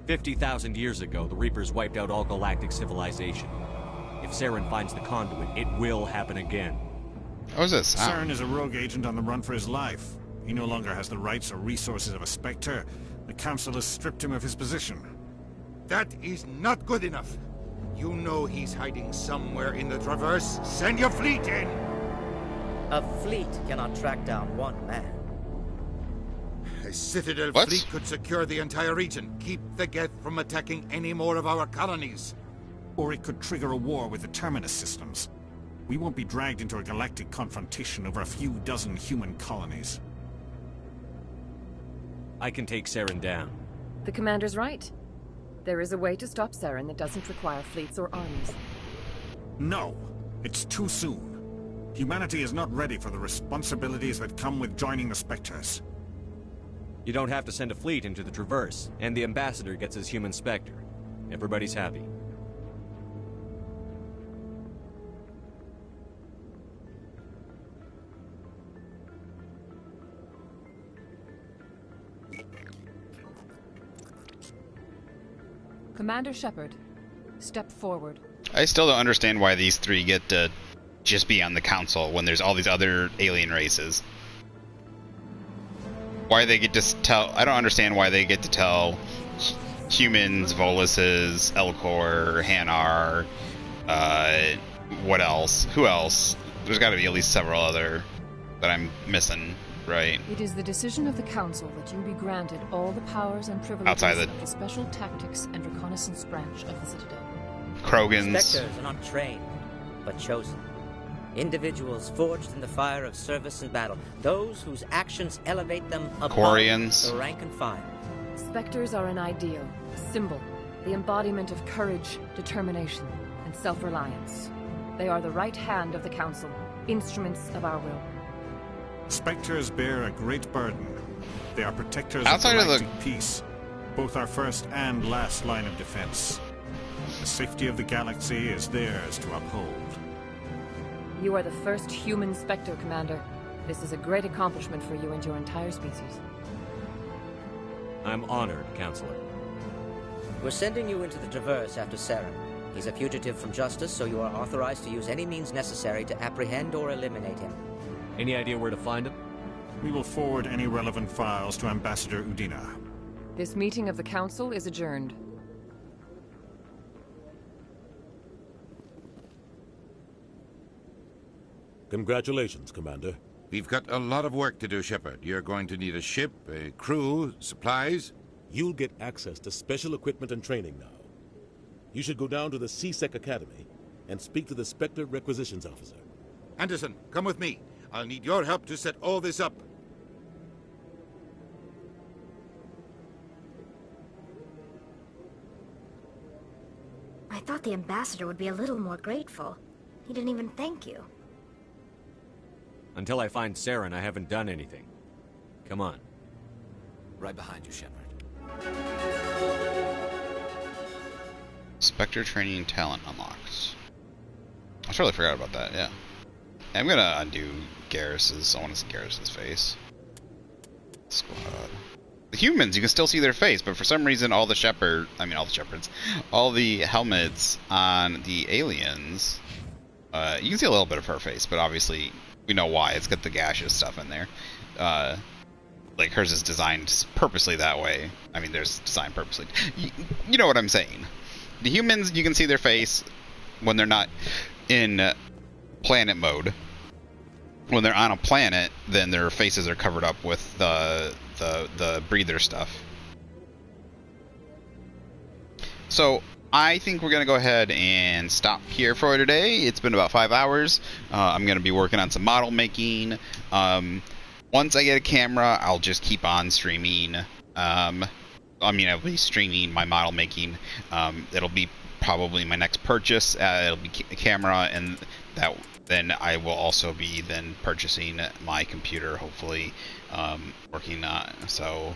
50,000 years ago, the Reapers wiped out all galactic civilization. If Saren finds the conduit, it will happen again. How is this? Saren is a rogue agent on the run for his life. He no longer has the rights or resources of a Spectre. The Council has stripped him of his position. That is not good enough. You know he's hiding somewhere in the Traverse. Send your fleet in! A fleet cannot track down one man. A Citadel fleet could secure the entire region. Keep the Geth from attacking any more of our colonies. Or it could trigger a war with the Terminus systems. We won't be dragged into a galactic confrontation over a few dozen human colonies. I can take Saren down. The Commander's right. There is a way to stop Saren that doesn't require fleets or armies. No! It's too soon. Humanity is not ready for the responsibilities that come with joining the Spectres. You don't have to send a fleet into the Traverse, and the Ambassador gets his human Spectre. Everybody's happy. Commander Shepard, step forward. I still don't understand why these three get to just be on the Council when there's all these other alien races. Why they get to tell... I don't understand why they get to tell humans, Voluses, Elcor, Hanar, what else? Who else? There's got to be at least several other that I'm missing, right? It is the decision of the Council that you be granted all the powers and privileges outside of the Special Tactics and Reconnaissance branch of the Citadel. Krogans. Spectres are not trained, but chosen. Individuals forged in the fire of service and battle. Those whose actions elevate them above Quarians. the rank and file. Spectres are an ideal, a symbol, the embodiment of courage, determination, and self-reliance. They are the right hand of the Council, instruments of our will. Spectres bear a great burden. They are protectors outside of galactic peace, both our first and last line of defense. The safety of the galaxy is theirs to uphold. You are the first human Spectre, Commander. This is a great accomplishment for you and your entire species. I'm honored, Counselor. We're sending you into the Traverse after Saren. He's a fugitive from justice, so you are authorized to use any means necessary to apprehend or eliminate him. Any idea where to find him? We will forward any relevant files to Ambassador Udina. This meeting of the Council is adjourned. Congratulations, Commander. We've got a lot of work to do, Shepard. You're going to need a ship, a crew, supplies. You'll get access to special equipment and training now. You should go down to the CSEC Academy and speak to the Spectre Requisitions Officer. Anderson, come with me. I'll need your help to set all this up. I thought the Ambassador would be a little more grateful. He didn't even thank you. Until I find Saren, I haven't done anything. Come on. Right behind you, Shepard. Spectre training talent unlocked. I totally forgot about that, yeah. I'm gonna undo Garrus's. I want to see Garrus's face. Squad. The humans, you can still see their face, but for some reason all the helmets on the aliens, you can see a little bit of her face, but obviously we know why. It's got the gaseous stuff in there. Like hers is designed purposely that way. I mean, there's designed purposely. You know what I'm saying. The humans, you can see their face when they're not in planet mode. When they're on a planet, then their faces are covered up with the breather stuff. So I think we're going to go ahead and stop here for today. It's been about 5 hours. I'm going to be working on some model making. Once I get a camera, I'll just keep on streaming. I'll be streaming my model making. It'll be probably my next purchase. It'll be a camera, and then I will also be then purchasing my computer, hopefully, working on. So,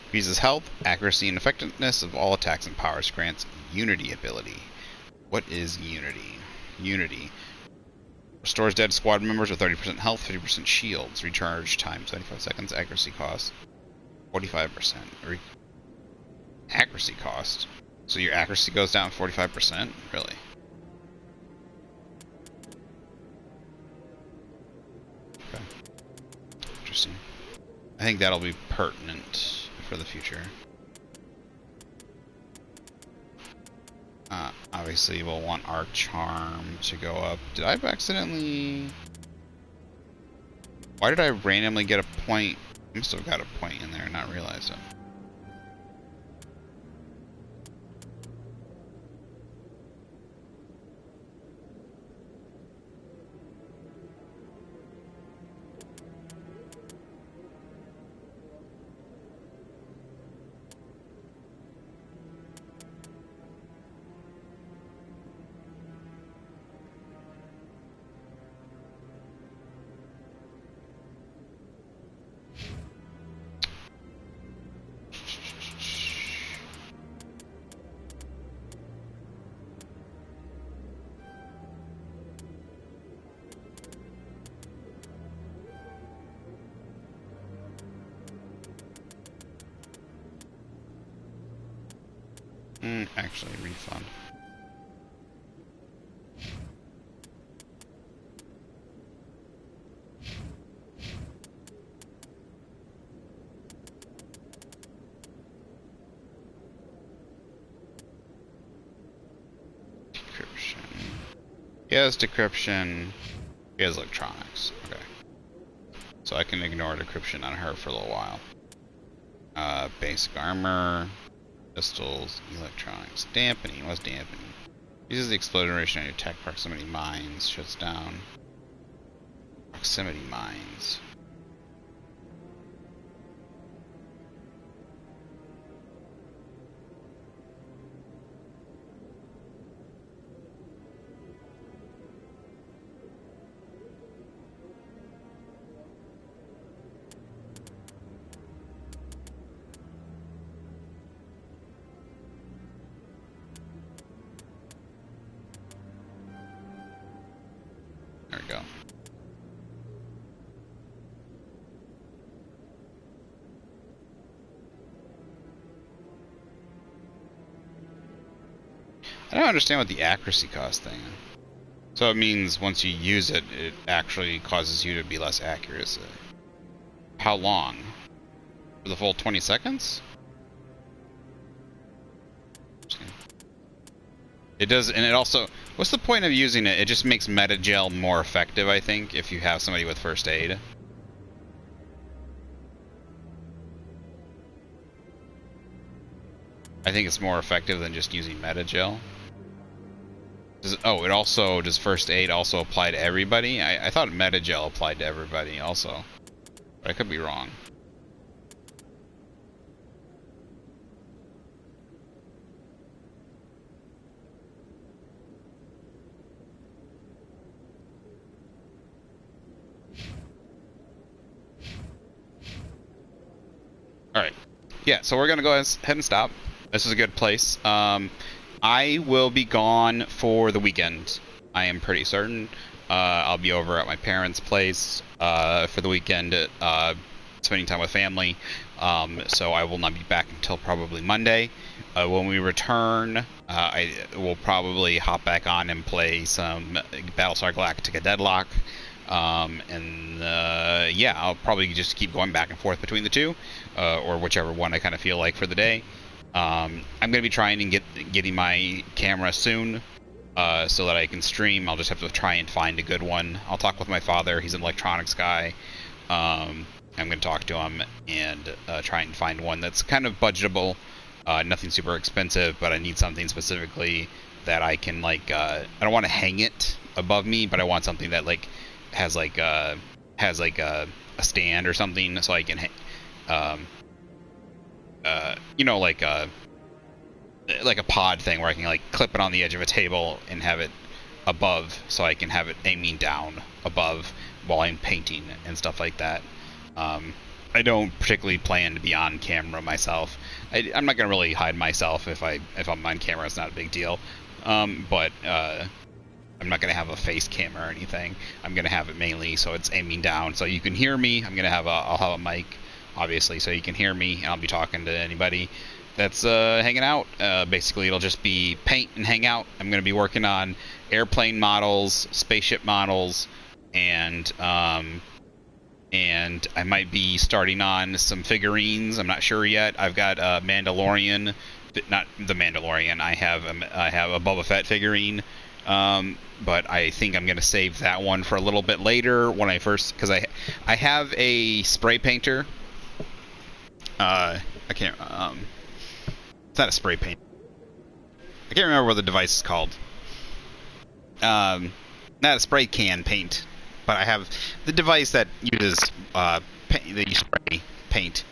increases health, accuracy, and effectiveness of all attacks and powers. Grants Unity ability. What is Unity? Unity restores dead squad members with 30% health, 50% shields. Recharge time 75 seconds. Accuracy cost 45%. Accuracy cost. So your accuracy goes down 45%? Really? Okay. Interesting. I think that'll be pertinent for the future. Obviously, we'll want our charm to go up. Did I accidentally... Why did I randomly get a point? I must have got a point in there and not realized it. Actually, refund. Decryption. He has decryption. He has electronics. Okay. So I can ignore decryption on her for a little while. Basic armor. Pistols, electronics, dampening. What's dampening? Uses the explosion duration on your attack proximity mines. Shuts down proximity mines. There we go. I don't understand what the accuracy cost thing is. So it means once you use it, it actually causes you to be less accurate. How long? For the full 20 seconds? It does, and it also... What's the point of using it? It just makes Metagel more effective, I think, if you have somebody with first aid. I think it's more effective than just using Metagel. It also... Does first aid also apply to everybody? I thought Metagel applied to everybody also. But I could be wrong. Alright. Yeah, so we're going to go ahead and stop. This is a good place. I will be gone for the weekend. I am pretty certain. I'll be over at my parents' place for the weekend, spending time with family. So I will not be back until probably Monday. When we return, I will probably hop back on and play some Battlestar Galactica Deadlock. Yeah, I'll probably just keep going back and forth between the two, or whichever one I kind of feel like for the day. I'm going to be trying and getting my camera soon, so that I can stream. I'll just have to try and find a good one. I'll talk with my father. He's an electronics guy. I'm going to talk to him and try and find one that's kind of budgetable, nothing super expensive, but I need something specifically that I can, like, I don't want to hang it above me, but I want something that, like, has a stand or something, so I can you know, like a pod thing where I can, like, clip it on the edge of a table and have it above, so I can have it aiming down above while I'm painting and stuff like that. I don't particularly plan to be on camera myself. I'm not gonna really hide myself if I'm on camera. It's not a big deal. But I'm not going to have a face camera or anything. I'm going to have it mainly so it's aiming down so you can hear me. I'll have a mic, obviously, so you can hear me, and I'll be talking to anybody that's hanging out. Basically, it'll just be paint and hang out. I'm going to be working on airplane models, spaceship models, and I might be starting on some figurines. I'm not sure yet. I've got Mandalorian, not the Mandalorian. I have a Boba Fett figurine. But I think I'm going to save that one for a little bit later when because I have a spray painter. I can't, it's not a spray paint. I can't remember what the device is called. Not a spray can paint, but I have the device that uses, that you spray paint.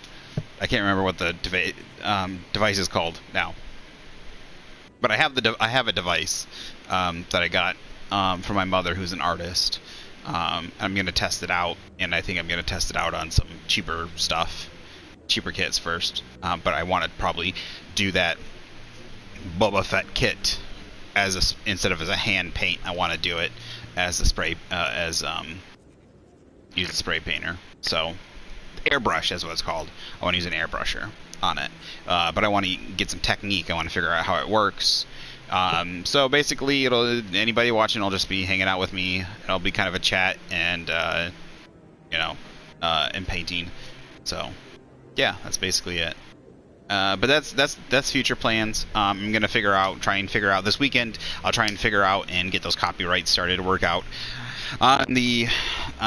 I can't remember what the device is called now. But I have a device that I got from my mother, who's an artist. I'm going to test it out, and I think I'm going to test it out on some cheaper kits first. But I want to probably do that Boba Fett kit instead of as a hand paint. I want to do it as a spray, use a spray painter. So airbrush is what it's called. I want to use an airbrusher on it. But I want to get some technique. I want to figure out how it works. So basically, anybody watching will just be hanging out with me. It'll be kind of a chat and, and painting. So, yeah, that's basically it. But that's future plans. I'm gonna try and figure out this weekend. I'll try and figure out and get those copyrights started to work out on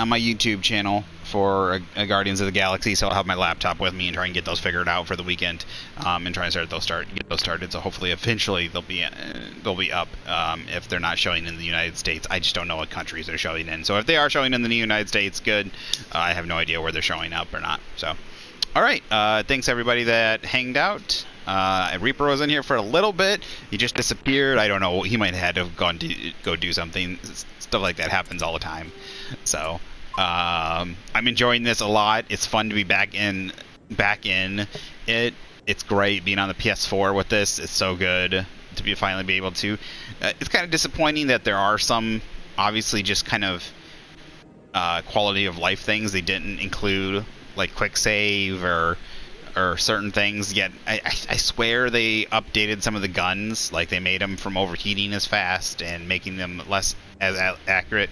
my YouTube channel for Guardians of the Galaxy. So I'll have my laptop with me and try and get those figured out for the weekend, and try and get those started. So hopefully, eventually they'll be up. If they're not showing in the United States, I just don't know what countries they're showing in. So if they are showing in the United States, good. I have no idea where they're showing up or not. So. All right, thanks everybody that hanged out. Reaper was in here for a little bit. He just disappeared. I don't know. He might have had to have gone to go do something. Stuff like that happens all the time. So I'm enjoying this a lot. It's fun to be back in it. It's great being on the PS4 with this. It's so good to finally be able to. It's kind of disappointing that there are some obviously just kind of quality of life things they didn't include, like quick save or or certain things. Yet I swear they updated some of the guns, like they made them from overheating as fast and making them less as accurate.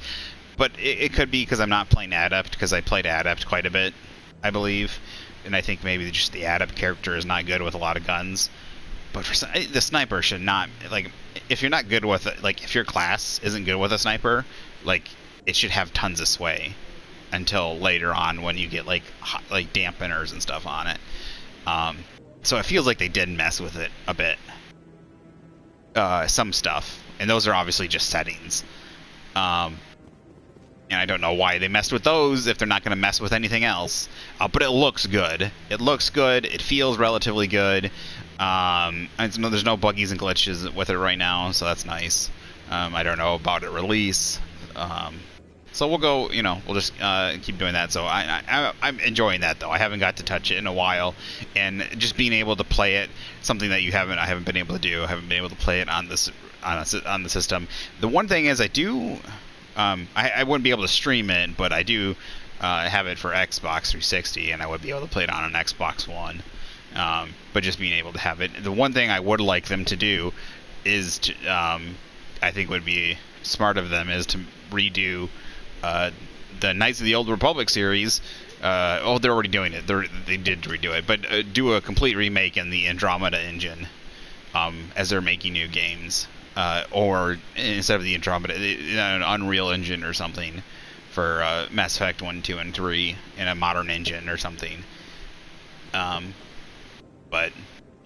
But it could be because I'm not playing Adept, because I played Adept quite a bit, I believe, and I think maybe just the Adept character is not good with a lot of guns. But for the sniper should not, like, if you're not good with it, like if your class isn't good with a sniper, like it should have tons of sway until later on when you get like dampeners and stuff on it. So it feels like they did mess with it a bit, some stuff, and those are obviously just settings. And I don't know why they messed with those if they're not going to mess with anything else. But it looks good. It looks good. It feels relatively good. There's no buggies and glitches with it right now, so that's nice. I don't know about it release. So we'll go, we'll just keep doing that. So I'm enjoying that, though. I haven't got to touch it in a while. And just being able to play it, something that I haven't been able to do. I haven't been able to play it on the system. The one thing is I do... I wouldn't be able to stream it, but I do have it for Xbox 360, and I would be able to play it on an Xbox One. But just being able to have it. The one thing I would like them to do is, I think would be smart of them, is to redo the Knights of the Old Republic series. They're already doing it. They did redo it, but do a complete remake in the Andromeda engine as they're making new games. Or instead of the Andromeda, an Unreal Engine or something for Mass Effect 1, 2, and 3 in a modern engine or something. But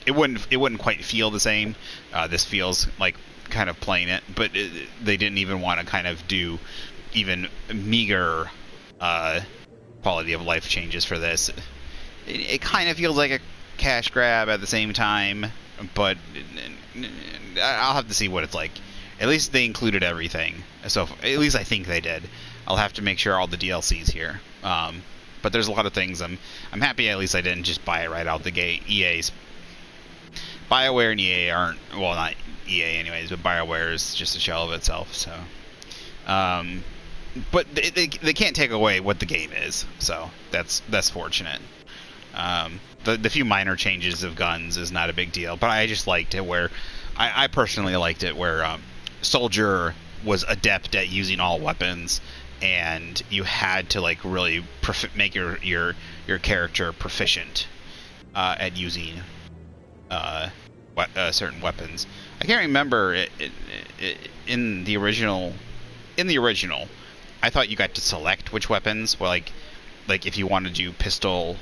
it wouldn't quite feel the same. This feels like kind of playing it, but they didn't even want to kind of do even meager quality of life changes for this. It kind of feels like a cash grab at the same time, but I'll have to see what it's like. At least they included everything, so at least I think they did. I'll have to make sure all the DLC's here. But there's a lot of things I'm happy at least I didn't just buy it right out the gate. BioWare and EA aren't, well, not EA anyways, but BioWare is just a shell of itself. So, but they can't take away what the game is, so that's fortunate. The few minor changes of guns is not a big deal, but I just liked it where I personally liked it where Soldier was adept at using all weapons, and you had to like really make your character proficient at using certain weapons. I can't remember in the original. I thought you got to select which weapons. Well, like if you wanted to do pistol.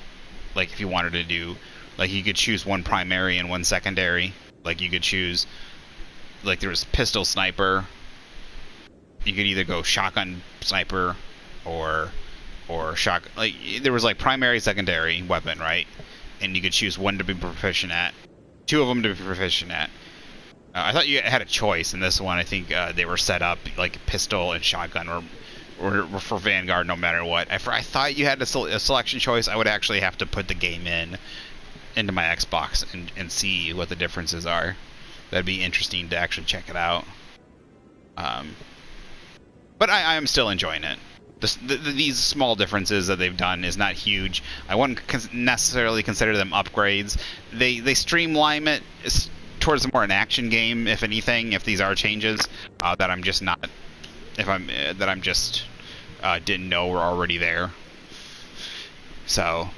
Like if you wanted to do, like you could choose one primary and one secondary. Like you could choose, like there was pistol sniper. You could either go shotgun sniper or shotgun. Like there was like primary, secondary weapon, right? And you could choose one to be proficient at, two of them to be proficient at. I thought you had a choice in this one. I think they were set up like pistol and shotgun or for Vanguard no matter what. I thought you had a selection choice. I would actually have to put the game into my Xbox and see what the differences are. That'd be interesting to actually check it out. But I am still enjoying it. These small differences that they've done is not huge. I wouldn't necessarily consider them upgrades. They streamline it towards more an action game, if anything. If these are changes that I'm just not. Didn't know were already there. So,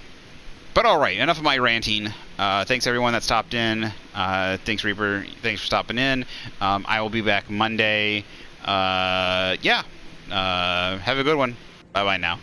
but all right, enough of my ranting. Thanks everyone that stopped in. Thanks Reaper. Thanks for stopping in. I will be back Monday. Have a good one. Bye bye now.